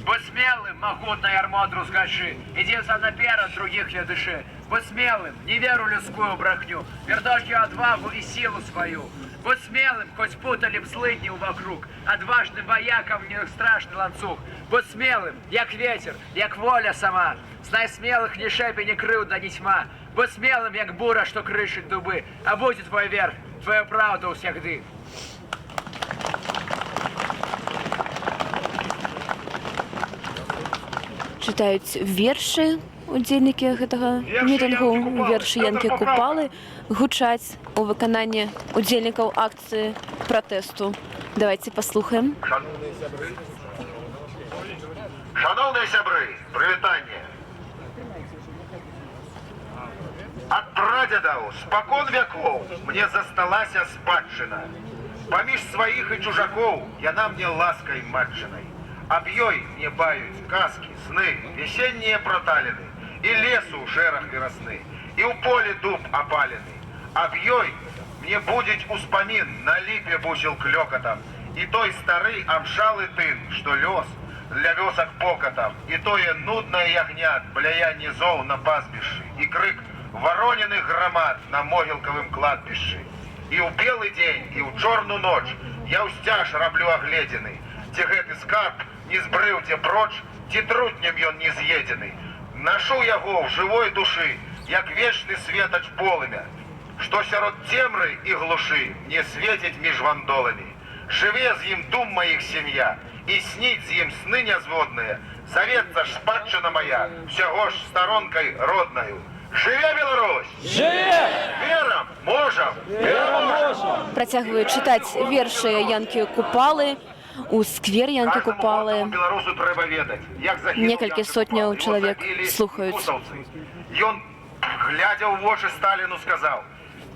Будь смелым. смелым, могутной армодру скачи, иди за наперед, других не дыши. Будь смелым, не веру людскую брахню, вер только отвагу и силу свою. Будь смелым, хоть путали б злыдню вокруг, отважным воякам не страшный ланцуг. Будь смелым, як ветер, як воля сама, знай смелых ни шепи, ни крыўда, ни тьма. Будь смелым, як бура, что крышит дубы, а будет твой верх, твоя правда усягды. Читаюць вершы удзельнікі гэтага мітынгу, вершы Янкі Купалы гучаць у выкананні удзельнікаў акцыі пратэсту. Давайте паслухаем. Шановные сябры, привитание. От прадедаў спакон вякоў мне засталася спадчына. Паміж сваіх і чужакоў яна мне ласкай матчынай. Аб ёй мне баюць казкі, сны, весеннія проталіны, і лесу шэраг верасны, і ў полі дуб апалены. Аб ёй мне будзець успамін на ліпе бусел клёкатам, і той стары амшалы тын, што лёс для вёсак покатам, і тое нуднае ягнят, бляянне зоў на пастбішчы, і крык вароненых грамад на могілкавым кладбішчы. І ў белы дзень, і ў чорную ноч я ўсцяж раблю агледзены, ці гэты скарб не збрыў дзе проч, ці трутнем ён не з'едзены. Нашу яго ў жывой душы, як вечны светач полымя, што сярод цемры і глушы не свеціць між вандоламі. Жыве з ім дум маіх сям'я, і сніць з ім сны нязводныя, завецца ж спадчына моя, усяго ж старонкай роднаю. Жыве Беларусь! Жыве! Верам, можам, пераможам! Працягваюць чытаць вершы Янкі Купалы у сквер Янкі Купалы. Беларусу трэба ведаць, як загінуў Некалькі сотняў чалавек слухаюць. Ён, глядя ў вочы Сталіну, сказаў: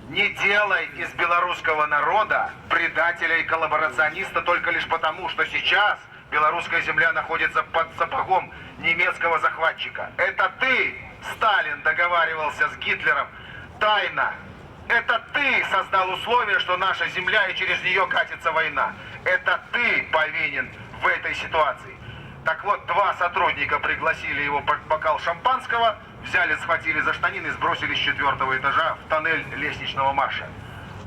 «Не делай из белорусского народа предателя и коллаборациониста только лишь потому, что сейчас белорусская земля находится под сапогом немецкого захватчика. Это ты, Сталин, договаривался с Гитлером тайно. Это ты создал условия, что наша земля и через нее катится война. Это ты повинен в этой ситуации». Так вот, два сотрудника пригласили его под бокал шампанского, взяли, схватили за штанины и сбросили с 4-го этажа в тоннель лестничного марша.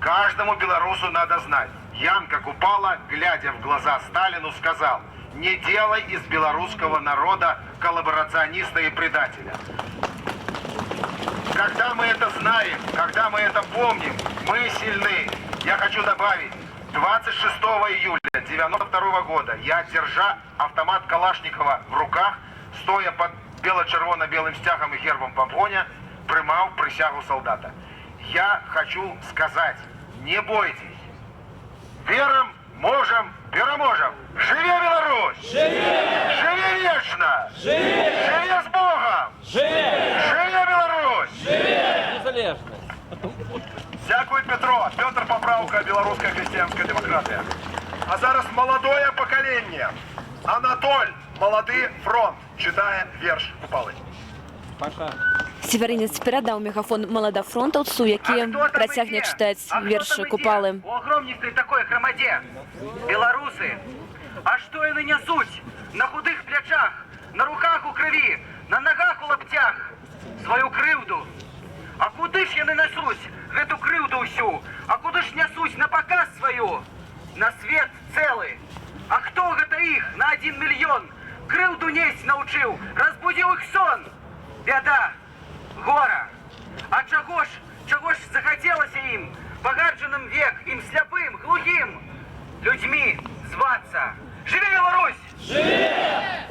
Каждому белорусу надо знать, Янка Купала, глядя в глаза Сталину, сказал: «Не делай из белорусского народа коллаборациониста и предателя». Когда мы это знаем, когда мы это помним, мы сильны. Я хочу добавить, 26 июля 1992 года я, держа автомат Калашникова в руках, стоя под бело-червоно-белым стягом и гербом Пампоня, прымаў присягу солдата. Я хочу сказать, не бойтесь. Вером, можем, переможем. Живе Беларусь! Живе! Живе вечно! Живе! Живе с Богом! Живе! Живе Беларусь! Живе! Незалежно! Дякую, Петро. Петр Поправка, белорусская христианская демократия. А зараз молодое поколение. Анатоль, молодый фронт, читая верш Купалы. Северинец передаў мегафон маладафронтаўцу, які працягне чытаць вершы Купалы. У огромнистой такой громаде белорусы. А что яны несуть? На худых плячах, на руках у крови, на ногах у лаптях. Свою крыўду. А куды ж яны несуць гэту крыўду ўсю? А куды ж несуць на показ свою? На свет целый. А кто гэта іх на 1 мільён? Крыўду несць научыў, разбудзіў іх сон. Бяда, гора. А чаго ж захацелася ім, пагарджаным век, ім сляпым, глухім, людзьмі звацца. Жыве Беларусь! Живе!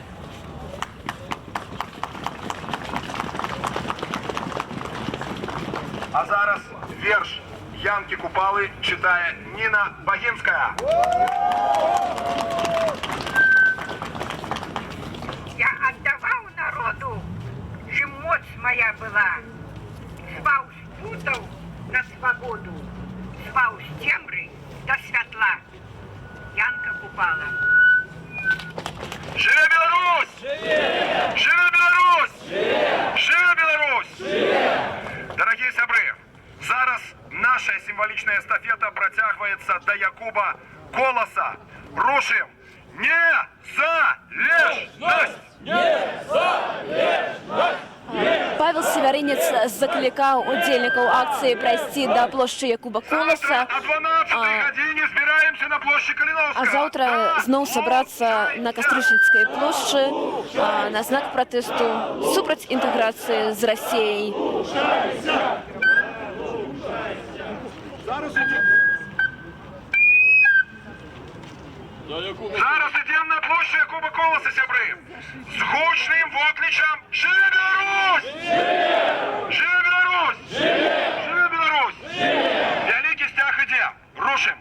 А зараз верш Янки Купалы читает Нина Богинская. Я отдавал народу, чим мощь моя была. Звал з путаў на свободу, звал з темры до святла. Янка Купала. Живе Беларусь! Живе! Живе Беларусь! Живе! Живе Беларусь! Живе! Дорогие сябры, зараз наша символичная эстафета протягивается до Якуба Колоса. Рушим! Павел Севярынец заклікаў удзельнікаў акцыі прайсці да плошчы Якуба Коласа. А заўтра зноў сабрацца на Кастрычніцкай плошчы на знак пратэсту супраць інтэграцыі з Расіяй. Зараз ідем на площу Якуба Коласа, сябры, з гучним воклічам «Живе Беларусь! Живе Беларусь! Живе Беларусь!» Вялікі сцяг ідзе. Рушым!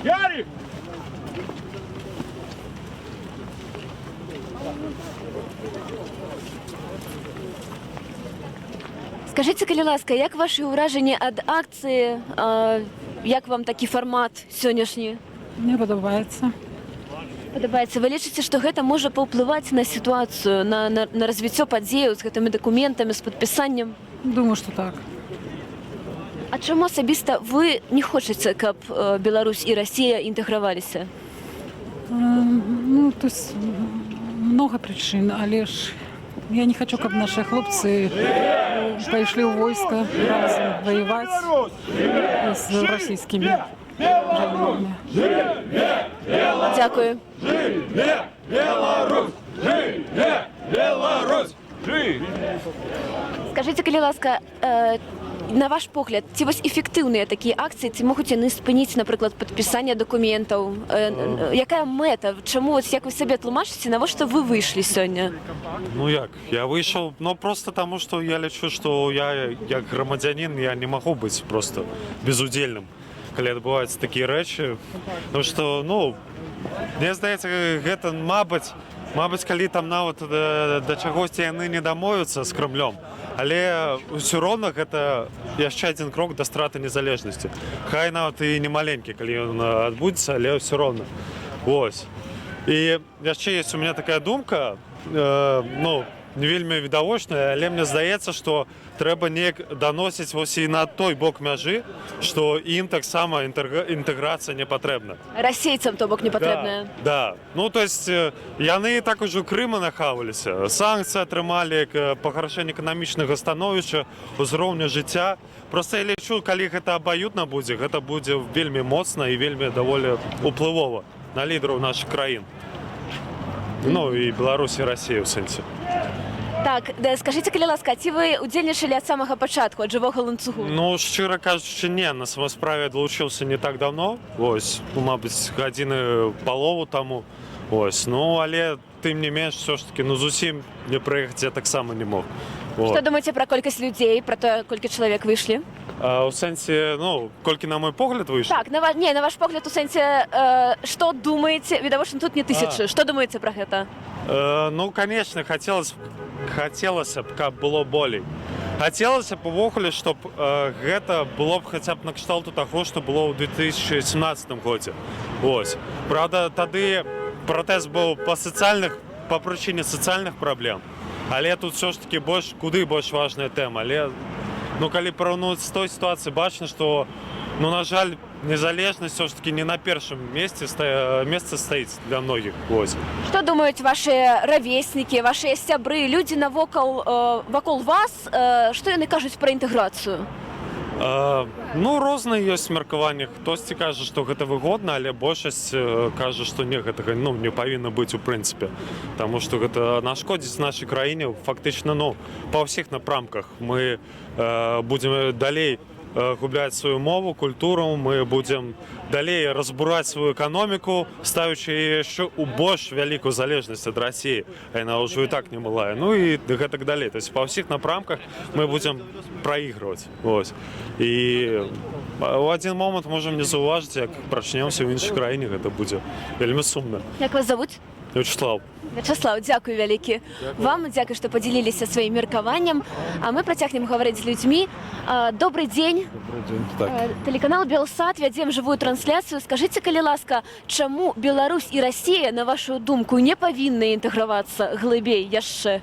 Ярик! Скажыце, калі ласка, як вашы ўражанні ад акцыі, як вам такі фармат сённяшні? Мне падабаецца. Падабаецца. Вы лічыце, што гэта можа паўплываць на сітуацыю, на развіццё падзеяў з гэтымі дакументамі, з падпісаннем? Думаю, што так. А чаму асабіста вы не хочаце, каб Беларусь і Расія інтэграваліся? Ну, то есть много причин, але ж я не хочу, каб наши хлопцы пайшлі ў войска разам воевать з расійскімі жандармамі. Дякую. Живе Беларусь! Живе Беларусь! Скажыце, калі ласка, на ваш погляд, ці вось эфектыўныя такія акцыі, ці могуць яны спыніць, напрыклад, падпісанне дакументаў? Якая мэта? Чаму, як вы сабе тлумачыце, навошта вы выйшлі сёння? Ну як, я выйшаў, ну просто таму, што я лічу, што я, як грамадзянін, я не магу быць просто безудзельным, калі адбываюцца такія рэчы. Тому што, ну, мне здаецца, гэта, мабыць, калі там нават да чагосьці яны не дамовяцца з Крамлём, але ўсё роўна гэта яшчэ адзін крок да страты незалежнасці. Хай нават і не маленькі, калі ён адбудзецца, але ўсё роўна. Вось. І яшчэ ёсць у мяне такая думка, ну, не вельмі відавочная, але мне здаецца, што трэба неяк даносіць вось і на той бок мяжы, што ім таксама інтэграцыя не патрэбна. Расейцам, то бок, не патрэбная. Да. Ну, то есть яны так ужо Крыма нахаваліся, санкцыі атрымалі, пагаршэнне эканамічнага становішча, узроўня жыцця. Проста я лічу, калі гэта абаюдна будзе, гэта будзе вельмі моцна і вельмі даволі уплывова на лідараў нашых краін. Ну, і Беларусі, і Расіі ў сэнсе. Так, скажыце, калі ласка, ці вы удзельнічалі ад самага пачатку, ад жывога ланцугу? Ну, шчыра кажучы, не. На самасправе далучыўся не так давно. Вось, мабыць, гадзіны палову таму. Вось, ну, але тым не менш, все ж таки, ну, зусім не прыехаць я таксама не мог. Што думаеце пра колькасць людзей, пра тое, колькі чалавек выйшлі? У сэнсе, ну, колькі на мой погляд выйшлі? Так, на ваш погляд, у сэнсе, што думаеце, відавочна, тут не тысячы, што думаеце пра гэта? Ну, конечно, хацелася б, каб было болей. Хацелася б увогуле, чтоб гэта было б хаця б на кшталту таго, што было ў 2017 годзе. Вось. Правда, тады пратэст быў па прычыне сацыяльных праблем, але тут все ж таки куды больш важная тэма. Але, ну, калі параўнаць з той сітуацыі, бачна, што, ну, на жаль, незалежнасць все ж таки не на першым месцы стаіць для многіх. Вось. Што думаюць вашы равеснікі, вашыя сябры, людзі вакол вас, што яны кажуць пра інтэграцыю? Ну, розныя ёсць меркаванні. Хтосьці кажа, што гэта выгодна, але большасць кажа, што не, гэтага, ну, не павінна быць у прынцыпе. Таму што гэта нашкодзіць нашай краіне фактычна, ну, па ўсіх напрамках. Мы будзем далей губляць сваю мову, культуру, мы будзем далей разбураць сваю эканоміку, ставячы яшчэ ў больш вялікую залежнасць ад Расіі, а яна ўжо і так не малая. Ну і гэтак далей. То есть па ўсіх напрамках мы будзем праігрываць. Вось. І у адзін момант можам не заўважыць, як прачнемся ў іншай краіне, гэта будзе вельмі сумна. Як вас завуць? Вячеслав. Вячеслав, дякую вялікі вам, дзякуй, што падзяліліся сваім меркаваннем. А мы працягнем гаварыць з людзьмі. Добрый дзень. Добрый день. Так. Тэлеканал Белсат, вядзем жывую трансляцыю. Скажыце, калі ласка, чаму Беларусь і Расія, на вашу думку, не павінны інтэгравацца глыбей яшчэ?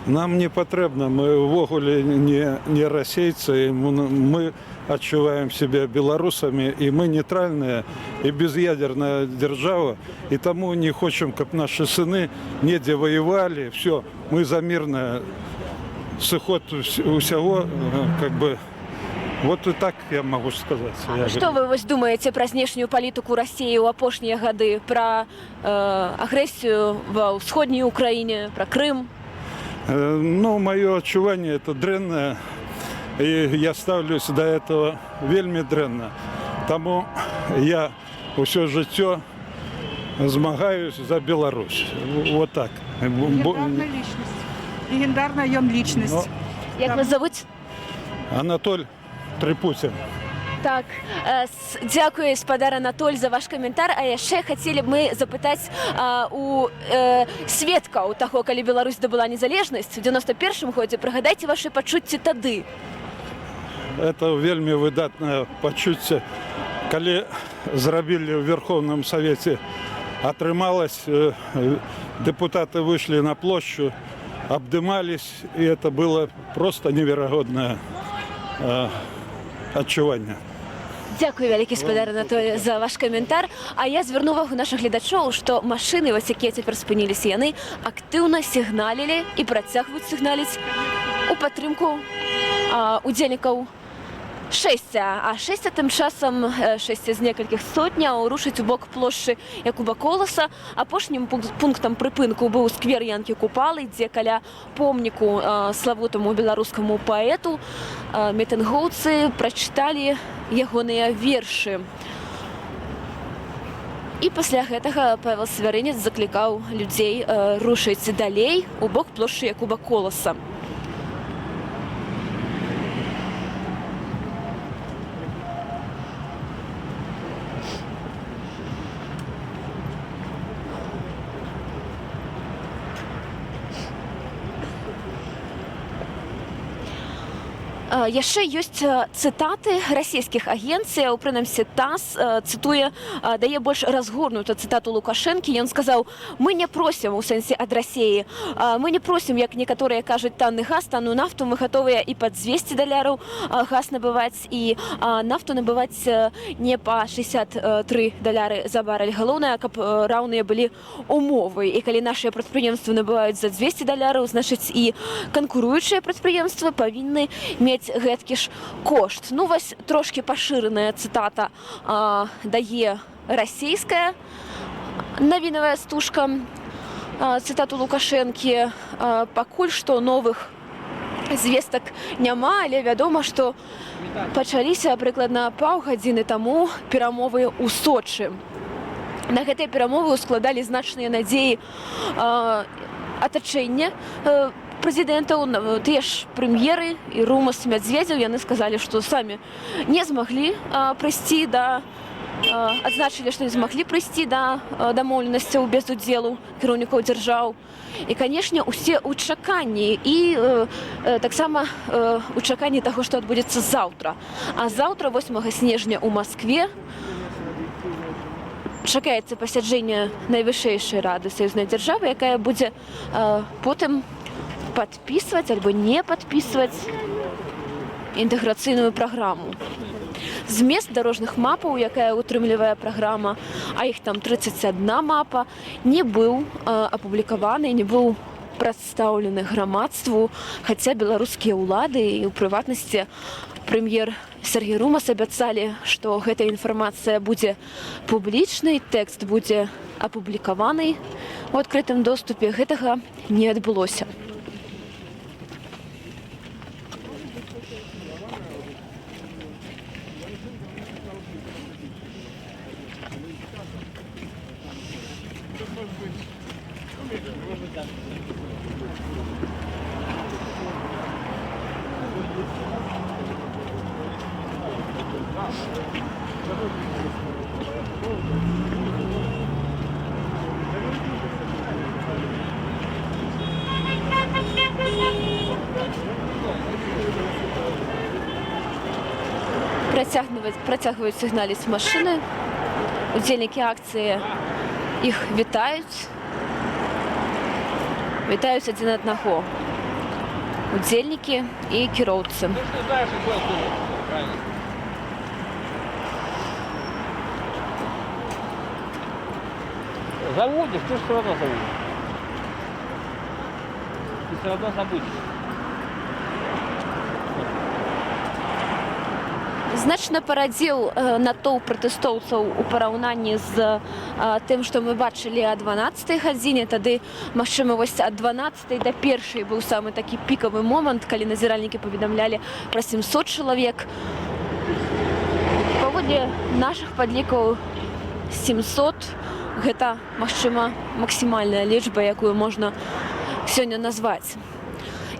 Нам не патрэбна, мы ўвогуле не расейцы, мы адчуваем себя беларусамі, і мы нейтральная і без'ядерная дзяржава, і таму не хочам, каб нашы сыны недзе воевалі. Все, мы за мирный сыход усяго, как бы, вот и так я могу сказать. Што вы вось думаеце пра знешнюю палітыку Расіі ў апошнія гады, пра агрэсію ва ўсходняй Украіне, пра Крым? Ну, мое отчувание это дрэнное, и я ставлюсь до этого вельми дрэнна. Тому я ўсё жыццё змагаюсь за Беларусь. Вот так. Легендарная личность. Легендарная ён личность. Як вас зовут? Анатоль Трипутин. Так, дзякую, спадар Анатоль, за ваш каментар. А яшчэ хацелі б мы запытаць у сведкаў таго, калі Беларусь здабыла незалежнасць у 91-м годзе. Прыгадайце вашы пачуцці тады. Это вельми выдатнае пачуцце. Калі зрабілі ў Верховным Савете, атрымалось, депутаты вышли на площадь, обдымались, и это было просто невероятное адчуванне. Дзякую, вялікі спадар Анатоль, за ваш каментар. А я звярну увагу нашых гледачоў, што машыны, вось якія цяпер спыніліся, яны актыўна сігналілі і працягваюць сігналіць у падтрымку удзельнікаў шэсця. А шэсця тым часам, шэсця з некалькіх сотняў, рушыць у бок плошчы Якуба Коласа. Апошнім пунктам прыпынку быў сквер Янкі Купалы, дзе каля помніку славутаму беларускаму паэту мітынгоўцы прачыталі ягоныя вершы. І пасля гэтага Павел Свярынец заклікаў людзей рушыць далей у бок плошчы Якуба Коласа. Яшчэ ёсць цытаты расійскіх агенцыяў, прынамсі ТАСС цытуе, дае больш разгорнутую цытату Лукашэнкі. Ён сказаў: мы не просім, у сэнсе ад Расіі, мы не просім, як некаторыя кажуць, танны газ, танную нафту, мы гатовыя і пад 200 даляраў газ набываць, і нафту набываць не па 63 даляры за барэль. Галоўнае, каб раўныя былі умовы. І калі нашыя прадпрыемствы набываюць за 200 даляраў, значыць і канкуруючыя прадпрыемствы павінны мець гэткі ж кошт. Ну, вось трошкі пашыраная цытата дае расійская навінавая стужка цытату Лукашэнкі. Пакуль што новых звестак няма, але вядома, што пачаліся прыкладна паўгадзіны таму перамовы ў Сочы. На гэтыя перамовы ускладалі значныя надзеі атачэння прэзідэнтаў, тыя ж прэм'еры і Румас, Мядзведзеў. Яны сказалі, што самі не змаглі прыйсці да, адзначылі, што не змаглі прыйсці да дамоўленасцяў без удзелу кіраўнікоў дзяржаў. І, канешне, усе ў чаканні, і таксама ў чаканні таго, што адбудзецца заўтра. А заўтра, 8 снежня ў Маскве, чакаецца пасяджэнне найвышэйшай рады саюзнай дзяржавы, якая будзе потым падпісваць альбо не падпісваць інтэграцыйную праграму. Змест дарожных мапаў, якая ўтрымлівае праграма, а іх там 31 мапа, не быў апублікаваны, не быў прадстаўлены грамадству, хаця беларускія ўлады і ў прыватнасці прэм'ер Сергей Румас абяцалі, што гэта інфармацыя будзе публічнай, тэкст будзе апублікаваны ў адкрытым доступе. Гэтага не адбылося. Працягваюць сігналіць машыны. Удзельнікі акцыі іх вітаюць. Вітаюць адзін аднаго. Удзельнікі і кіроўцы. Забудешь, ты все равно забудешь. Ты все равно забудешь. Значна парадзіў натоўп пратэстоўцаў у параўнанні з тым, што мы бачылі о 12-й гадзіне. Тады, магчыма, вось ад 12-й да 1-й быў самы такі пікавы момант, калі назіральнікі паведамлялі пра 700 чалавек. Паводле нашых падлікаў 700 гэта, магчыма, максімальная лічба, якую можна сёння назваць.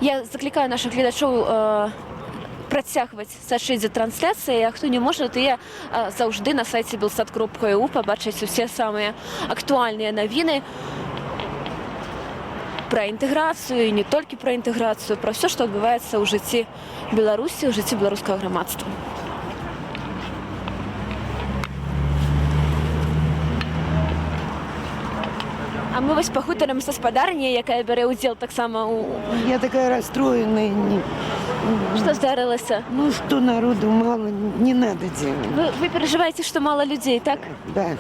Я заклікаю нашых гледачоў працягваць сачыць за трансляцыяй, а хто не можа, то я заўжды на сайце Белсат.ру пабачыць усе самыя актуальныя навіны пра інтэграцыю, і не толькі пра інтэграцыю, пра ўсё, што адбываецца ў жыцці Беларусі, ў жыцці беларускага грамадства. А мы вось пагутарым са спадарняй, якая бярэ ўдзел таксама у... Я такая расстроенная. Что здарылася? Ну, что народу мало, не надо делать. Вы переживаете, что мало людей, так? Да.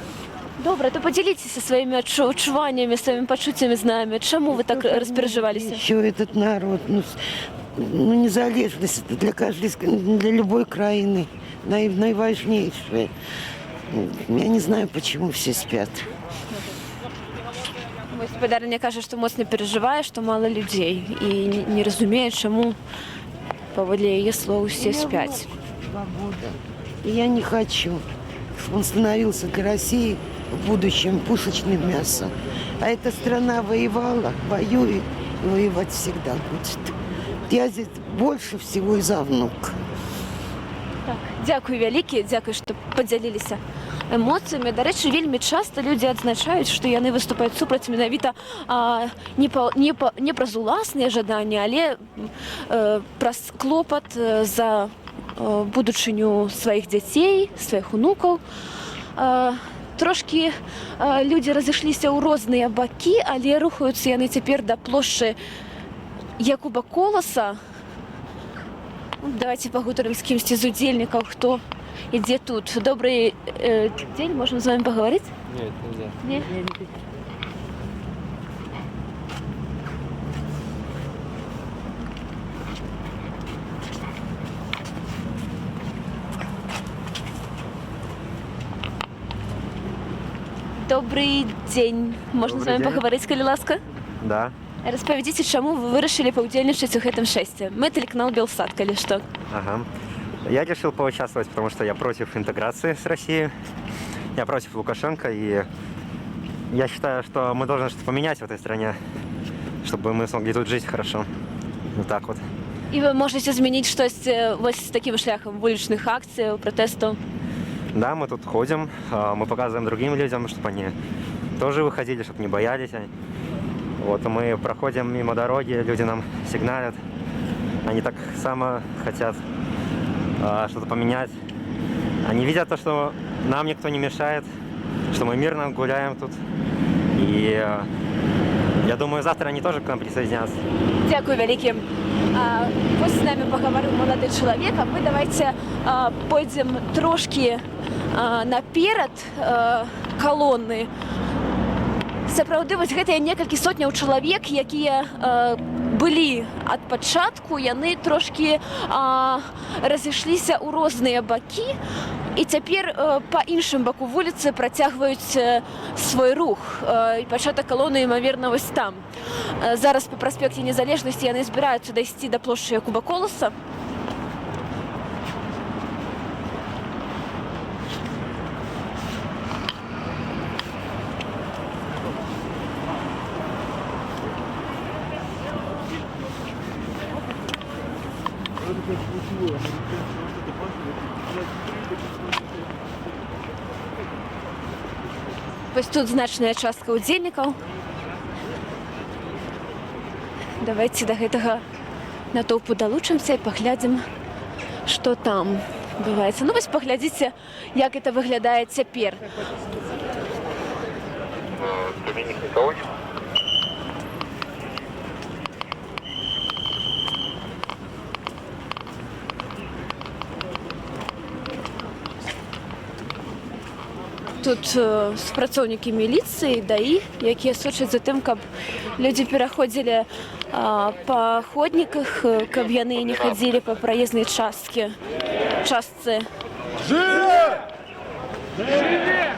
Добра, то подзяліцеся сваімі адчуваннямі, сваімі пачуццямі з намі. Чаму вы так распереживаліся? Еще этот народ, ну незалежность для каждой, для любой краины наиважнейшая. Я не знаю, почему все спят. Мой спадарня кажа, што моцна перажывае, што мала людзей і не разумее, чаму паводле яе слоў усе спяць. И я не хочу, чтобы он становился для России в будущем пушечным мясом. А эта страна воевала, воюет, и воевать всегда будет. Я здесь больше всего из-за внука. Так, дзякуй вялікі, дзякуй, што падзяліліся эмоцыямі. Дарэчы, вельмі часта людзі адзначаюць, што яны выступаюць супраць менавіта не праз уласныя жаданні, але праз клопат за будучыню сваіх дзяцей, сваіх унукаў. Трошкі людзі разышліся ў розныя бакі, але рухаюцца яны цяпер да плошчы Якуба Коласа. Давайте пагутарым з кімсьці з удзельнікаў, хто ідзе тут. Добрый день, можем з вами поговорить? Нет, нельзя. Нет? Добрый день. Можна з вами поговорить, калі ласка? Да. Распавядзіце, чаму вы вырашылі паўдзельнічаць у гэтым шэсце? Мы телеканал Белсат, калі што. Ага. Я решил поучаствовать, потому что я против интеграции с Россией. Я против Лукашенко, и я считаю, что мы должны что-то поменять в этой стране, чтобы мы смогли тут жить хорошо. Вот так вот. І ви можете змінити щось ось таким шляхом вуличних акцій, протесту? Да, мы тут ходим, мы показываем другим людям, чтобы они тоже выходили, чтобы не боялись. Вот, мы проходим мимо дороги, люди нам сигналят. Они так само хотят что-то поменять. Они видят то, что нам никто не мешает, что мы мирно гуляем тут. И я думаю, завтра они тоже к нам присоединятся. Дякую вялікі. Ось з нами паговорыў малады чалавек, а мы давайте пойдзем трошки наперад калоны. Сапраўды, вось гэтыя некалькі сотняў чалавек, якія былі ад пачатку, яны трошки разышліся ў розныя бакі, і цяпер па іншым баку вуліцы працягваюць свой рух. І пачатак калоны, імаверна, вось там. Зараз па праспекце Незалежнасці яны збіраюцца дайсці да плошчы Якуба Коласа. Вось тут значная частка удзельнікаў. Давайте до гэтага натоўпу далучымся і паглядзім, што там. адбываецца. Ну вось паглядзіце, як это выглядае цяпер. В кабинах никого нет? Тут супрацоўнікі міліцыі, даі, якія сочаць за тым, каб людзі пераходзілі па ходніках, каб яны не хадзілі па праезнай частцы. Живе! Живе!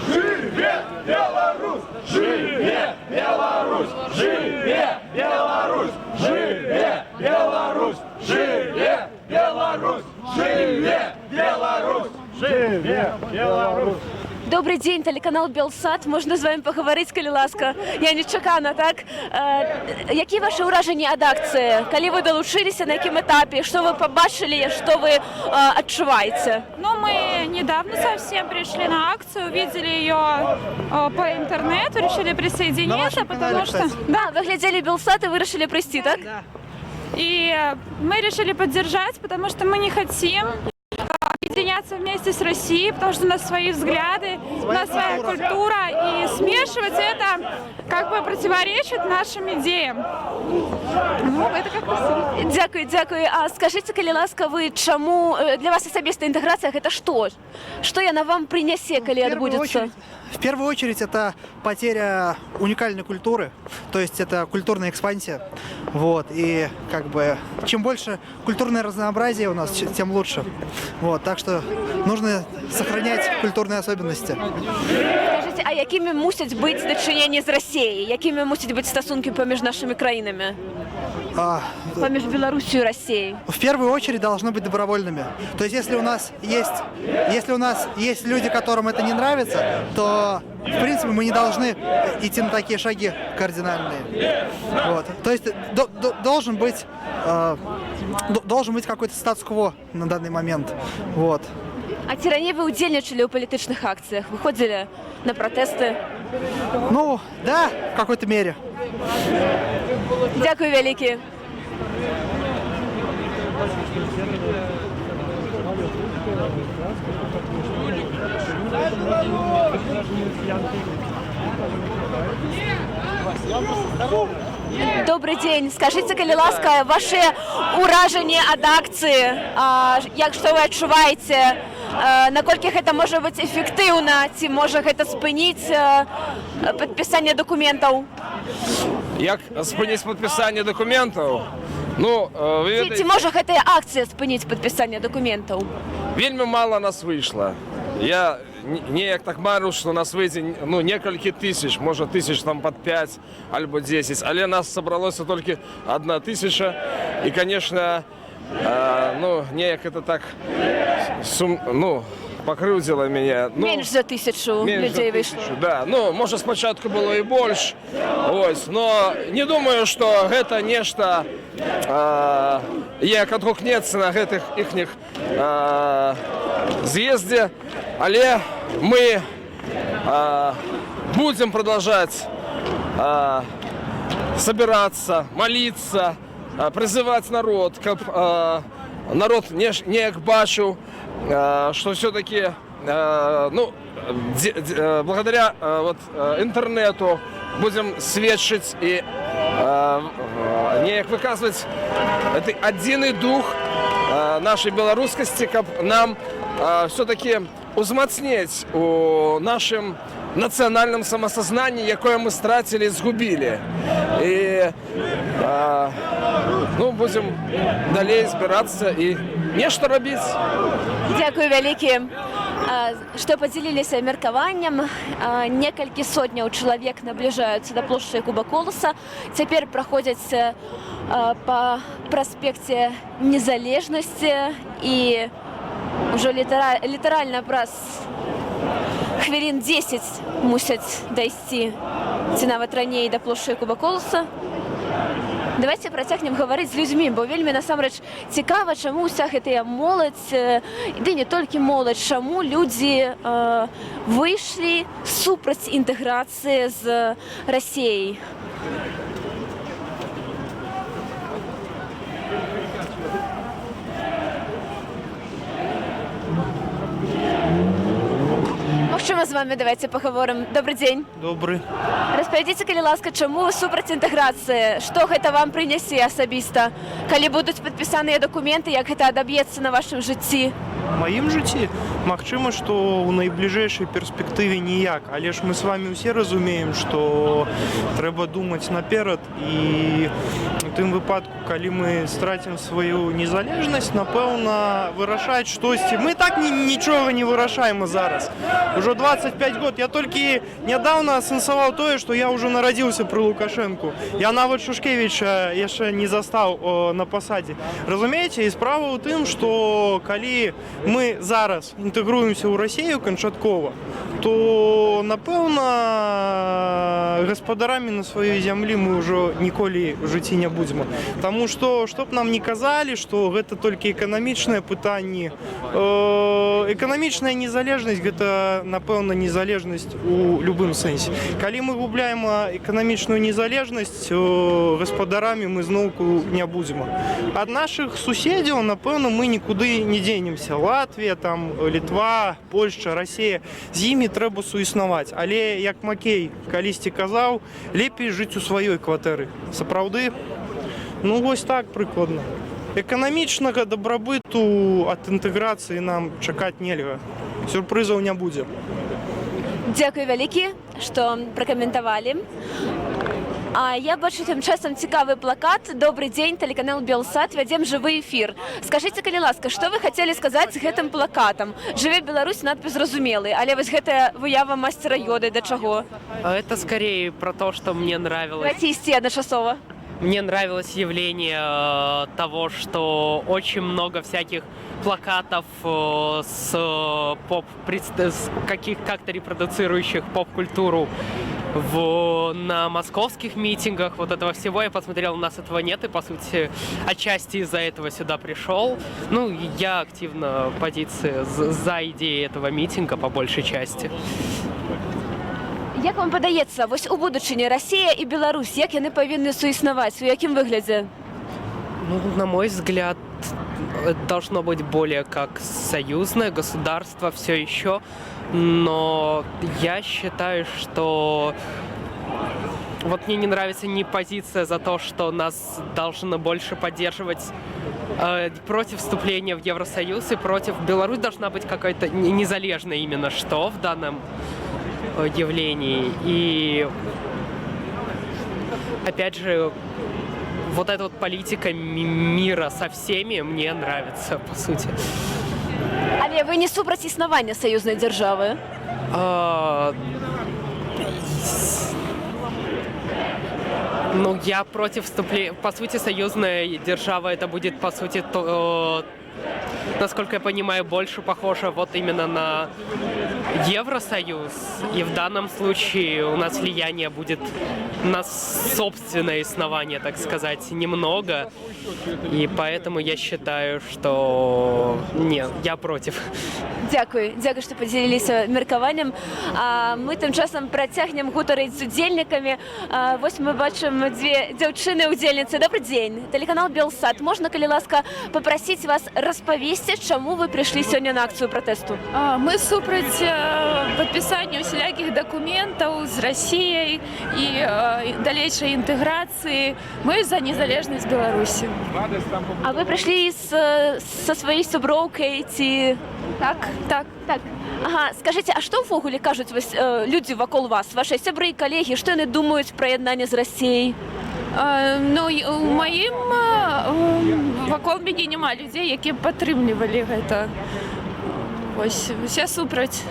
Живе Беларусь! Живе Беларусь! Живе Беларусь! Живе Беларусь! Живе Беларусь! Живе Беларусь! Живе Беларусь! Добрый дзень, тэлеканал Белсат. Можна з вами паговорыць, калі ласка. Я нечакана, так? Які ваши ўражанні ад акцыі? Калі вы долучилися, на якім этапе? Что вы побачили, что вы адчуваеце? Ну, мы недавно совсем пришли на акцию, увидели ее по интернету, решили присоединиться, потому что... Да, вы глядели Белсат и вы решили прийти, так? Да. И мы решили поддержать, потому что мы не хотим объединяться вместе с Россией, потому что у нас свои взгляды, у нас своя культура, и смешивать это как бы противоречит нашим идеям. Ну, это как-то... Дякую. А скажите, калі ласка, вы чаму для вас асабістая інтэграцыя гэта што? Што яна вам прынясе, калі адбудзецца? В первую очередь это потеря уникальной культуры, то есть это культурная экспансия. Вот, и как бы чем больше культурное разнообразие у нас, тем лучше. Вот, так что нужно сохранять культурные особенности. Скажите, а якімі мусяць быць дачыненні з Расіяй? Якімі мусяць быць стасункі паміж нашими краінамі? Паміж Беларусью и Россией? В первую очередь должны быть добровольными. То есть если у нас есть люди, которым это не нравится, то в принципе мы не должны идти на такие шаги кардинальные. Вот. То есть должен быть какой-то статус-кво на данный момент. Вот. А ці раней вы удзельнічалі ў палітычных акцыях? Выходзілі на протесты? Ну, да, в какой-то мере. Дякую вялікі. Добрый день. Скажите, калі ласка, ваши ўражанні ад акцыі, што вы адчуваеце, наколькі гэта можа быць эфектыўна, ці можа гэта спыніць падпісанне дакументаў? Як спыніць падпісанне дакументаў? Ну, вы ведаеце... Ці можа гэтая акцыя спыніць падпісанне дакументаў? Вельмі мала нас выйшла. Я неяк так мару, што нас выйдзе некалькі тысяч, можа тысяч там пад 5 альбо 10, але нас сабралося толькі 1000, і, конечно, неяк это так покрыўдзіла мяне. Менш за 1000 людзей выйшла. Да, можа спачатку было і больш, но не думаю, што гэта нешта як адгукнецца на гэтых іхніх з'ездзе, але мы будем продолжать собираться, молиться, призывать народ, каб народ неяк бачыў, что все-таки благодаря интернету будем сведчыць и неяк выказывать этот адзіны дух нашей беларускасці, каб нам все-таки узмацнець у нашем национальном самосознании, якое мы стратили и сгубили. И будем далей збирацца и нешта рабіць. Дякую вялікі, што падзяліліся меркаваннем. Некалькі сотняў чалавек набліжаюцца да плошчы Куба Колоса. Цяпер праходзяць па праспекце Незалежнасці і уже літаральна праз хвілін 10 мусяць дайсці, ці нават раней, да плошчы Куба Колоса. Давайте працягнем гаварыць з людзьмі, бо вельмі насамрэч цікава, чаму ўся гэтая моладзь, ды не толькі моладзь, чаму людзі выйшлі супраць інтэграцыі з Расіяй. Що ми з вами давайте поговоримо? Добрий день. Добрый. Распавядзіце, калі ласка, чаму вы супраць інтэграцыі? Што гэта вам прынясе асабіста? Калі будуць падпісаныя дакументы, як гэта адаб'ецца на вашым жыцці? В моім жыцці магчыма, што ў найбліжэйшай перспектыве ніяк, але ж мы с вами ўсе разумеем, што трэба думаць наперад, і у тым выпадку, калі мы страцім сваю незалежнасць, напэўна, вырашаць штосьці. Мы так нічога не вырашаем зараз. Ужо 25 год. Я толькі нядаўна асэнсаваў тое, што я ўжо нарадзіўся пры Лукашэнку. Я нават Шушкевіча яшчэ не застаў на пасадзе. Разумееце, і справа ў тым, што калі мы зараз інтэгруемся ў Расію канчаткова, то, напэўна, гаспадарамі на сваёй зямлі мы ўжо ніколі ў жыцці не будзем. Таму што, што б нам не казалі, што гэта толькі эканамічныя пытанні. Эканамічная незалежнасць – гэта, напэўна, незалежнасць у любым сэнсе. Калі мы губляем эканамічную незалежнасць, гаспадарамі мы зноўку не будзем. Ад нашых суседзяў, напэўна, мы нікуды не дзенемся. Латвія, там, Літва, Польшча, Расія. З імі трэба суіснаваць. Але, як Макей калісьці казаў, лепей жыць у сваёй кватэры. Сапраўды? Ну, вось так прыкладна. Эканамічнага дабрабыту ад інтэграцыі нам чакаць нельга. Сюрпрызаў не будзе. Дзякуй вялікі, што пракаментавалі. А я бачу тым часам цікавы плакат. Добрый дзень, тэлеканал Белсат, вядзем жывы эфір. Скажыце, калі ласка, што вы хацелі сказаць з гэтым плакатам? Жыве Беларусь, надпіс зразумелы, але вось гэтая выява мастера Йоды да чаго? Это скорее про то, что мне нравилось. Давайте ісці адначасова. Мне нравилось явление того, что очень много всяких плакатов с как-то репродуцирующих поп-культуру на московских митингах. Вот этого всего я посмотрел, у нас этого нет, и, по сути, отчасти из-за этого сюда пришел. Ну, я активно позиции за идеей этого митинга, по большей части. Як вам падаецца, вось у будучыні Расія і Беларусь, як яны павінны суіснаваць, у якім выглядзе? Ну, на мой взгляд, должно быть более как союзное государство все еще, но я считаю, что вот мне не нравится не позиция за то, что нас должны больше поддерживать против вступления в Евросоюз и против Беларусь должна быть какая-то незалежная именно что в данном явлений. И опять же, вот эта вот политика мира со всеми мне нравится, по сути. Але вы не супраць існавання саюзнай дзяржавы? Ну, я против вступления. По сути, союзная держава это будет, по сути, насколько я понимаю, больше похоже вот именно на Евросоюз. И в данном случае у нас влияние будет на собственное основание, так сказать, немного. И поэтому я считаю, что нет, я против. Дзякуй, дзякуй, што падзяліліся меркаваннем. Мы тым часам працягнем гутарыць з удзельнікамі. Вось мы бачым дзве дзяўчыны-удзельніцы. Добрый дзень. Тэлеканал Белсат. Можна, калі ласка, папрасіць вас распавесці, чаму вы прыйшлі сёння на акцыю пратэсту? Мы супраць падпісання усялякіх дакументаў з Расіяй і далейшай інтэграцыі. Мы за незалежнасць Беларусі. А вы прыйшлі са сваёй сяброўкай ці... Так. Ага, скажыце, а што ўвогуле кажуць людзі вакол вас, вашыя сябры і калегі, што яны думаюць пра яднанне з Расіяй? Ну, у маім вакол мяне няма людзей, якія падтрымлівалі гэта. Вось, усе супраць.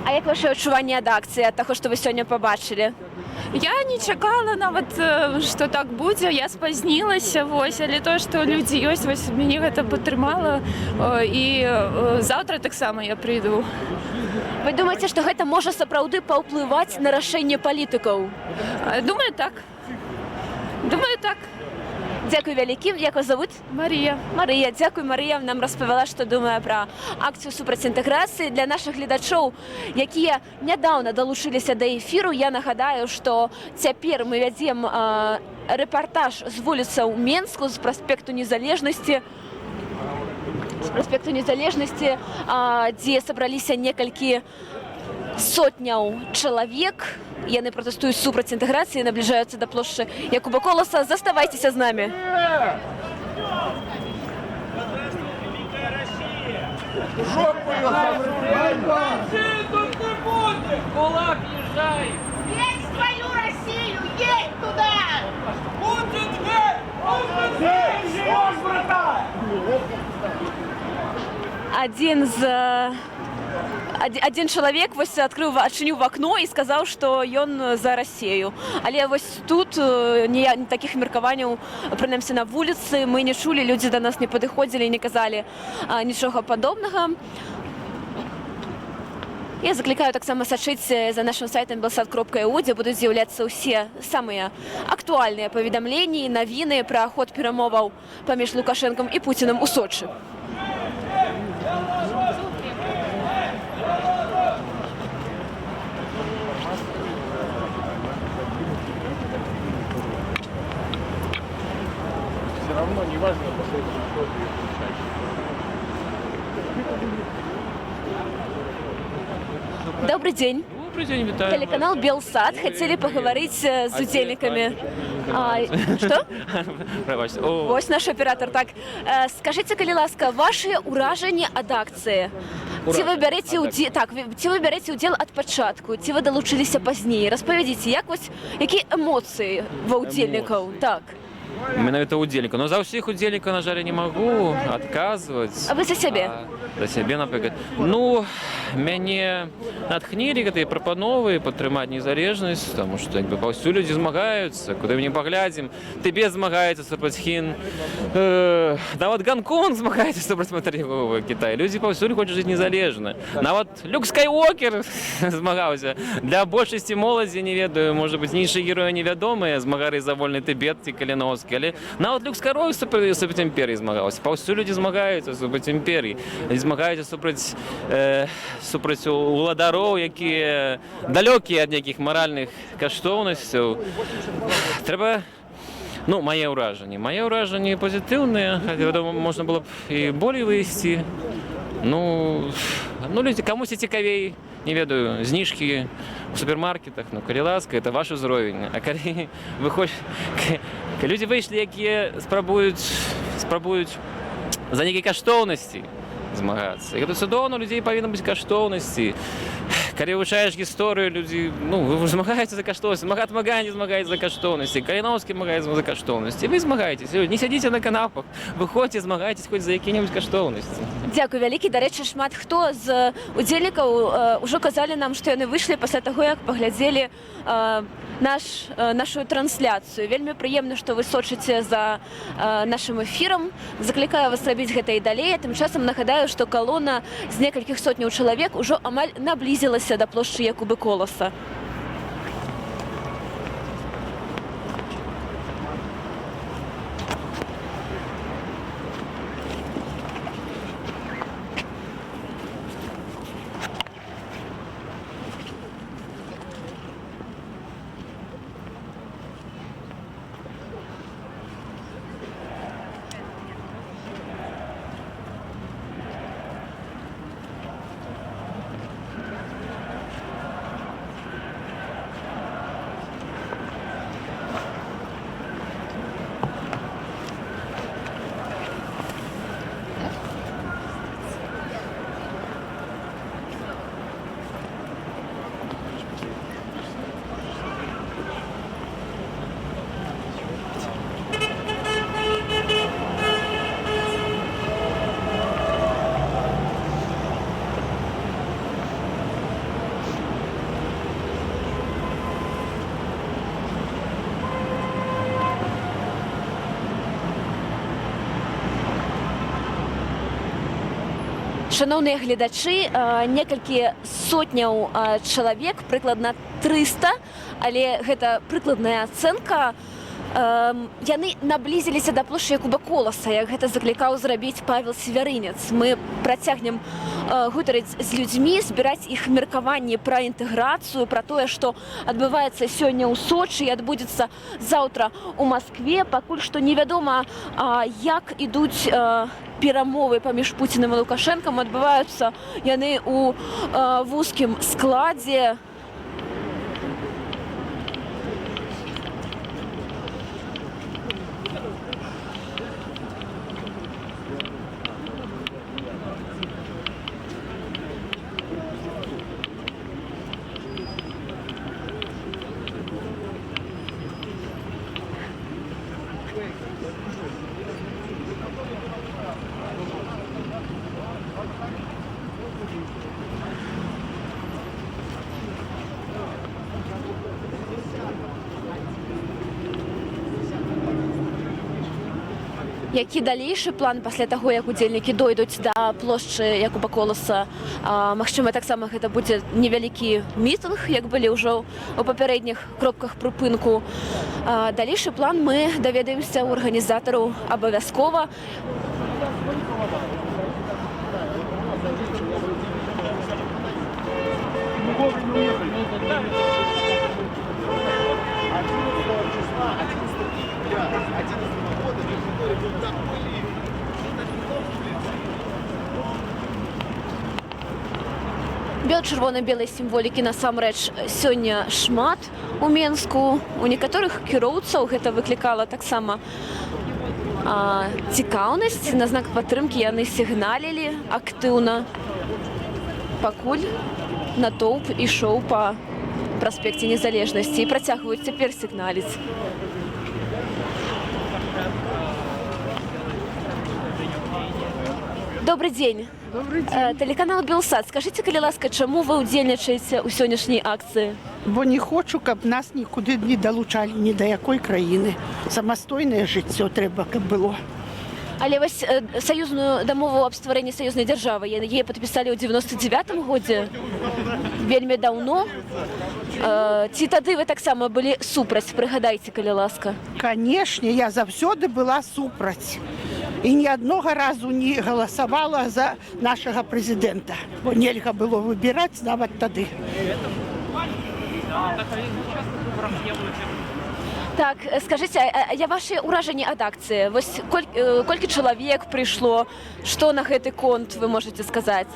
А як ваше адчуванне ад акцыі, ад таго, што вы сёння пабачылі? Я не чакала нават, што так будзе, я спазнілася, вось, але то, што людзі ёсць, вось, мяне гэта падтрымала, і заўтра таксама я прыйду. Вы думаеце, што гэта можа сапраўды паўплываць на рашэнне палітыкаў? Думаю, так. Дзякуй вялікі. Як вас завуць? Марія. Марыя, дзякуй. Марыя нам распавяла, што думае пра акцыю супраць інтэграцыі. Для нашых гледачоў, якія нядаўна далучыліся да эфіру, я нагадаю, што цяпер мы вядзем рэпартаж з вуліцаў Менску, з праспекту Незалежнасці, дзе сабраліся некалькі сотняў чалавек. Яны пратэстуюць супраць інтэграцыі, набліжаюцца да плошчы Якуба Коласа. Заставайцеся з намі. Кулак, езжай! Едь в твою Россию, едь туда! Адзін чалавек адчыніў акно і сказаў, што ён за Расею. Але вось тут такіх меркаванняў, прынамсі на вуліцы, мы не чулі, людзі да нас не падыходзілі і не казалі нічога падобнага. Я заклікаю таксама сачыць за нашым сайтам belssat.eu, дзе будуць з'яўляцца ўсе самыя актуальныя паведамленні і навіны пра ход перамоваў паміж Лукашэнкам і Пуцінам у Сочы. Все равно не важно, последний ход и Добрый день. Добрый день, вітаю. Телеканал Белсат. Хотели поговорить с удельниками. Что? Вось наш оператор. Так, скажите, калі ласка, ваши ураження ад акції? Ці ви берете удзел ад пачатку? Ці ви долучилися пазней? Распавядзіце, які эмоцыі ва удзельнікаў? Так. Менавіта удзельніка. Но за ўсіх удзельнікаў, на жаль, не магу адказваць. А вы за сябе? За сябе, напрыклад. Ну, мяне натхнілі гэтыя прапановы падтрымаць незалежнасць, таму што паўсюль людзі змагаюцца, куды мы не паглядзім. Тыбет змагаецца супраць Хін. Нават Гонконг змагаецца супраць матэрыяловага Китая. Людзі паўсюль хочуць жыць незалежна. Нават Люк Скайуокер змагаўся. Для большасці моладзі, не ведаю, можа быць, іншыя героі невядомыя, змагары за вольны Тыбет ці Каліноўскі. Але нават Люк Скайуокер супраць імперіі змагаўся. Паўсюль людзі змагаюцца супраць імперіі. Змагаюцца супраць уладароў, якія далёкія ад нейкіх маральных каштоўнасцяў. Трэба, мае ўражанні пазітыўныя, вядома, можна было б і болей выйсці. Людзі, камусьці цікавей, не ведаю, зніжкі у супермаркетах, калі ласка, это ваш узровень. А калі людзі выйшлі, якія спрабуюць за нейкай каштоўнасці змагацца. І гэта цудоўна, у людзей павінна быць каштоўнасці. Калі вывучаеш гісторыю, людзі змагаюцца за каштоўнасці. Магат Магані змагаецца за каштоўнасці, Каліноўскі змагаецца за каштоўнасці. Вы змагаецесь, не сядзіце на канапах, выходзьце, змагайцесь хоць за якія-небудзь каштоўнасці. Дзякуй вялікі. Дарэчы, шмат хто з удзельнікаў ўжо казалі нам, што яны выйшлі пасля таго, як паглядзелі нашу трансляцыю. Вельмі прыемна, што вы сочыце за нашым эфірам. Заклікаю вас рабіць гэта і далей. Тым часам нагадаю, што калона з некалькіх сотняў чалавек ужо амаль наблізілася да плошчы Якубы Коласа. Шановныя гледачы, некалькі сотняў чалавек, прыкладна 300, але гэта прыкладная ацэнка. яны наблізіліся да плошчы Якуба Коласа, як гэта заклікаў зрабіць Павел Северынец. Мы працягнем гутарыць з людзьмі, збіраць іх меркаванні пра інтэграцыю, пра тое, што адбываецца сёння ў Сочы і адбудзецца заўтра ў Маскве. Пакуль што невядома, як ідуць перамовы паміж Пуцінам і Лукашэнкам. Адбываюцца яны ў вузкім складзе. Які далейшы план пасля таго, як удзельнікі дойдуць да плошчы Якуба Коласа? Магчыма, таксама гэта будзе невялікі мітынг, як былі ўжо ў папярэдніх кропках прыпынку. Далейшы план мы даведаемся ў арганізатараў абавязкова. Бел-чырвона-белай сімволікі насамрэч сёння шмат у Менску. У некаторых кіроўцаў гэта выклікала таксама цікаўнасць. На знак падтрымкі яны сігналілі актыўна, пакуль натоўп ішоў па праспекце Незалежнасці і працягваюць цяпер сігналіць. Добрый день. Добрый день. Телеканал Белсат. Скажите, калі ласка, чаму вы удзельнічаеце ў сённяшняй акцыі? Бо не хочу, каб нас нікуди не далучалі ні да якой краіны. Самастойнае жыццё трэба, каб было. Але вось саюзную дамову аб стварэнні саюзнай дзяржавы яе падпісалі ў 99-м годзе, вельмі даўно. Ці тады вы таксама былі супраць? Прыгадайце, калі ласка. Канешне, я заўсёды была супраць. І ні аднога разу не галасавала за нашага прэзідэнта, бо нельга было выбіраць нават тады. Так, скажите, а ваши ўражанні ад акцыі? Вось колькі чалавек прыйшло? Што на гэты конт вы можете сказаць?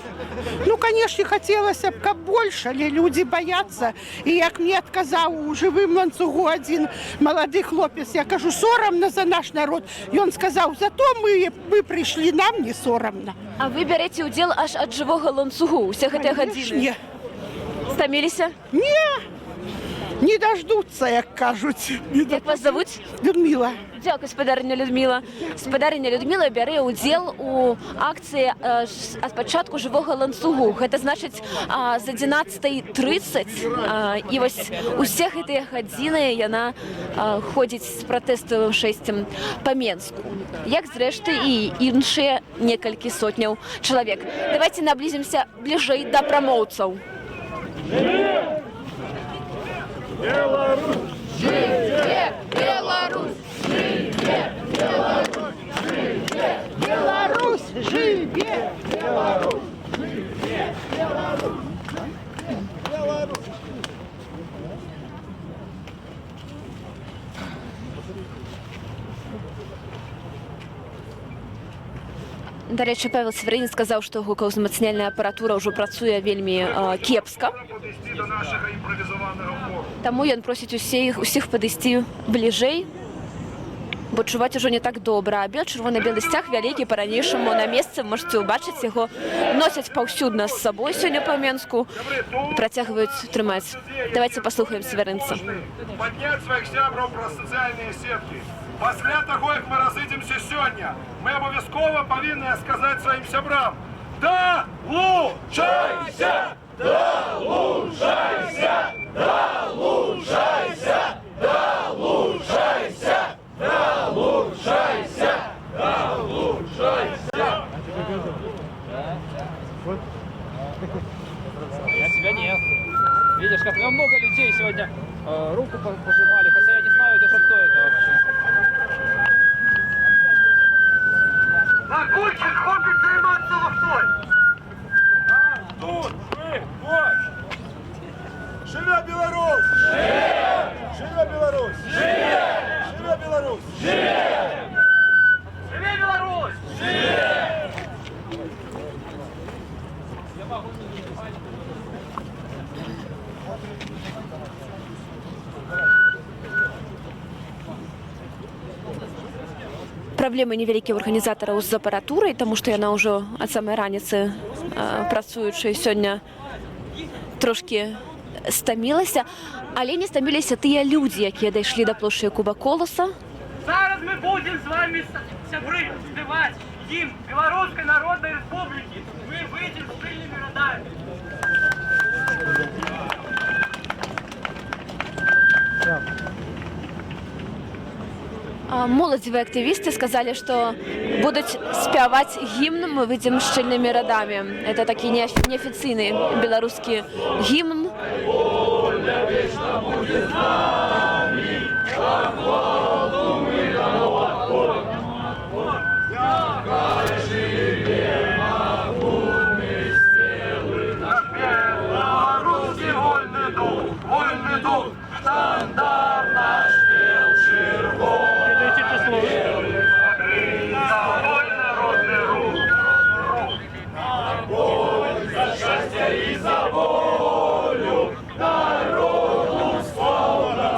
Ну, конечно, хотелося б, каб больш, але людзі баяцца. І як мне адказаў у жывым ланцугу адзін малады хлопец, я кажу, сорамна за наш народ. Ён сказаў, зато мы прыйшлі, нам не сорамна. А вы бярэце ўдзел аж ад жывога ланцугу, усе гэтыя гадзіны? Стаміліся? Не! Не дождутся, як кажуть. Як вас зовуть? Людмила. Дякую, спадарыня Людмила. Спадарыня Людмила бярэ ўдзел у акцыі ад пачатку жывога ланцугу. Гэта значыць з 11:30. І вось усе гэтыя гадзіны яна ходзіць з пратэставым шэсцем па Менску. Як зрэшты і іншыя некалькі сотняў чалавек. Давайте наблізімся бліжэй да прамоўцаў. Беларусь! Жыве! Беларусь! Жыве! Беларусь! Жыве! Беларусь! Жыве! Беларусь! Жыве! Беларусь! Беларусь! Дарэчы, Павел Северынец сказаў, што гукаўзмацняльная апаратура ўжо працуе вельмі кепска. Таму ён просіць усіх падысці бліжэй, бо чуваць ужо не так добра. Бел-чырвона-белы сцяг вялікі па-ранейшаму на месцы, можаце ўбачыць яго, носяць паўсюдна з сабой сёння па Менску і працягваюць трымаць. Давайте паслухаем Северынца. Падняць сваіх сябраў праз сацыяльныя сеткі. Пасля таго, як мы разыдземся сёння, мы абавязкова павінны сказаць сваім сябрам: далучайся! Далучайся! Далучайся! Далучайся! Далучайся! Далучайся! Я тебя нет. Видишь, как много людей сегодня руку пожимали, хотя я не знаю даже, кто это вообще. Живе Беларусь! Праблемы невялікія ў арганізатараў з апаратурай, таму што яна ўжо ад самай раніцы працуючай сёння трошкі стамілася, але не стаміліся тыя людзі, якія дайшлі да плошчы Якуба Коласа. Зараз мы будем с вами, сябры, спевать гимн Белорусской Народной Республики. Мы выйдем с пыльными родами. Моладзевыя актывісты сказалі, што будуць спяваць гімн «Мы выйдзем шчыльнымі радамі». Это такі неафіцыйны беларускі гімн. Вольный дух, штандар наш пел червоный. Народный рух. За счастье и за волю народу славно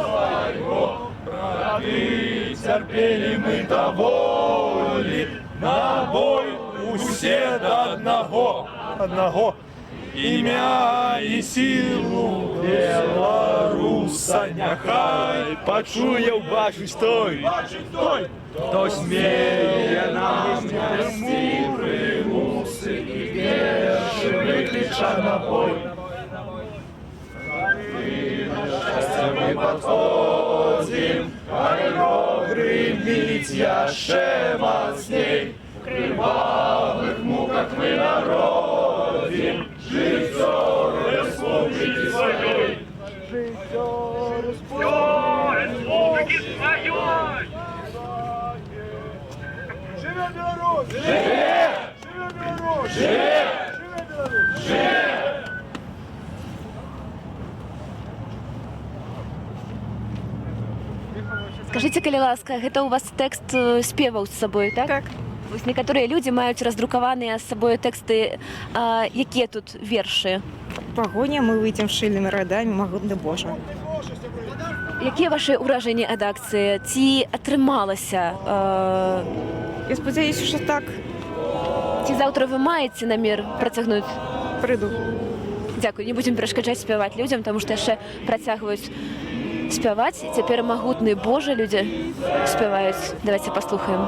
своего. Браты, терпели мы до воли, на бой усе до одного. Ім'я і силу белоруса няхай пачуе ўбачыць той, хто смее нам нести прымусы і першы выкліча на бой. Шчасце мы падходзім, айро грыміць яшчэ мацней. Крывавых муках мы народим жыццё Республики своей. Жыццё Республики своей. Живе Беларусь! Живе! Живе Беларусь! Живе! Живе Беларусь! Живе! Скажыце, калі ласка, гэта у вас тэкст спеваў з сабой, так? Так. Вось некаторыя людзі маюць раздрукаваныя з сабой тэксты, якія тут вершы. Погоня, мы выйдем шильными родами, могутный Боже. Якія вашы ўражанні ад акцыі? Ці атрымалася? Я спадзяюся, що так. Ці заўтра вы маеце намер працягнуць? Прыйду. Дзякуй, не будзем перашкаджаць спяваць людзям, таму што яшчэ працягваюць спяваць. Цяпер магутны Божа людзі спяваюць. Давайце паслухаем.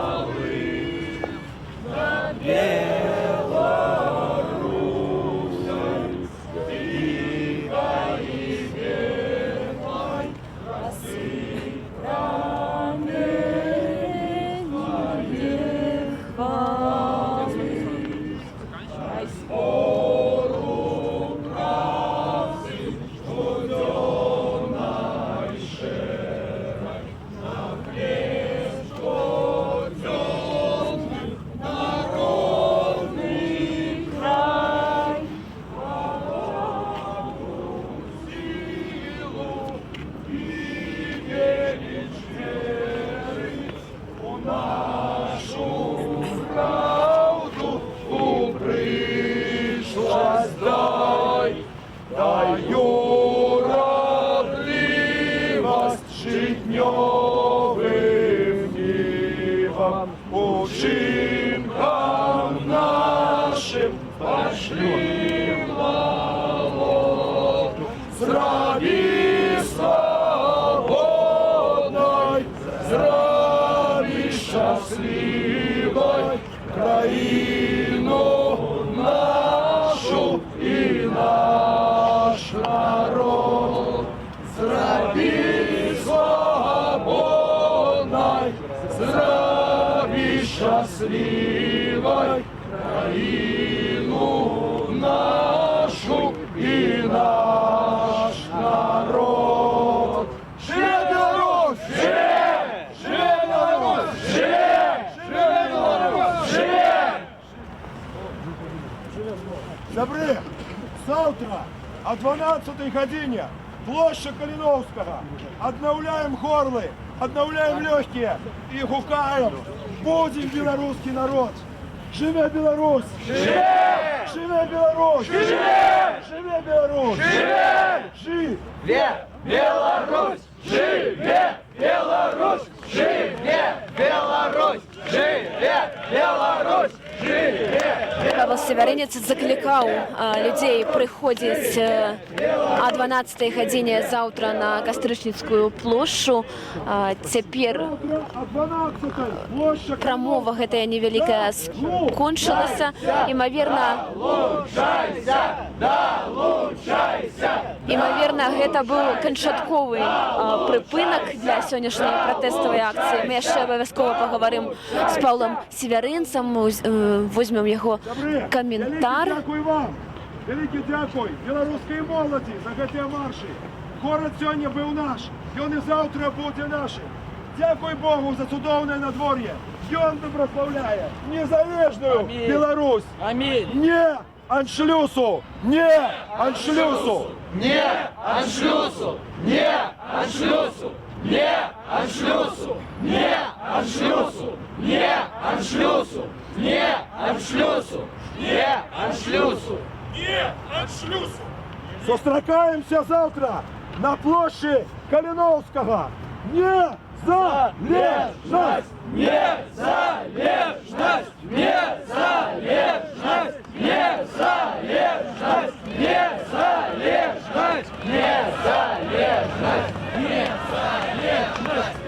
Учинкам нашим пошли молот. Зраби свободной, зраби счастливой краину нашу и наш народ. Зраби свободной, зраби счастливой краину нашу и наш народ. Живе Беларусь! Живе! Живе Беларусь! Живе! Живе Беларусь! Живе! Добре, завтра о 12 годині Площа Калиновского. Обновляем горлы, обновляем легкие и гукаем. Будем белорусский народ. Живе Беларусь! Живе! Живе Беларусь! Живе! Живе Беларусь! Живе! Живе Беларусь! Живе Беларусь! Живе Беларусь! Живе Беларусь! Павел Севярынец закликаў людзей прыходзіць о 12 гадзіне заўтра на Кастрычніцкую плошчу. Цяпер прамова гэтая невялікая скончылася. Імаверна, гэта быў канчатковы прыпынак для сённяшняй пратэставай акцыі. Мы яшчэ абавязкова паговорым з Павлом Севярынцам, возьмем яго каментар. Дякую вам. Великий дякую белорусской молоді за гэты марші. Город сёння быў наш, ён і заўтра будзе нашим. Дякуй Богу за цудоўнае надвор'е. Ён добраславляе незалежную Беларусь. Аминь. Не аншлюсу! Не аншлюсу! Не аншлюсу! Не аншлюсу! Не аншлюсу! Не аншлюсу! Не аншлюсу! Не аншлюсу! Не аншлюсу! Не аншлюсу! Сустракаемся завтра на площади Калиновского. Не залежность! Не залежность! Не залежность! Не залежность! Не залежность! Не залежность! Не залежность!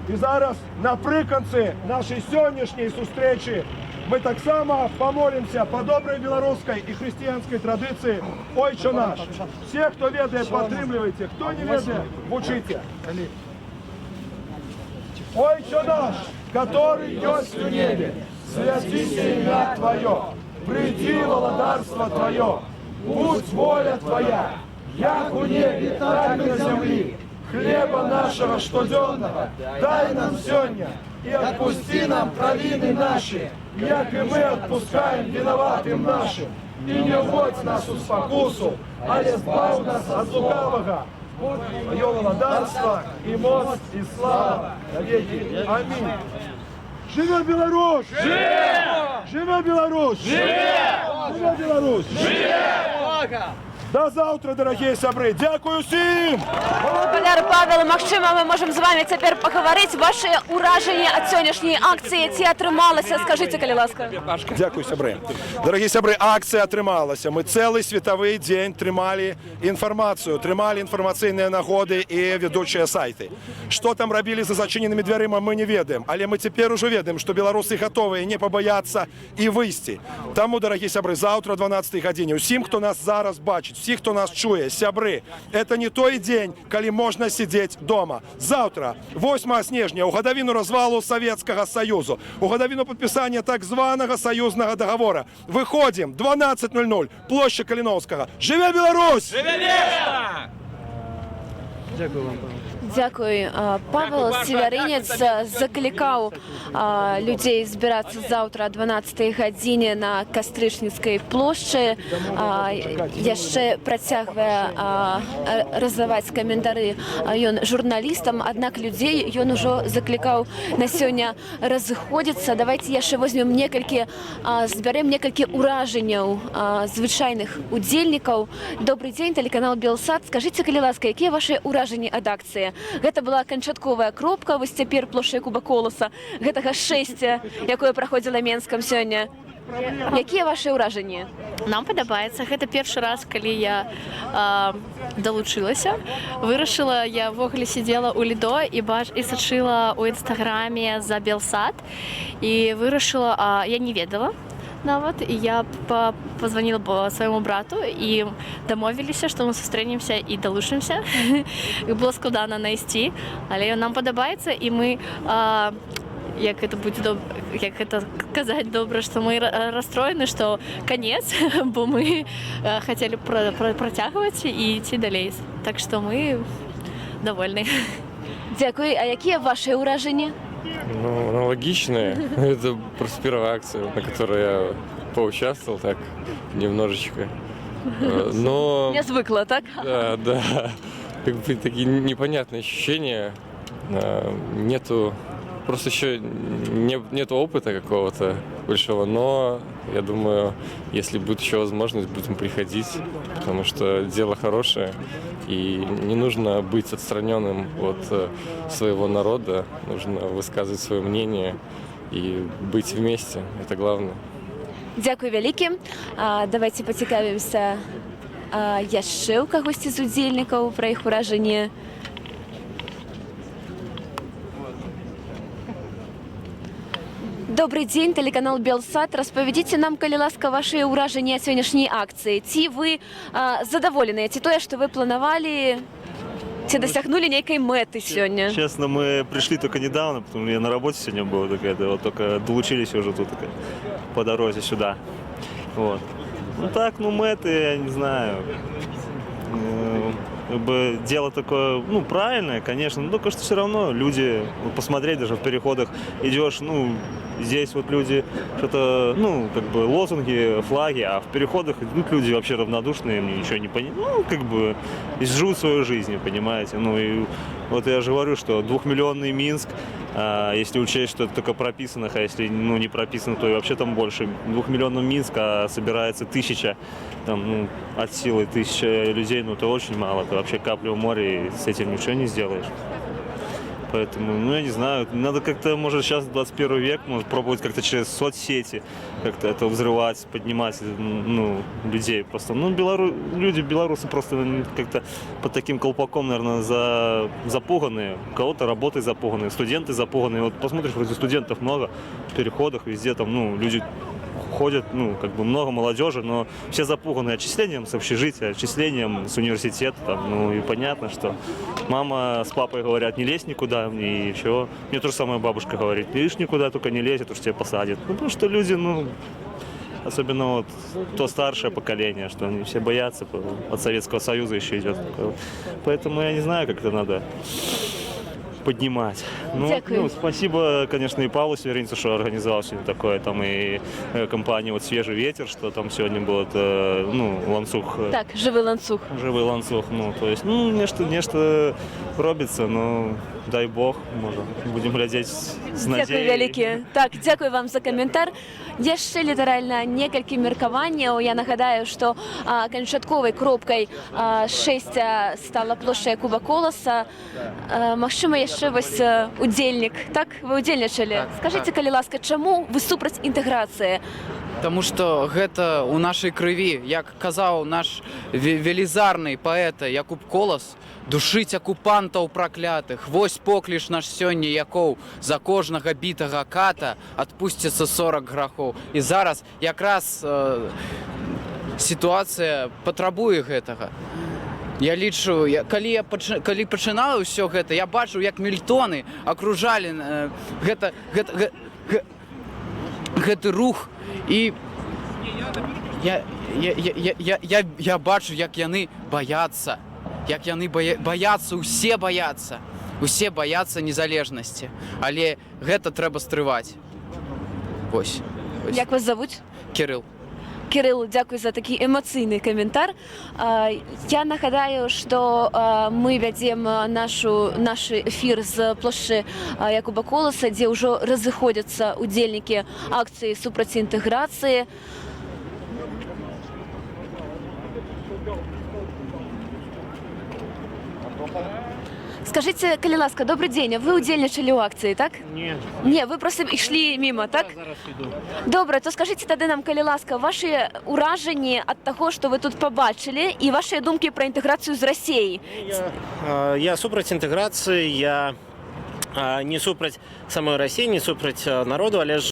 І зараз наприкінці нашої сьогоднішньої зустрічі ми так само помолимося по добрій білоруській і християнській традиції «Ойче наш». Всі, хто ведає, підтримуйте, хто не ведає, вчите. «Ойче наш, который есть в небе, святися имя Твое, приди володарство Твое, будь воля Твоя, як у небе, так и на земле. Хлеба нашего штоденного дай нам сегодня, и отпусти нам провины наши, як и мы отпускаем виноватым нашим. И не вводь нас в спокусу, а избавь нас от лукавого. Твое владарство и моц и слава навеки. Аминь. Живе Беларусь! Живе! Живе Беларусь! Живе! Живе Беларусь! Живе! До завтра, дорогие сябры. Дякую всім! Пане Павел, магчыма, мы можем з вами цяпер паговорыць. Ваши ўражанні ад сённяшняй акцыі ці атрымалася? Скажите, калі ласка. Дякую, сябры. Дорогие сябры, акція атрымалася. Мы цэлы светавы дзень трымалі інфармацыю, трымалі інфармацыйныя нагоды і ведучыя сайты. Што там рабілі за зачыненымі дзвярыма, мы не ведаем. Але мы цяпер ужо ведаем, што беларусы гатовыя не пабаяцца і выйсці. Таму, дорогие сябры, завтра 12 гадзіне усім, хто нас зараз бачыць, всі, хто нас чує, сябры, это не той дзень, калі можна сидзець дома. Завтра, 8 снежня, у гадавіну развалу Советского Союзу, у гадавіну падпісання так званага союзнага договора. Выходим, 12:00, площа Калиновского. Живе Беларусь! Живе вечно! Дякую вам, Павел. Дякую. Павел Севярынец заклікаў людзей збірацца заўтра о 12 гадзіне на Кастрычніцкай плошчы. Яшчэ працягвае раздаваць каментары ён журналістам, аднак людзей ён ужо заклікаў на сёння разыходзіцца. Давайте яшчэ возьмем збярем некалькі ўражанняў звычайных удзельнікаў. Добрый дзень, тэлеканал Белсат. Скажыце, калі ласка, якія ваши ўражанні ад акцыі? Гэта была канчатковая кропка, вось цяпер плошча Куба Коласа, гэтага шэсця, якое праходзіла Менскам сёння. Якія ваши ўражанні? Нам падабаецца. Гэта першы раз, калі я далучылася. Вырашыла, я ввогуле сидела у Лідо і сачыла ў інстаграме за Белсат. І вырашыла, я не ведала нават, і я позвонила своему брату і дамовіліся, што мы сустрэнемся і далучымся. Было складана знайсці, але нам падабаецца, і мы як это казаць добра, што мы расстроены, што конец, бо мы хацелі працягваць і ісці далей. Так што мы довольны. Дякую. А якія ваши ўражанні? Ну, аналогичные. Это просто первая акция, на которой я поучаствовал так немножечко. Но... Не звыкла, так? Да. Как бы такие непонятные ощущения. Нету... Просто еще нету опыта какого-то большого, но я думаю, если будет еще возможность, будем приходить, потому что дело хорошее, и не нужно быть отстраненным от своего народа, нужно высказывать свое мнение и быть вместе, это главное. Дякую вялікі. Давайте пацікавімся яшчэ ў кагосьці з удзельнікаў пра іх уражанні. Добрый дзень, телеканал Белсат. Распавядзіце нам, калі ласка, вашыя ўражанні ад сённяшняй акцыі. Ці вы задаволеныя, ці тое, што вы планавалі, ці дасягнулі нейкай мэты сёння? Честно, мы пришли только недавно, потому что я на работе сегодня был, вот только долучились уже тут по дороге сюда. Вот. Ну так, мэты, я не знаю. Как бы дело такое, правильное, конечно, но только что все равно люди, посмотреть даже в переходах идешь, здесь вот люди что-то, как бы лозунги, флаги, а в переходах идут люди вообще равнодушные, ничего не понимают, как бы живут свою жизнь, понимаете, и вот я же говорю, что 2-миллионный Минск, если учесть, что это только прописанных, а если не прописано, то и вообще там больше. 2-миллионный Минск, а собирается 1000, от силы 1000 людей, это очень мало, это вообще капля в море, и с этим ничего не сделаешь. Поэтому, я не знаю, надо как-то, может, сейчас 21 век, может, пробовать как-то через соцсети как-то это взрывать, поднимать, людей просто. Белорусы просто как-то под таким колпаком, наверное, запуганные. У кого-то работой запуганные, студенты запуганные. Вот посмотришь, вроде студентов много в переходах, везде там, люди ходят, как бы много молодежи, но все запуганы отчислением с общежития, отчислением с университета, и понятно, что мама с папой говорят, не лезь никуда, и все. Мне то же самое бабушка говорит, не лезь никуда, только не лезь, потому что тебя посадят. Потому что люди, особенно вот то старшее поколение, что они все боятся, от Советского Союза еще идет. Поэтому я не знаю, как это надо поднимать. Спасибо, конечно, и Павлу Северинцу, что организовал сегодня такое, и компания вот «Свежий ветер», что там сегодня был, ланцуг. Так, живий ланцуг. Живий ланцуг, то есть, нечто робиться, дай Бог, може, будемо глядіти з надією. Дякую вялікі. Так, дякую вам за каментар. Яшчэ літаральна некалькі меркаванняў. Я нагадаю, што канчатковай кропкай 6 стала плошча Якуба Коласа. Магчыма, яшчэ вось удзельнік. Так, вы удзельнічалі. Скажыце, калі ласка, чаму вы супраць інтэграцыі? Таму што гэта ў нашай крыві, як казаў наш велізарны паэт Якуб Колас, душыць акупантаў праклятых. Вось покліш наш сёння якоў, за кожнага бітага ката адпусціцца 40 грахоў. І зараз якраз сітуацыя патрабуе гэтага. Я лічу, калі пачынала ўсё гэта, я бачыў, як мільтоны акружалі гэты рух. І я бачу, як яны баяцца, усе баяцца незалежнасці, але гэта трэба стрываць. Вось. Як вас завуць? Кірыл. Кирилл, дякую за такі эмацыйны каментар. Я нагадаю, што мы вядзем наш эфір з плошчы Якуба Коласа, дзе ўжо разыходзяцца удзельнікі акцыі супраць інтэграцыі. Скажите, калі ласка, добрый день, вы удзельнічалі ў акцыі, так? Не, вы просто ішлі міма, так? Зараз іду. Добра, то скажите тады нам, калі ласка, ваши ўражанні ад таго, што вы тут побачылі, і ваши думкі пра інтэграцыю з Расіяй. Я супраць інтэграцыі, я не супраць самой России, не супраць народу, але ж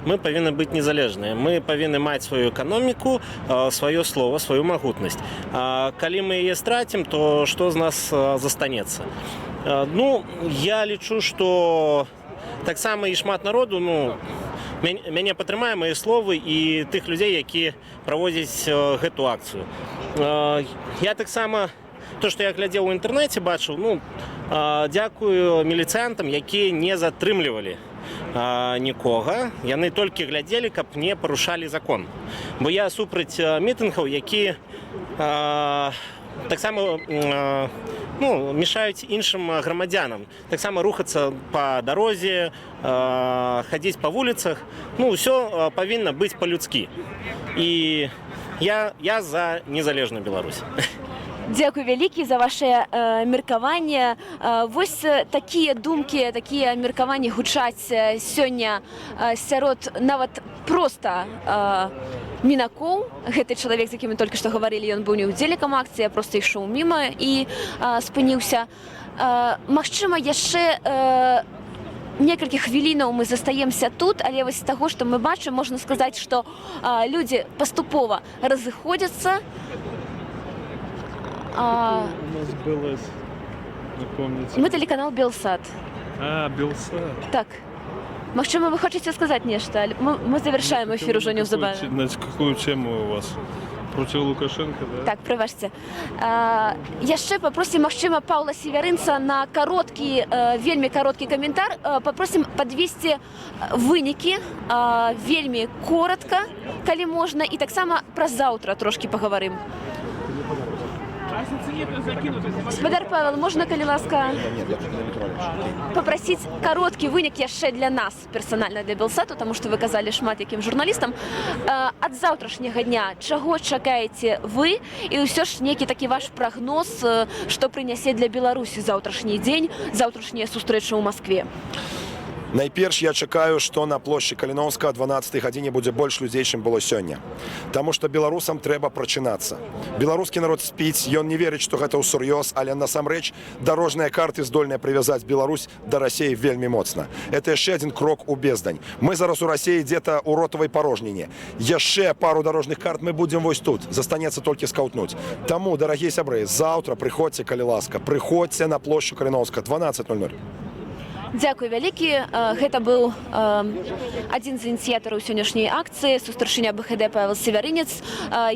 мы павінны быць незалежныя. Мы павінны маць сваю эканоміку, сваё слово, сваю магутнасць. Калі мы яе страцім, то што з нас застанецца? Я лічу, што таксама і шмат народу, мяне падтрымае мае словы і тых людзей, які праводзяць гэту акцыю. Я таксама, то, што я глядзеў у інтэрнэце, бачыў, дзякую міліцыянтам, якія не затрымлівалі нікога. Яны толькі глядзелі, каб не парушалі закон. Бо я супраць мітынгаў, які так само ну, мешаюць іншым грамадзянам. Таксама рухацца па дарозе, хадзіць па вуліцах. Ну, ўсё павінна быць па-людскі. І я за незалежную Беларусь. Дзякуй вялікі за ваше меркаванне. Вось такія думкі, такія меркаванні гучаць сёння сярод нават проста мінакоў. Гэты чалавек, з якім мы толькі што гаварылі, ён быў не ўдзельнікам акцыі, а проста ішоў міма і спыніўся. Магчыма, яшчэ некалькі хвілінаў мы застаемся тут, але вось з таго, што мы бачым, можна сказаць, што людзі паступова разыходзяцца. У нас было, напомните. Мы телеканал Белсат. Белсат. Так. Магчыма, вы хочаце сказаць нешта? Мы завершаем эфир уже неўзабаве. На какую тему у вас? Против Лукашенко, да? Так, прыбачце. Яшчэ папросім, магчыма, Паўла Севярынца на кароткі, вельмі кароткі каментар. Папросім падвесці вынікі вельмі коротка, калі можна, і таксама пра заўтра трошкі пагаварым. Гаспадар Павел, можна, калі ласка, попросіць кароткі вынік яшчэ для нас, персанальна для Белсату, таму што вы казалі шмат якім журналістам. Ад заўтрашняга дня чаго чакаеце вы? І ўсё ж некі такі ваш прагноз, што прынясе для Беларусі заўтрашні дзень, заўтрашняя сустрэча ў Маскве? Найперш я чакаю, што на плошчы Каліноўска о 12 гадзіне будзе больш людзей, чым было сёння. Таму што беларусам трэба прачынацца. Беларускі народ спіць, ён не верыць, што гэта ўсур'ёз, але насамрэч дарожныя карты здольныя прывязаць Беларусь да Расіі вельмі моцна. Это яшчэ адзін крок у бездань. Мы зараз у Расіі дзе-то ў ротавай парожніне. Яшчэ пару дарожных карт мы будзем вось тут. Застанецца толькі скаўтнуць. Таму, дарагія сябры, заўтра прыходзьце, калі ласка, прыходзьце на плошчу Каліноўска 12:00. Дзякуй вялікі. Гэта быў адзін з ініцыятараў сённяшняй акцыі, сустаршыня БХД Павел Севярынец.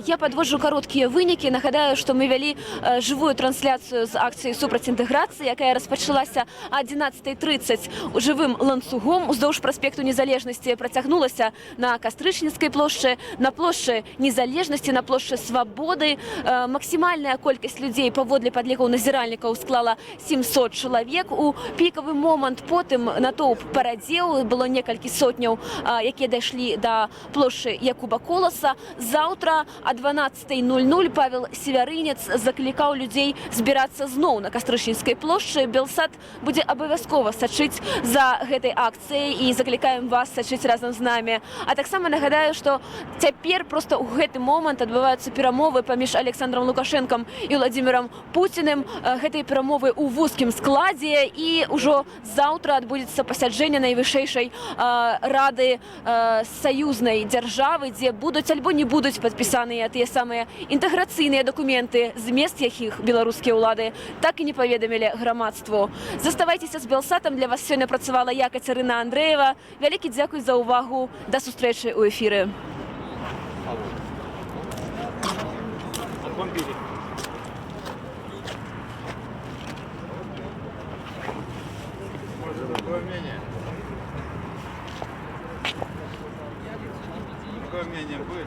Я падводжу кароткія вынікі. Нагадаю, што мы вялі жывую трансляцыю з акцыі супраць інтэграцыі, якая распачалася о 11:30 у жывым ланцугом уздоўж праспекту Незалежнасці, працягнулася на Кастрычніцкай плошчы, на плошчы Незалежнасці, на плошчы Свабоды. Максімальная колькасць людзей паводле падлікаў назіральнікаў склала 700 чалавек. У пікавы момант потым натоўп парадзеў, было некалькі сотняў, якія дайшлі да плошчы Якуба Коласа. Заўтра о 12:00 Павел Севярынец заклікаў людзей збірацца зноў на Кастрычніцкай плошчы. Белсат будзе абавязкова сачыць за гэтай акцыяй і заклікаем вас сачыць разам з намі. А таксама нагадаю, што цяпер проста ў гэты момант адбываюцца перамовы паміж Александром Лукашенком і Владимиром Путиным. Гэтыя перамовы ў вузкім складзе, і ўжо заўтра адбудзецца пасяджэнне найвышэйшай рады саюзнай дзяржавы, дзе будуць альбо не будуць падпісаныя тыя самыя інтэграцыйныя дакументы, змест якіх беларускія ўлады так і не паведамілі грамадству. Заставайцеся з Белсатам. Для вас сёння працавала я, Кацярына Андрэева. Вялікі дзякуй за ўвагу. Да сустрэчы ў эфіры. Какое мнение? Какое мнение будет?